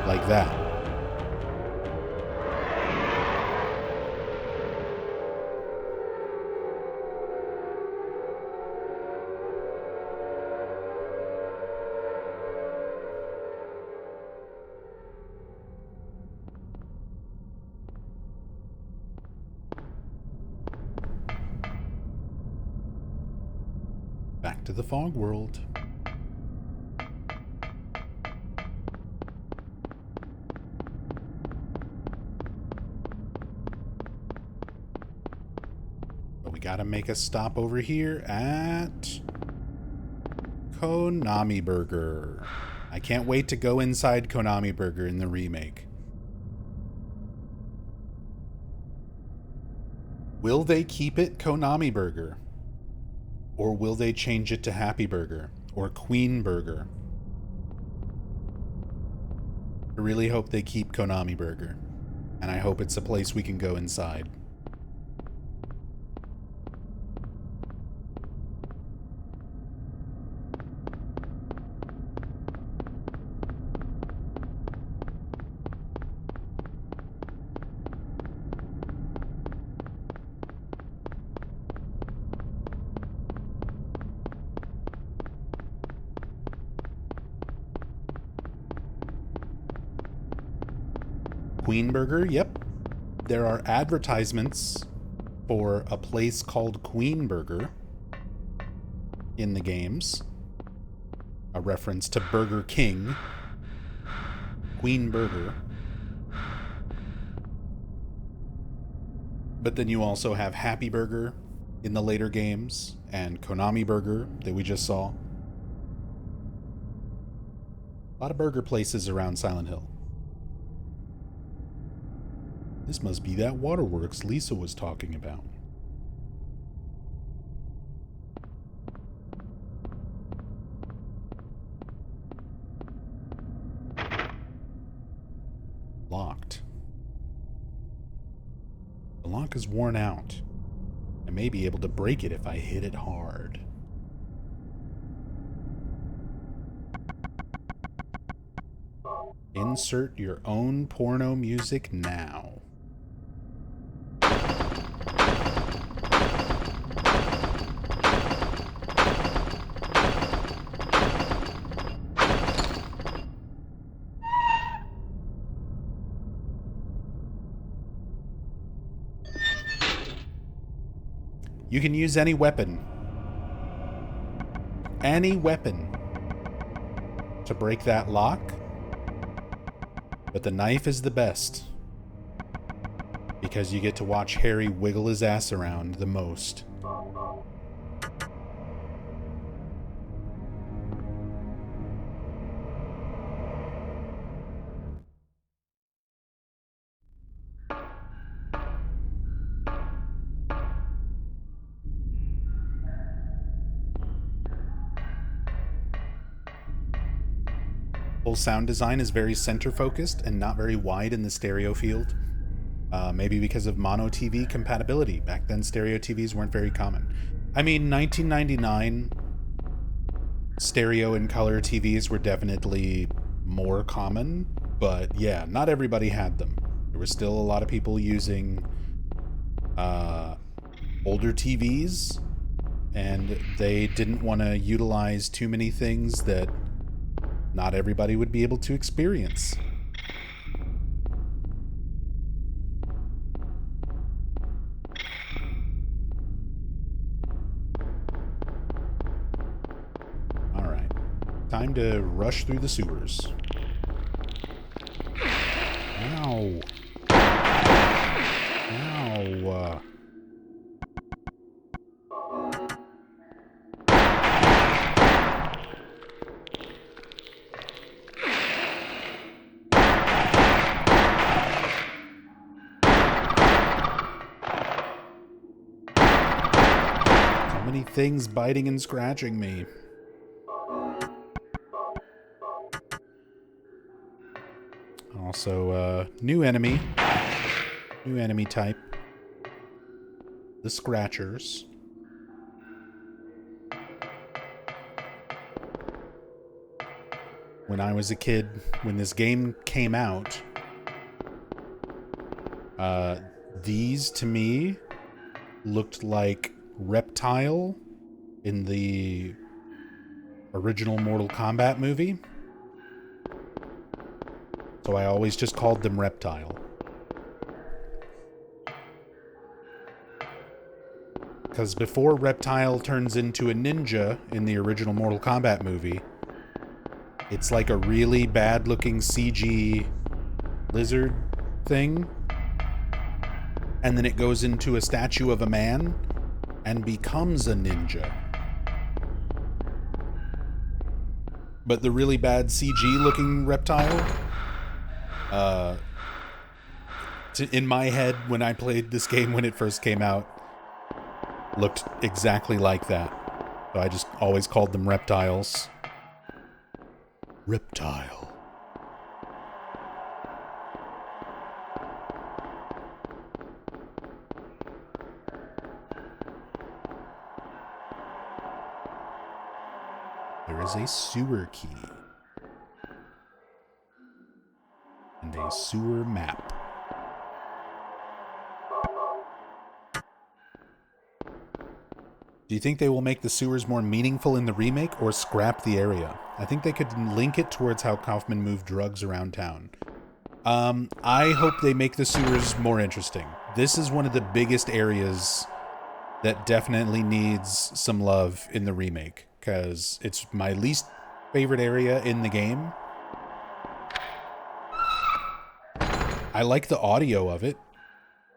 Like that. Back to the fog world. But we gotta make a stop over here at Konami Burger. I can't wait to go inside Konami Burger in the remake. Will they keep it Konami Burger? Or will they change it to Happy Burger or Queen Burger? I really hope they keep Konami Burger, and I hope it's a place we can go inside. Queen Burger, yep. There are advertisements for a place called Queen Burger in the games. A reference to Burger King. Queen Burger. But then you also have Happy Burger in the later games, and Konami Burger that we just saw. A lot of burger places around Silent Hill. This must be that waterworks Lisa was talking about. Locked. The lock is worn out. I may be able to break it if I hit it hard. Insert your own porno music now. You can use any weapon. Any weapon to break that lock. But the knife is the best. Because you get to watch Harry wiggle his ass around the most. Whole sound design is very center focused and not very wide in the stereo field. Maybe because of mono TV compatibility. Back then stereo TVs weren't very common. I mean, 1999 stereo and color TVs were definitely more common, but yeah, not everybody had them. There were still a lot of people using older TVs, and they didn't want to utilize too many things that not everybody would be able to experience. Time to rush through the sewers. Ow. Ow. So many things biting and scratching me. Also, new enemy type. The Scratchers. When I was a kid, when this game came out, these to me looked like Reptile in the original Mortal Kombat movie. So I always just called them Reptile. Because before Reptile turns into a ninja in the original Mortal Kombat movie, it's like a really bad-looking CG lizard thing. And then it goes into a statue of a man and becomes a ninja. But the really bad CG-looking Reptile, in my head, when I played this game when it first came out, looked exactly like that. So I just always called them Reptiles. Reptile. There is a sewer key. And a sewer map. Do you think they will make the sewers more meaningful in the remake or scrap the area? I think they could link it towards how Kaufmann moved drugs around town. I hope they make the sewers more interesting. This is one of the biggest areas that definitely needs some love in the remake, because it's my least favorite area in the game. I like the audio of it.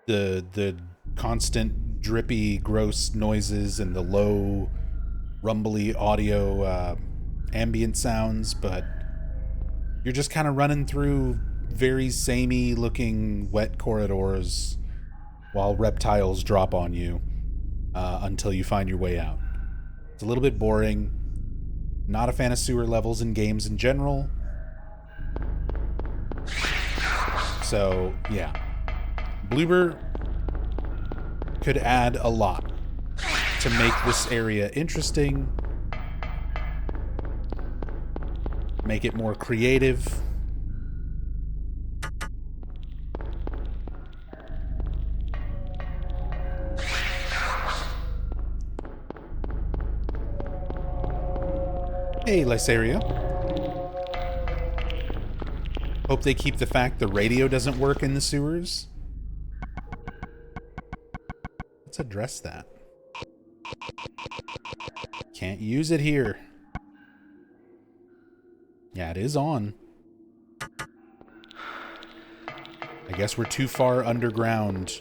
The constant drippy, gross noises and the low, rumbly audio ambient sounds, but you're just kind of running through very samey looking wet corridors while reptiles drop on you until you find your way out. It's a little bit boring. Not a fan of sewer levels in games in general. So, yeah. Bloober could add a lot to make this area interesting, make it more creative. Hey, Lysaria. Hope they keep the fact the radio doesn't work in the sewers. Let's address that. Can't use it here. Yeah, it is on. I guess we're too far underground.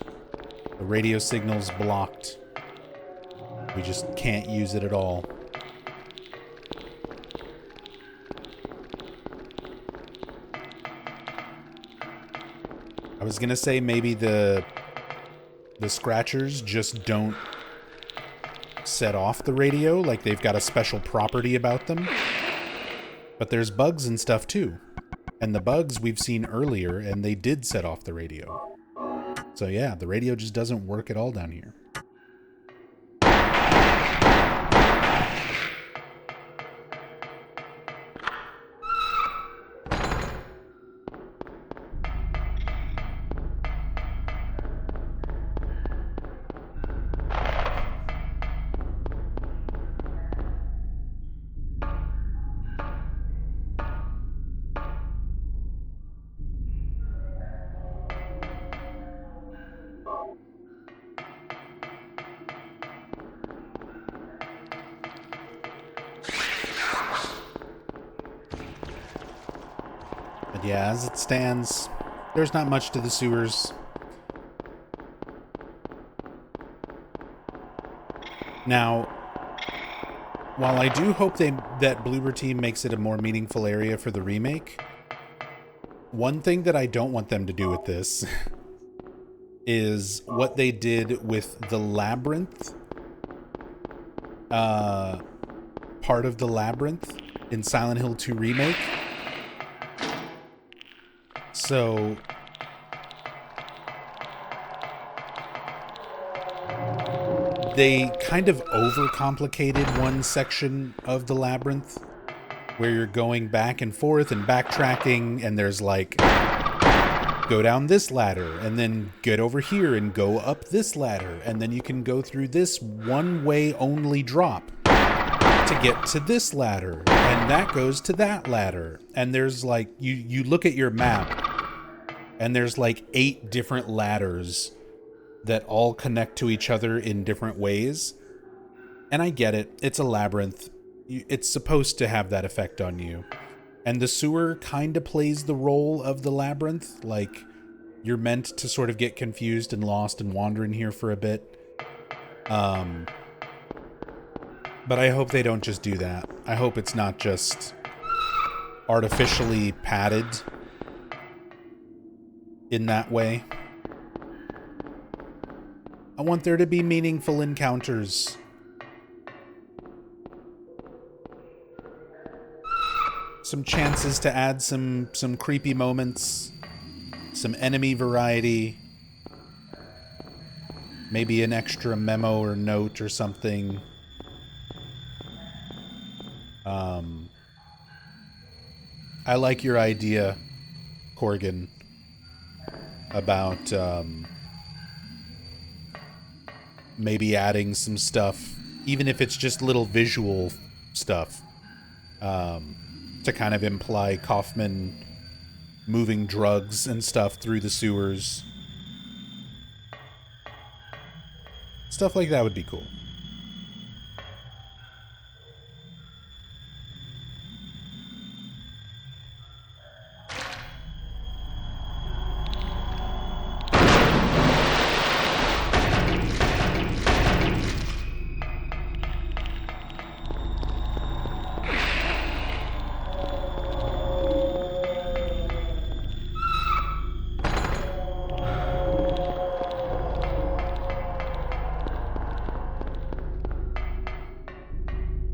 The radio signal's blocked. We just can't use it at all. I was gonna say maybe the Scratchers just don't set off the radio, like they've got a special property about them. But there's bugs and stuff too. And the bugs we've seen earlier, and they did set off the radio. So yeah, the radio just doesn't work at all down here. Yeah, as it stands, there's not much to the sewers. Now, while I do hope that Bloober Team makes it a more meaningful area for the remake, one thing that I don't want them to do with this is what they did with the labyrinth, part of the labyrinth in Silent Hill 2 Remake. So they kind of overcomplicated one section of the labyrinth where you're going back and forth and backtracking, and there's like, go down this ladder and then get over here and go up this ladder, and then you can go through this one-way only drop to get to this ladder, and that goes to that ladder. And there's like, you look at your map and there's like 8 different ladders that all connect to each other in different ways. And I get it, it's a labyrinth. It's supposed to have that effect on you. And the sewer kind of plays the role of the labyrinth. Like, you're meant to sort of get confused and lost and wander in here for a bit. But I hope they don't just do that. I hope it's not just artificially padded in that way. I want there to be meaningful encounters. Some chances to add some creepy moments, some enemy variety, maybe an extra memo or note or something. I like your idea, Corgan, about maybe adding some stuff, even if it's just little visual stuff, to kind of imply Kaufmann moving drugs and stuff through the sewers. Stuff like that would be cool.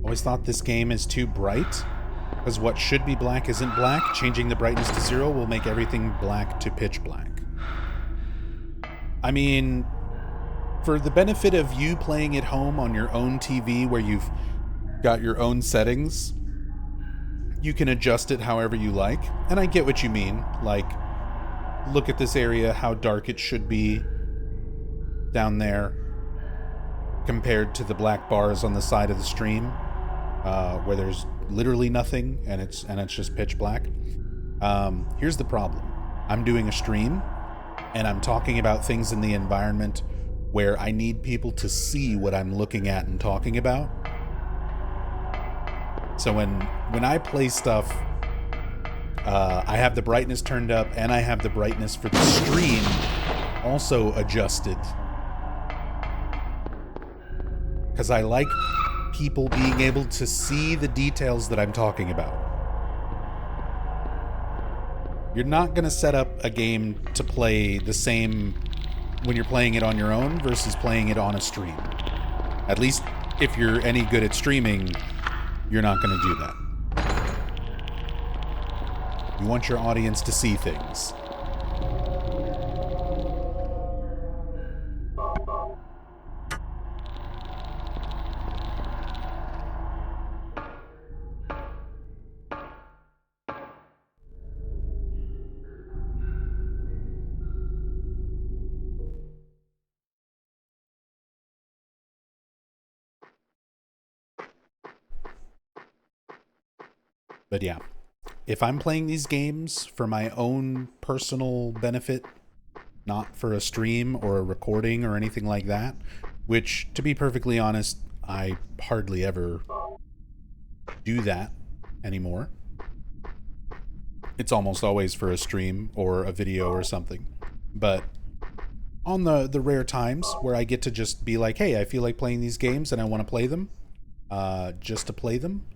Always thought this game is too bright, because what should be black isn't black. Changing the brightness to 0 will make everything black to pitch black. I mean, for the benefit of you playing at home on your own TV where you've got your own settings, you can adjust it however you like. And I get what you mean. Like, look at this area, how dark it should be down there compared to the black bars on the side of the stream. Where there's literally nothing and it's just pitch black. Here's the problem. I'm doing a stream and I'm talking about things in the environment where I need people to see what I'm looking at and talking about. So when I play stuff, I have the brightness turned up and I have the brightness for the stream also adjusted. Because I like people being able to see the details that I'm talking about. You're not going to set up a game to play the same when you're playing it on your own versus playing it on a stream. At least if you're any good at streaming, you're not going to do that. You want your audience to see things. But yeah, if I'm playing these games for my own personal benefit, not for a stream or a recording or anything like that, which, to be perfectly honest, I hardly ever do that anymore. It's almost always for a stream or a video or something. But on the rare times where I get to just be like, hey, I feel like playing these games and I want to play them, just to play them,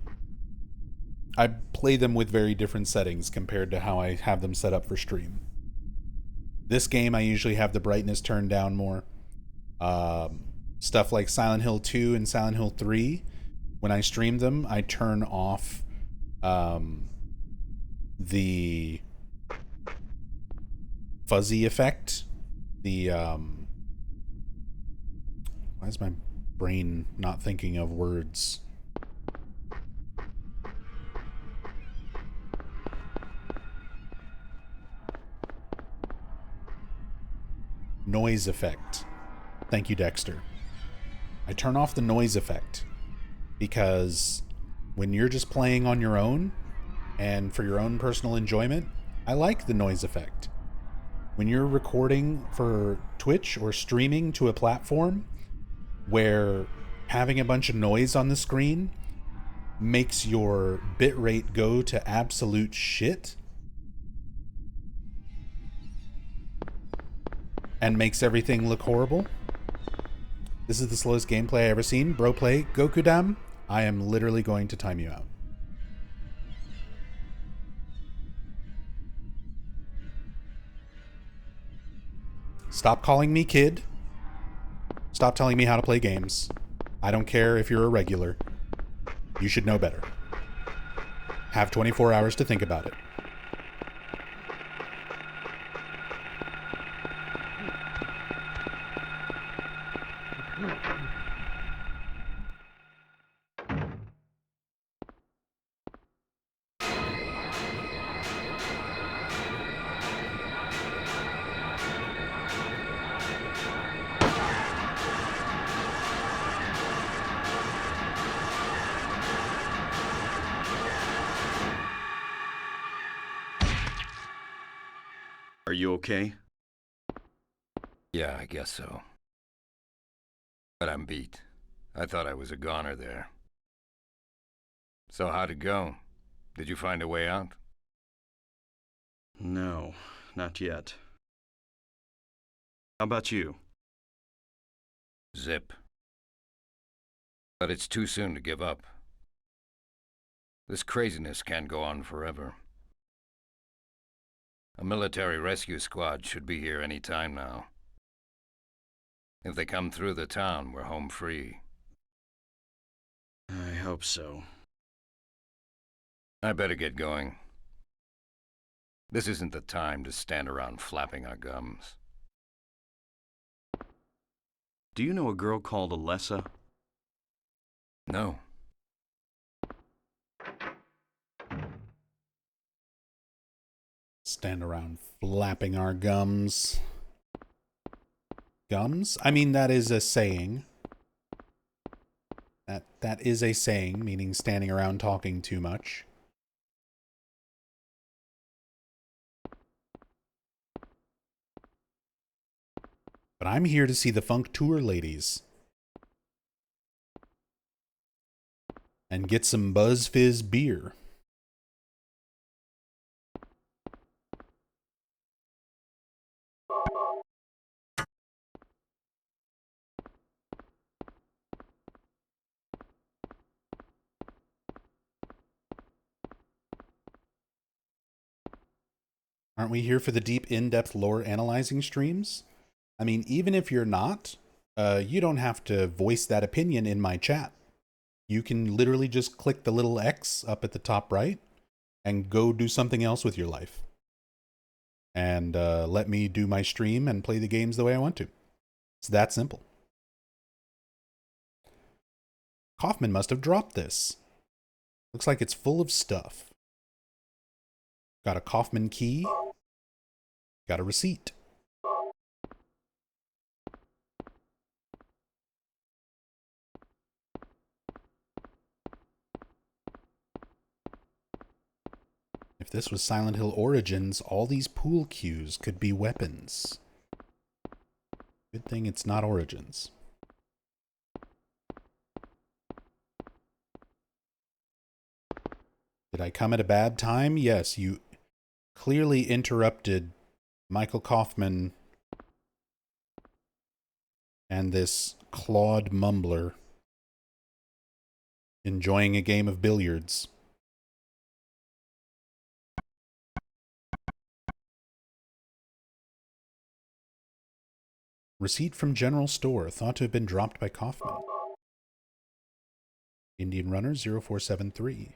I play them with very different settings compared to how I have them set up for stream. This game, I usually have the brightness turned down more. Stuff like Silent Hill 2 and Silent Hill 3, when I stream them, I turn off the fuzzy effect. The, why is my brain not thinking of words? Noise effect. Thank you, Dexter. I turn off the noise effect because when you're just playing on your own and for your own personal enjoyment, I like the noise effect. When you're recording for Twitch or streaming to a platform where having a bunch of noise on the screen makes your bitrate go to absolute shit and makes everything look horrible. This is the slowest gameplay I ever seen. Bro play, Gokudam. I am literally going to time you out. Stop calling me kid. Stop telling me how to play games. I don't care if you're a regular. You should know better. Have 24 hours to think about it. Are you okay? Yeah, I guess so. But I'm beat. I thought I was a goner there. So how'd it go? Did you find a way out? No, not yet. How about you? Zip. But it's too soon to give up. This craziness can't go on forever. A military rescue squad should be here any time now. If they come through the town, we're home free. I hope so. I better get going. This isn't the time to stand around flapping our gums. Do you know a girl called Alessa? No. Stand around flapping our gums. Gums? I mean, that is a saying. That is a saying, meaning standing around talking too much. But I'm here to see the Funk Tour ladies. And get some Buzz Fizz beer. Aren't we here for the deep, in-depth lore analyzing streams? I mean, even if you're not, you don't have to voice that opinion in my chat. You can literally just click the little X up at the top right and go do something else with your life. And let me do my stream and play the games the way I want to. It's that simple. Kaufmann must have dropped this. Looks like it's full of stuff. Got a Kaufmann key. Got a receipt. If this was Silent Hill Origins, all these pool cues could be weapons. Good thing it's not Origins. Did I come at a bad time? Yes, you clearly interrupted Michael Kaufmann and this Claude Mumbler enjoying a game of billiards. Receipt from general store, thought to have been dropped by Kaufmann. Indian Runner 0473.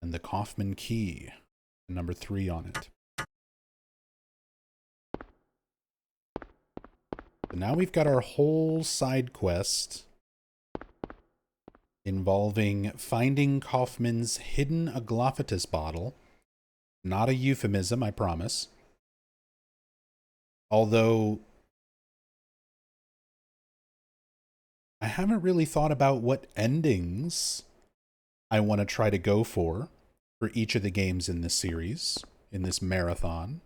And the Kaufmann key, number 3 on it. So now we've got our whole side quest involving finding Kaufmann's hidden Aglaophatus bottle. Not a euphemism, I promise. Although I haven't really thought about what endings I want to try to go for each of the games in this series, in this marathon.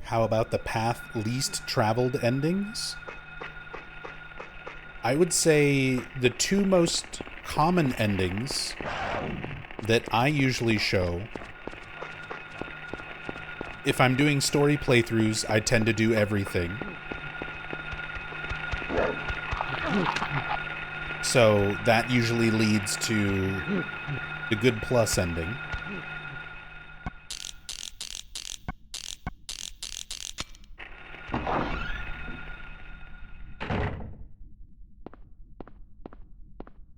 How about the path least traveled endings? I would say the 2 most common endings that I usually show, if I'm doing story playthroughs, I tend to do everything. So that usually leads to the good plus ending.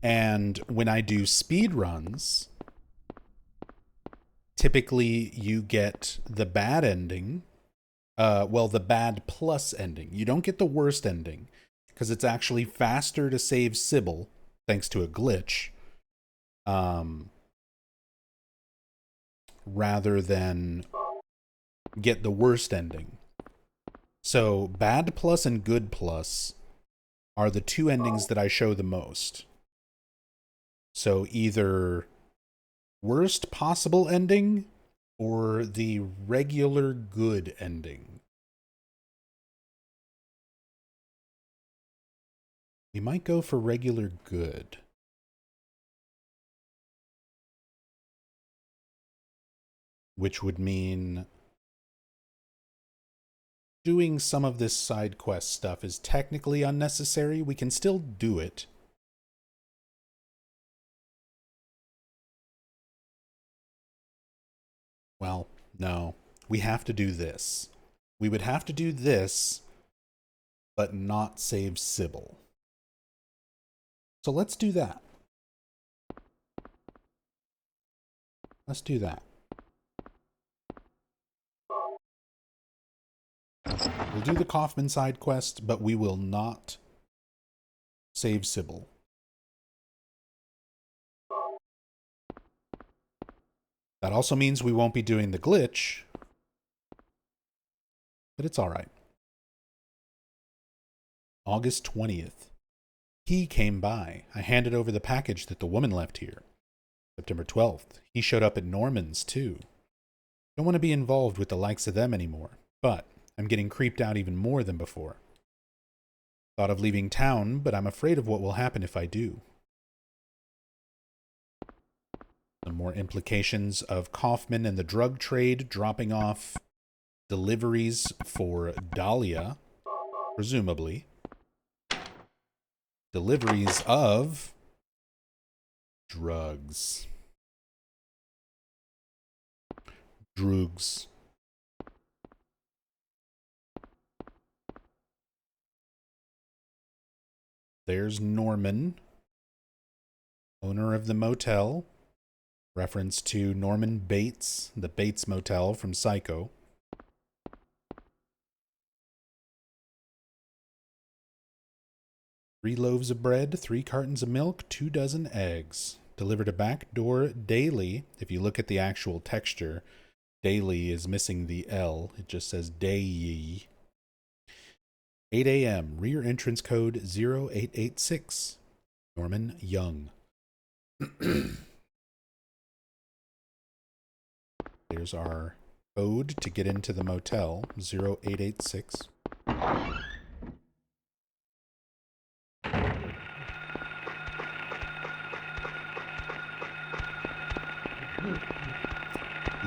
And when I do speed runs, typically you get the bad ending, the bad plus ending. You don't get the worst ending, because it's actually faster to save Cybil, thanks to a glitch, rather than get the worst ending. So bad plus and good plus are the 2 endings that I show the most. So either worst possible ending or the regular good ending. We might go for regular good. Which would mean doing some of this side quest stuff is technically unnecessary. We can still do it. Well, no. We have to do this. We would have to do this, but not save Cybil. So let's do that. Let's do that. We'll do the Kaufmann side quest, but we will not save Cybil. That also means we won't be doing the glitch, but it's all right. August 20th. He came by. I handed over the package that the woman left here. September 12th. He showed up at Norman's, too. Don't want to be involved with the likes of them anymore, but I'm getting creeped out even more than before. Thought of leaving town, but I'm afraid of what will happen if I do. Some more implications of Kaufmann and the drug trade, dropping off deliveries for Dalia, presumably. Deliveries of drugs. Drugs. There's Norman, owner of the motel. Reference to Norman Bates, the Bates Motel from Psycho. Three loaves of bread, 3 cartons of milk, 2 dozen eggs. Delivered a back door daily. If you look at the actual texture, Daily is missing the L. It just says day. 8 a.m. Rear entrance code 0886. Norman Young. There's our code to get into the motel, 0886.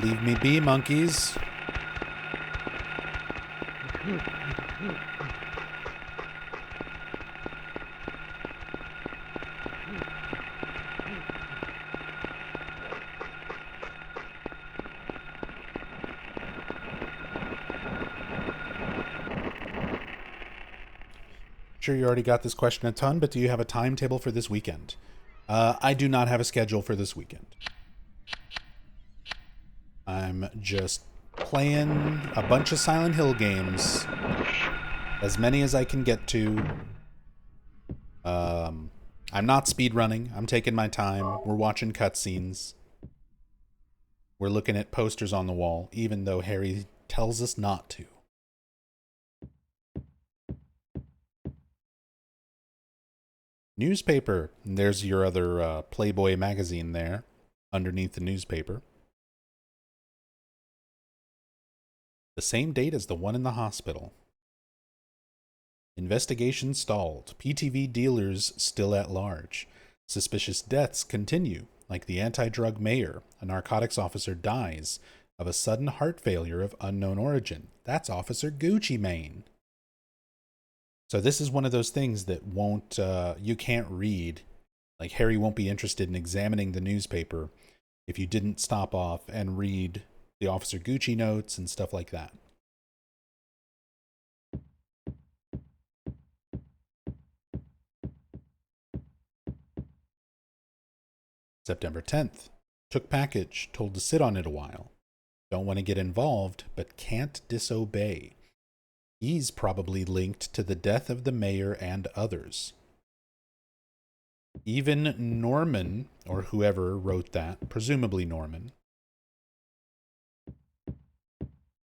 Leave me be, monkeys. Sure, you already got this question a ton, but do you have a timetable for this weekend? I do not have a schedule for this weekend. I'm just playing a bunch of Silent Hill games, as many as I can get to. I'm not speedrunning. I'm taking my time. We're watching cutscenes. We're looking at posters on the wall, even though Harry tells us not to. Newspaper. There's your other Playboy magazine there, underneath the newspaper. The same date as the one in the hospital. Investigation stalled. PTV dealers still at large. Suspicious deaths continue, like the anti-drug mayor. A narcotics officer dies of a sudden heart failure of unknown origin. That's Officer Gucci Mane. So this is one of those things that won't, you can't read. Like, Harry won't be interested in examining the newspaper if you didn't stop off and read the Officer Gucci notes and stuff like that. September 10th. Took package, told to sit on it a while. Don't want to get involved, but can't disobey. He's probably linked to the death of the mayor and others. Even Norman, or whoever wrote that, presumably Norman,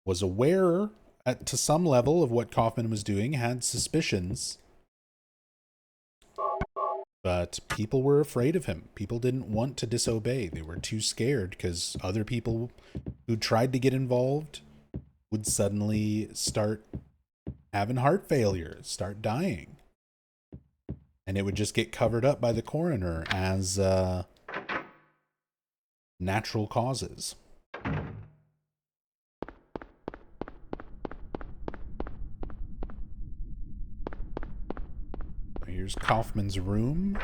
was aware to some level of what Kaufmann was doing, had suspicions, but people were afraid of him. People didn't want to disobey. They were too scared because other people who tried to get involved would suddenly start having heart failure, start dying. And it would just get covered up by the coroner as natural causes. So here's Kaufmann's room.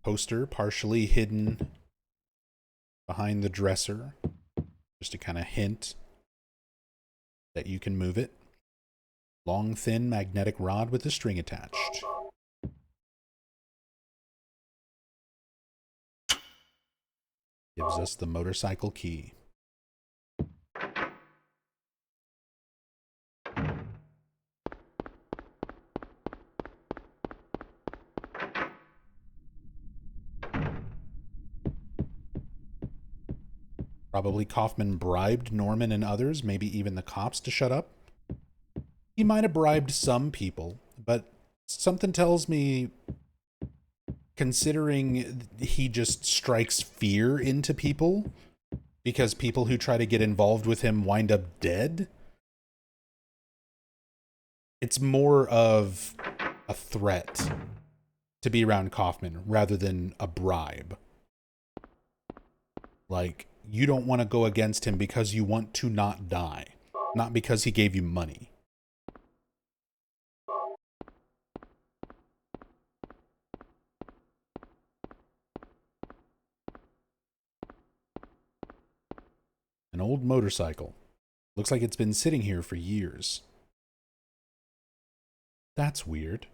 Poster partially hidden behind the dresser, just to kind of hint that you can move it. Long, thin magnetic rod with a string attached. Gives us the motorcycle key. Probably Kaufmann bribed Norman and others, maybe even the cops, to shut up. He might have bribed some people, but something tells me, considering he just strikes fear into people, because people who try to get involved with him wind up dead, it's more of a threat to be around Kaufmann rather than a bribe. Like, you don't want to go against him because you want to not die, not because he gave you money. An old motorcycle. Looks like it's been sitting here for years. That's weird.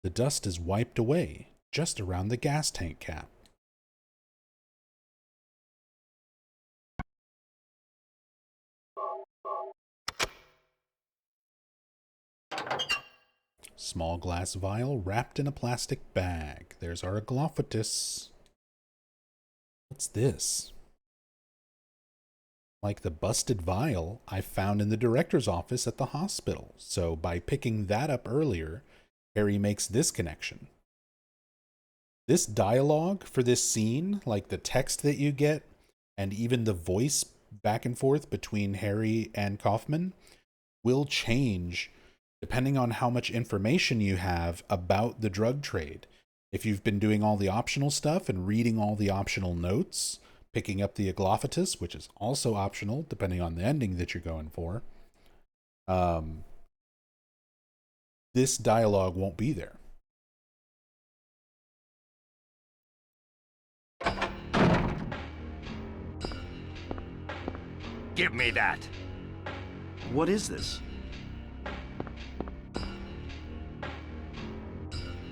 The dust is wiped away, just around the gas tank cap. Small glass vial wrapped in a plastic bag. There's our Aglophitous. What's this? Like the busted vial I found in the director's office at the hospital. So by picking that up earlier, Harry makes this connection. This dialogue for this scene, like the text that you get, and even the voice back and forth between Harry and Kaufmann, will change depending on how much information you have about the drug trade. If you've been doing all the optional stuff and reading all the optional notes, picking up the Aglophitous, which is also optional depending on the ending that you're going for, this dialogue won't be there. Give me that. What is this?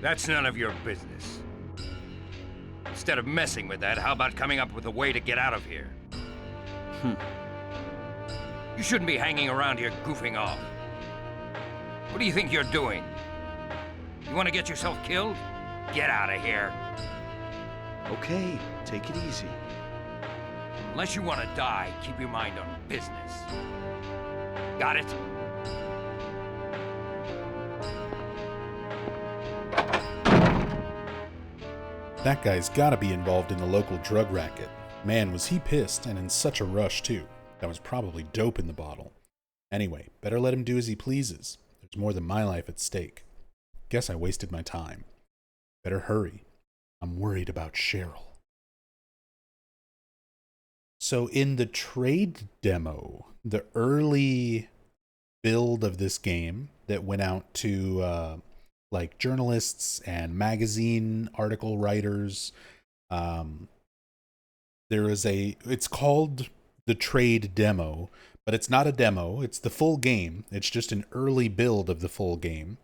That's none of your business. Instead of messing with that, how about coming up with a way to get out of here? You shouldn't be hanging around here goofing off. What do you think you're doing? You want to get yourself killed? Get out of here. Okay, take it easy. Unless you want to die, keep your mind on business. Got it? That guy's gotta be involved in the local drug racket. Man, was he pissed, and in such a rush, too. That was probably dope in the bottle. Anyway, better let him do as he pleases. There's more than my life at stake. Guess I wasted my time. Better hurry. I'm worried about Cheryl. So in the trade demo, the early build of this game that went out to like journalists and magazine article writers, it's called the trade demo, but it's not a demo. It's the full game. It's just an early build of the full game.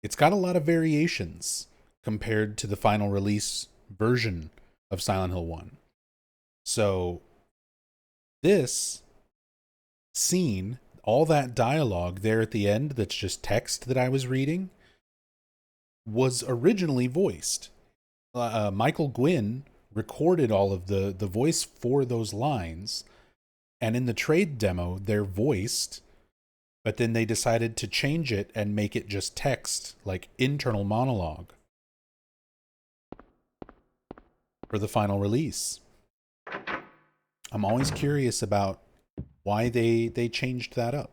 It's got a lot of variations compared to the final release version of Silent Hill 1. So this scene, all that dialogue there at the end that's just text that I was reading, was originally voiced. Michael Gwynn recorded all of the voice for those lines, and in the trade demo, they're voiced, but then they decided to change it and make it just text, like internal monologue, for the final release. I'm always curious about why they changed that up.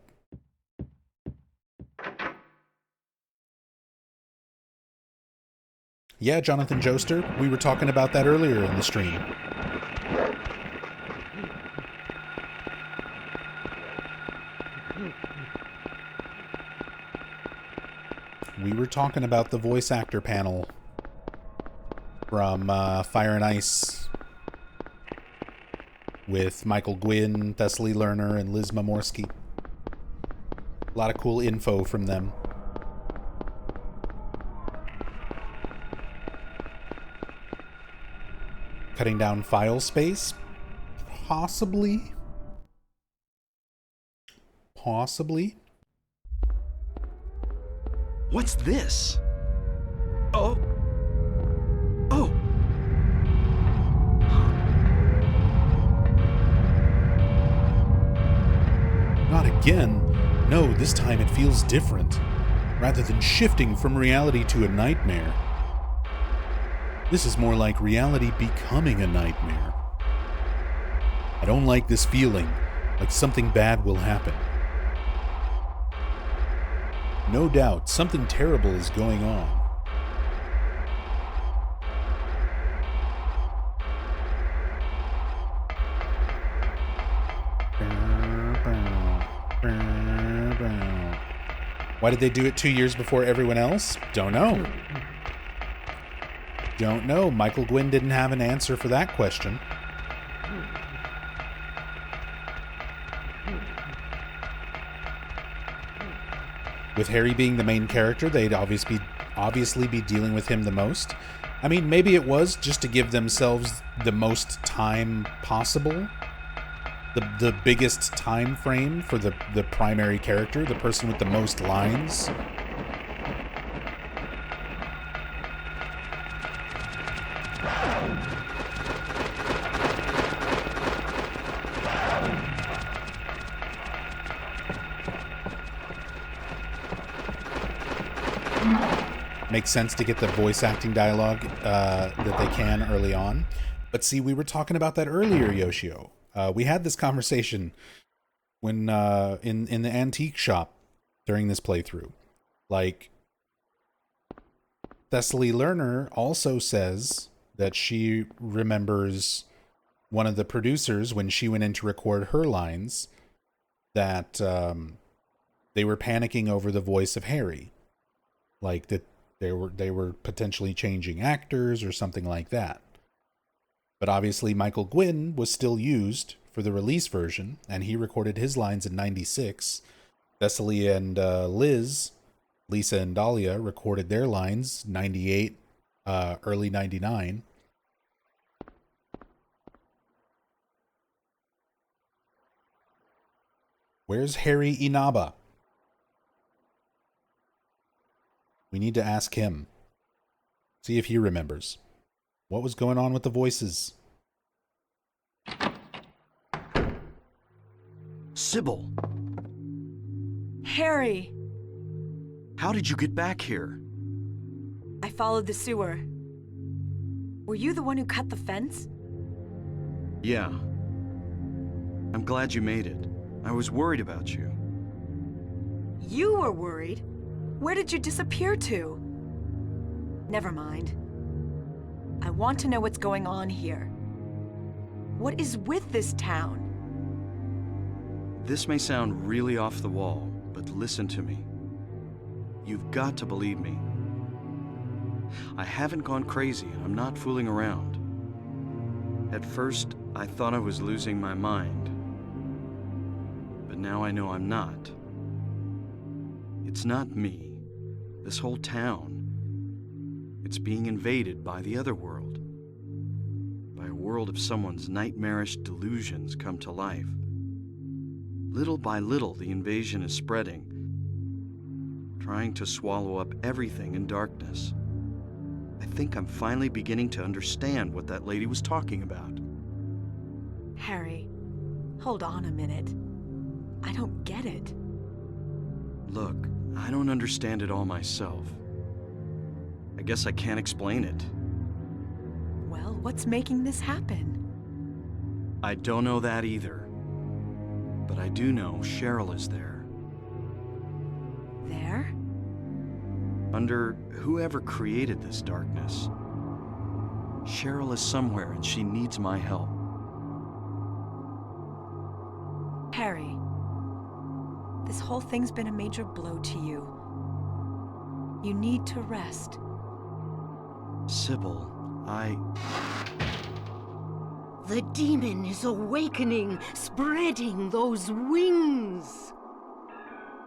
Yeah, Jonathan Joester, we were talking about that earlier in the stream. We were talking about the voice actor panel from Fire and Ice with Michael Gwynn, Thessaly Lerner, and Liz Mamorsky. A lot of cool info from them. Cutting down file space? Possibly. Possibly. What's this? Oh. Oh. Not again. No, this time it feels different. Rather than shifting from reality to a nightmare, this is more like reality becoming a nightmare. I don't like this feeling, like something bad will happen. No doubt, something terrible is going on. Why did they do it 2 years before everyone else? Don't know. Don't know. Michael Gwynn didn't have an answer for that question. With Harry being the main character, they'd obviously be dealing with him the most. I mean, maybe it was just to give themselves the most time possible. The biggest time frame for the primary character, the person with the most lines. Makes sense to get the voice acting dialogue that they can early on. But see, we were talking about that earlier, Yoshio. We had this conversation when in the antique shop during this playthrough. Like, Thessaly Lerner also says that she remembers one of the producers, when she went in to record her lines, that they were panicking over the voice of Harry. Like, that they were potentially changing actors or something like that. But obviously Michael Gwynn was still used for the release version, and he recorded his lines in 96. Thessaly and Lisa and Dalia recorded their lines 98, early 99. Where's Harry Inaba? We need to ask him. See if he remembers. What was going on with the voices? Cybil, Harry! how did you get back here? I followed the sewer. Were you the one who cut the fence? Yeah. I'm glad you made it. I was worried about you. You were worried? Where did you disappear to? Never mind. I want to know what's going on here. What is with this town? This may sound really off the wall, but listen to me. You've got to believe me. I haven't gone crazy, and I'm not fooling around. At first, I thought I was losing my mind. But now I know I'm not. It's not me. This whole town. It's being invaded by the Otherworld. By a world of someone's nightmarish delusions come to life. Little by little, the invasion is spreading, trying to swallow up everything in darkness. I think I'm finally beginning to understand what that lady was talking about. Harry, hold on a minute. I don't get it. Look, I don't understand it all myself. I guess I can't explain it. Well, what's making this happen? I don't know that either. But I do know Cheryl is there. There? Under whoever created this darkness. Cheryl is somewhere and she needs my help. Harry, this whole thing's been a major blow to you. You need to rest. Cybil, The demon is awakening, spreading those wings.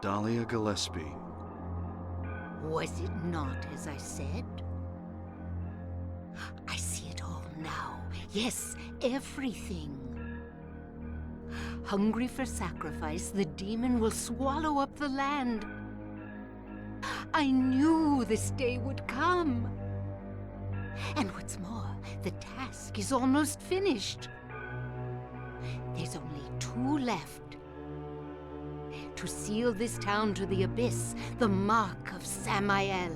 Dalia Gillespie. Was it not as I said? I see it all now. Yes, everything. Hungry for sacrifice, the demon will swallow up the land. I knew this day would come. And what's more, the task is almost finished. There's only 2 left. To seal this town to the abyss, the mark of Samael.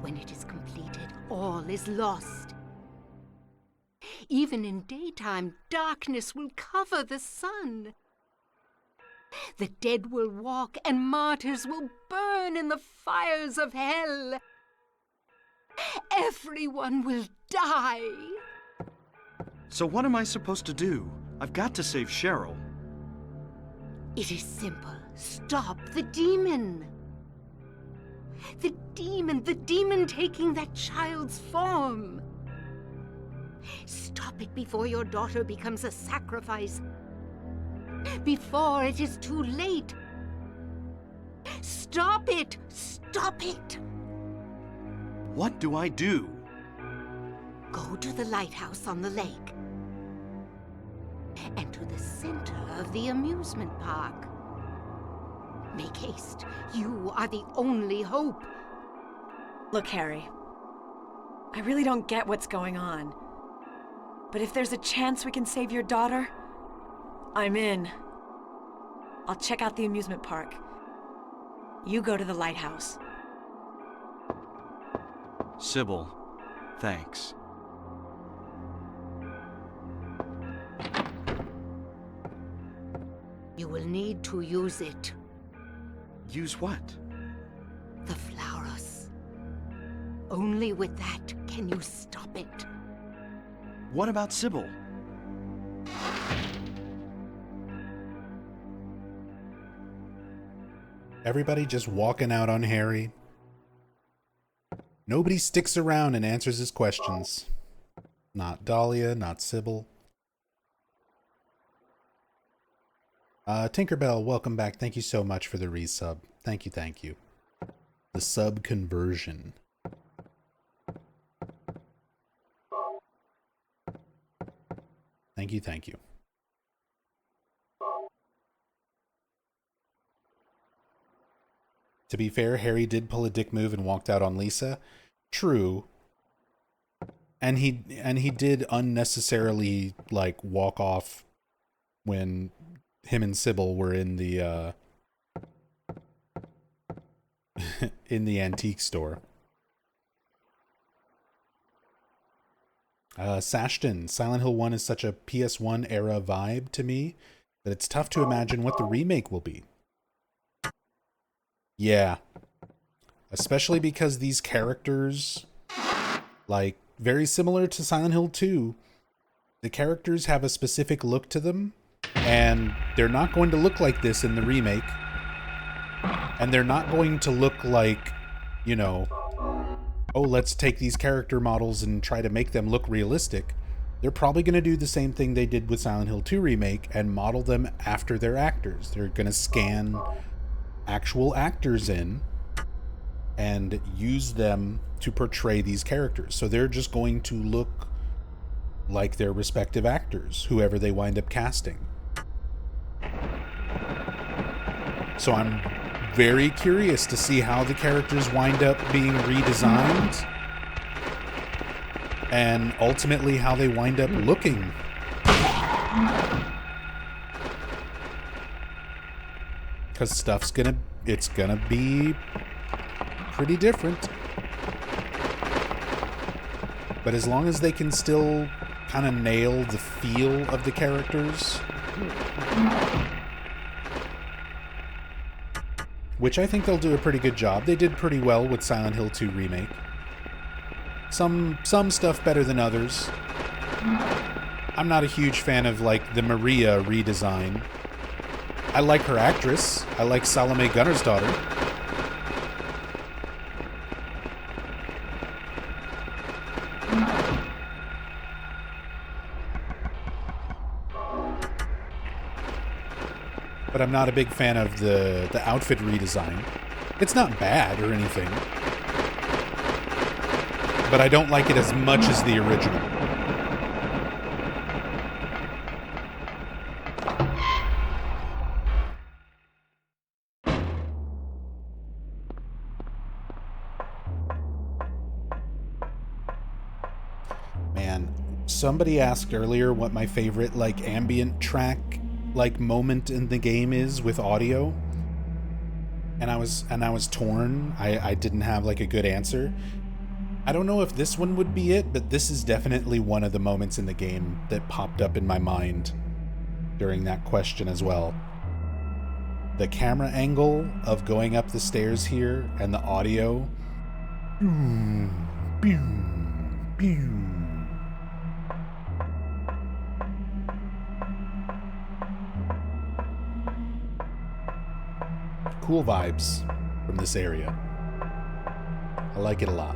When it is completed, all is lost. Even in daytime, darkness will cover the sun. The dead will walk, and martyrs will burn in the fires of hell. Everyone will die. So what am I supposed to do? I've got to save Cheryl. It is simple. Stop the demon. The demon taking that child's form. Stop it before your daughter becomes a sacrifice. Before it is too late. Stop it! Stop it! What do I do? Go to the lighthouse on the lake. And to the center of the amusement park. Make haste. You are the only hope. Look, Harry. I really don't get what's going on. But if there's a chance we can save your daughter, I'm in. I'll check out the amusement park. You go to the lighthouse. Cybil, thanks. You will need to use it. Use what? The Flauros. Only with that can you stop it. What about Cybil? Everybody just walking out on Harry. Nobody sticks around and answers his questions. Not Dalia, not Cybil. Tinkerbell, welcome back. Thank you so much for the resub. Thank you, thank you. The sub conversion. Thank you, thank you. To be fair, Harry did pull a dick move and walked out on Lisa. True. And he did unnecessarily like walk off when him and Cybil were in the in the antique store. Sashton, Silent Hill 1 is such a PS1 era vibe to me that it's tough to imagine what the remake will be. Yeah. Especially because these characters, like, very similar to Silent Hill 2, the characters have a specific look to them, and they're not going to look like this in the remake. And they're not going to look like, you know, oh, let's take these character models and try to make them look realistic. They're probably going to do the same thing they did with Silent Hill 2 Remake and model them after their actors. They're going to scan actual actors in and use them to portray these characters. So they're just going to look like their respective actors, whoever they wind up casting. So I'm very curious to see how the characters wind up being redesigned and ultimately how they wind up looking. Because stuff's it's gonna be pretty different. But as long as they can still kind of nail the feel of the characters, which I think they'll do a pretty good job. They did pretty well with Silent Hill 2 Remake. Some stuff better than others. I'm not a huge fan of, like, the Maria redesign. I like her actress. I like Salome Gunner's daughter. But I'm not a big fan of the outfit redesign. It's not bad or anything. But I don't like it as much as the original. Man, somebody asked earlier what my favorite, like, ambient track like moment in the game is with audio, and I was torn. I didn't have like a good answer. I don't know if this one would be it, but this is definitely one of the moments in the game that popped up in my mind during that question as well. The camera angle of going up the stairs here and the audio. Cool vibes from this area. I like it a lot.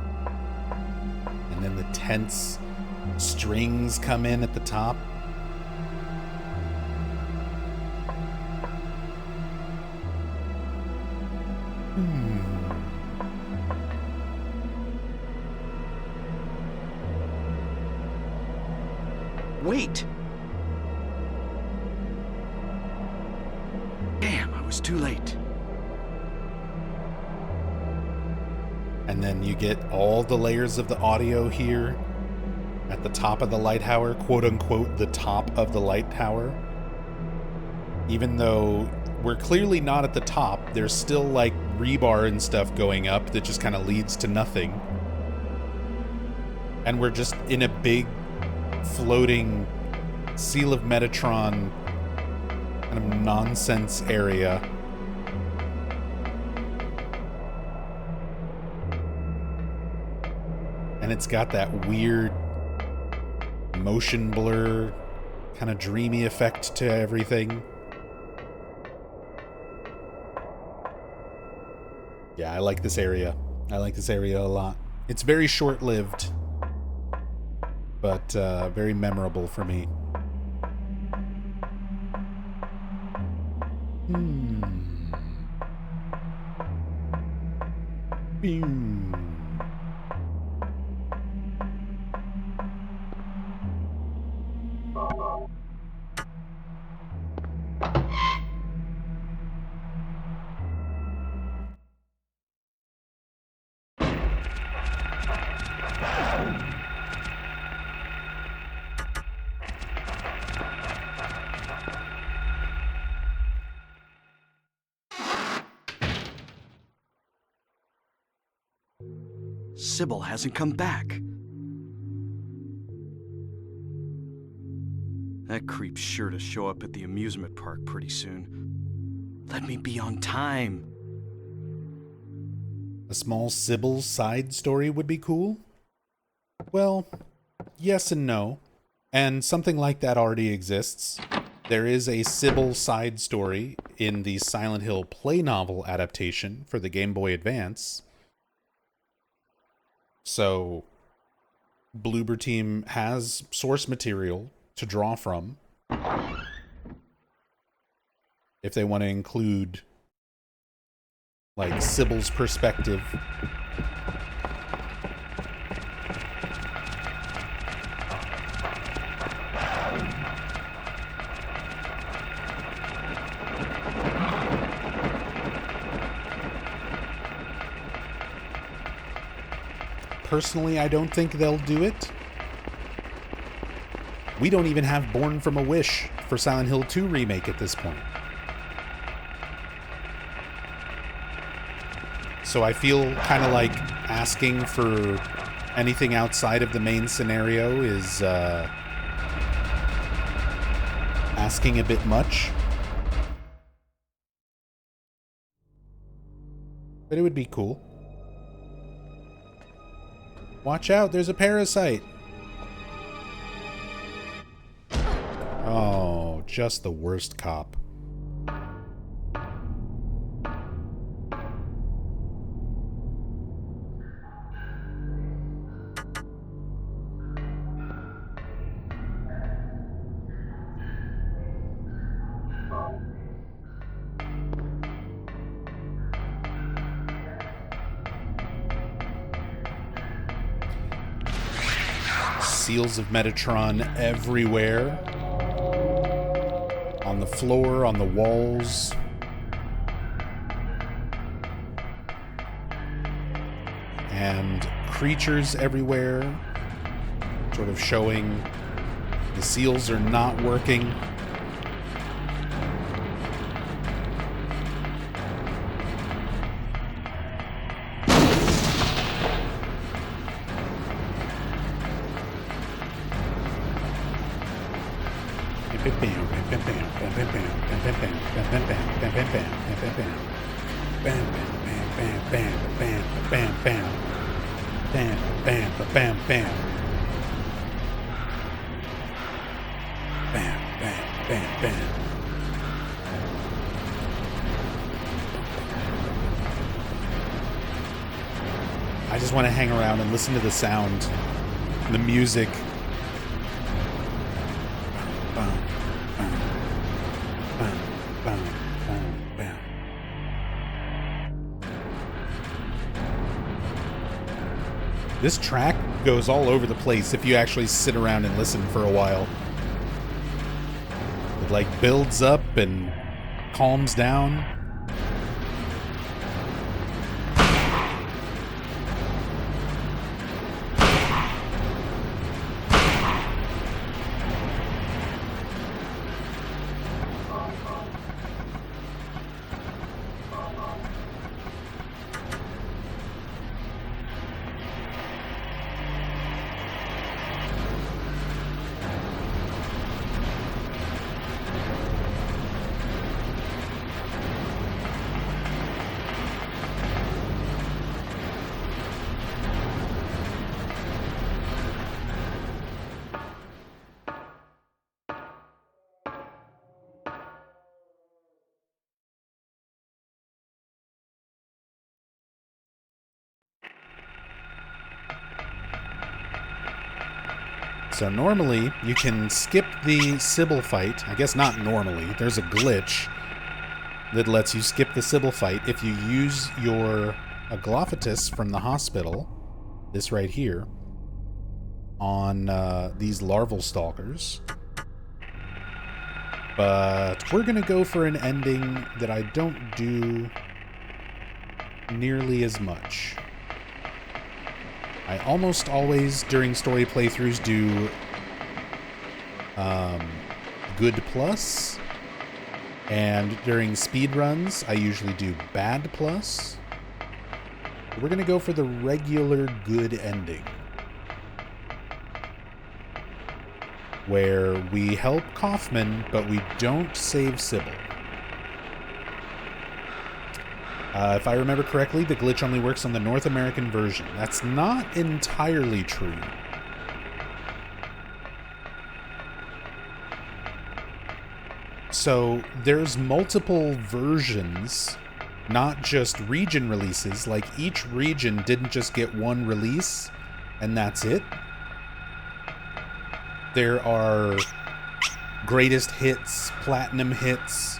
And then the tense strings come in at the top. Wait! Damn, I was too late. And then you get all the layers of the audio here at the top of the light tower, quote unquote, the top of the light tower. Even though we're clearly not at the top, there's still like rebar and stuff going up that just kind of leads to nothing. And we're just in a big floating Seal of Metatron kind of nonsense area. And it's got that weird motion blur, kind of dreamy effect to everything. Yeah, I like this area. I like this area a lot. It's very short-lived, but very memorable for me. Boom. Cybil hasn't come back. That creep's sure to show up at the amusement park pretty soon. Let me be on time. A small Cybil side story would be cool? Well, yes and no. And something like that already exists. There is a Cybil side story in the Silent Hill play novel adaptation for the Game Boy Advance. So, Bloober Team has source material to draw from if they want to include, like, Cybil's perspective. Personally, I don't think they'll do it. We don't even have Born from a Wish for Silent Hill 2 remake at this point. So I feel kind of like asking for anything outside of the main scenario is asking a bit much. But it would be cool. Watch out, there's a parasite. Oh, just the worst cop. Seals of Metatron everywhere. On the floor, on the walls. And creatures everywhere. Sort of showing the seals are not working. I just want to hang around and listen to the sound, the music. This track goes all over the place if you actually sit around and listen for a while. It like builds up and calms down. So normally, you can skip the Cybil fight. I guess not normally. There's a glitch that lets you skip the Cybil fight if you use your Aglophitous from the hospital, this right here, on these larval stalkers. But we're going to go for an ending that I don't do nearly as much. I almost always, during story playthroughs, do good plus. And during speedruns, I usually do bad plus. We're going to go for the regular good ending, where we help Kaufmann, but we don't save Cybil. If I remember correctly, the glitch only works on the North American version. That's not entirely true. So there's multiple versions, not just region releases. Like, each region didn't just get one release and that's it. There are greatest hits, platinum hits,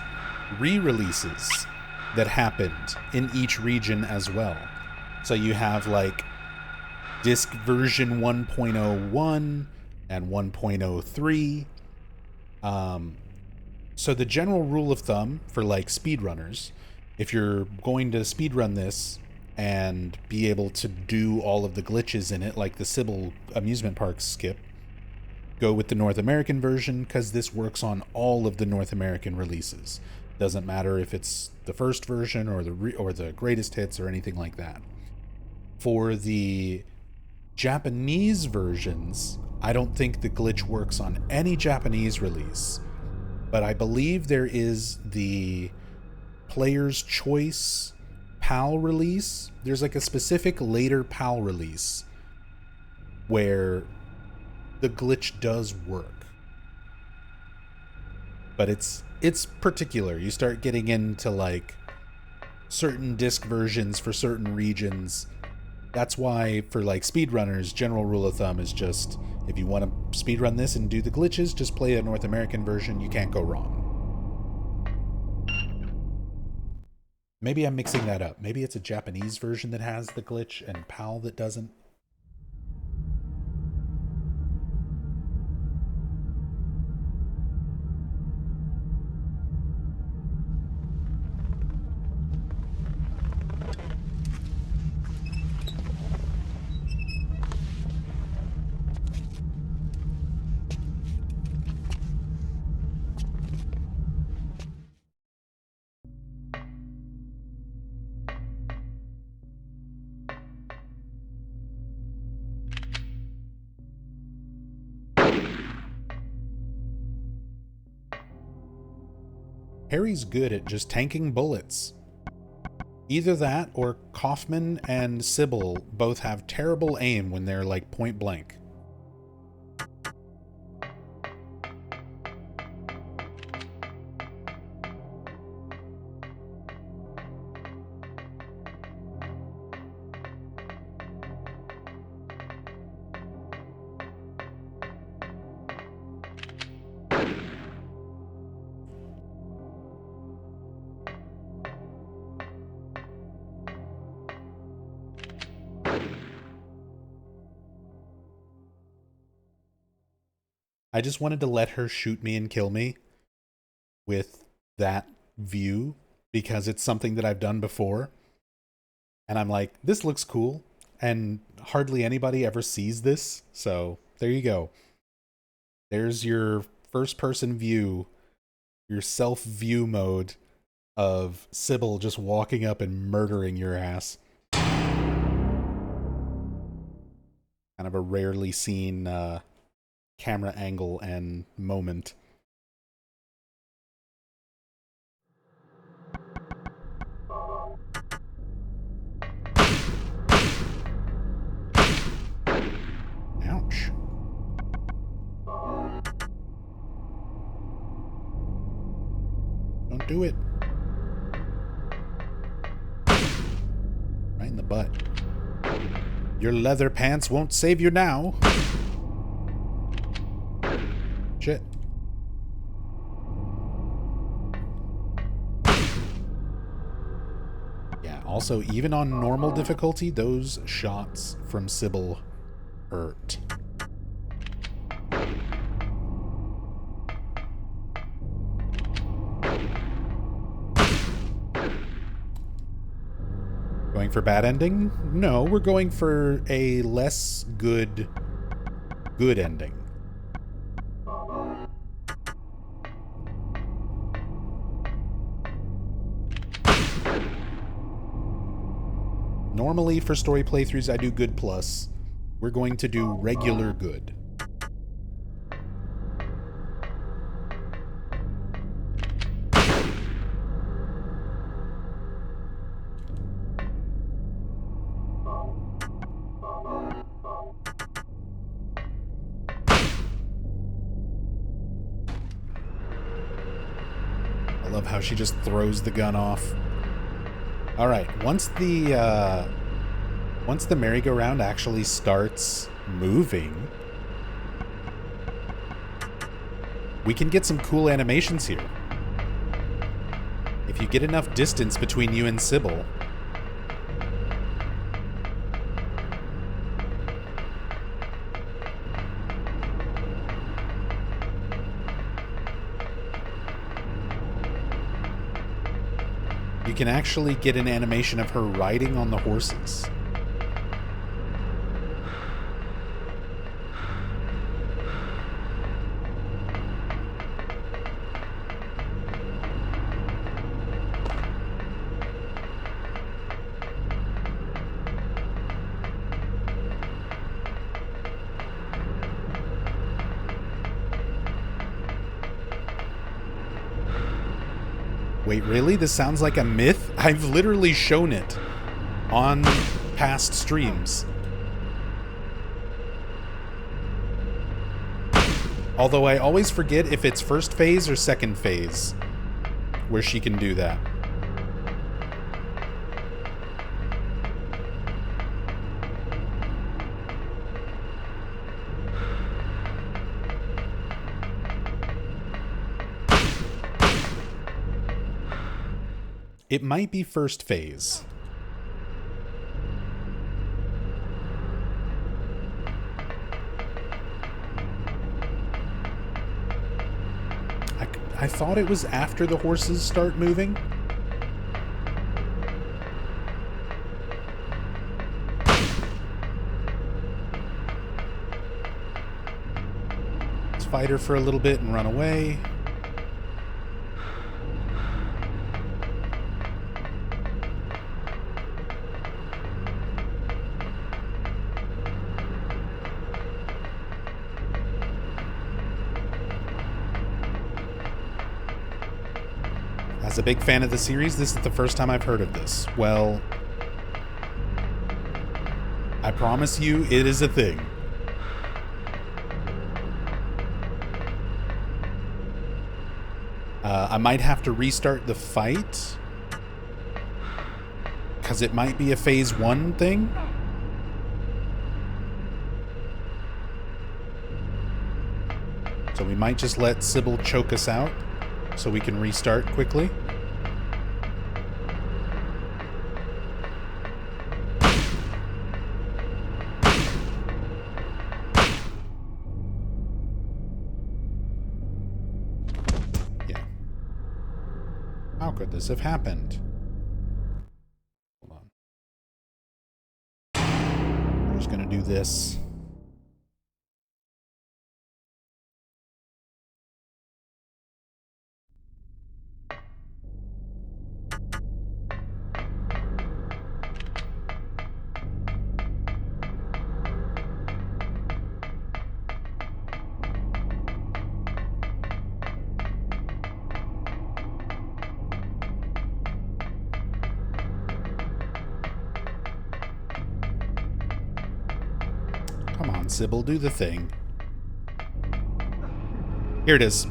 re-releases that happened in each region as well. So you have like disc version 1.01 and 1.03. So the general rule of thumb for like speedrunners, if you're going to speedrun this and be able to do all of the glitches in it, like the Cybil amusement park skip, go with the North American version, because this works on all of the North American releases. Doesn't matter if it's the first version or the greatest hits or anything like that. For the Japanese versions, I don't think the glitch works on any Japanese release, but I believe there is the Player's Choice PAL release. There's like a specific later PAL release where the glitch does work, but it's particular. You start getting into like certain disc versions for certain regions. That's why for like speedrunners, general rule of thumb is just, if you want to speedrun this and do the glitches, just play a North American version. You can't go wrong. Maybe I'm mixing that up. Maybe it's a Japanese version that has the glitch and PAL that doesn't. Harry's good at just tanking bullets. Either that or Kaufmann and Cybil both have terrible aim when they're like point blank. I just wanted to let her shoot me and kill me with that view because it's something that I've done before. And I'm like, this looks cool. And hardly anybody ever sees this. So there you go. There's your first person view, your self view mode of Cybil just walking up and murdering your ass. Kind of a rarely seen camera angle and moment. Ouch. Don't do it. Right in the butt. Your leather pants won't save you now. Yeah, also, even on normal difficulty, those shots from Cybil hurt. Going for bad ending? No, we're going for a less good ending. Normally for story playthroughs I do good plus. We're going to do regular good. I love how she just throws the gun off. All right, once the merry-go-round actually starts moving, we can get some cool animations here. If you get enough distance between you and Cybil, you can actually get an animation of her riding on the horses. Wait, really? This sounds like a myth? I've literally shown it on past streams. Although I always forget if it's first phase or second phase where she can do that. It might be first phase. I thought it was after the horses start moving. Let's fight her for a little bit and run away. As a big fan of the series, this is the first time I've heard of this. Well, I promise you it is a thing. I might have to restart the fight, because it might be a phase 1 thing. So we might just let Cybil choke us out so we can restart quickly. How could this have happened? Hold on. We're just gonna do this. Come on, Cybil, do the thing. Here it is.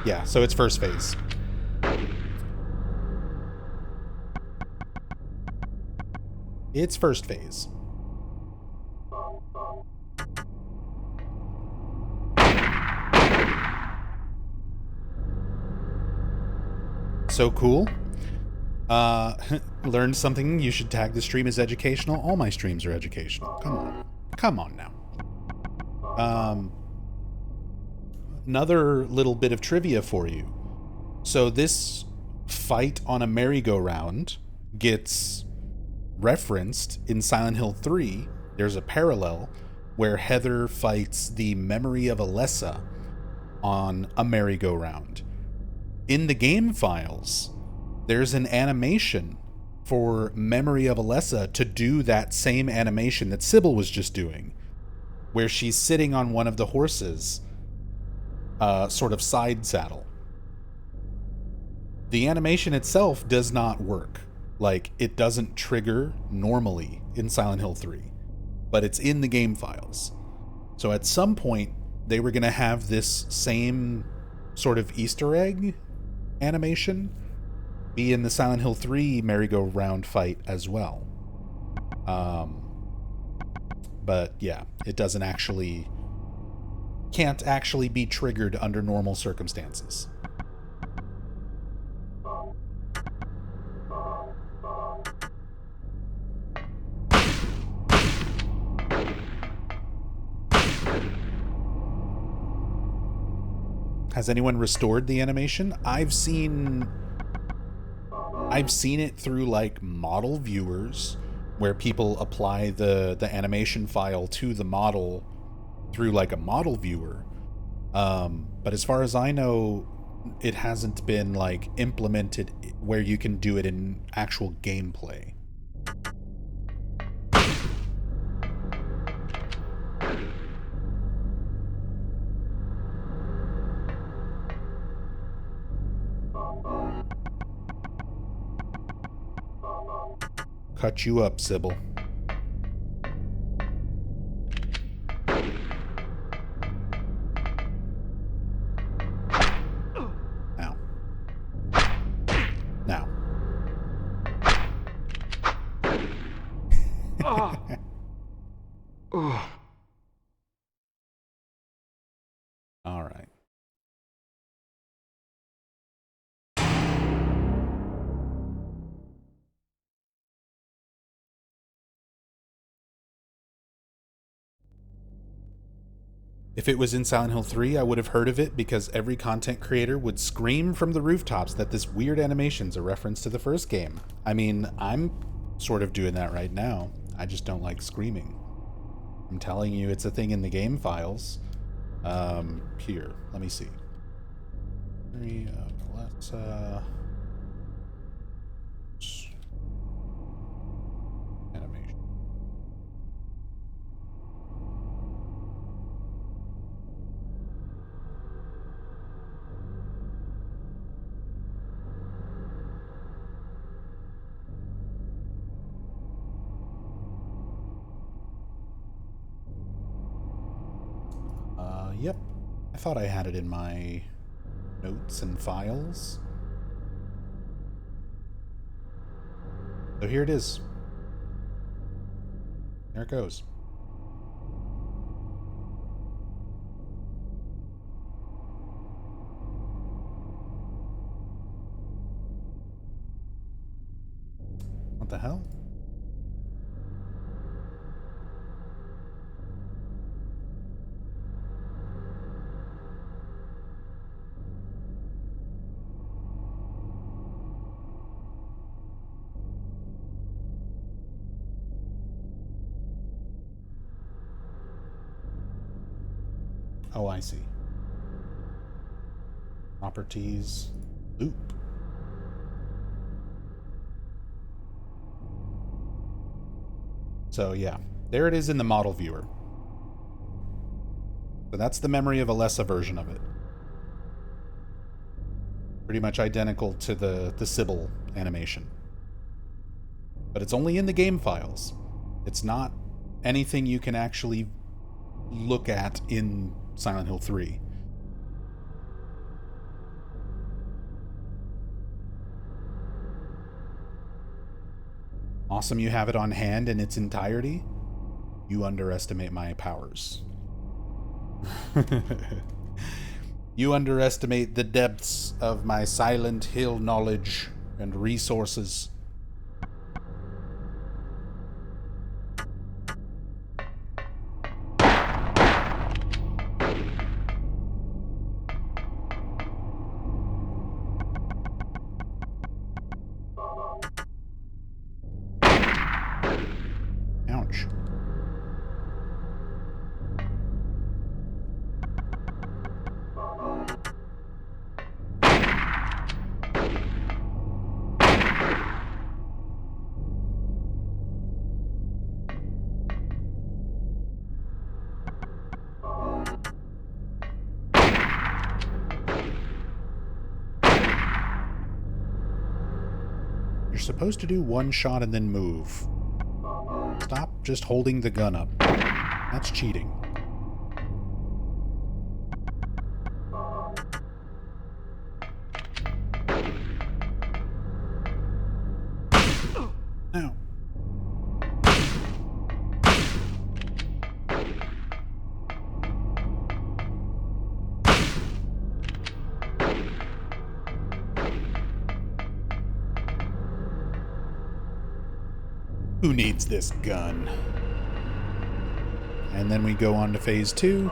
Yeah, so it's first phase. It's first phase. so cool. Learned something. You should tag the stream as educational. All my streams are educational. Come on now. Another little bit of trivia for you. So this fight on a merry-go-round gets referenced in Silent Hill 3. There's a parallel where Heather fights the memory of Alessa on a merry-go-round. In the game files, there's an animation for Memory of Alessa to do that same animation that Cybil was just doing, where she's sitting on one of the horses, sort of side saddle. The animation itself does not work. Like, it doesn't trigger normally in Silent Hill 3, but it's in the game files. So at some point, they were going to have this same sort of Easter egg animation be in the Silent Hill 3 merry-go-round fight as well. But yeah, it can't actually be triggered under normal circumstances. Has anyone restored the animation? I've seen it through like model viewers where people apply the animation file to the model through like a model viewer. But as far as I know, it hasn't been like implemented where you can do it in actual gameplay. Cut you up, Cybil. Now. Now. All right. If it was in Silent Hill 3, I would have heard of it because every content creator would scream from the rooftops that this weird animation's a reference to the first game. I mean, I'm sort of doing that right now. I just don't like screaming. I'm telling you, it's a thing in the game files. Here, let me see. Let's, animation. Yep. I thought I had it in my notes and files. So here it is. There it goes. What the hell? Oh, I see. Properties, loop. So yeah, there it is in the model viewer. So that's the Memory of Alessa version of it. Pretty much identical to the Cybil animation. But it's only in the game files. It's not anything you can actually look at in Silent Hill 3. Awesome you have it on hand in its entirety. You underestimate my powers. You underestimate the depths of my Silent Hill knowledge and resources. Ouch. You're supposed to do one shot and then move. Stop just holding the gun up. That's cheating. Now. Who needs this gun? And then we go on to phase 2.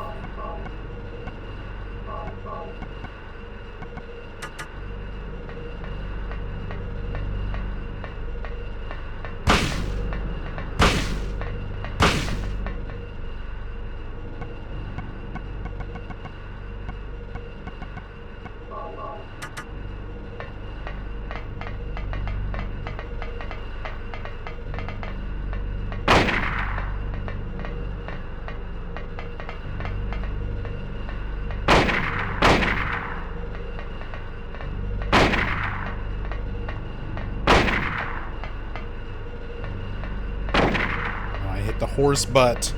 The horse butt.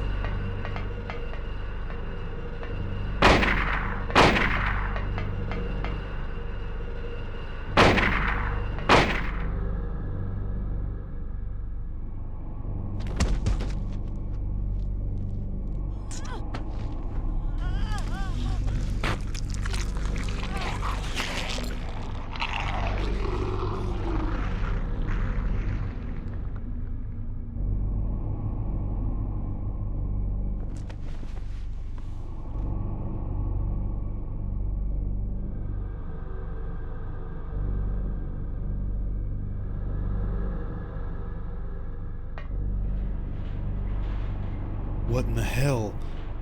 What in the hell?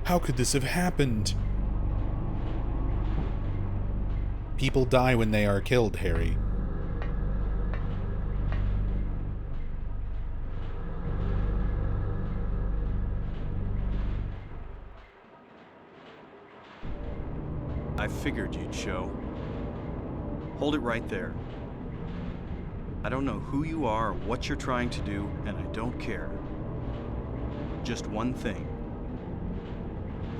How could this have happened? People die when they are killed, Harry. I figured you'd show. Hold it right there. I don't know who you are or what you're trying to do, and I don't care. Just one thing.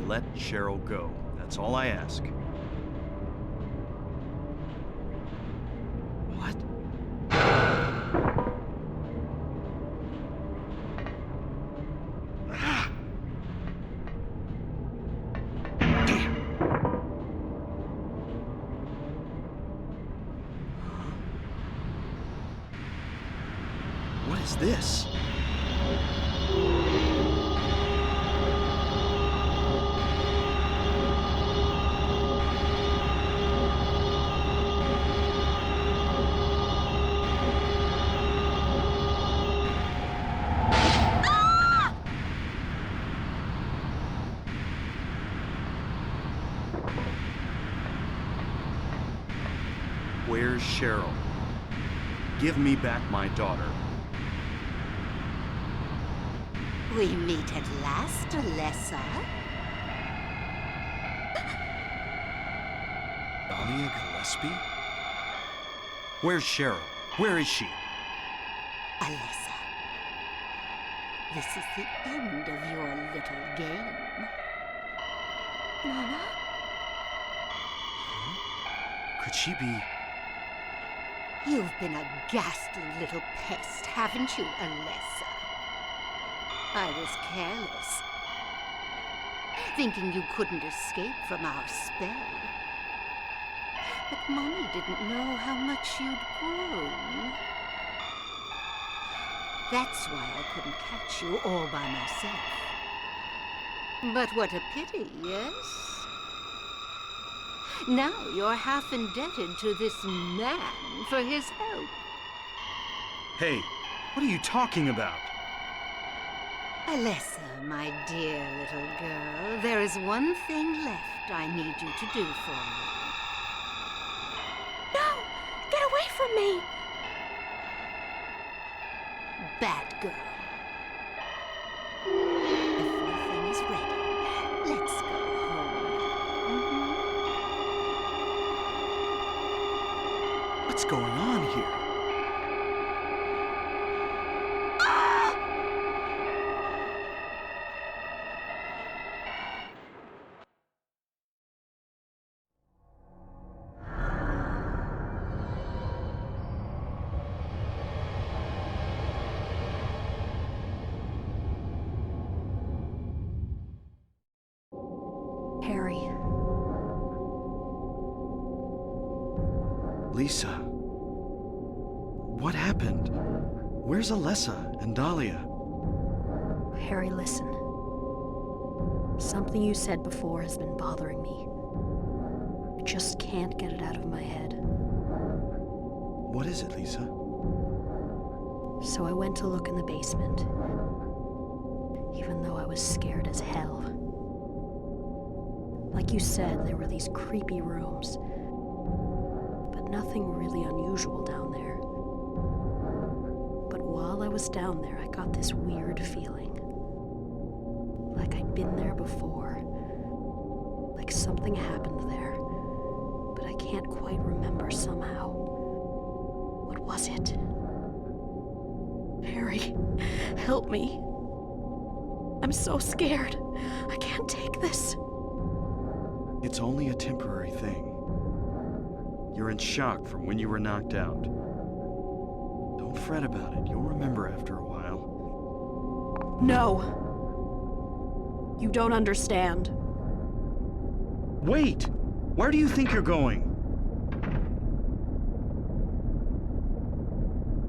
Let Cheryl go. That's all I ask. What? What is this? Where's Cheryl? Give me back my daughter. We meet at last, Alessa. Dalia Gillespie? Where's Cheryl? Where is she? Alessa, this is the end of your little game. Mama? Could she be... You've been a ghastly little pest, haven't you, Alessa? I was careless, thinking you couldn't escape from our spell. But Mommy didn't know how much you'd grown. That's why I couldn't catch you all by myself. But what a pity, yes? Now you're half indebted to this man for his help. Hey, what are you talking about? Alessa, my dear little girl, there is one thing left I need you to do for me. No! Get away from me! Bad girl. Everything is ready. Let's go home. What's going on here? Harry. Lisa. What happened? Where's Alessa and Dalia? Harry, listen. Something you said before has been bothering me. I just can't get it out of my head. What is it, Lisa? So I went to look in the basement, even though I was scared as hell. Like you said, there were these creepy rooms, but nothing really unusual down there. But while I was down there, I got this weird feeling. Like I'd been there before. Like something happened there, but I can't quite remember somehow. What was it? Harry, help me. I'm so scared. I can't take this. It's only a temporary thing. You're in shock from when you were knocked out. Don't fret about it. You'll remember after a while. No. You don't understand. Wait! Where do you think you're going?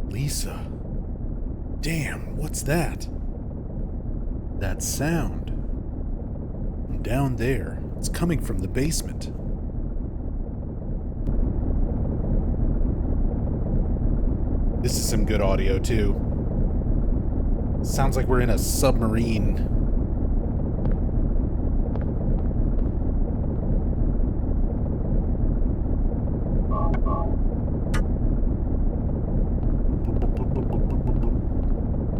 Lisa. Damn, what's that? That sound. From down there. It's coming from the basement. This is some good audio, too. Sounds like we're in a submarine.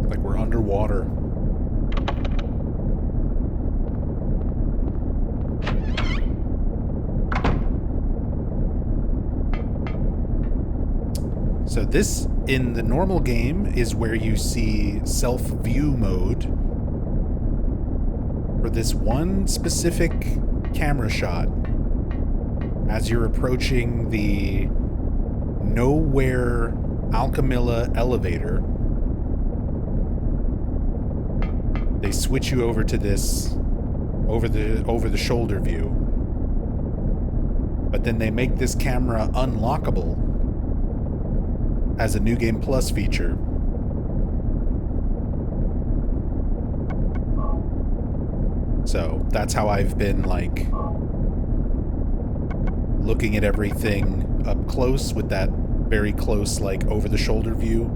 Like we're underwater. So this, in the normal game, is where you see self-view mode for this one specific camera shot as you're approaching the Nowhere Alchemilla elevator. They switch you over to this over the shoulder view. But then they make this camera unlockable as a New Game Plus feature. So that's how I've been, like, looking at everything up close with that very close, like, over-the-shoulder view.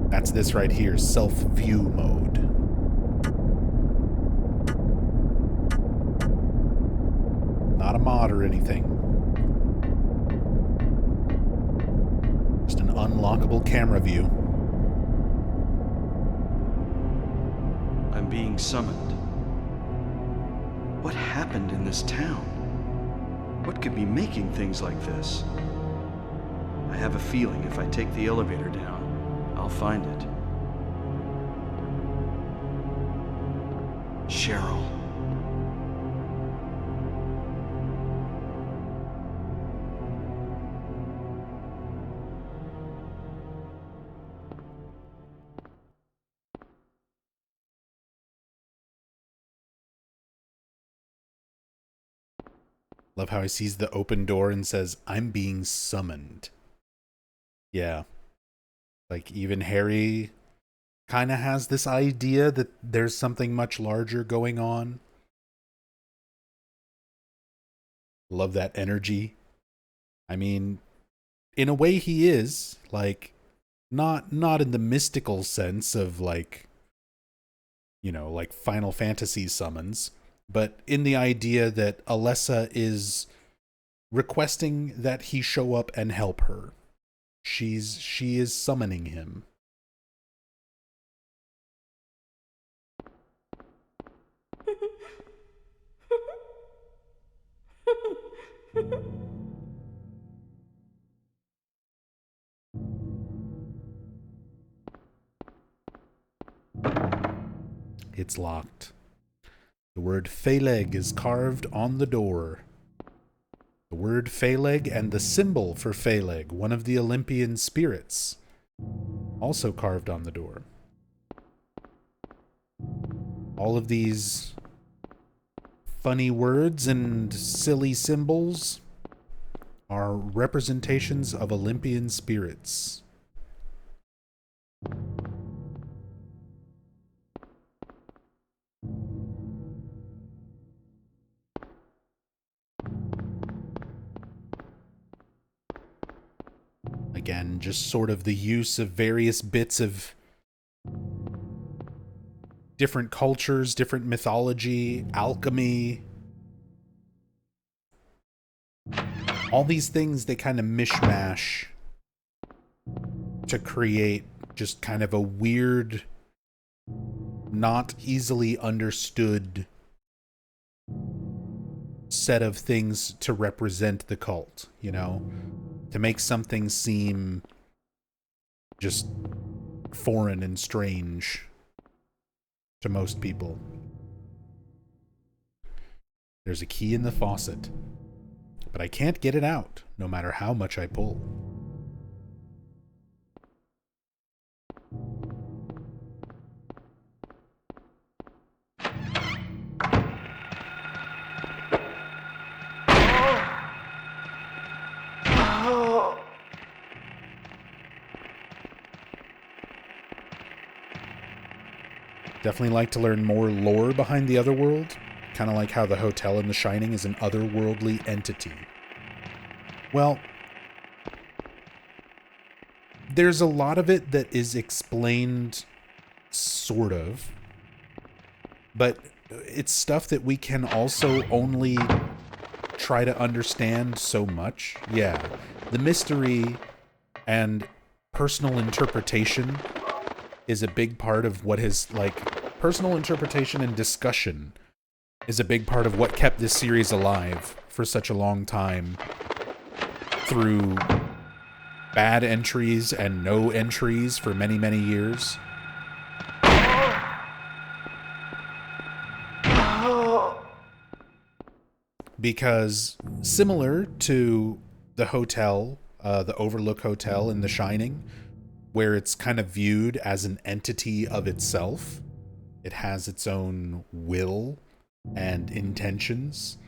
That's this right here, self-view mode. Not a mod or anything. Just an unlockable camera view. I'm being summoned. What happened in this town? What could be making things like this? I have a feeling if I take the elevator down, I'll find it. Cheryl. Love how he sees the open door and says, "I'm being summoned." Yeah. Like, even Harry kind of has this idea that there's something much larger going on. Love that energy. I mean, in a way he is, like, not in the mystical sense of, like, you know, like Final Fantasy summons, but in the idea that Alessa is requesting that he show up and help her. She is summoning him. It's locked. The word Phaleg is carved on the door. The word Phaleg and the symbol for Phaleg, one of the Olympian spirits, also carved on the door. All of these funny words and silly symbols are representations of Olympian spirits. Again, just sort of the use of various bits of different cultures, different mythology, alchemy. All these things, they kind of mishmash to create just kind of a weird, not easily understood set of things to represent the cult, you know? To make something seem just foreign and strange to most people. There's a key in the faucet, but I can't get it out, no matter how much I pull. Definitely like to learn more lore behind the Otherworld. Kind of like how the hotel in The Shining is an otherworldly entity. Well, there's a lot of it that is explained, sort of. But it's stuff that we can also only try to understand so much. Yeah. The mystery and personal interpretation is a big part of what has, like, personal interpretation and discussion is a big part of what kept this series alive for such a long time, through bad entries and no entries for many, many years. Because similar to the hotel, the Overlook Hotel in The Shining, where it's kind of viewed as an entity of itself. It has its own will and intentions.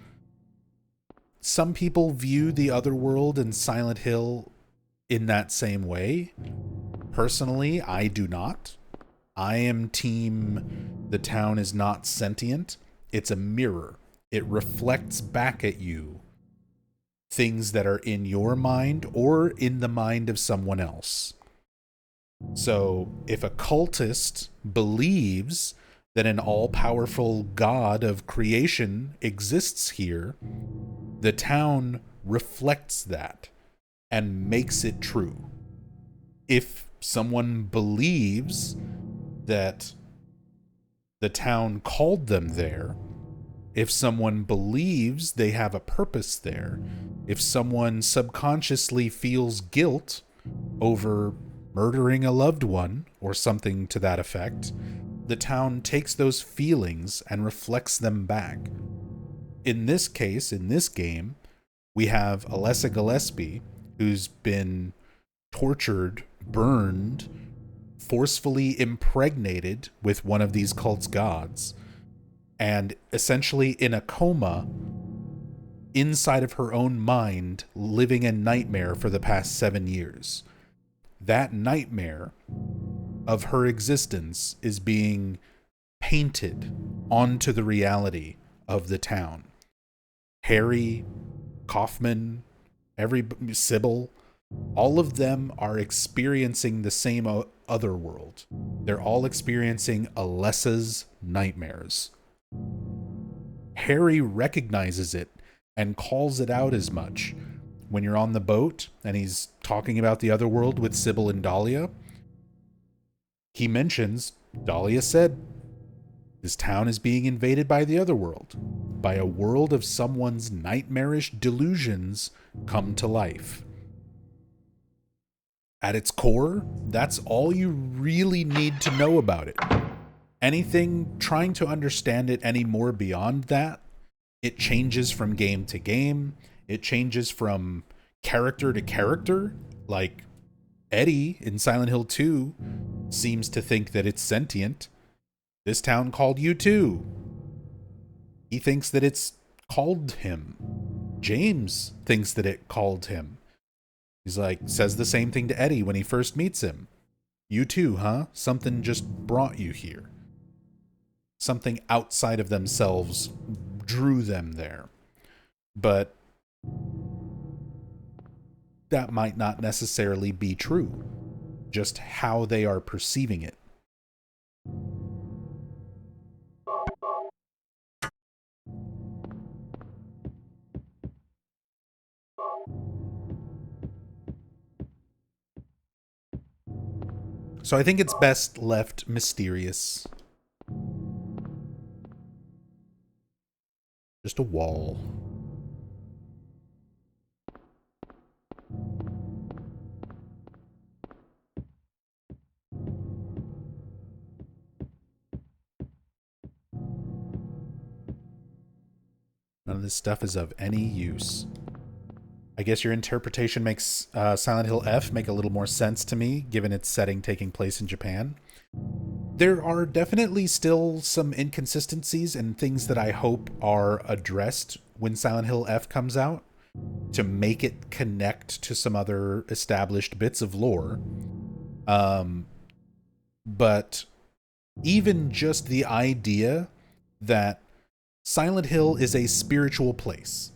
Some people view the Otherworld and Silent Hill in that same way. Personally, I do not. I am team the town is not sentient. It's a mirror. It reflects back at you things that are in your mind or in the mind of someone else. So if a cultist believes that an all-powerful god of creation exists here, the town reflects that and makes it true. If someone believes that the town called them there, if someone believes they have a purpose there, if someone subconsciously feels guilt over murdering a loved one or something to that effect, the town takes those feelings and reflects them back. In this case, in this game, we have Alessa Gillespie, who's been tortured, burned, forcefully impregnated with one of these cult's gods, and essentially in a coma inside of her own mind, living a nightmare for the past 7 years. That nightmare of her existence is being painted onto the reality of the town. Harry, Kaufmann, Cybil, all of them are experiencing the same Otherworld. They're all experiencing Alessa's nightmares. Harry recognizes it and calls it out as much. When you're on the boat and he's talking about the Otherworld with Cybil and Dalia, he mentions, Dalia said, this town is being invaded by the Otherworld, by a world of someone's nightmarish delusions come to life. At its core, that's all you really need to know about it. Anything trying to understand it any more beyond that, it changes from game to game. It changes from character to character. Like Eddie in Silent Hill 2 seems to think that it's sentient. This town called you too. He thinks that it's called him. James thinks that it called him. He's like, says the same thing to Eddie when he first meets him. You too, huh? Something just brought you here. Something outside of themselves drew them there. But that might not necessarily be true. Just how they are perceiving it. So I think it's best left mysterious. Just a wall. None of this stuff is of any use. I guess your interpretation makes Silent Hill F make a little more sense to me, given its setting taking place in Japan. There are definitely still some inconsistencies and things that I hope are addressed when Silent Hill F comes out to make it connect to some other established bits of lore. But even just the idea that Silent Hill is a spiritual place.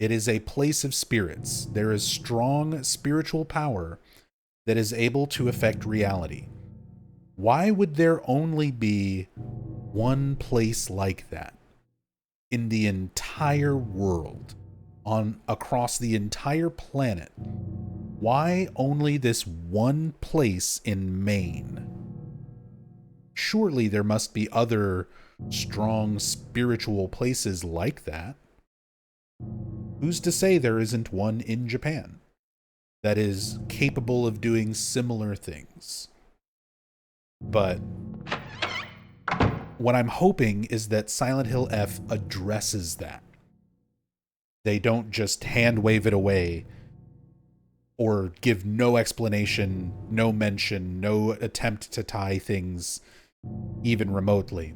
It is a place of spirits. There is strong spiritual power that is able to affect reality. Why would there only be one place like that in the entire world, across the entire planet? Why only this one place in Maine? Surely there must be other strong spiritual places like that. Who's to say there isn't one in Japan that is capable of doing similar things? But what I'm hoping is that Silent Hill F addresses that. They don't just hand wave it away or give no explanation, no mention, no attempt to tie things even remotely.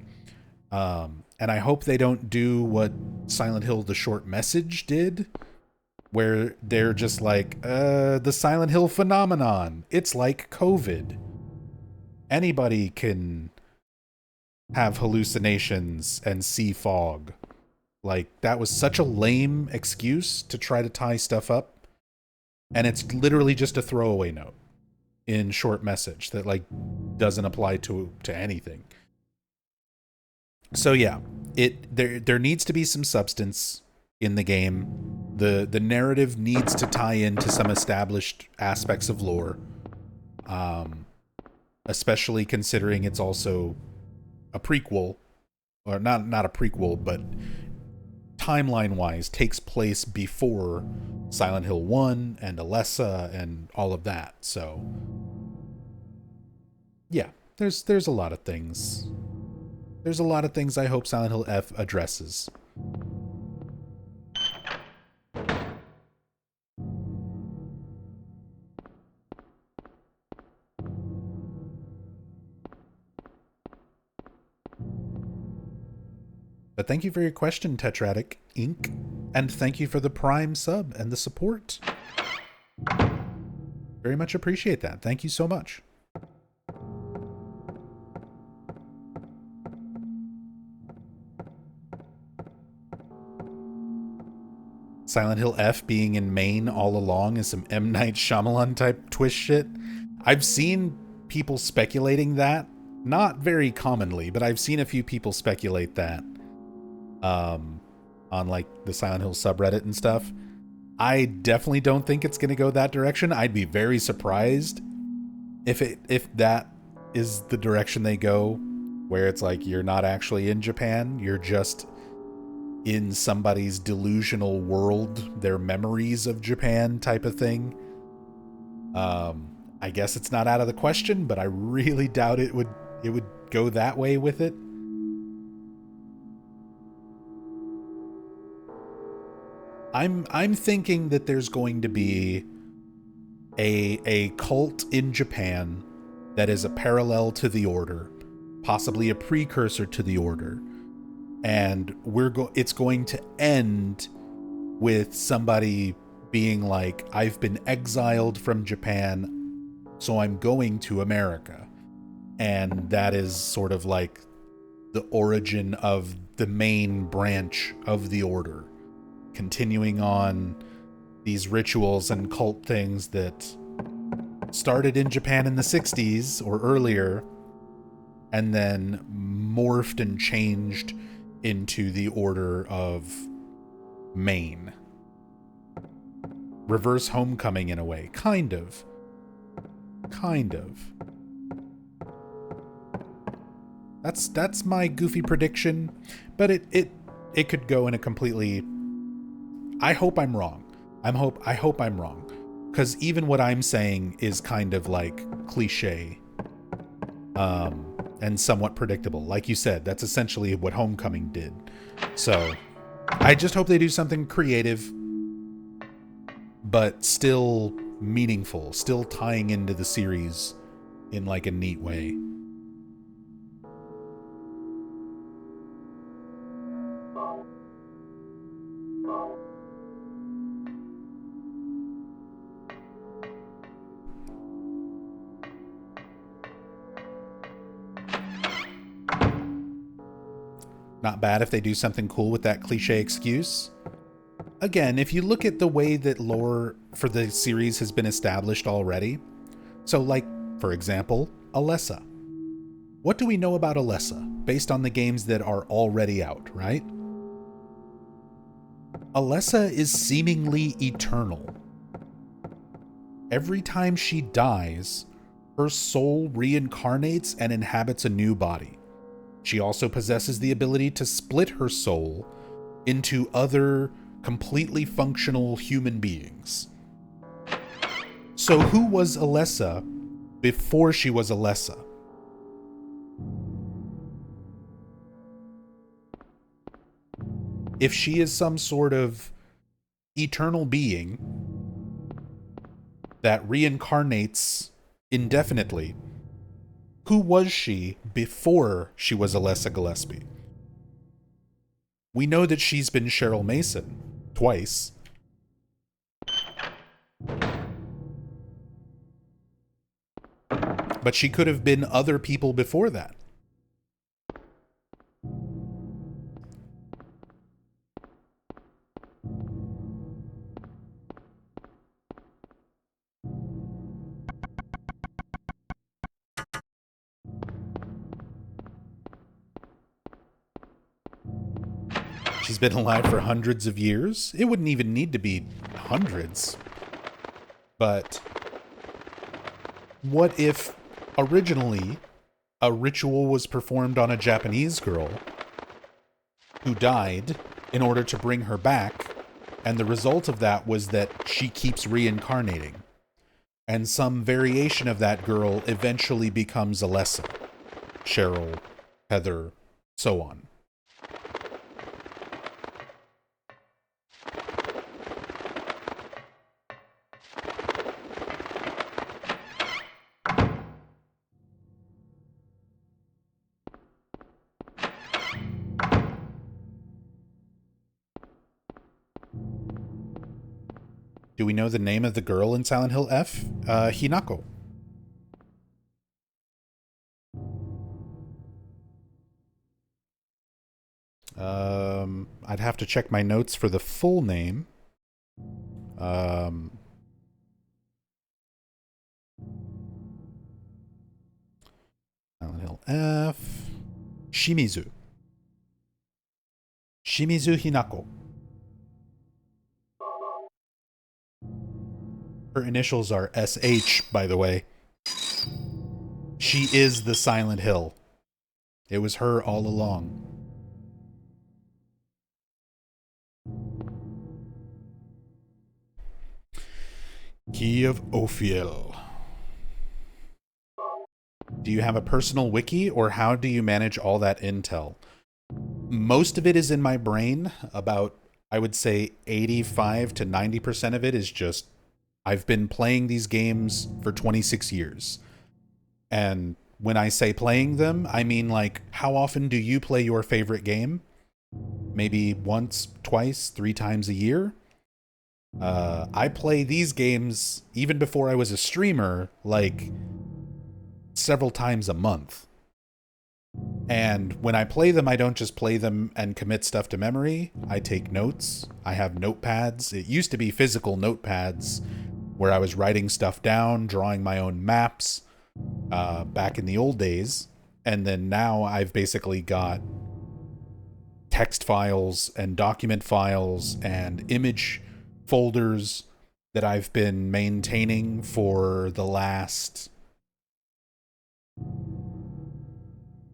And I hope they don't do what Silent Hill The Short Message did, where they're just like, the Silent Hill phenomenon. It's like COVID. Anybody can have hallucinations and see fog. Like, that was such a lame excuse to try to tie stuff up. And it's literally just a throwaway note in Short Message that, like, doesn't apply to anything. So yeah, there needs to be some substance in the game. The narrative needs to tie into some established aspects of lore. Especially considering it's also a prequel, or not a prequel, but timeline-wise takes place before Silent Hill 1 and Alessa and all of that. So yeah, there's a lot of things. There's a lot of things I hope Silent Hill F addresses. But thank you for your question, Tetratic Inc. And thank you for the Prime sub and the support. Very much appreciate that. Thank you so much. Silent Hill F being in Maine all along is some M. Night Shyamalan type twist shit. I've seen people speculating that. Not very commonly, but I've seen a few people speculate that. On like the Silent Hill subreddit and stuff. I definitely don't think it's going to go that direction. I'd be very surprised if that is the direction they go, where it's like you're not actually in Japan, you're just in somebody's delusional world, their memories of Japan type of thing. I guess it's not out of the question, but I really doubt it would go that way with it. I'm thinking that there's going to be a cult in Japan that is a parallel to the Order, possibly a precursor to the Order, and it's going to end with somebody being like, I've been exiled from Japan, so I'm going to America. And that is sort of like the origin of the main branch of the Order, continuing on these rituals and cult things that started in Japan in the 60s or earlier, and then morphed and changed into the Order of Maine. Reverse Homecoming in a way. Kind of. That's my goofy prediction, but it could go in a completely... I hope I'm wrong. I hope I'm wrong, because even what I'm saying is kind of like cliche, and somewhat predictable. Like you said, that's essentially what Homecoming did. So I just hope they do something creative, but still meaningful, still tying into the series in like a neat way. Not bad if they do something cool with that cliche excuse. Again, if you look at the way that lore for the series has been established already, so like, for example, Alessa. What do we know about Alessa based on the games that are already out, right? Alessa is seemingly eternal. Every time she dies, her soul reincarnates and inhabits a new body. She also possesses the ability to split her soul into other completely functional human beings. So who was Alessa before she was Alessa? If she is some sort of eternal being that reincarnates indefinitely, who was she before she was Alessa Gillespie? We know that she's been Cheryl Mason twice. But she could have been other people before that. She's been alive for hundreds of years. It wouldn't even need to be hundreds. But what if originally a ritual was performed on a Japanese girl who died in order to bring her back, and the result of that was that she keeps reincarnating, and some variation of that girl eventually becomes Alessa, Cheryl, Heather, so on. Do we know the name of the girl in Silent Hill F? Hinako. I'd have to check my notes for the full name. Silent Hill F. Shimizu. Shimizu Hinako. Her initials are SH, by the way. She is the Silent Hill. It was her all along. Key of Ophiel. Do you have a personal wiki, or how do you manage all that intel? Most of it is in my brain. About, I would say, 85 to 90% of it is just, I've been playing these games for 26 years. And when I say playing them, I mean like, how often do you play your favorite game? Maybe once, twice, 3 times a year? I play these games, even before I was a streamer, like several times a month. And when I play them, I don't just play them and commit stuff to memory. I take notes. I have notepads. It used to be physical notepads where I was writing stuff down, drawing my own maps, back in the old days. And then now I've basically got text files and document files and image folders that I've been maintaining for the last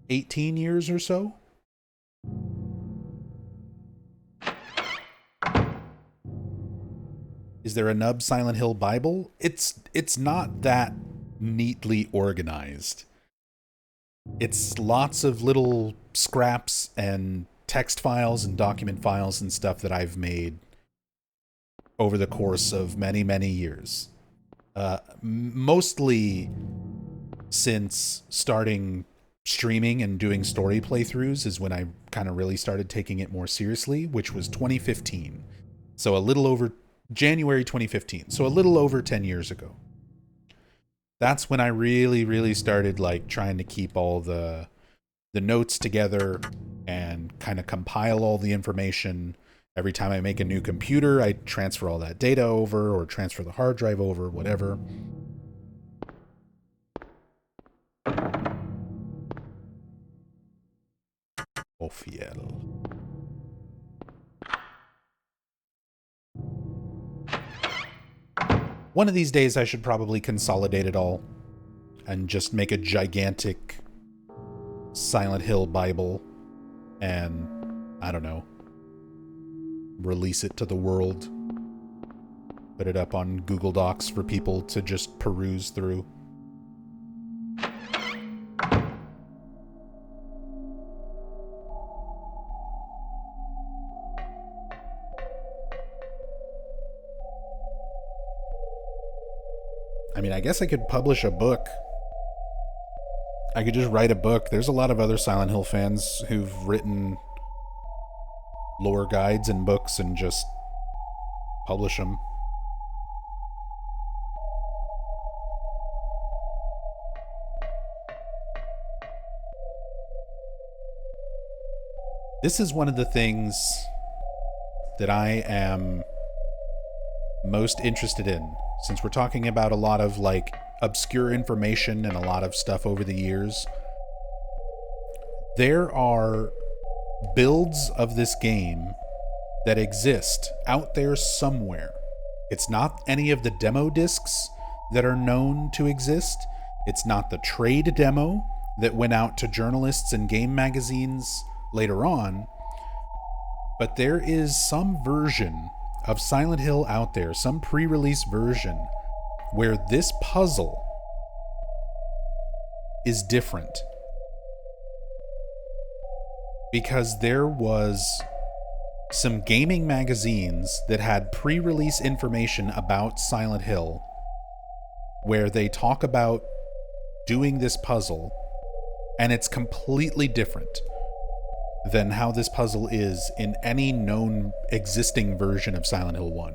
18 years or so. Is there a Nub Silent Hill Bible? It's not that neatly organized. It's lots of little scraps and text files and document files and stuff that I've made over the course of many, many years. Mostly since starting streaming and doing story playthroughs is when I kind of really started taking it more seriously, which was 2015. So a little over January 2015. So a little over 10 years ago. That's when I really, really started like trying to keep all the notes together and kind of compile all the information. Every time I make a new computer, I transfer all that data over or transfer the hard drive over, whatever. Ophiel. One of these days I should probably consolidate it all and just make a gigantic Silent Hill Bible and, I don't know, release it to the world. Put it up on Google Docs for people to just peruse through. I mean, I guess I could publish a book. I could just write a book. There's a lot of other Silent Hill fans who've written lore guides and books and just publish them. This is one of the things that I am most interested in, since we're talking about a lot of like obscure information and a lot of stuff over the years. There are builds of this game that exist out there somewhere. It's not any of the demo discs that are known to exist. It's not the trade demo that went out to journalists and game magazines later on. But there is some version of Silent Hill out there, some pre-release version, where this puzzle is different. Because there was some gaming magazines that had pre-release information about Silent Hill where they talk about doing this puzzle, and it's completely different than how this puzzle is in any known existing version of Silent Hill 1.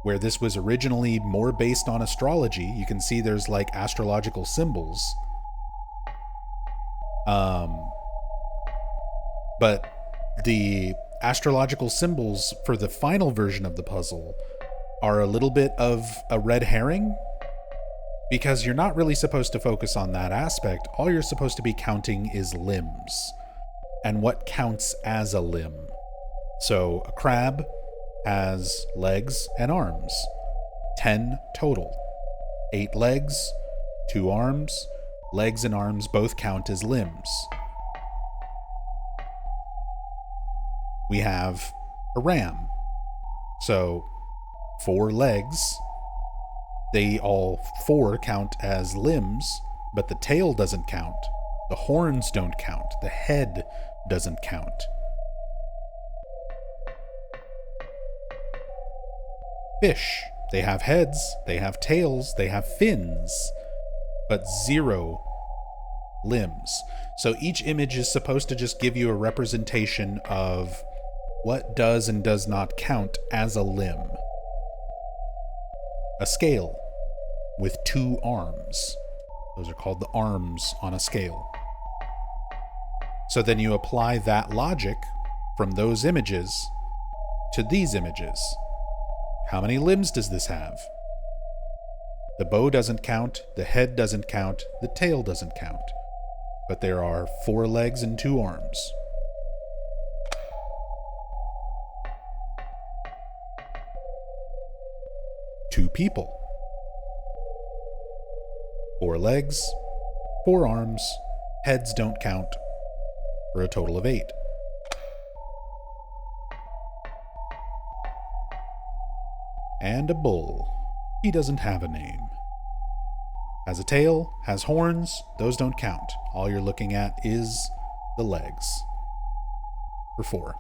where this was originally more based on astrology. You can see there's like astrological symbols. But the astrological symbols for the final version of the puzzle are a little bit of a red herring, because you're not really supposed to focus on that aspect. All you're supposed to be counting is limbs and what counts as a limb. So a crab has legs and arms, 10 total. 8 legs, 2 arms, legs and arms both count as limbs. We have a ram. So 4 legs, they all 4 count as limbs, but the tail doesn't count. The horns don't count. The head doesn't count. Fish, they have heads, they have tails, they have fins, but 0 limbs. So each image is supposed to just give you a representation of what does and does not count as a limb. A scale with 2 arms. Those are called the arms on a scale. So then you apply that logic from those images to these images. How many limbs does this have? The bow doesn't count, the head doesn't count, the tail doesn't count. But there are 4 legs and 2 arms. Two people. 4 legs, 4 arms, heads don't count, for a total of 8. And a bull. He doesn't have a name. Has a tail, has horns, those don't count. All you're looking at is the legs. For 4.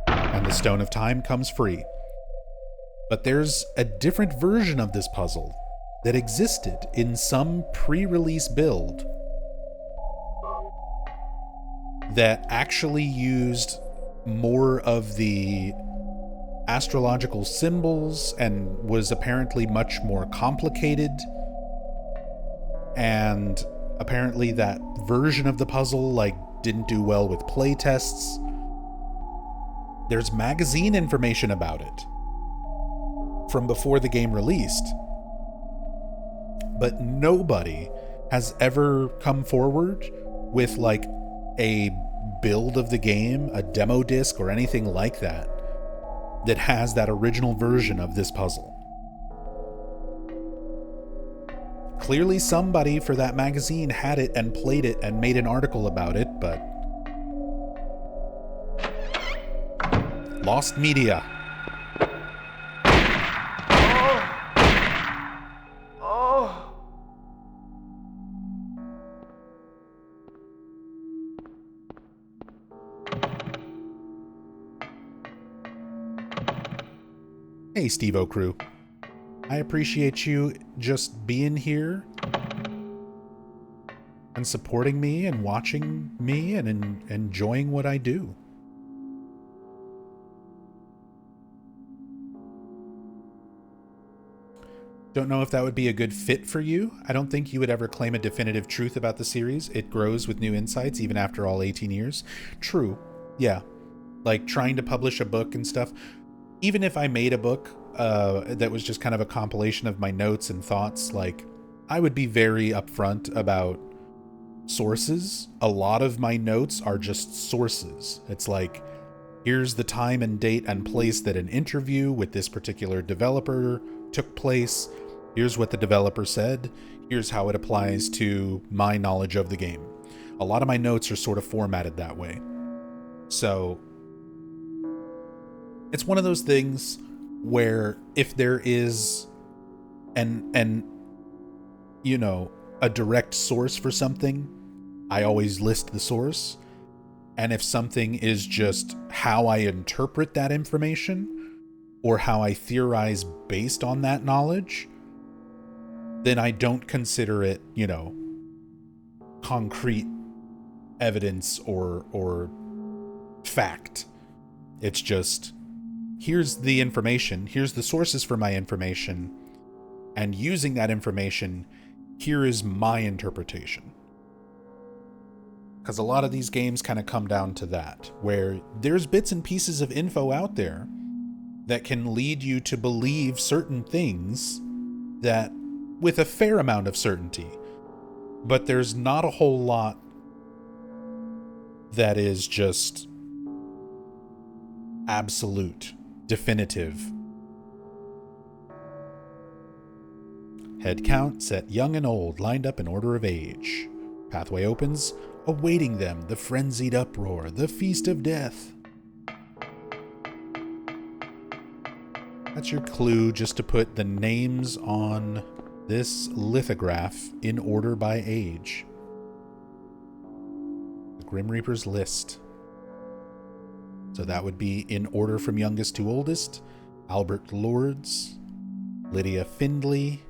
And the Stone of Time comes free. But there's a different version of this puzzle that existed in some pre-release build that actually used more of the astrological symbols and was apparently much more complicated. And apparently that version of the puzzle didn't do well with play tests. There's magazine information about it from before the game released, but nobody has ever come forward with a build of the game, a demo disc or anything like that has that original version of this puzzle. Clearly somebody for that magazine had it and played it and made an article about it, but lost media. Hey, Steve-O crew. I appreciate you just being here and supporting me and watching me and enjoying what I do. Don't know if that would be a good fit for you. I don't think you would ever claim a definitive truth about the series. It grows with new insights even after all 18 years. True. Yeah. Like trying to publish a book and stuff. Even if I made a book that was just kind of a compilation of my notes and thoughts, I would be very upfront about sources. A lot of my notes are just sources. It's here's the time and date and place that an interview with this particular developer took place. Here's what the developer said. Here's how it applies to my knowledge of the game. A lot of my notes are sort of formatted that way. So it's one of those things where if there is a direct source for something, I always list the source. And if something is just how I interpret that information or how I theorize based on that knowledge, then I don't consider it, concrete evidence or fact. It's just, here's the information, here's the sources for my information, and using that information, here is my interpretation. Because a lot of these games kind of come down to that, where there's bits and pieces of info out there that can lead you to believe certain things that with a fair amount of certainty, but there's not a whole lot that is just absolute, definitive. Head count set young and old, lined up in order of age. Pathway opens, awaiting them, the frenzied uproar, the feast of death. That's your clue, just to put the names on this lithograph in order by age. The Grim Reaper's list. So that would be in order from youngest to oldest: Albert Lords, Lydia Findley,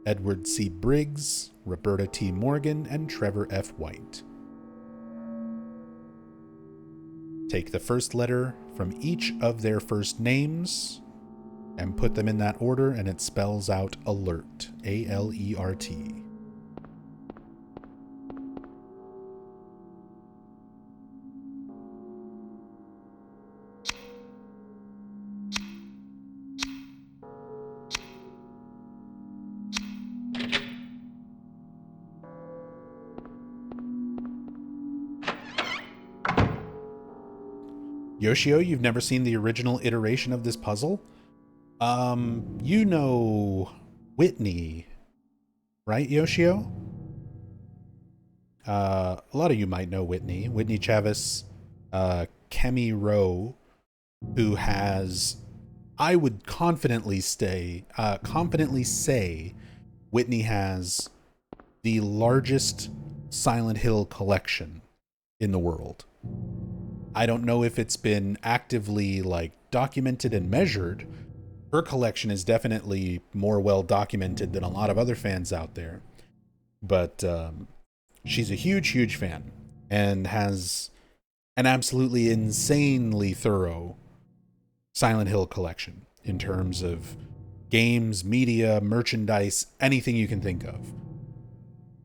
Edward C. Briggs, Roberta T. Morgan, and Trevor F. White. Take the first letter from each of their first names and put them in that order, and it spells out alert. A-L-E-R-T. Yoshio, you've never seen the original iteration of this puzzle? You know Whitney, right, Yoshio? A lot of you might know Whitney. Whitney Chavis, Kemi Rowe, who has, I would confidently say, Whitney has the largest Silent Hill collection in the world. I don't know if it's been actively documented and measured. Her collection is definitely more well documented than a lot of other fans out there. But she's a huge fan and has an absolutely insanely thorough Silent Hill collection in terms of games, media, merchandise, anything you can think of.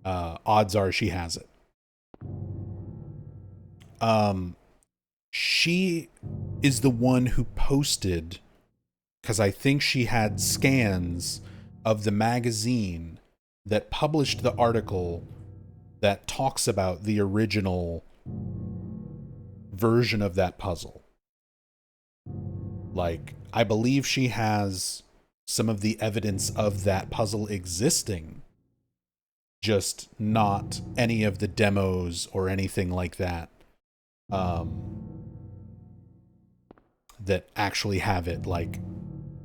Odds are she has it. She is the one who posted, because I think she had scans of the magazine that published the article that talks about the original version of that puzzle. I believe she has some of the evidence of that puzzle existing, just not any of the demos or anything like that. That actually have it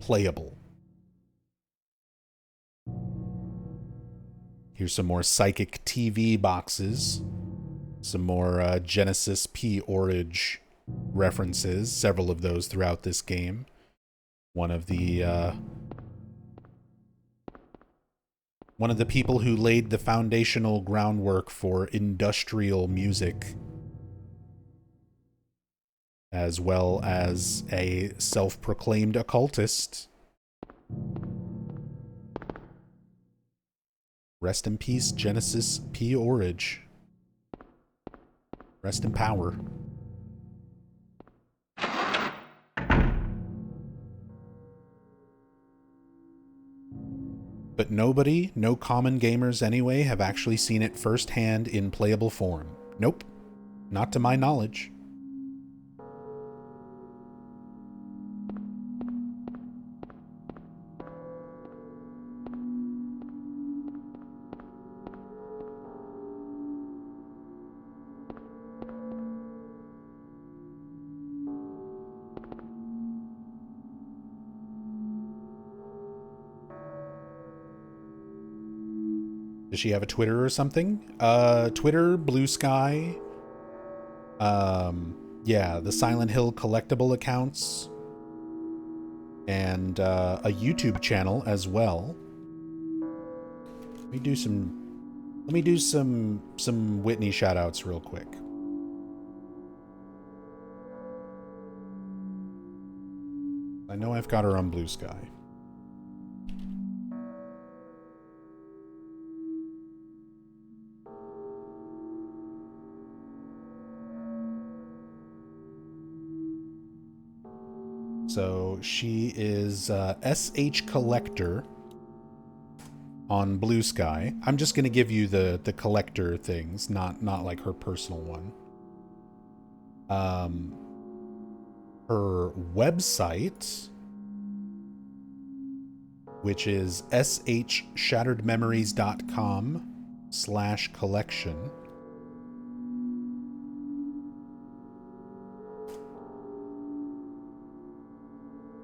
playable. Here's some more Psychic TV boxes, some more Genesis P. Orridge references, several of those throughout this game. One of the people who laid the foundational groundwork for industrial music, as well as a self-proclaimed occultist. Rest in peace, Genesis P. Orridge. Rest in power. But nobody, no common gamers anyway, have actually seen it firsthand in playable form. Nope. Not to my knowledge. Does she have a Twitter or something? Twitter, Blue Sky. Yeah, the Silent Hill collectible accounts. And a YouTube channel as well. Let me do some Whitney shoutouts real quick. I know I've got her on Blue Sky. So she is SH Collector on Blue Sky. I'm just going to give you the collector things, not like her personal one. Her website, which is shshatteredmemories.com/collection.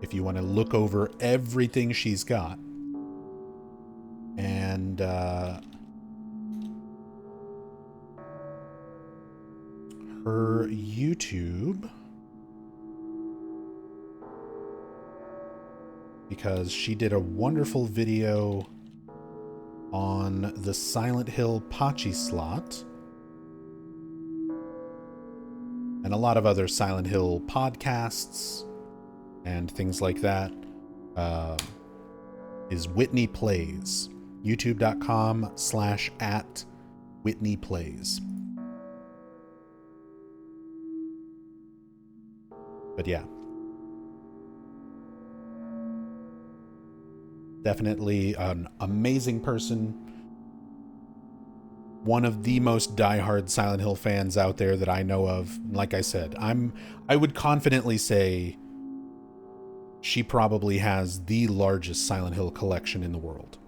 If you want to look over everything she's got. And her YouTube, because she did a wonderful video on the Silent Hill Pachi slot and a lot of other Silent Hill podcasts and things like that, is Whitney Plays. youtube.com/@WhitneyPlays. But yeah. Definitely an amazing person. One of the most diehard Silent Hill fans out there that I know of. Like I said, I would confidently say she probably has the largest Silent Hill collection in the world.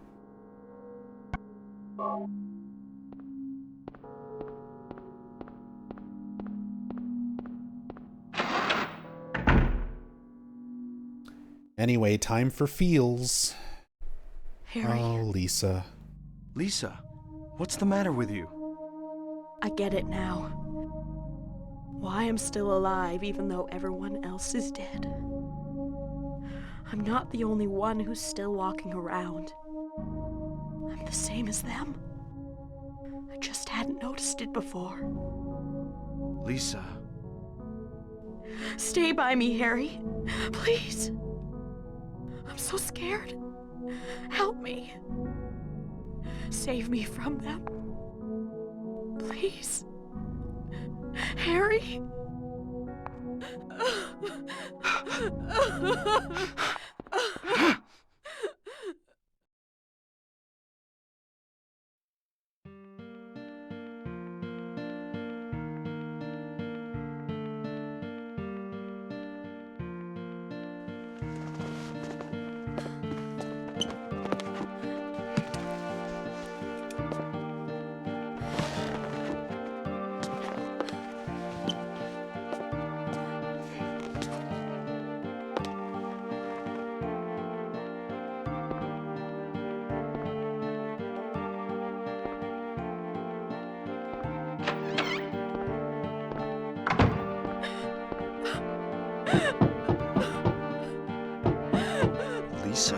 Anyway, time for feels. Harry. Oh, Lisa. Lisa, what's the matter with you? I get it now. Why I'm still alive even though everyone else is dead. I'm not the only one who's still walking around. I'm the same as them. I just hadn't noticed it before. Lisa. Stay by me, Harry. Please. I'm so scared. Help me. Save me from them. Please. Harry. Lisa?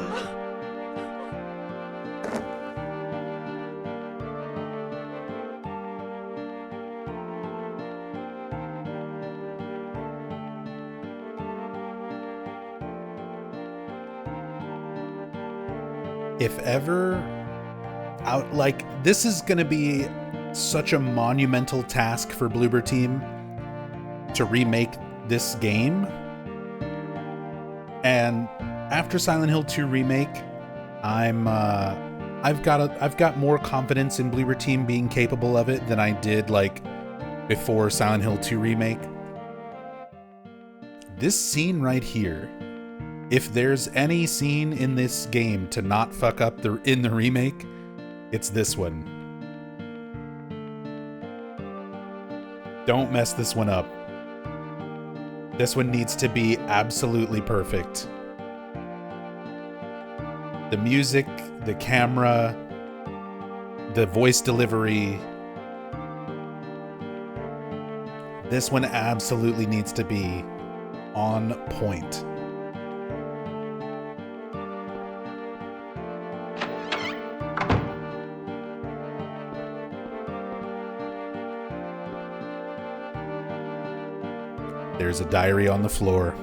If ever, this is gonna be such a monumental task for Bloober Team to remake this game. And after Silent Hill 2 remake, I've got more confidence in Bloober Team being capable of it than I did before Silent Hill 2 remake. This scene right here, if there's any scene in this game to not fuck up in the remake, it's this one. Don't mess this one up. This one needs to be absolutely perfect. The music, the camera, the voice delivery. This one absolutely needs to be on point. There's a diary on the floor.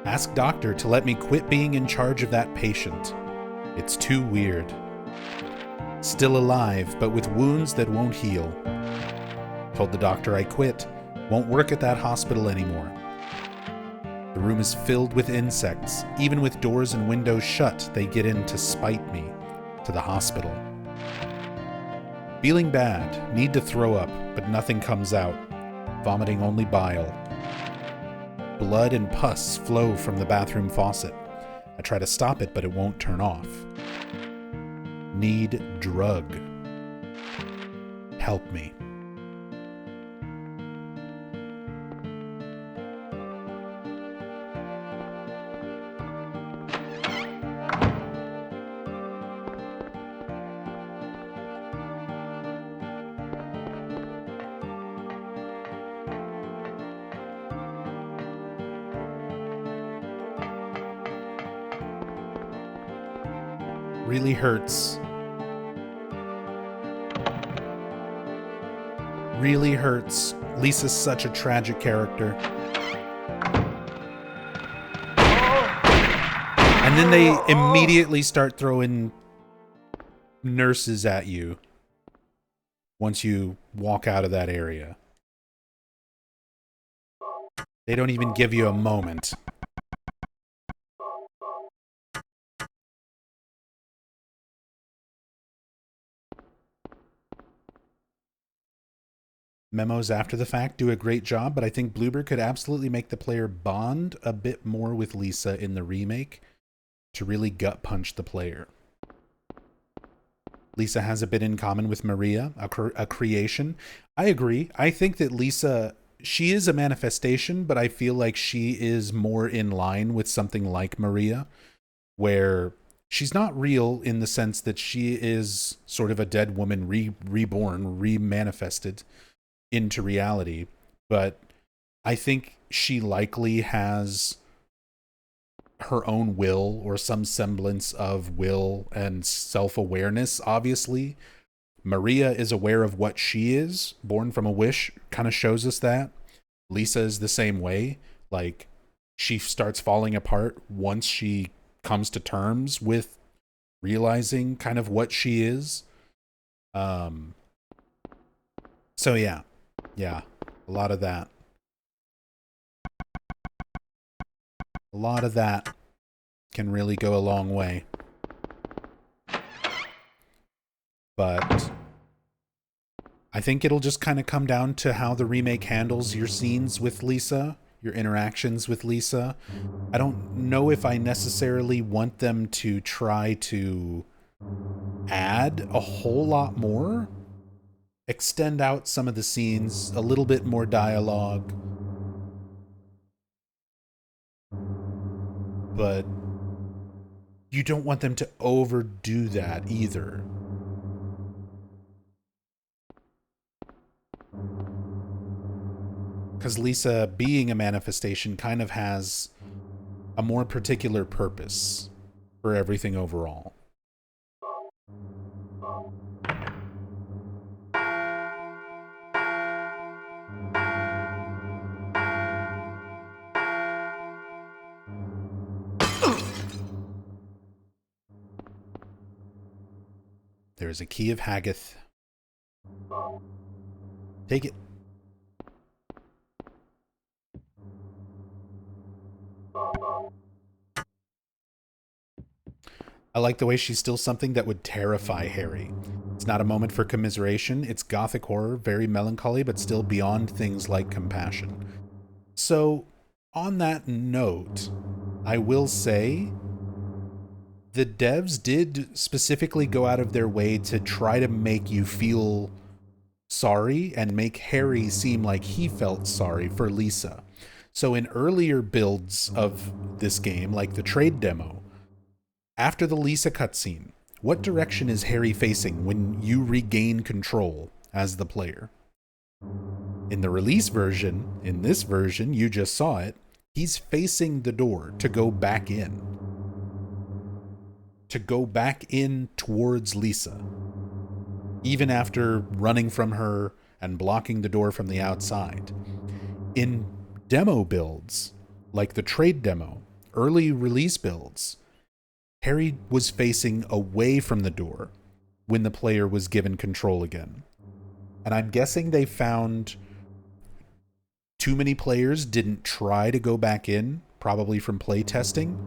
Ask doctor to let me quit being in charge of that patient. It's too weird. Still alive, but with wounds that won't heal. Told the doctor I quit. Won't work at that hospital anymore. The room is filled with insects. Even with doors and windows shut, they get in to spite me. To the hospital. Feeling bad. Need to throw up, but nothing comes out. Vomiting only bile. Blood and pus flow from the bathroom faucet. I try to stop it, but it won't turn off. Need drug. Help me. Really hurts. Really hurts. Lisa's such a tragic character. And then they immediately start throwing nurses at you once you walk out of that area. They don't even give you a moment. Memos after the fact do a great job, but I think Bloober could absolutely make the player bond a bit more with Lisa in the remake to really gut punch the player. Lisa has a bit in common with Maria, a creation. I agree. I think that Lisa, she is a manifestation, but I feel like she is more in line with something like Maria, where she's not real in the sense that she is sort of a dead woman reborn, remanifested into reality, but I think she likely has her own will or some semblance of will and self-awareness. Obviously, Maria is aware of what she is. Born from a Wish kind of shows us that. Lisa is the same way. Like, she starts falling apart once she comes to terms with realizing kind of what she is. So yeah, a lot of that. A lot of that can really go a long way. But I think it'll just kind of come down to how the remake handles your scenes with Lisa, your interactions with Lisa. I don't know if I necessarily want them to try to add a whole lot more. Extend out some of the scenes, a little bit more dialogue. But you don't want them to overdo that either. Because Lisa, being a manifestation, kind of has a more particular purpose for everything overall. There is a key of Haggoth. Take it. I like the way she's still something that would terrify Harry. It's not a moment for commiseration. It's gothic horror, very melancholy, but still beyond things like compassion. So, on that note, I will say the devs did specifically go out of their way to try to make you feel sorry and make Harry seem like he felt sorry for Lisa. So in earlier builds of this game, like the trade demo, after the Lisa cutscene, what direction is Harry facing when you regain control as the player? In the release version, in this version, you just saw it, he's facing the door to go back in. To go back in towards Lisa. Even after running from her and blocking the door from the outside. In demo builds, like the trade demo, early release builds, Harry was facing away from the door when the player was given control again. And I'm guessing they found too many players didn't try to go back in, probably from play testing,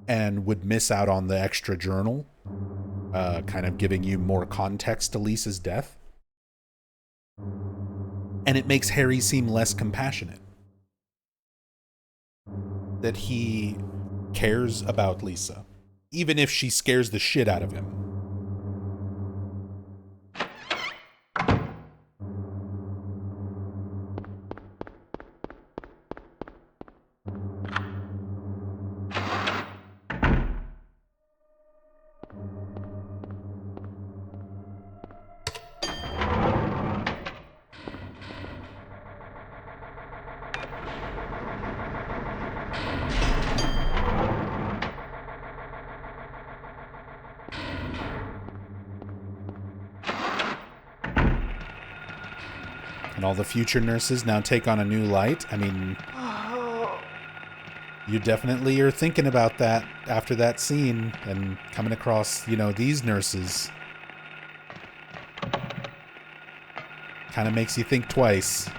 and would miss out on the extra journal, kind of giving you more context to Lisa's death. And it makes Harry seem less compassionate. That he cares about Lisa, even if she scares the shit out of him. And all the future nurses now take on a new light. I mean, you definitely are thinking about that after that scene and coming across, you know, these nurses. Kind of makes you think twice.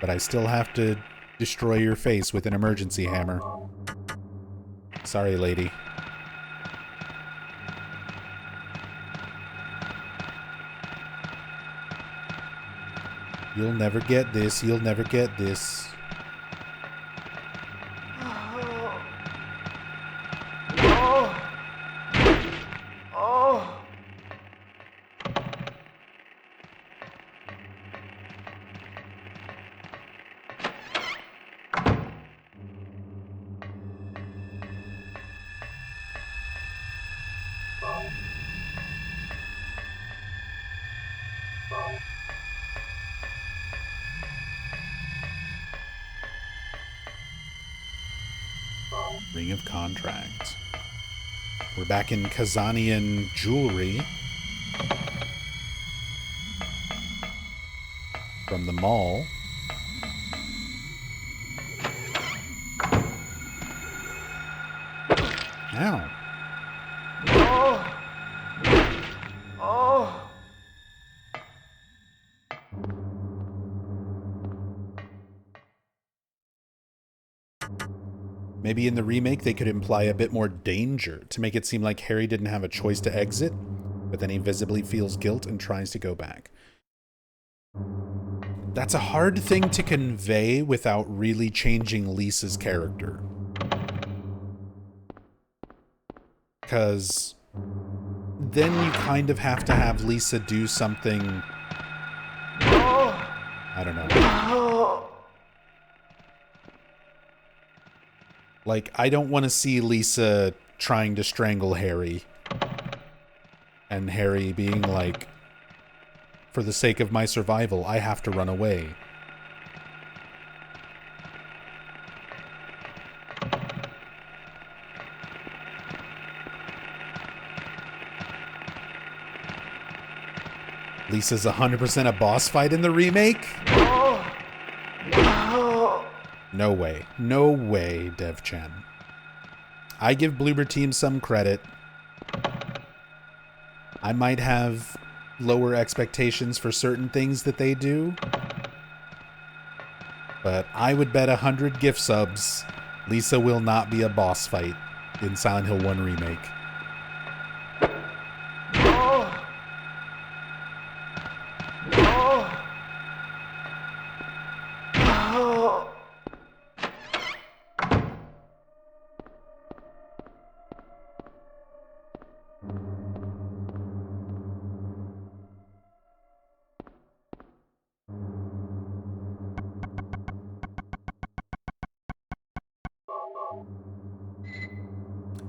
But I still have to destroy your face with an emergency hammer. Sorry, lady. You'll never get this. You'll never get this. Ring of Contract. We're back in Kazanian jewelry from the mall. Ow. Maybe in the remake they could imply a bit more danger to make it seem like Harry didn't have a choice to exit, but then he visibly feels guilt and tries to go back. That's a hard thing to convey without really changing Lisa's character. Because then you kind of have to have Lisa do something... I don't know. Like, I don't want to see Lisa trying to strangle Harry. And Harry being like, for the sake of my survival, I have to run away. Lisa's 100% a boss fight in the remake? No way. No way, DevChan. I give Bloober Team some credit. I might have lower expectations for certain things that they do. But I would bet 100 gift subs Lisa will not be a boss fight in Silent Hill 1 Remake.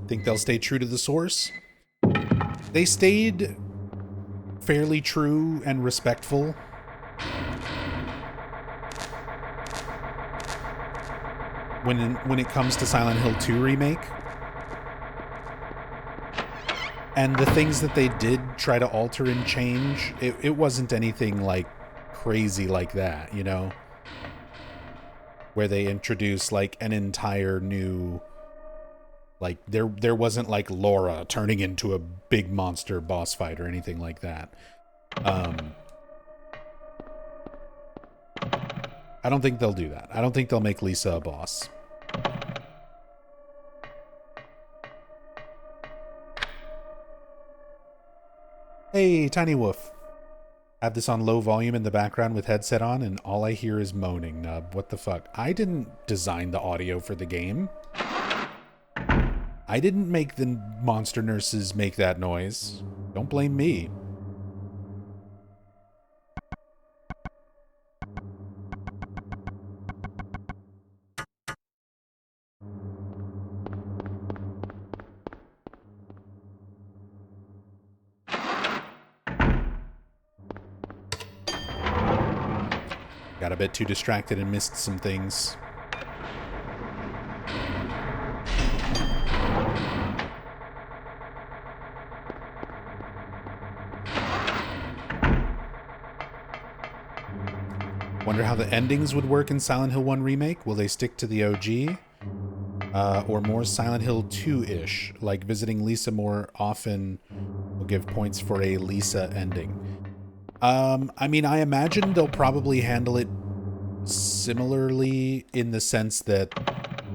Think they'll stay true to the source? They stayed fairly true and respectful. When it comes to Silent Hill 2 Remake. And the things that they did try to alter and change, it wasn't anything like crazy like that, you know? where they introduce like an entire new, like there wasn't like Laura turning into a big monster boss fight or anything like that. I don't think they'll do that. I don't think they'll make Lisa a boss. Hey, Tiny Wolf. Have this on low volume in the background with headset on, and all I hear is moaning. Nub, what the fuck? I didn't design the audio for the game. I didn't make the monster nurses make that noise. Don't blame me. Got a bit too distracted and missed some things. Wonder how the endings would work in Silent Hill 1 Remake. Will they stick to the OG? Or more Silent Hill 2-ish, like visiting Lisa more often will give points for a Lisa ending. I mean, I imagine they'll probably handle it similarly in the sense that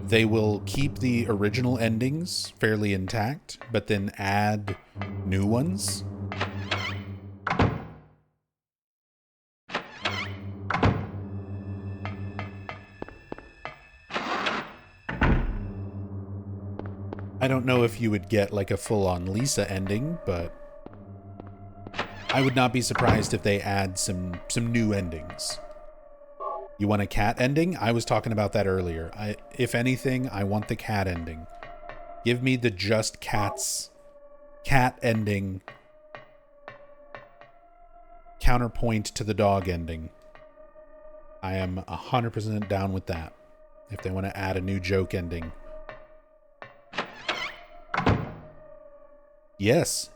they will keep the original endings fairly intact, but then add new ones. I don't know if you would get like a full-on Lisa ending, but I would not be surprised if they add some new endings. You want a cat ending? I was talking about that earlier. If anything, I want the cat ending. Give me the just cats cat ending counterpoint to the dog ending. I am 100% down with that. If they want to add a new joke ending. Yes.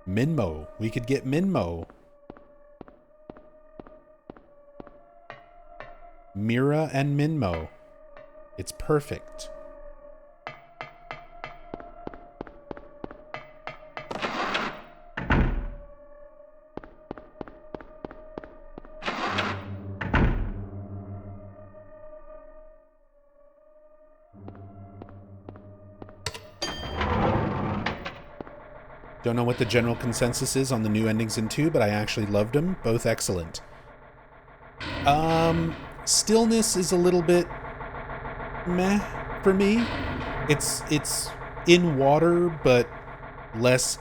Minmo. We could get Minmo. Mira and Minmo. It's perfect. Don't know what the general consensus is on the new endings in 2, but I actually loved them. Both excellent. Stillness is a little bit meh for me. It's in water, but less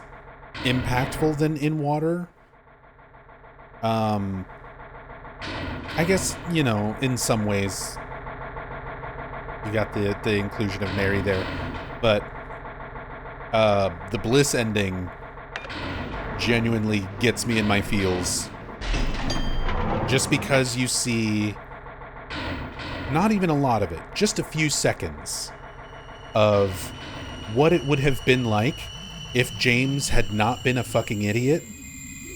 impactful than in water. I guess, you know, in some ways you got the inclusion of Mary there, but the Bliss ending genuinely gets me in my feels. Just because you see not even a lot of it, just a few seconds of what it would have been like if James had not been a fucking idiot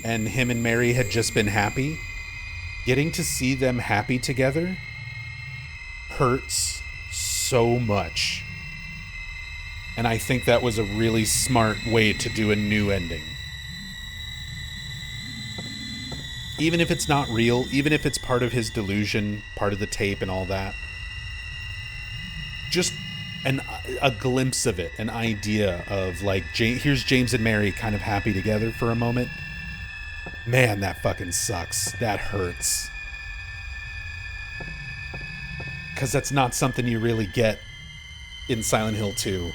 and him and Mary had just been happy. Getting to see them happy together hurts so much. And I think that was a really smart way to do a new ending. Even if it's not real, even if it's part of his delusion, part of the tape and all that. Just a glimpse of it, an idea of like, here's James and Mary kind of happy together for a moment. Man, that fucking sucks. That hurts. Because that's not something you really get in Silent Hill 2.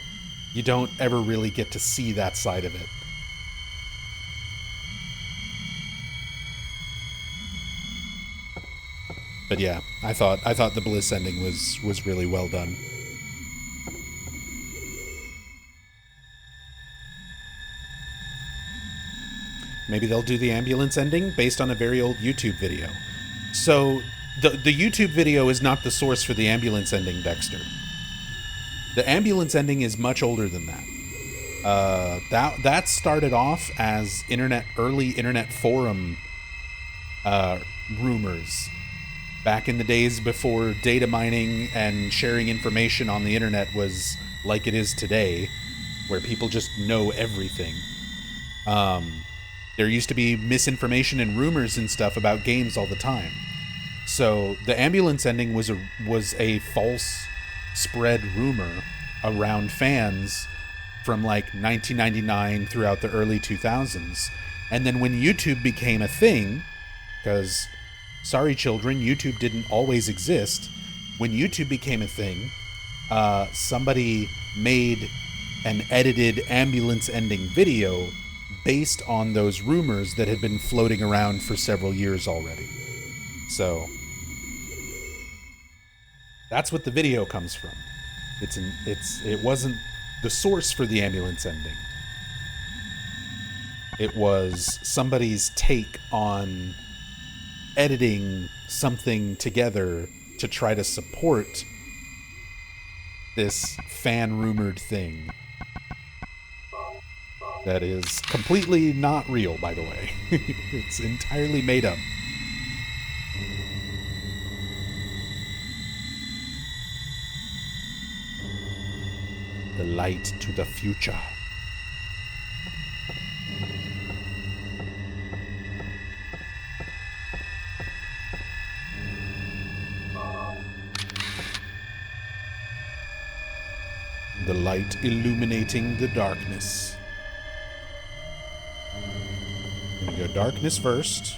You don't ever really get to see that side of it. But yeah, I thought the Bliss ending was really well done. Maybe they'll do the ambulance ending based on a very old YouTube video. So the YouTube video is not the source for the ambulance ending, Dexter. The ambulance ending is much older than that. That started off as early internet forum rumors. back in the days before data mining and sharing information on the internet was like it is today, where people just know everything. There used to be misinformation and rumors and stuff about games all the time. So the ambulance ending was a false spread rumor around fans from like 1999 throughout the early 2000s. And then when YouTube became a thing, because, sorry children, YouTube didn't always exist. When YouTube became a thing, somebody made an edited ambulance ending video based on those rumors that had been floating around for several years already. So that's what the video comes from. It wasn't the source for the ambulance ending. It was somebody's take on editing something together to try to support this fan-rumored thing that is completely not real, by the way. It's entirely made up. The light to the future. The light illuminating the darkness. I'm gonna go darkness first.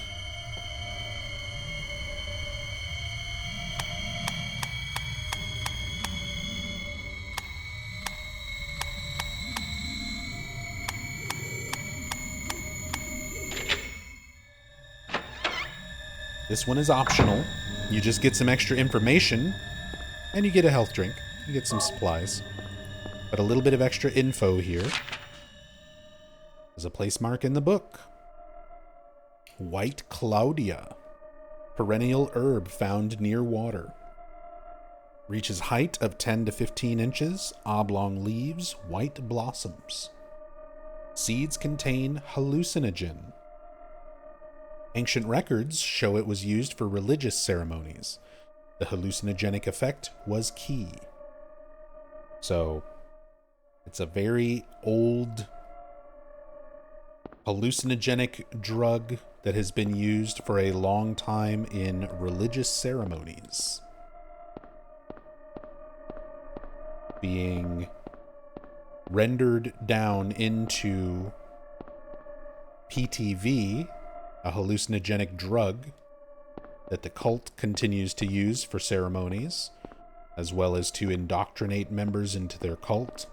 This one is optional. You just get some extra information, and you get a health drink. You get some supplies. But a little bit of extra info here. There's a place mark in the book. White Claudia. Perennial herb found near water. Reaches height of 10 to 15 inches. Oblong leaves, white blossoms. Seeds contain hallucinogen. Ancient records show it was used for religious ceremonies. The hallucinogenic effect was key. So, it's a very old hallucinogenic drug that has been used for a long time in religious ceremonies. Being rendered down into PTV, a hallucinogenic drug that the cult continues to use for ceremonies, as well as to indoctrinate members into their cult,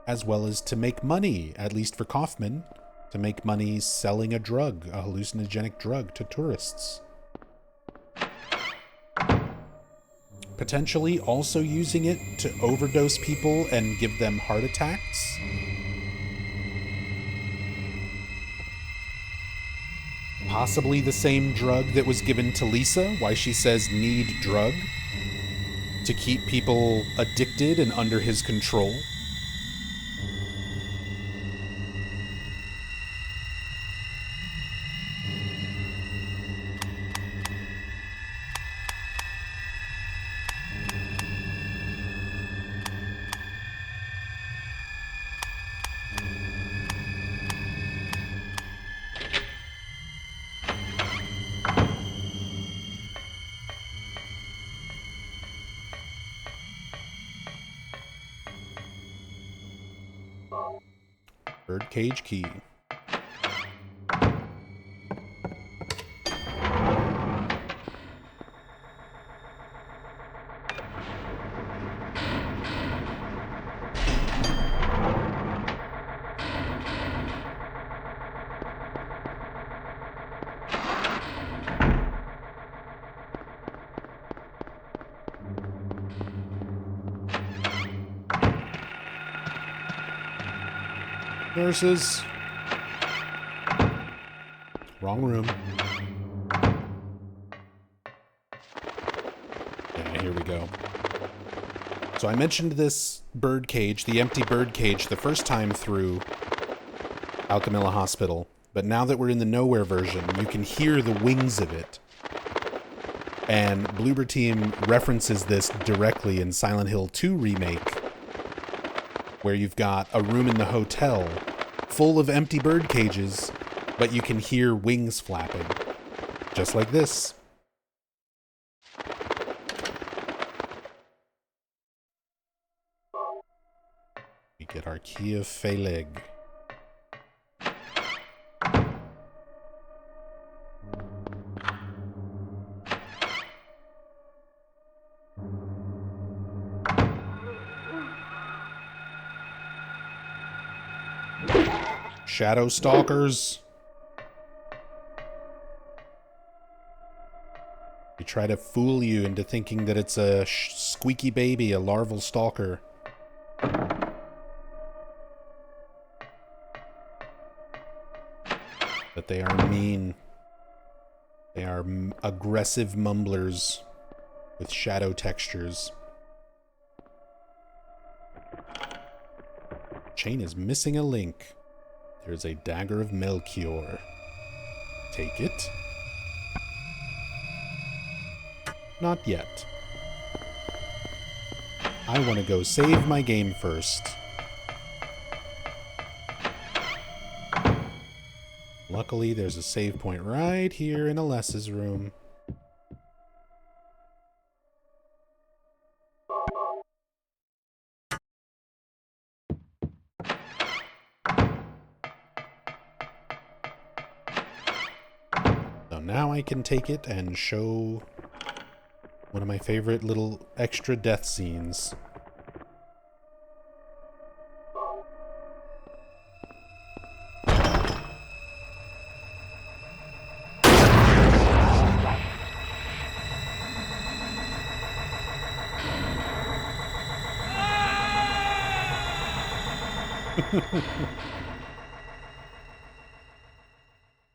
as well as to make money, at least for Kaufmann, to make money selling a drug, a hallucinogenic drug, to tourists. Potentially also using it to overdose people and give them heart attacks. Possibly the same drug that was given to Lisa, why she says need drug, to keep people addicted and under his control. Birdcage key. Nurses. Wrong room. Yeah, here we go. So I mentioned this bird cage, the empty bird cage, the first time through Alchemilla Hospital, But now that we're in the Nowhere version, you can hear the wings of it. And Bloober Team references this directly in Silent Hill 2 Remake, where you've got a room in the hotel full of empty bird cages, but you can hear wings flapping. Just like this. We get our key of Phaleg. Shadow Stalkers. They try to fool you into thinking that it's a squeaky baby, a larval stalker. But they are mean. They are aggressive mumblers with shadow textures. Chain is missing a link. There's a dagger of Melchior. Take it. Not yet. I want to go save my game first. Luckily, there's a save point right here in Alessa's room. So now I can take it and show one of my favorite little extra death scenes.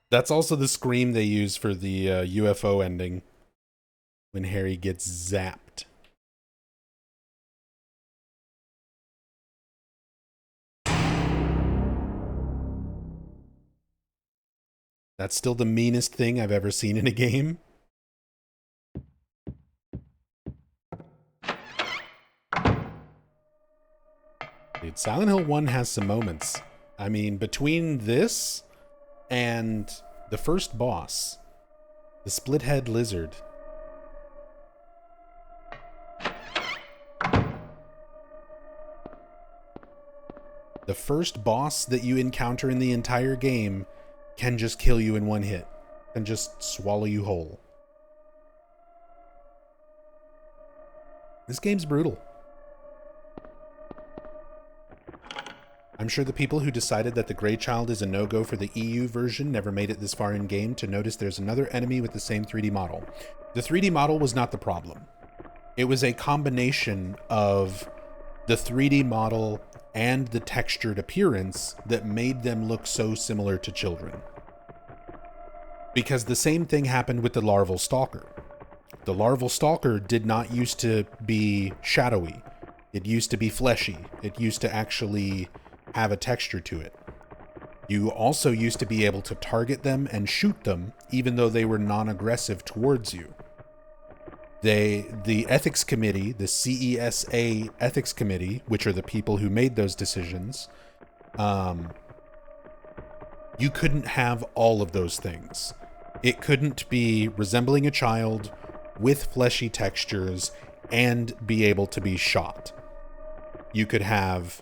That's also the scream they use for the UFO ending when Harry gets zapped. That's still the meanest thing I've ever seen in a game. Dude, Silent Hill 1 has some moments. I mean, between this and the first boss, the split-head lizard. The first boss that you encounter in the entire game can just kill you in one hit and just swallow you whole. This game's brutal. I'm sure the people who decided that the Grey Child is a no-go for the EU version never made it this far in game to notice there's another enemy with the same 3D model. The 3D model was not the problem. It was a combination of the 3D model and the textured appearance that made them look so similar to children. Because the same thing happened with the larval stalker. The larval stalker did not used to be shadowy. It used to be fleshy. It used to actually have a texture to it. You also used to be able to target them and shoot them, even though they were non-aggressive towards you. The ethics committee, the CESA ethics committee, which are the people who made those decisions, you couldn't have all of those things. It couldn't be resembling a child with fleshy textures and be able to be shot. You could have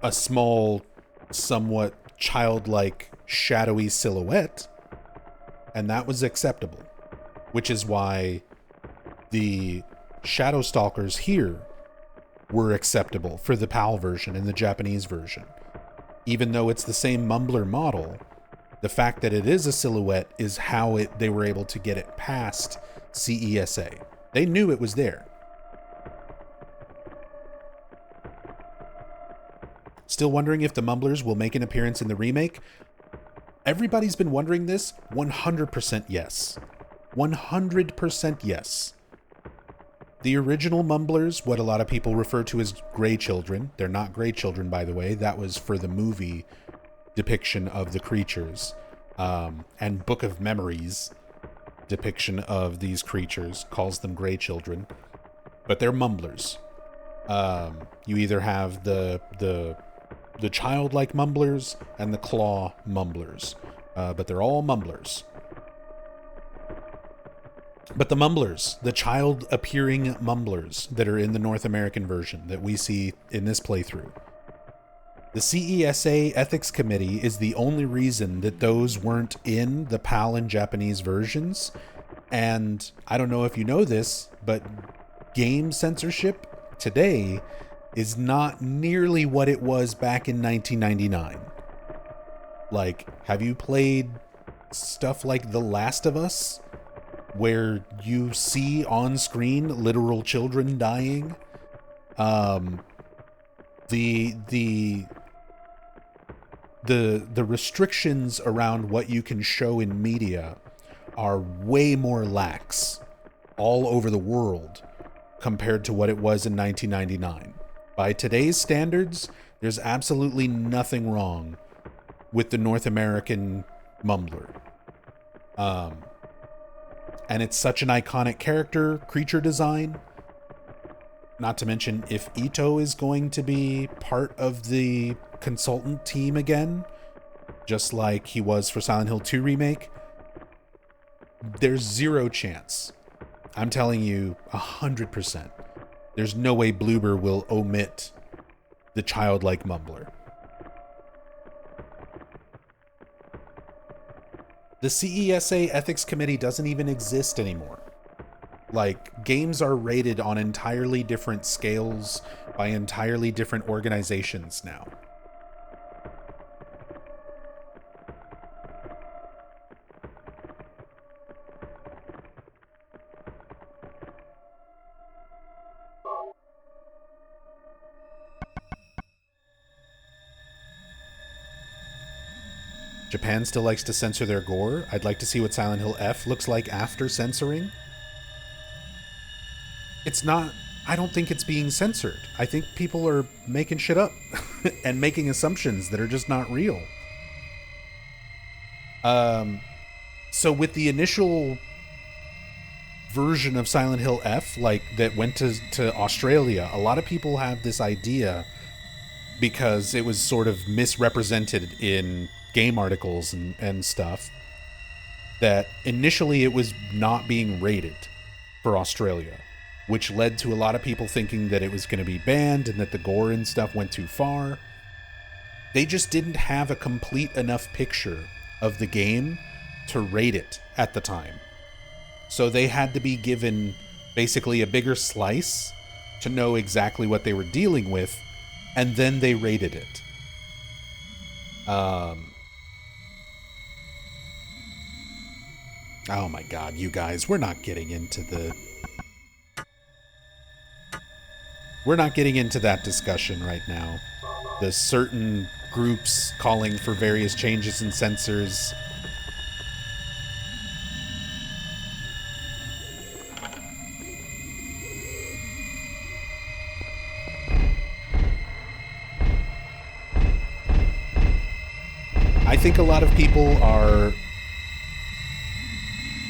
a small, somewhat childlike, shadowy silhouette, and that was acceptable. Which is why the Shadow Stalkers here were acceptable for the PAL version and the Japanese version. Even though it's the same Mumbler model, the fact that it is a silhouette is how they were able to get it past CESA. They knew it was there. Still wondering if the Mumblers will make an appearance in the remake? Everybody's been wondering this. 100% yes. 100% yes. The original Mumblers, what a lot of people refer to as Grey Children, they're not Grey Children, by the way, that was for the movie depiction of the creatures, and Book of Memories depiction of these creatures calls them gray children, but they're mumblers. You either have the childlike mumblers and the claw mumblers, but they're all mumblers. But the mumblers, the child appearing mumblers that are in the North American version that we see in this playthrough, the CESA Ethics Committee is the only reason that those weren't in the PAL and Japanese versions. And I don't know if you know this, but game censorship today is not nearly what it was back in 1999. Like, have you played stuff like The Last of Us, where you see on screen literal children dying? The restrictions around what you can show in media are way more lax all over the world compared to what it was in 1999. By today's standards, there's absolutely nothing wrong with the North American mumbler. And it's such an iconic creature design. Not to mention, if Ito is going to be part of the consultant team again, just like he was for Silent Hill 2 Remake, there's zero chance. I'm telling you 100%. There's no way Bloober will omit the childlike mumbler. The CESA Ethics Committee doesn't even exist anymore. Like, games are rated on entirely different scales by entirely different organizations now. Japan still likes to censor their gore. I'd like to see what Silent Hill F looks like after censoring. It's not... I don't think it's being censored. I think people are making shit up and making assumptions that are just not real. So with the initial version of Silent Hill F, like, that went to Australia, a lot of people have this idea, because it was sort of misrepresented in game articles and stuff, that initially it was not being rated for Australia, which led to a lot of people thinking that it was going to be banned and that the gore and stuff went too far. They just didn't have a complete enough picture of the game to rate it at the time. So they had to be given basically a bigger slice to know exactly what they were dealing with, and then they rated it. Oh my god, you guys, we're not getting into that discussion right now. The certain groups calling for various changes in censors. I think a lot of people are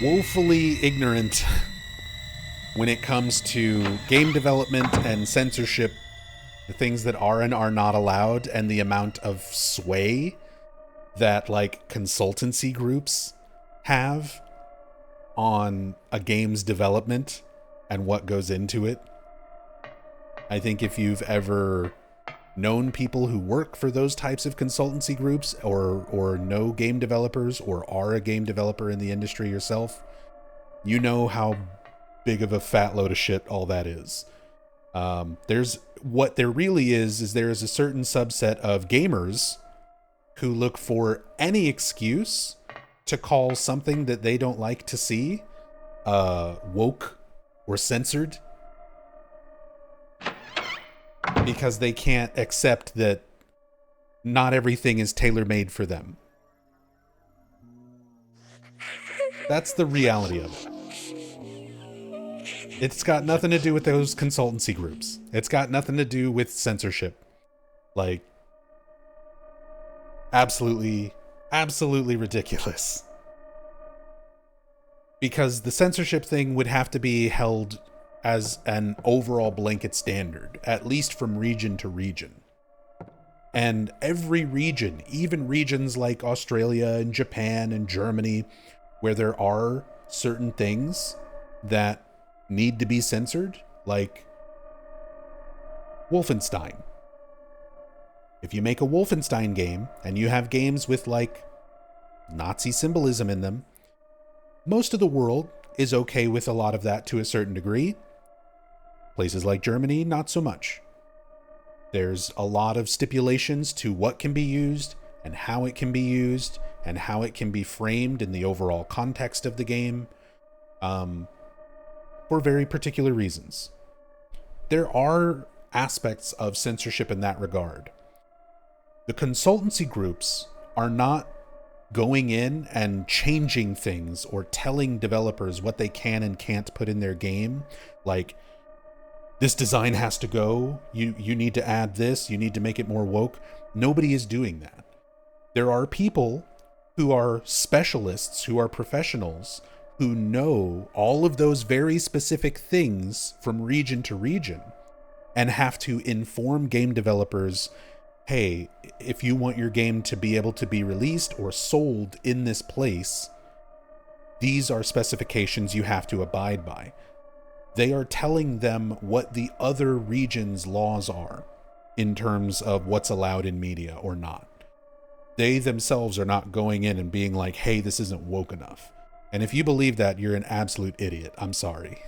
woefully ignorant when it comes to game development and censorship, the things that are and are not allowed, and the amount of sway that, like, consultancy groups have on a game's development and what goes into it. I think if you've ever known people who work for those types of consultancy groups, or know game developers, or are a game developer in the industry yourself, you know how big of a fat load of shit all that is. There really is there is a certain subset of gamers who look for any excuse to call something that they don't like to see woke or censored, because they can't accept that not everything is tailor-made for them. That's the reality of it. It's got nothing to do with those consultancy groups. It's got nothing to do with censorship. Like, absolutely, absolutely ridiculous. Because the censorship thing would have to be held as an overall blanket standard, at least from region to region. And every region, even regions like Australia and Japan and Germany, where there are certain things that need to be censored, like Wolfenstein. If you make a Wolfenstein game and you have games with like Nazi symbolism in them, most of the world is okay with a lot of that to a certain degree. Places like Germany, not so much. There's a lot of stipulations to what can be used and how it can be used and how it can be framed in the overall context of the game, for very particular reasons. There are aspects of censorship in that regard. The consultancy groups are not going in and changing things or telling developers what they can and can't put in their game. Like, this design has to go, you need to add this, you need to make it more woke. Nobody is doing that. There are people who are specialists, who are professionals, who know all of those very specific things from region to region and have to inform game developers, hey, if you want your game to be able to be released or sold in this place, these are specifications you have to abide by. They are telling them what the other region's laws are in terms of what's allowed in media or not. They themselves are not going in and being like, hey, this isn't woke enough. And if you believe that, you're an absolute idiot. I'm sorry.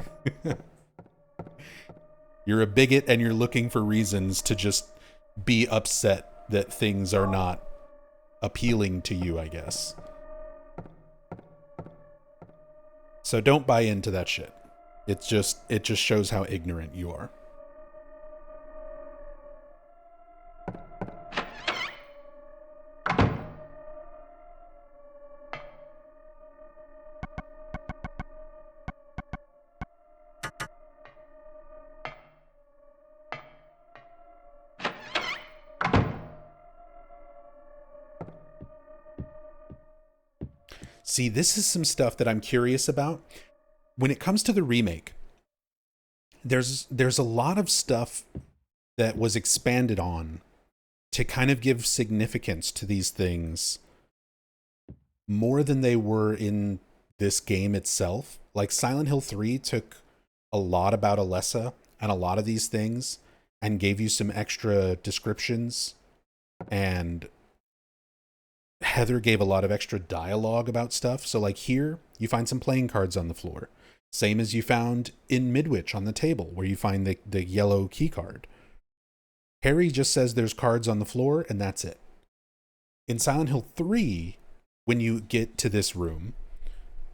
You're a bigot and you're looking for reasons to just be upset that things are not appealing to you, I guess. So don't buy into that shit. It just shows how ignorant you are. See, this is some stuff that I'm curious about. When it comes to the remake, there's a lot of stuff that was expanded on to kind of give significance to these things more than they were in this game itself. Like Silent Hill 3 took a lot about Alessa and a lot of these things and gave you some extra descriptions, and Heather gave a lot of extra dialogue about stuff. So like here, you find some playing cards on the floor. Same as you found in Midwich on the table, where you find the yellow key card. Harry just says there's cards on the floor, and that's it. In Silent Hill 3, when you get to this room,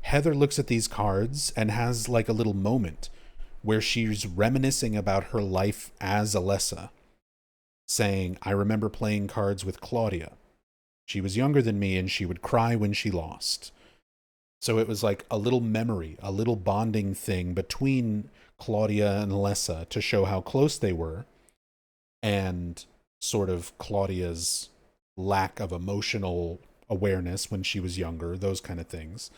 Heather looks at these cards and has like a little moment where she's reminiscing about her life as Alessa, saying, I remember playing cards with Claudia. She was younger than me, and she would cry when she lost. So it was like a little memory, a little bonding thing between Claudia and Alessa to show how close they were, and sort of Claudia's lack of emotional awareness when she was younger, those kind of things.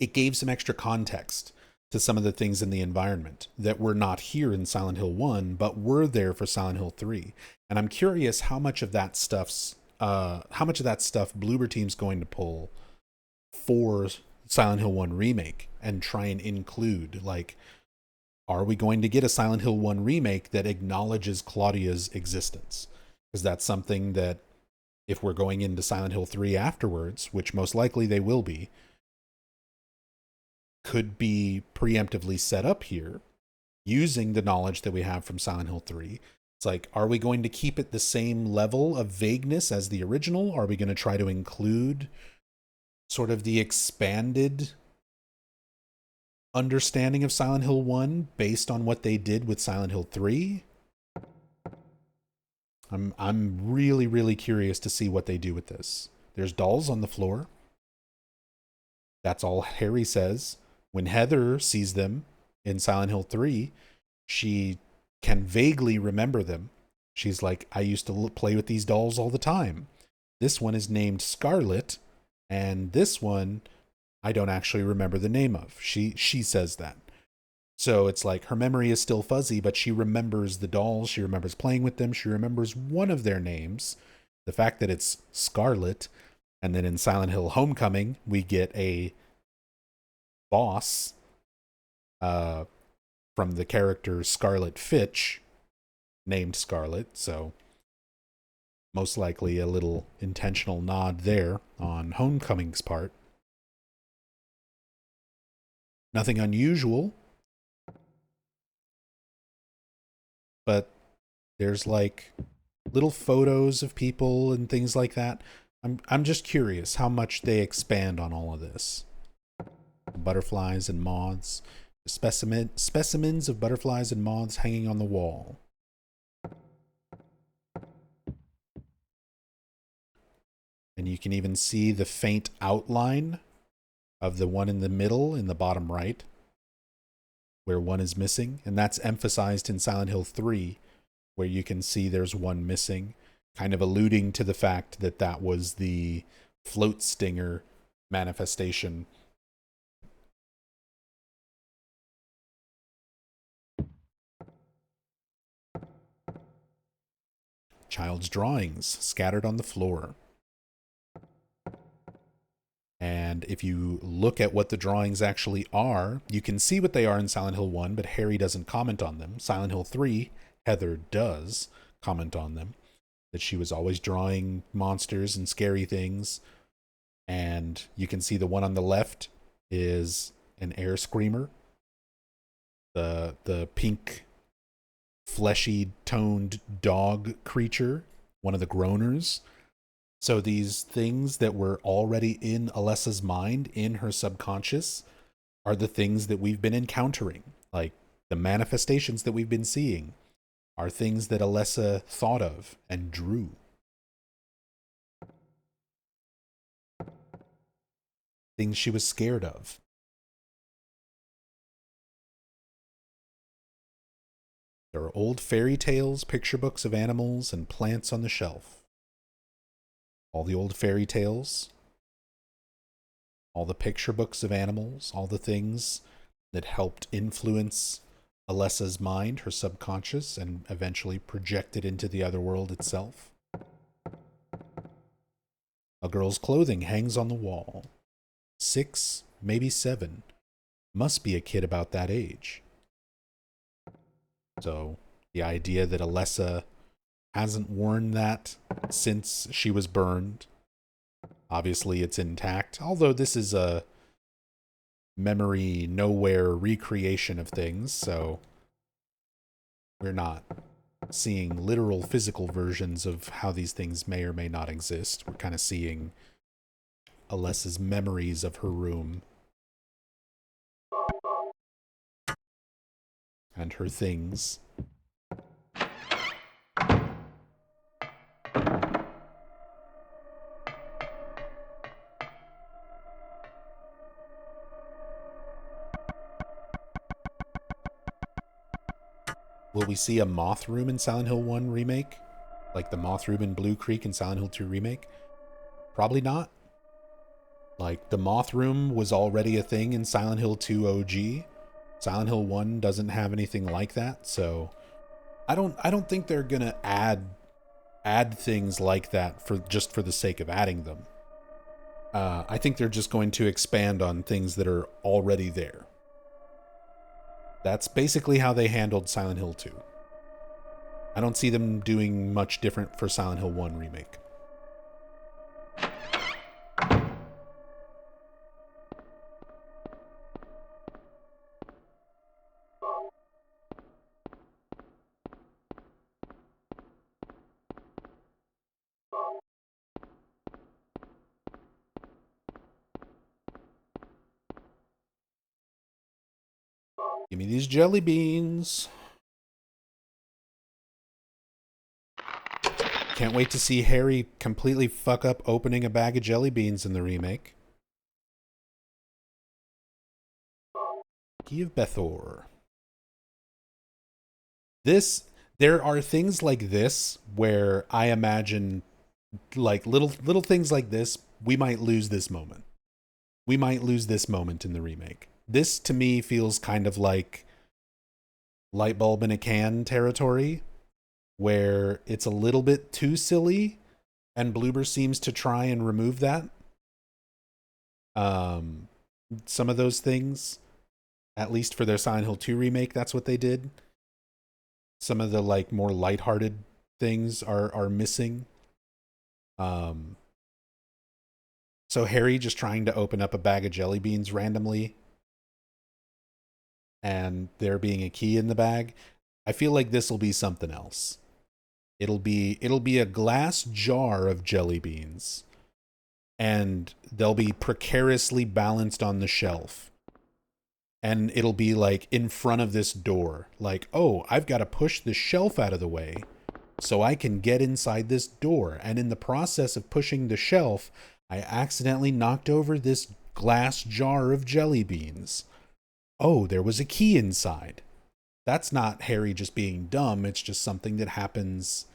It gave some extra context to some of the things in the environment that were not here in Silent Hill 1, but were there for Silent Hill 3. And I'm curious how much of that stuff Bloober Team's going to pull for Silent Hill 1 remake and try and include. Like, are we going to get a Silent Hill 1 remake that acknowledges Claudia's existence? Because that's something that, if we're going into Silent Hill 3 afterwards, which most likely they will be, could be preemptively set up here using the knowledge that we have from Silent Hill 3. It's like, are we going to keep it the same level of vagueness as the original? Are we going to try to include sort of the expanded understanding of Silent Hill 1 based on what they did with Silent Hill 3? I'm really, really curious to see what they do with this. There's dolls on the floor. That's all Harry says. When Heather sees them in Silent Hill 3, she can vaguely remember them. She's like, I used to play with these dolls all the time. This one is named Scarlet, and this one I don't actually remember the name of. She says that. So it's like her memory is still fuzzy, but she remembers the dolls. She remembers playing with them. She remembers one of their names, the fact that it's Scarlet. And then in Silent Hill Homecoming, we get a boss from the character Scarlet Fitch, named Scarlet. So most likely a little intentional nod there on Homecoming's part. Nothing unusual, but there's like little photos of people and things like that. I'm just curious how much they expand on all of this. Butterflies and moths. Specimens of butterflies and moths hanging on the wall. And you can even see the faint outline of the one in the middle in the bottom right, where one is missing. And that's emphasized in Silent Hill 3, where you can see there's one missing, kind of alluding to the fact that that was the float stinger manifestation. Child's drawings scattered on the floor. And if you look at what the drawings actually are, you can see what they are in Silent Hill 1, but Harry doesn't comment on them. Silent Hill 3, Heather does comment on them, that she was always drawing monsters and scary things. And you can see the one on the left is an air screamer. The pink, fleshy toned dog creature, one of the groaners. So these things that were already in Alessa's mind, in her subconscious, are the things that we've been encountering. Like the manifestations that we've been seeing are things that Alessa thought of and drew. Things she was scared of. There are old fairy tales, picture books of animals, and plants on the shelf. All the old fairy tales, all the picture books of animals, all the things that helped influence Alessa's mind, her subconscious, and eventually project it into the otherworld itself. A girl's clothing hangs on the wall. 6, maybe 7. Must be a kid about that age. So the idea that Alessa hasn't worn that since she was burned. Obviously, it's intact. Although this is a memory nowhere recreation of things, so we're not seeing literal physical versions of how these things may or may not exist. We're kind of seeing Alessa's memories of her room and her things. Will we see a moth room in Silent Hill 1 remake? Like the moth room in Blue Creek in Silent Hill 2 remake? Probably not. Like, the moth room was already a thing in Silent Hill 2 OG. Silent Hill 1 doesn't have anything like that, so I don't think they're gonna add things like that for the sake of adding them. I think they're just going to expand on things that are already there. That's basically how they handled Silent Hill 2. I don't see them doing much different for Silent Hill 1 remake. Give me these jelly beans. Can't wait to see Harry completely fuck up opening a bag of jelly beans in the remake. Key of Bethor. There are things like this where I imagine like little things like this, we might lose this moment. We might lose this moment in the remake. This to me feels kind of like light bulb in a can territory, where it's a little bit too silly, and Bloober seems to try and remove that. Some of those things, at least for their Silent Hill 2 remake, that's what they did. Some of the like more lighthearted things are missing. So Harry just trying to open up a bag of jelly beans randomly, and there being a key in the bag. I feel like this will be something else. It'll be a glass jar of jelly beans, and they'll be precariously balanced on the shelf. And it'll be like in front of this door, like, oh, I've got to push the shelf out of the way so I can get inside this door. And in the process of pushing the shelf, I accidentally knocked over this glass jar of jelly beans. Oh, there was a key inside. That's not Harry just being dumb. It's just something that happens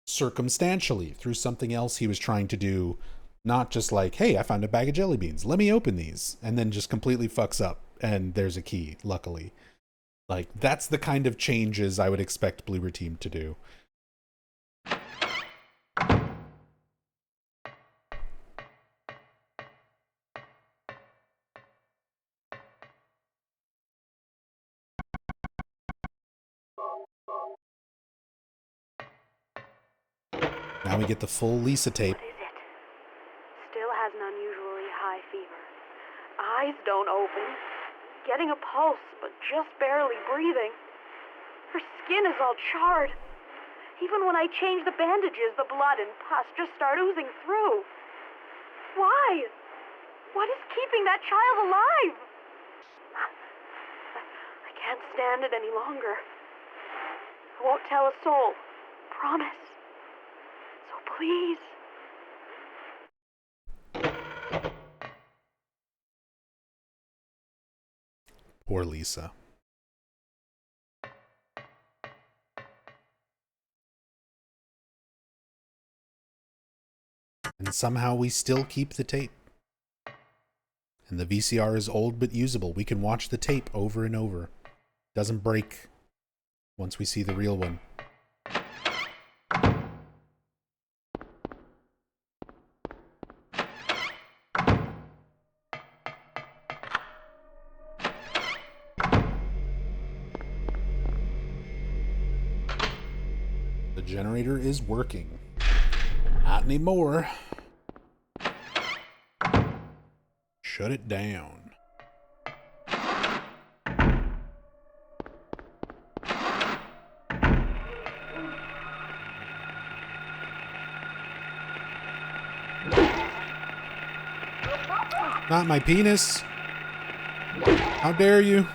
circumstantially through something else he was trying to do. Not just like, hey, I found a bag of jelly beans, let me open these, and then just completely fucks up and there's a key, luckily. Like, that's the kind of changes I would expect Bloober Team to do. Now we get the full Lisa tape. What is it? Still has an unusually high fever. Eyes don't open. Getting a pulse, but just barely breathing. Her skin is all charred. Even when I change the bandages, the blood and pus just start oozing through. Why? What is keeping that child alive? I can't stand it any longer. I won't tell a soul. Promise. So please. Poor Lisa. And somehow we still keep the tape. And the VCR is old but usable. We can watch the tape over and over. Doesn't break once we see the real one. The generator is working. Not anymore. Shut it down. Not my penis. How dare you?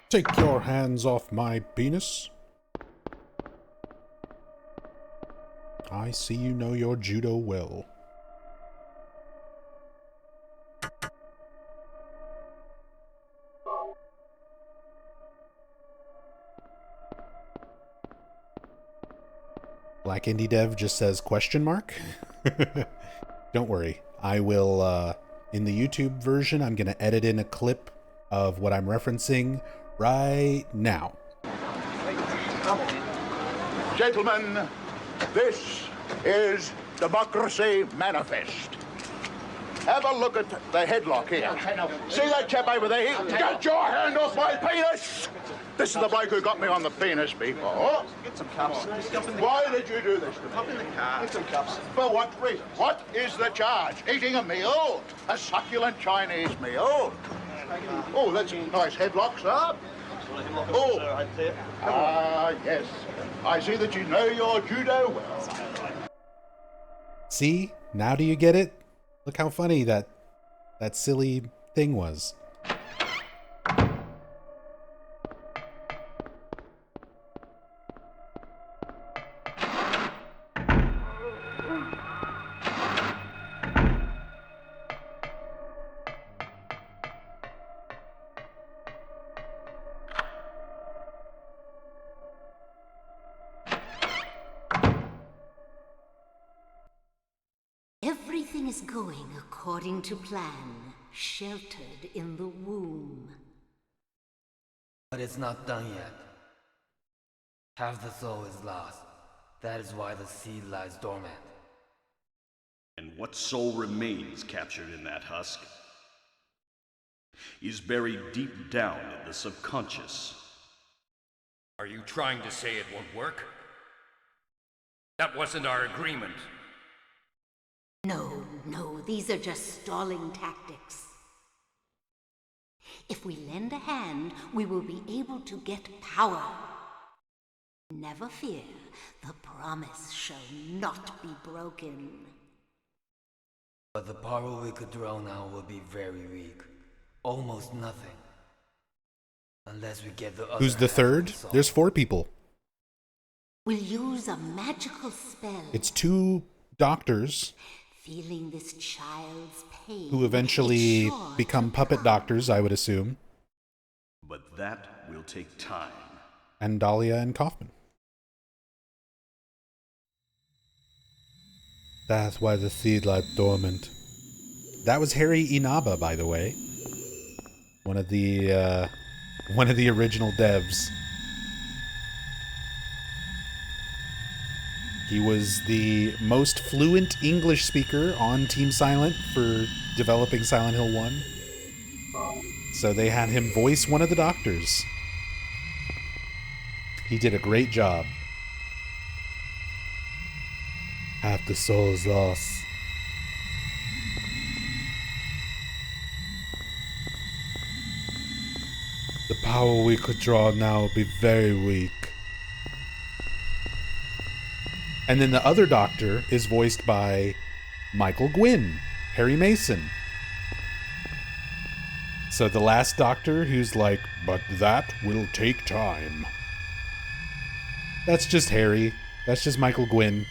Take your hands off my penis. I see you know your judo well. Black Indie Dev just says question mark. Don't worry. I will, in the YouTube version, I'm going to edit in a clip of what I'm referencing right now. Gentlemen, this is Democracy Manifest. Have a look at the headlock here. See that chap over there? Get your hand off my penis! This is the bloke who got me on the penis before. Get some cups. Why did you do this to me? Hop in the car. Get some cups. For what reason? What is the charge? Eating a meal? A succulent Chinese meal? Oh, that's a nice headlock, sir. Oh, yes. I see that you know your judo well. See? Now do you get it? Look how funny that silly thing was. Everything is going according to plan, sheltered in the womb. But it's not done yet. Half the soul is lost. That is why the seed lies dormant. And what soul remains captured in that husk is buried deep down in the subconscious. Are you trying to say it won't work? That wasn't our agreement. No, these are just stalling tactics. If we lend a hand, we will be able to get power. Never fear, the promise shall not be broken. But the power we could draw now will be very weak. Almost nothing. Unless we get the other. Who's the third? There's 4 people. We'll use a magical spell. It's 2 doctors Feeling this child's pain. who eventually become puppet doctors, I would assume. But that will take time. And Dalia and Kaufmann. That's why the seed lies dormant. That was Harry Inaba, by the way. One of the original devs. He was the most fluent English speaker on Team Silent for developing Silent Hill 1. So they had him voice one of the doctors. He did a great job. Half the soul is lost. The power we could draw now will be very weak. And then the other doctor is voiced by Michael Gwynn, Harry Mason. So the last doctor who's like, but that will take time. That's just Harry. That's just Michael Gwynn.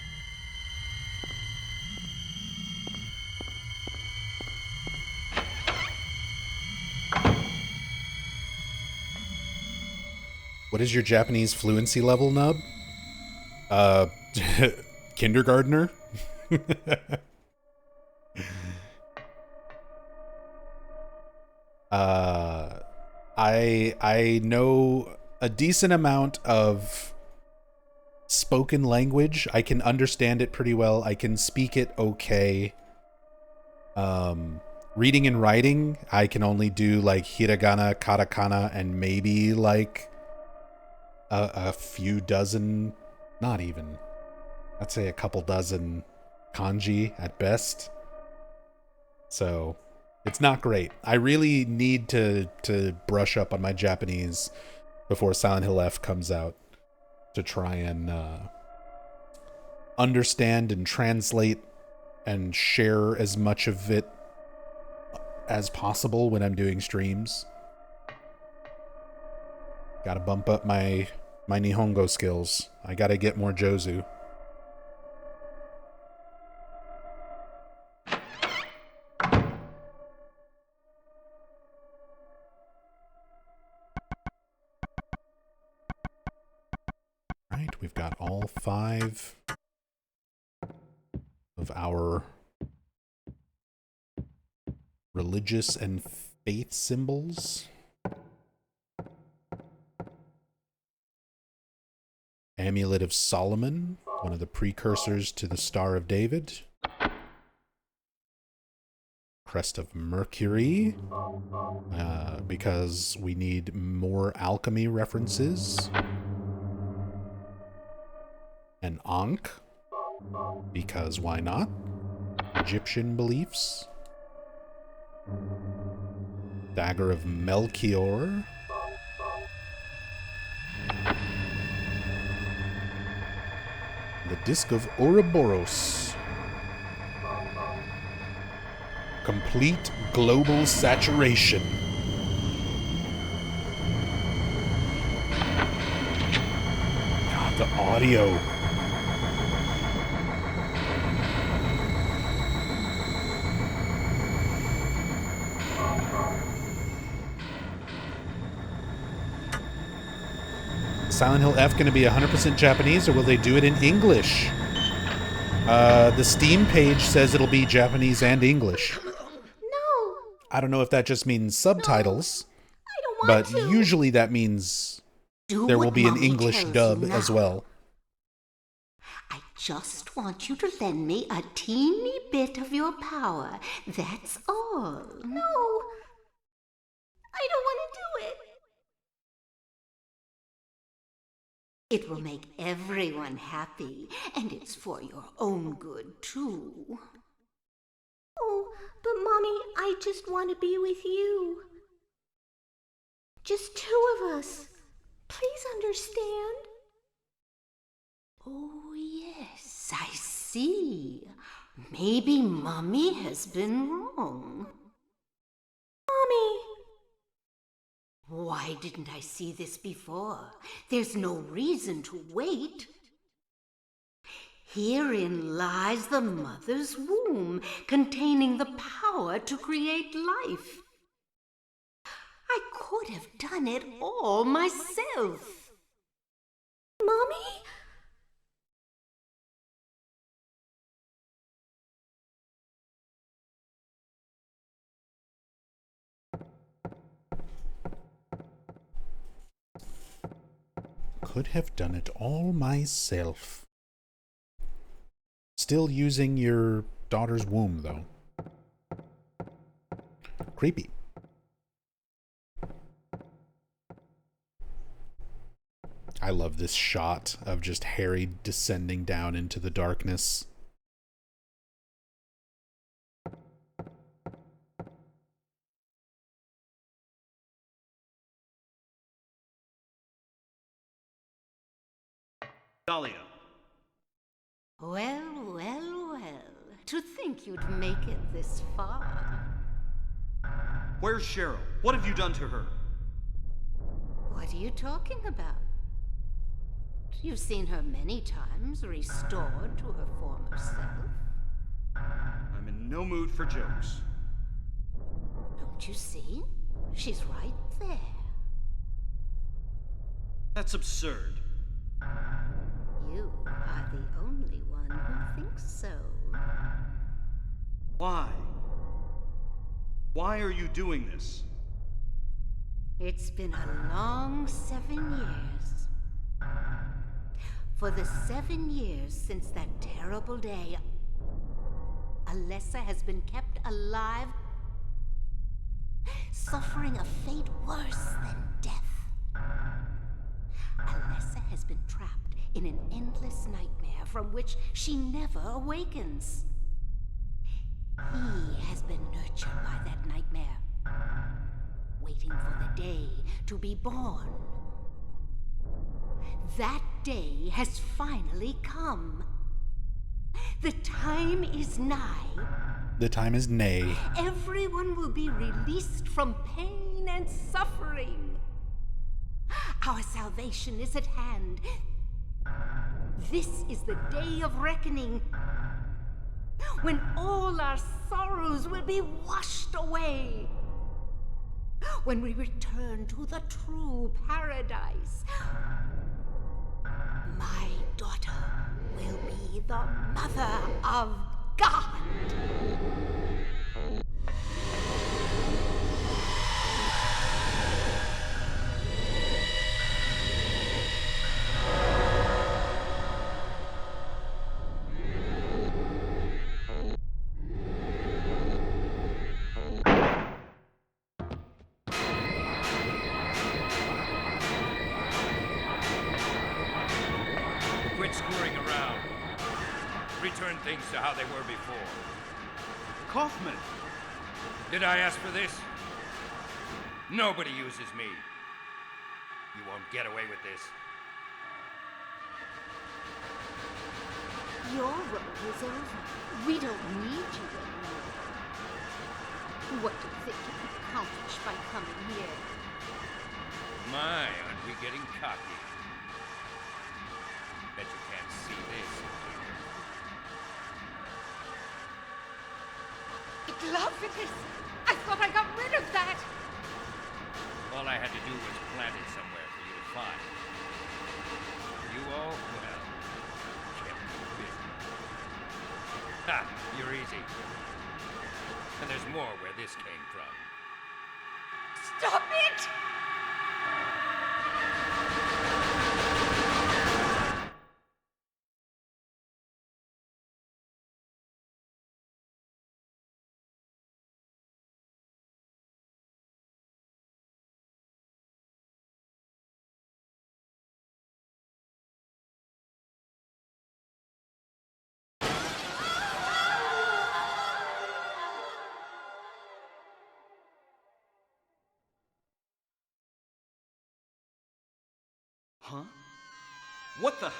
What is your Japanese fluency level, Nub? Kindergartner? I know a decent amount of spoken language. I can understand it pretty well. I can speak it okay. Reading and writing, I can only do like hiragana, katakana, and maybe like a few dozen, not even, I'd say a couple dozen kanji at best. So it's not great. I really need to brush up on my Japanese before Silent Hill F comes out to try and understand and translate and share as much of it as possible when I'm doing streams. Gotta bump up my Nihongo skills. I gotta get more Jozu. Right, we've got all 5 of our religious and faith symbols. Amulet of Solomon, one of the precursors to the Star of David. Crest of Mercury, because we need more alchemy references. An Ankh, because why not? Egyptian beliefs. Dagger of Melchior. The Disc of Ouroboros. Complete global saturation. God, the audio. Silent Hill F going to be 100% Japanese, or will they do it in English? The Steam page says it'll be Japanese and English. No. I don't know if that just means subtitles, I don't want but usually that means there will be an English dub as well. I just want you to lend me a teeny bit of your power. That's all. No. I don't want to do it. It will make everyone happy, and it's for your own good, too. Oh, but Mommy, I just want to be with you. Just two of us. Please understand. Oh, yes, I see. Maybe Mommy has been wrong. Mommy! Why didn't I see this before? There's no reason to wait. Herein lies the mother's womb, containing the power to create life. I could have done it all myself. Mommy? Could have done it all myself. Still using your daughter's womb, though. Creepy. I love this shot of just Harry descending down into the darkness. Dalia. Well, well, well. To think you'd make it this far. Where's Cheryl? What have you done to her? What are you talking about? You've seen her many times, restored to her former self. I'm in no mood for jokes. Don't you see? She's right there. That's absurd. You are the only one who thinks so. Why? Why are you doing this? It's been a long 7 years. For the 7 years since that terrible day, Alessa has been kept alive, suffering a fate worse than death. Alessa has been trapped in an endless nightmare from which she never awakens. He has been nurtured by that nightmare, waiting for the day to be born. That day has finally come. The time is nigh. The time is nay. Everyone will be released from pain and suffering. Our salvation is at hand. This is the day of reckoning, when all our sorrows will be washed away. When we return to the true paradise, my daughter will be the Mother of God. Quit screwing around. Return things to how they were before. Kaufmann! Did I ask for this? Nobody uses me. You won't get away with this. Your role is over. We don't need you anymore. What do you think you can accomplish by coming here? My, aren't we getting cocky? Bet you can't see this. Love it is! I thought I got rid of that! All I had to do was plant it somewhere for you to find. You all, well, kept me busy. Ha! You're easy. And there's more where this came from. Stop it! Huh? What the?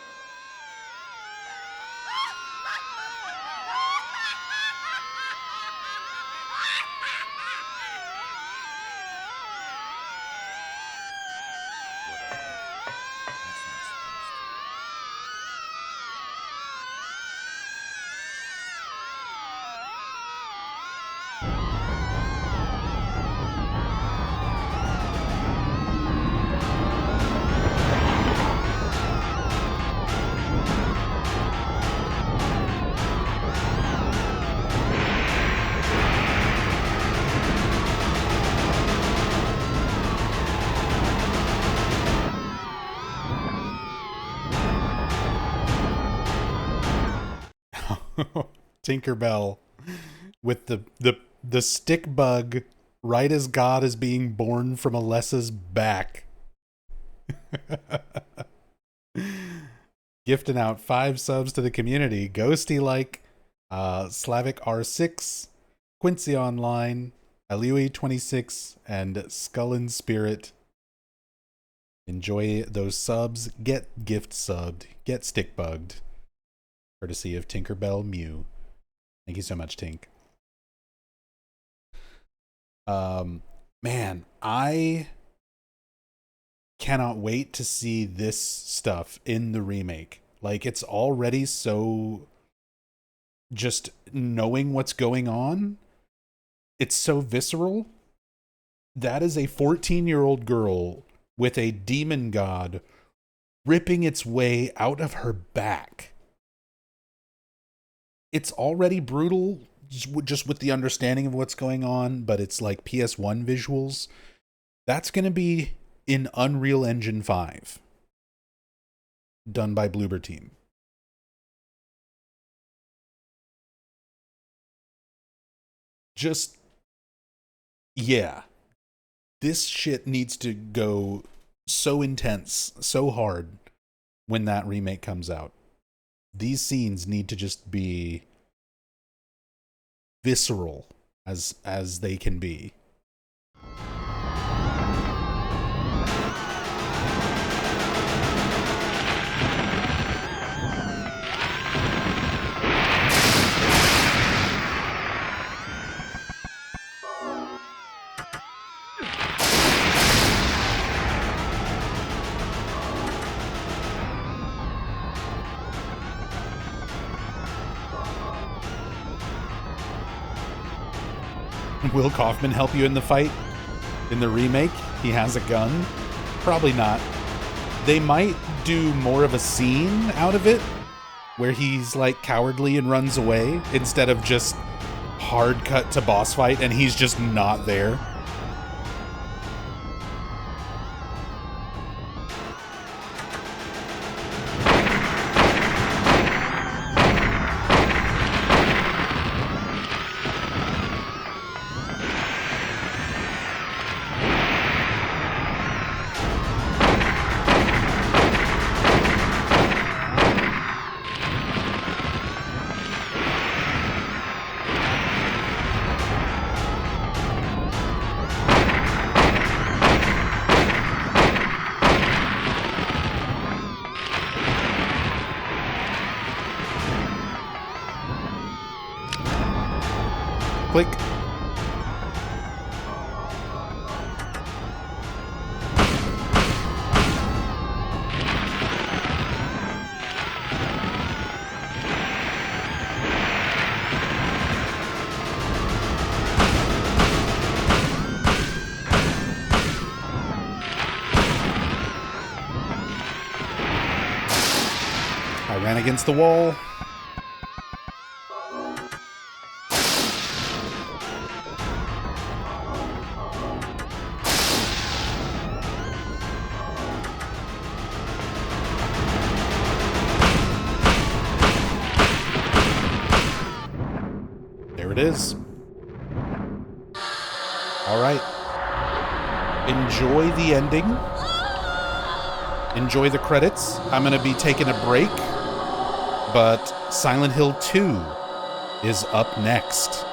Tinkerbell with the stick bug right as God is being born from Alessa's back. Gifting out 5 subs to the community. Ghosty like, Slavic R6, Quincy Online, Aliui 26, and Skull and Spirit. Enjoy those subs. Get gift subbed. Get stick bugged. Courtesy of Tinkerbell Mew. Thank you so much, Tink. Man, I cannot wait to see this stuff in the remake. Like, it's already so, just knowing what's going on, it's so visceral. That is a 14-year-old girl with a demon god ripping its way out of her back. It's already brutal just with the understanding of what's going on, but it's like PS1 visuals. That's going to be in Unreal Engine 5. Done by Bloober Team. Just, yeah. This shit needs to go so intense, so hard when that remake comes out. These scenes need to just be visceral as they can be. Will Kaufmann help you in the fight? In the remake? He has a gun? Probably not. They might do more of a scene out of it, where he's like cowardly and runs away, instead of just hard cut to boss fight and he's just not there. Click. I ran against the wall. it is. All right. Enjoy the ending. Enjoy the credits. I'm going to be taking a break, but Silent Hill 2 is up next.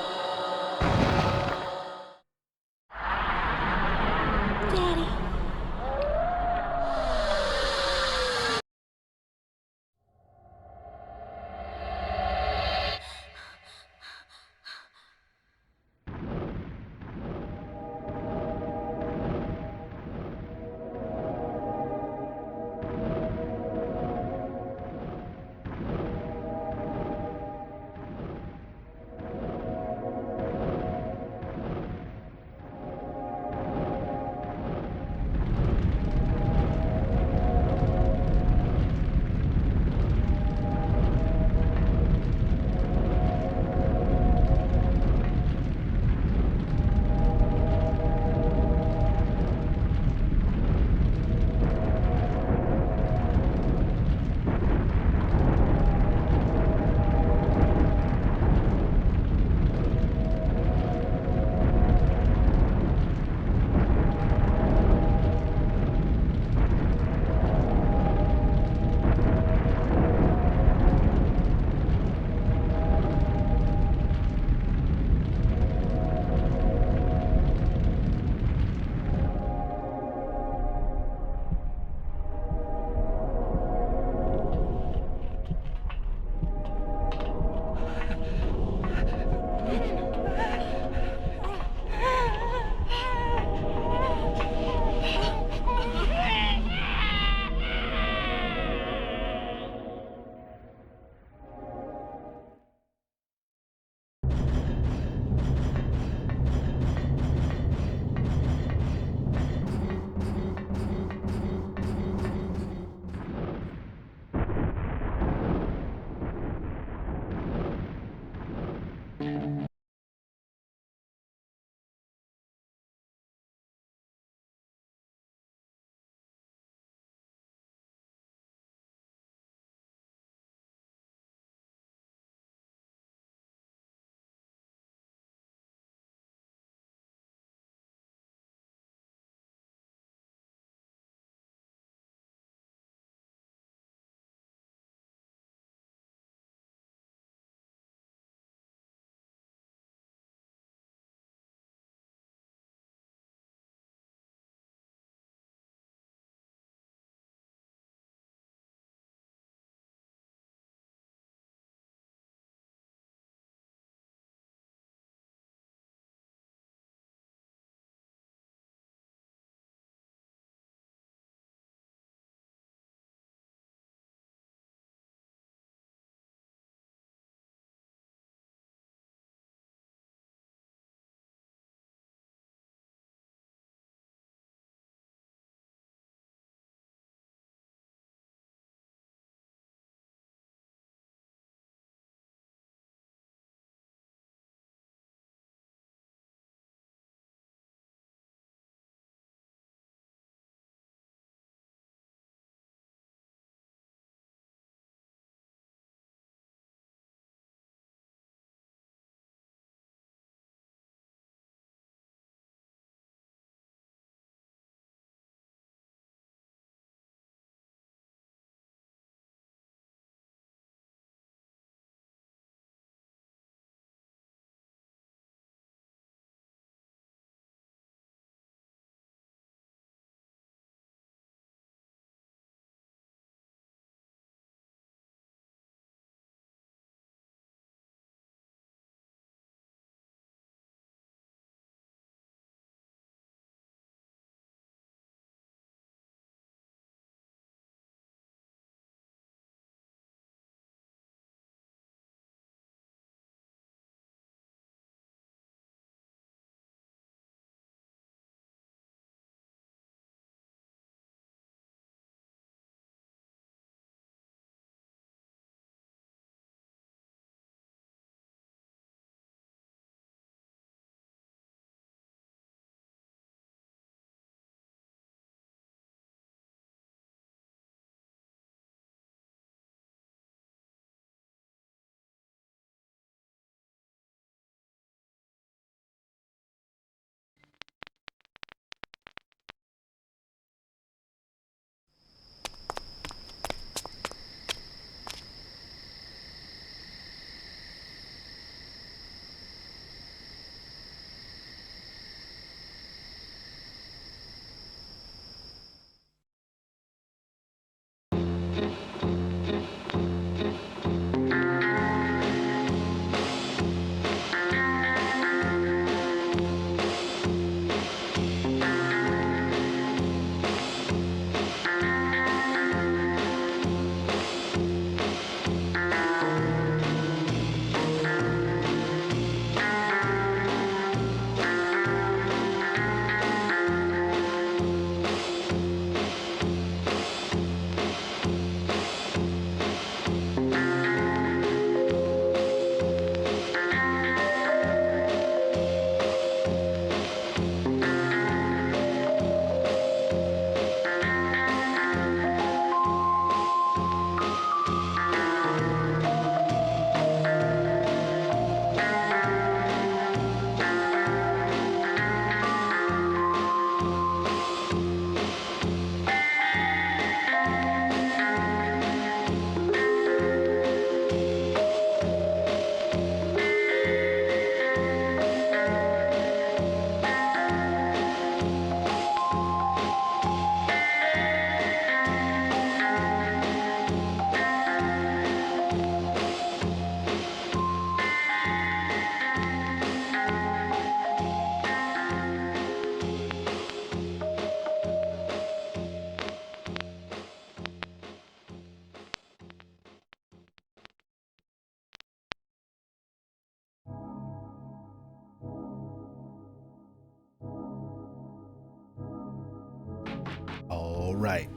All right.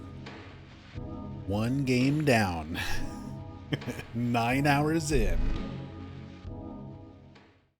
One game down. 9 hours in.